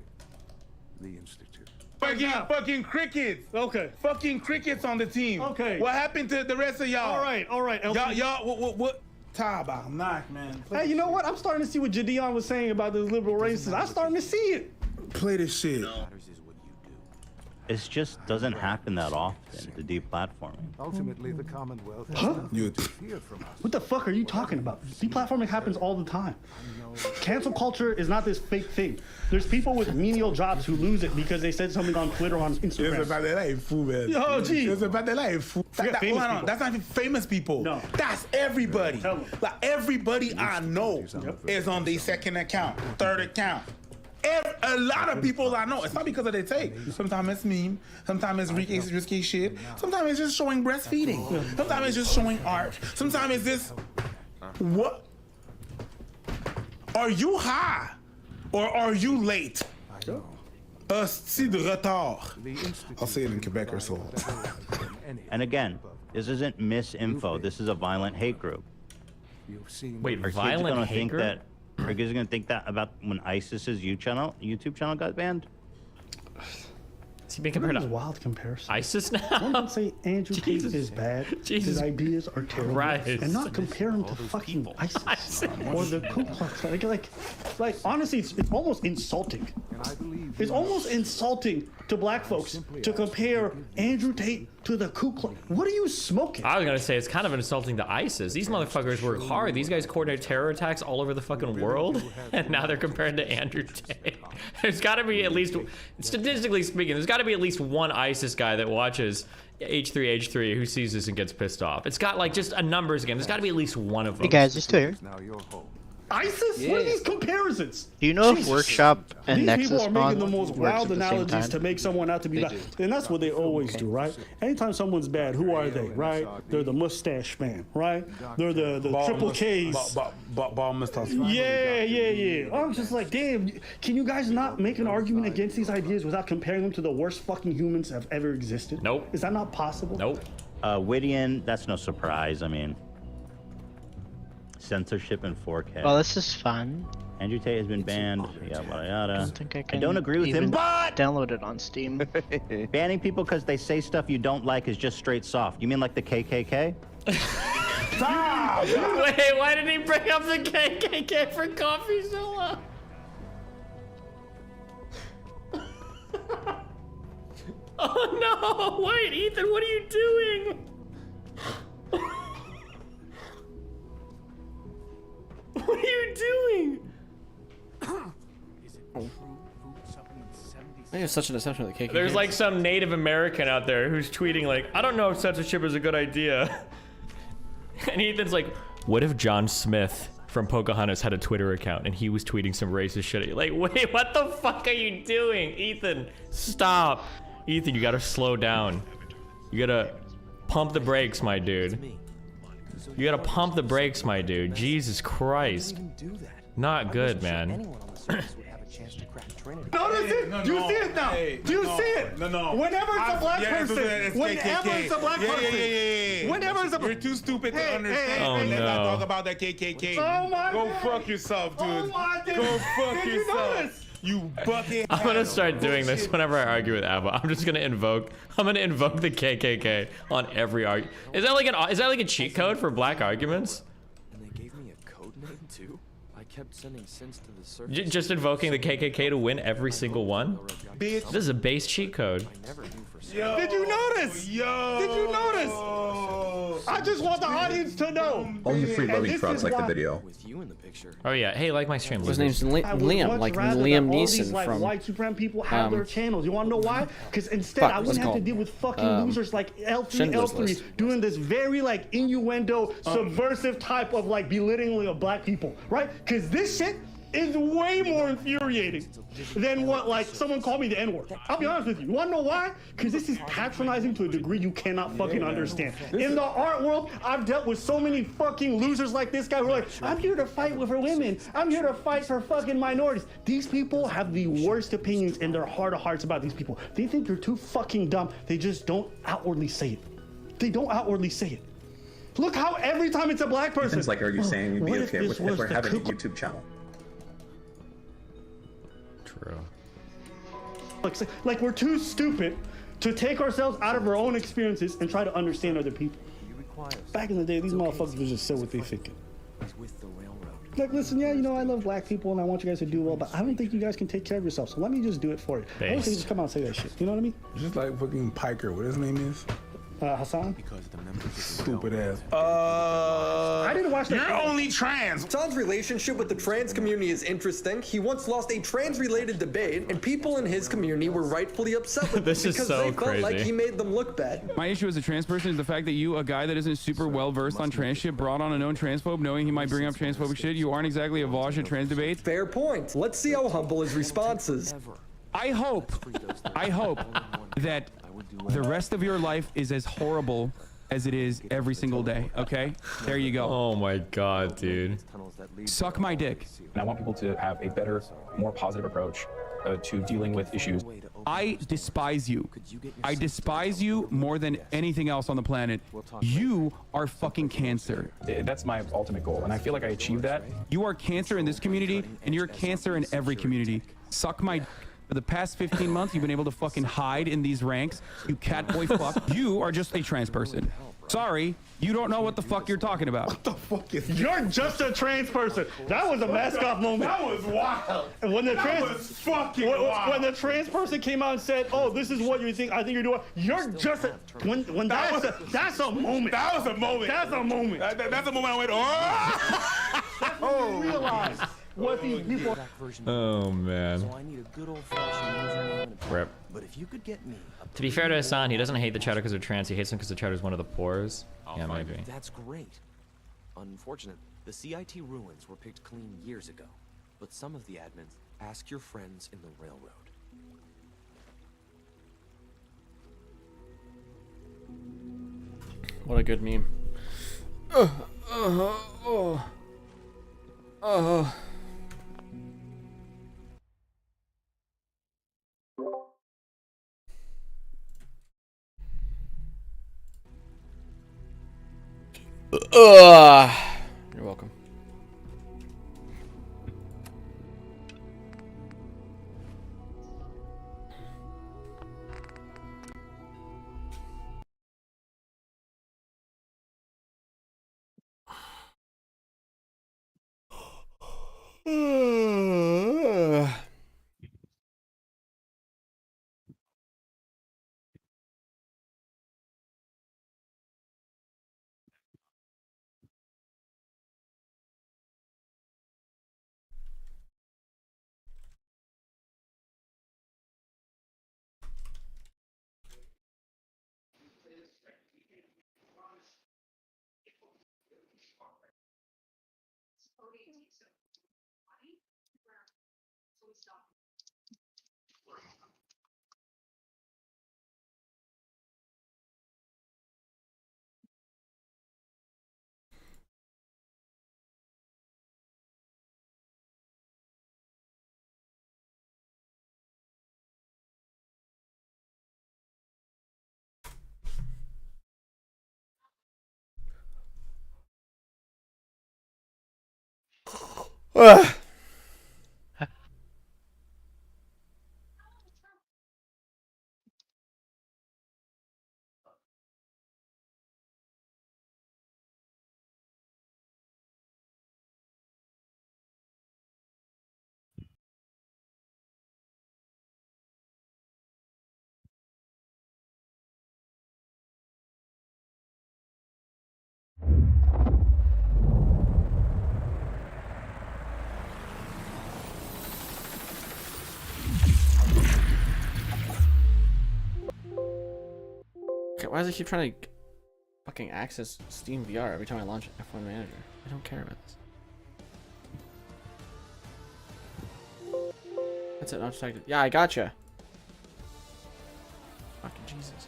the institute. Fucking crickets. Okay. Fucking crickets on the team. Okay. What happened to the rest of y'all? All right. Y'all, what? Tabarnak, man. Hey, you know what? I'm starting to see what Jadion was saying about the liberal racists. I'm starting to see it. Play this shit. It just doesn't happen that often, the deplatforming. Ultimately, the Commonwealth. Huh? You. Fear from us. What the fuck are you talking about? Deplatforming happens all the time. Cancel culture is not this fake thing. There's people with menial jobs who lose it because they said something on Twitter or on Instagram. It's about that life, fool, man. Yo, gee. It's about that life, fool. That's not even famous people. No. That's everybody. Like everybody I know is on the second account, third account. A lot of people I know. It's not because of their take. Sometimes it's meme. Sometimes it's risky shit. Sometimes it's just showing breastfeeding. Sometimes it's just showing art. Sometimes it's this. What? Are you high or are you late? C'est de retard. I'll say it in Quebec or so. And again, this isn't misinfo. This is a violent hate group. Wait, Are violent kids gonna hate think group? that? Are kids gonna think that about when ISIS's YouTube channel got banned? Is he being compared to wild comparison? ISIS now? One can say Andrew Tate is bad. His ideas are terrible, Christ. and not compare him to fucking ISIS or the Ku Klux Klan. Like honestly, it's almost insulting. It's almost insulting to black folks to compare Andrew Tate to the Ku Klux. What are you smoking? I was gonna say it's kind of insulting to ISIS. These motherfuckers work hard. These guys coordinate terror attacks all over the fucking world, and now they're compared to Andrew Tate. There's got to be at least, statistically speaking, there's got to be at least one ISIS guy that watches H3H3 who sees this and gets pissed off. It's got like just a numbers game. There's got to be at least one of them. Hey guys, just here. ISIS? What are these comparisons? Do you know if Jesus. Workshop and These Nexus people are making the Spawn most works wild at the same analogies time? to make someone out to be bad. And that's what they always do, right? Anytime someone's bad, who are they, right? They're the mustache man, right? They're the triple Ks. Ball mustache. Yeah. I'm just like, damn, can you guys not make an argument against these ideas without comparing them to the worst fucking humans that have ever existed? Nope. Is that not possible? Nope. Whittian, that's no surprise. I mean, censorship in 4K. Well, this is fun. Andrew Tate has been banned. Yada yada. I don't think I can. don't agree with him, even but download it on Steam. banning people because they say stuff you don't like is just straight soft. You mean like the KKK? Stop! Wait, why did he bring up the KKK for CoffeeZilla? Oh no! Wait, Ethan, what are you doing? What are you doing? I think it's such a deception with the KKK. There's like some Native American out there who's tweeting like, I don't know if censorship is a good idea. And Ethan's like, what if John Smith from Pocahontas had a Twitter account and he was tweeting some racist shit? Like, wait, what the fuck are you doing? Ethan, stop. Ethan, you gotta slow down. You gotta pump the brakes, my dude. You gotta pump the brakes, my dude. Jesus Christ. Not good, man. Notice it? Do you see it now? Do you see it? No. Whenever it's a black person. Whenever it's a black person. Yeah. Whenever it's a. You're too stupid to understand. Oh, Let's no. not talk about that KKK. Oh my Go God. fuck yourself, dude. Oh my God. Go fuck Did you yourself. notice? You bucket. I'm gonna start doing this whenever I argue with Abba. I'm just gonna invoke the KKK on every argument. Is that like a cheat code for black arguments? And they gave me a code name too. I kept sending sins to the surface. Just invoking the KKK to win every single one? Bitch. This is a base cheat code. I never knew for Yo. Did you notice? Yo. Did you notice? I just want the audience to know. All you free And loading this frauds is like the why- video. With you in the picture. Oh yeah, hey, like my stream. His losers. name's I would Liam, much like rather Liam that all these, Neeson like, from. white supreme people have their channels. You want to know why? Because instead, fuck, I what's wouldn't it have to called? deal with fucking losers like L3, Schindler's L3 List. doing this very like innuendo, subversive type of like belittling of black people, right? Because this shit is way more infuriating than what like someone called me the N-word. I'll be honest with you. You want to know why? Because this is patronizing to a degree you cannot fucking understand. In the art world, I've dealt with so many fucking losers like this guy who are like, I'm here to fight with for women. I'm here to fight for fucking minorities. These people have the worst opinions in their heart of hearts about these people. They think they're too fucking dumb. They just don't outwardly say it. They don't outwardly say it. Look how every time it's a black person. Ethan's like, are you saying you'd be what if okay this with was Hitler the having a Ku- YouTube channel? True. Like we're too stupid to take ourselves out of our own experiences and try to understand other people. Back in the day, these motherfuckers would just say what they thinking. Like, listen, yeah, you know, I love black people and I want you guys to do well, but I don't think you guys can take care of yourselves. So let me just do it for you. I don't think you just come out and say that shit. You know what I mean? Just like fucking Piker, what his name is? Hassan? Stupid ass. I didn't watch that. You're only trans. Hassan's relationship with the trans community is interesting. He once lost a trans-related debate, and people in his community were rightfully upset with This him is because so they felt like crazy. he made them look bad. My issue as a trans person is the fact that you, a guy that isn't super well versed on trans shit, brought on a known transphobe knowing he might bring up transphobic shit. You aren't exactly a Vosh at trans debates. Fair point. Let's see how humble his response is. I hope that the rest of your life is as horrible as it is every single day, okay? There you go. Oh my god, dude. Suck my dick. And I want people to have a better, more positive approach to dealing with issues. I despise you. I despise you more than anything else on the planet. You are fucking cancer. That's my ultimate goal, and I feel like I achieved that. You are cancer in this community, and you're cancer in every community. Suck my... For the past 15 months, you've been able to fucking hide in these ranks. You catboy fuck. You are just a trans person. Sorry, you don't know what the fuck you're talking about. What the fuck is You're just a trans person. That was a mask off moment. That was wild. And when the That trans was fucking wild. when the trans person came out and said, "Oh, this is what you think I think you're doing," you're just a when that's a moment. That was a moment. That's a moment. That's a moment I went, oh. You realize what these people. Oh man. So I need a good old-fashioned username and a Rip. But if you could get me a To be fair to Hassan, he doesn't hate the Chowder because they're trans. He hates them because the Chowder is one of the pores. Yeah, maybe. That's great. Unfortunate, the CIT ruins were picked clean years ago. But some of the admins ask your friends in the railroad. What a good meme. You're welcome. Ugh. Why does it keep trying to fucking access Steam VR every time I launch F1 Manager? I don't care about this. That's it, not detected. Yeah, I gotcha. Fucking Jesus.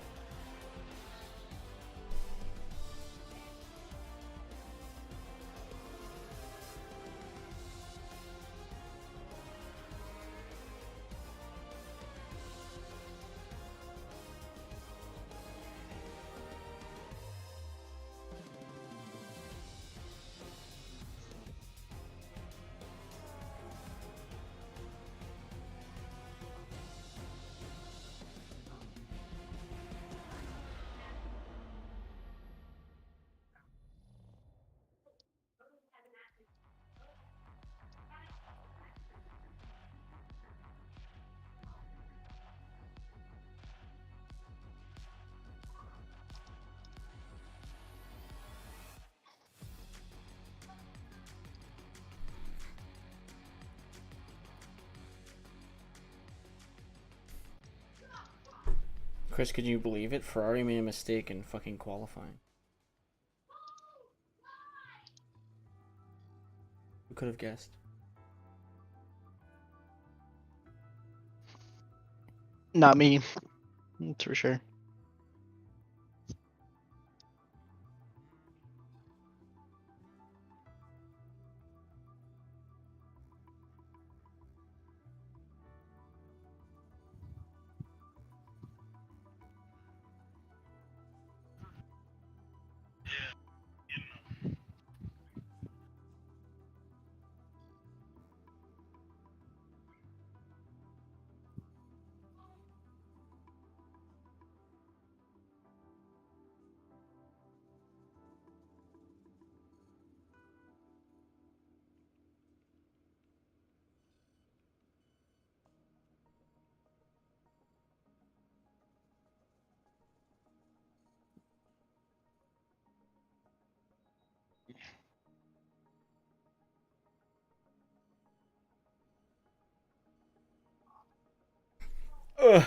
Chris, could you believe it? Ferrari made a mistake in fucking qualifying. Who could have guessed? Not me. That's for sure. Ugh.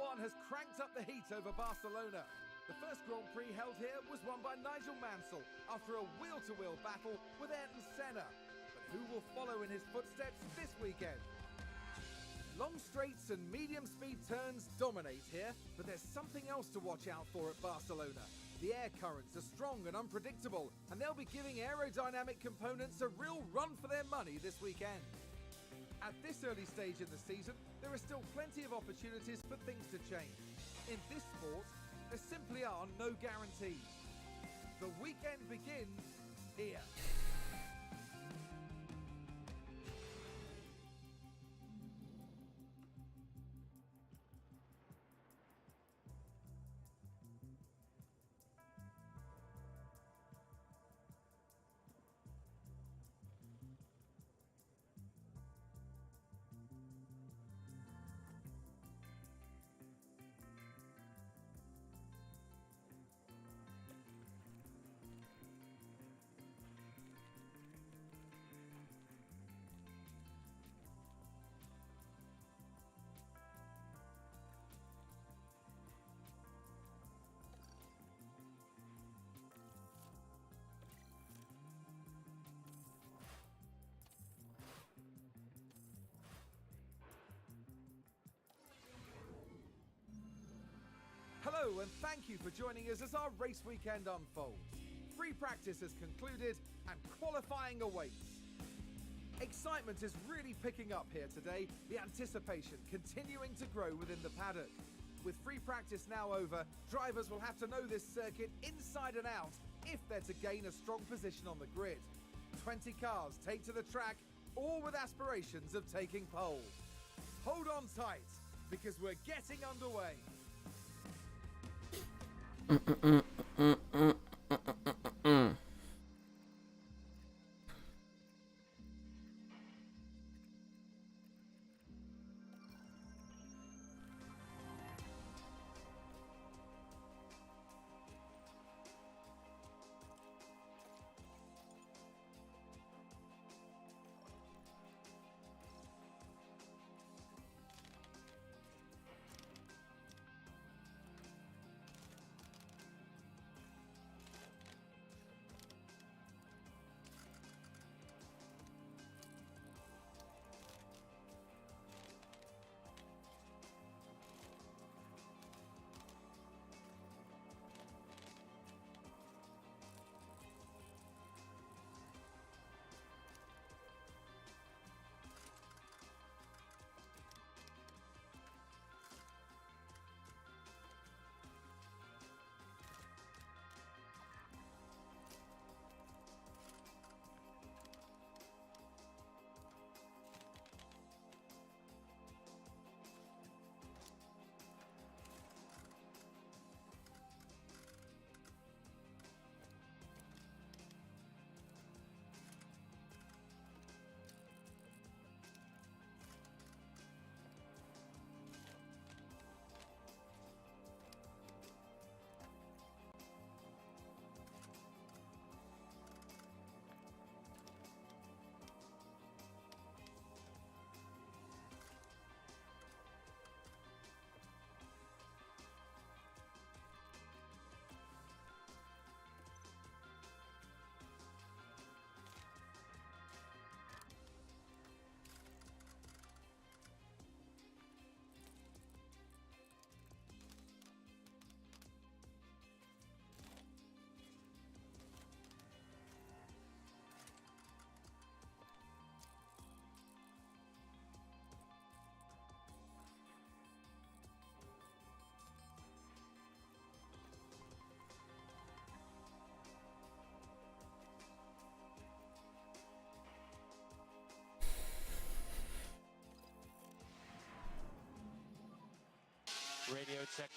F1 has cranked up the heat over Barcelona. The first Grand Prix held here was won by Nigel Mansell after a wheel-to-wheel battle with Ayrton Senna. But who will follow in his footsteps this weekend? Long straights and medium-speed turns dominate here, but there's something else to watch out for at Barcelona. The air currents are strong and unpredictable, and they'll be giving aerodynamic components a real run for their money this weekend. At this early stage in the season, there are still plenty of opportunities for things to change. In this sport, there simply are no guarantees. The weekend begins here. Hello and thank you for joining us as our race weekend unfolds. Free practice has concluded and qualifying awaits. Excitement is really picking up here today, the anticipation continuing to grow within the paddock. With free practice now over, drivers will have to know this circuit inside and out if they're to gain a strong position on the grid. 20 cars take to the track, all with aspirations of taking pole. Hold on tight, because we're getting underway. Radio check.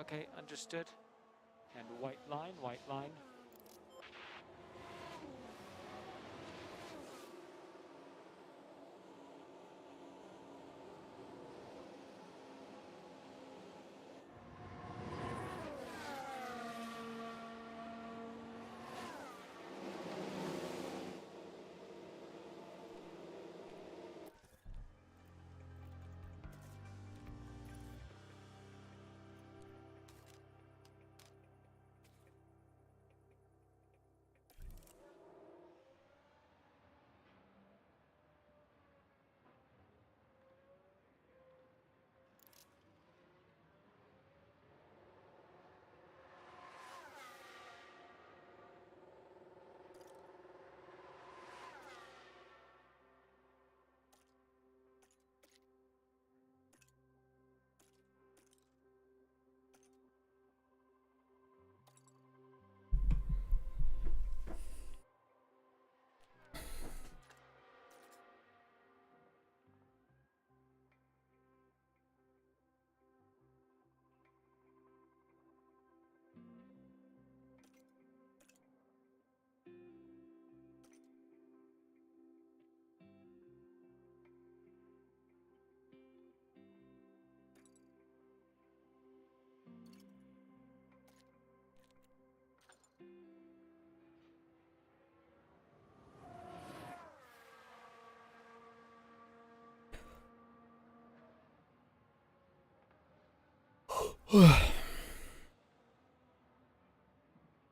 Okay, understood. And white line, white line.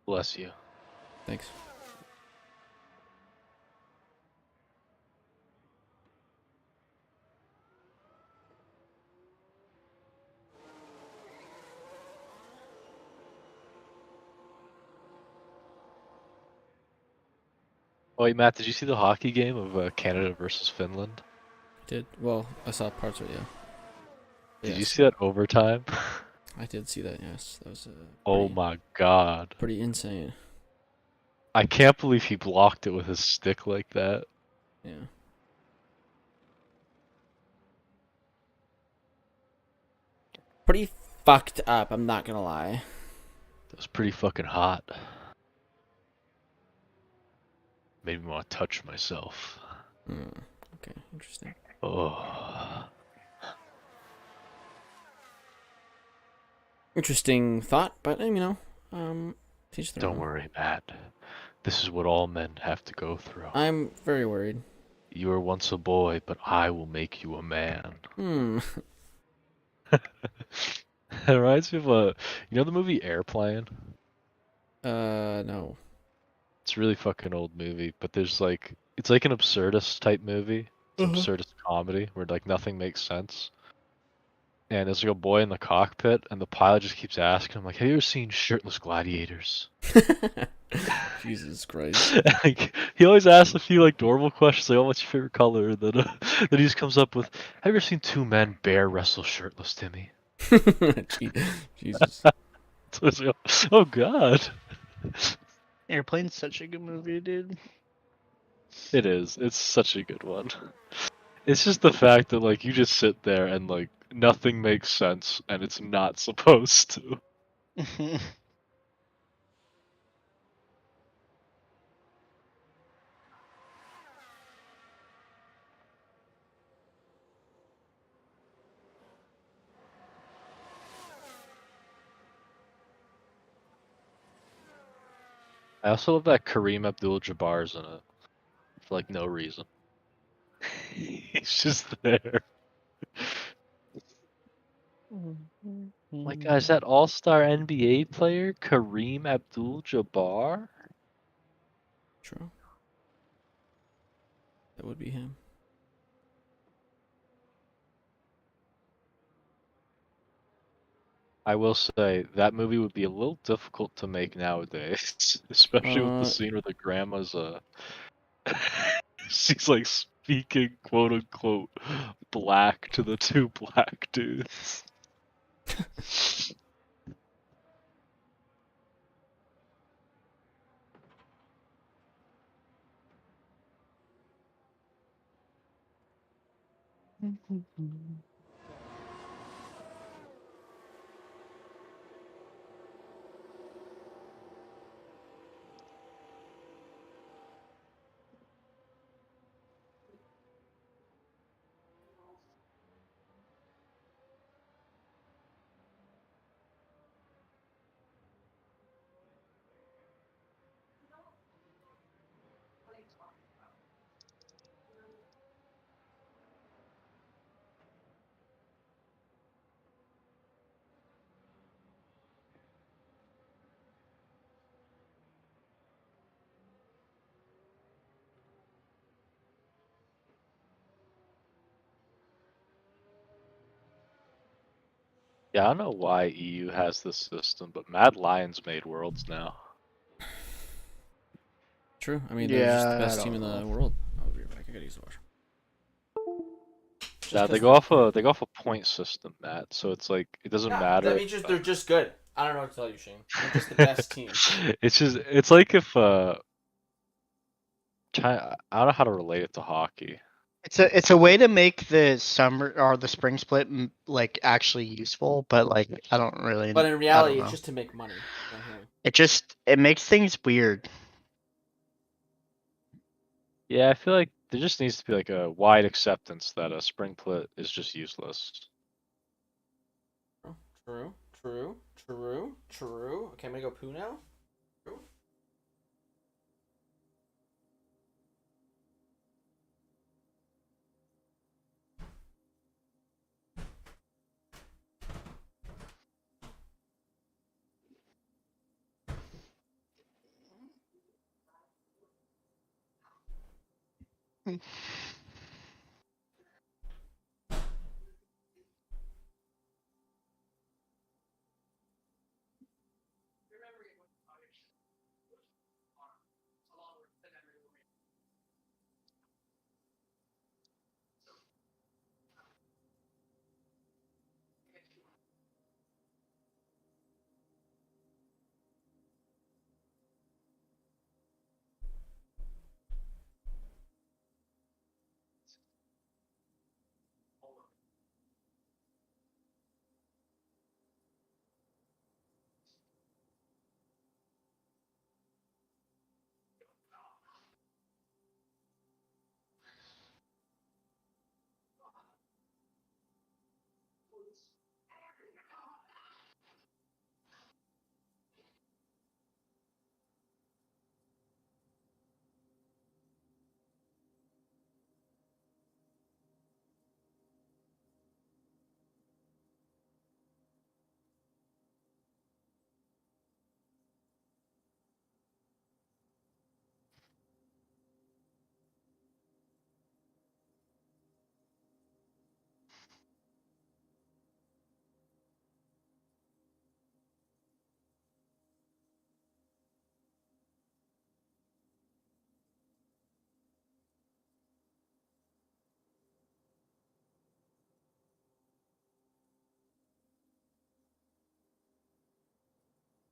Bless you. Thanks. Oh, wait, Matt, did you see the hockey game of Canada versus Finland? Did well. I saw parts of it. Yeah. Did you see that overtime? I did see that. Yes, that was Oh my god. pretty insane. I can't believe he blocked it with his stick like that. Yeah. Pretty fucked up. I'm not gonna lie. That was pretty fucking hot. Made me want to touch myself. Okay, interesting. Oh. Interesting thought, but teach their Don't own. worry, Matt. This is what all men have to go through. I'm very worried. You were once a boy, but I will make you a man. It reminds me of you know the movie Airplane? No. It's a really fucking old movie, but it's like an absurdist type movie. It's an absurdist comedy where like nothing makes sense. And there's like a boy in the cockpit, and the pilot just keeps asking him, like, "Have you ever seen Shirtless Gladiators?" Jesus Christ. Like, he always asks a few like normal questions, like, "Oh, what's your favorite color?" And then, then he just comes up with, "Have you ever seen two men bear wrestle shirtless, Timmy?" Jesus. So it's like, oh God. Airplane's such a good movie, dude. It is. It's such a good one. It's just the fact that like you just sit there and like nothing makes sense and it's not supposed to. I also love that Kareem Abdul-Jabbar's in it for like no reason. He's just there. Like, guys, that all-star NBA player, Kareem Abdul-Jabbar? True. That would be him. I will say that movie would be a little difficult to make nowadays, especially with the scene where the grandma's she's like speaking quote unquote black to the two black dudes. Yeah, I don't know why EU has this system, but Mad Lions made Worlds now. True. I mean, they're just the Yeah, best I team in don't the know. world. I'll be right back. I gotta use the washroom. Now they go off a point system, Matt. So it's like it doesn't matter. That means just they're just good. I don't know what to tell you, Shane. They're just the best team. It's like if China, I don't know how to relate it to hockey. It's a way to make the summer or the spring split like actually useful, but like I don't really. But in I don't reality, it's know. just to make money. I'm hearing. It makes things weird. Yeah, I feel like there just needs to be like a wide acceptance that a spring split is just useless. True. True. True. True. Okay, I'm gonna go poo now. True.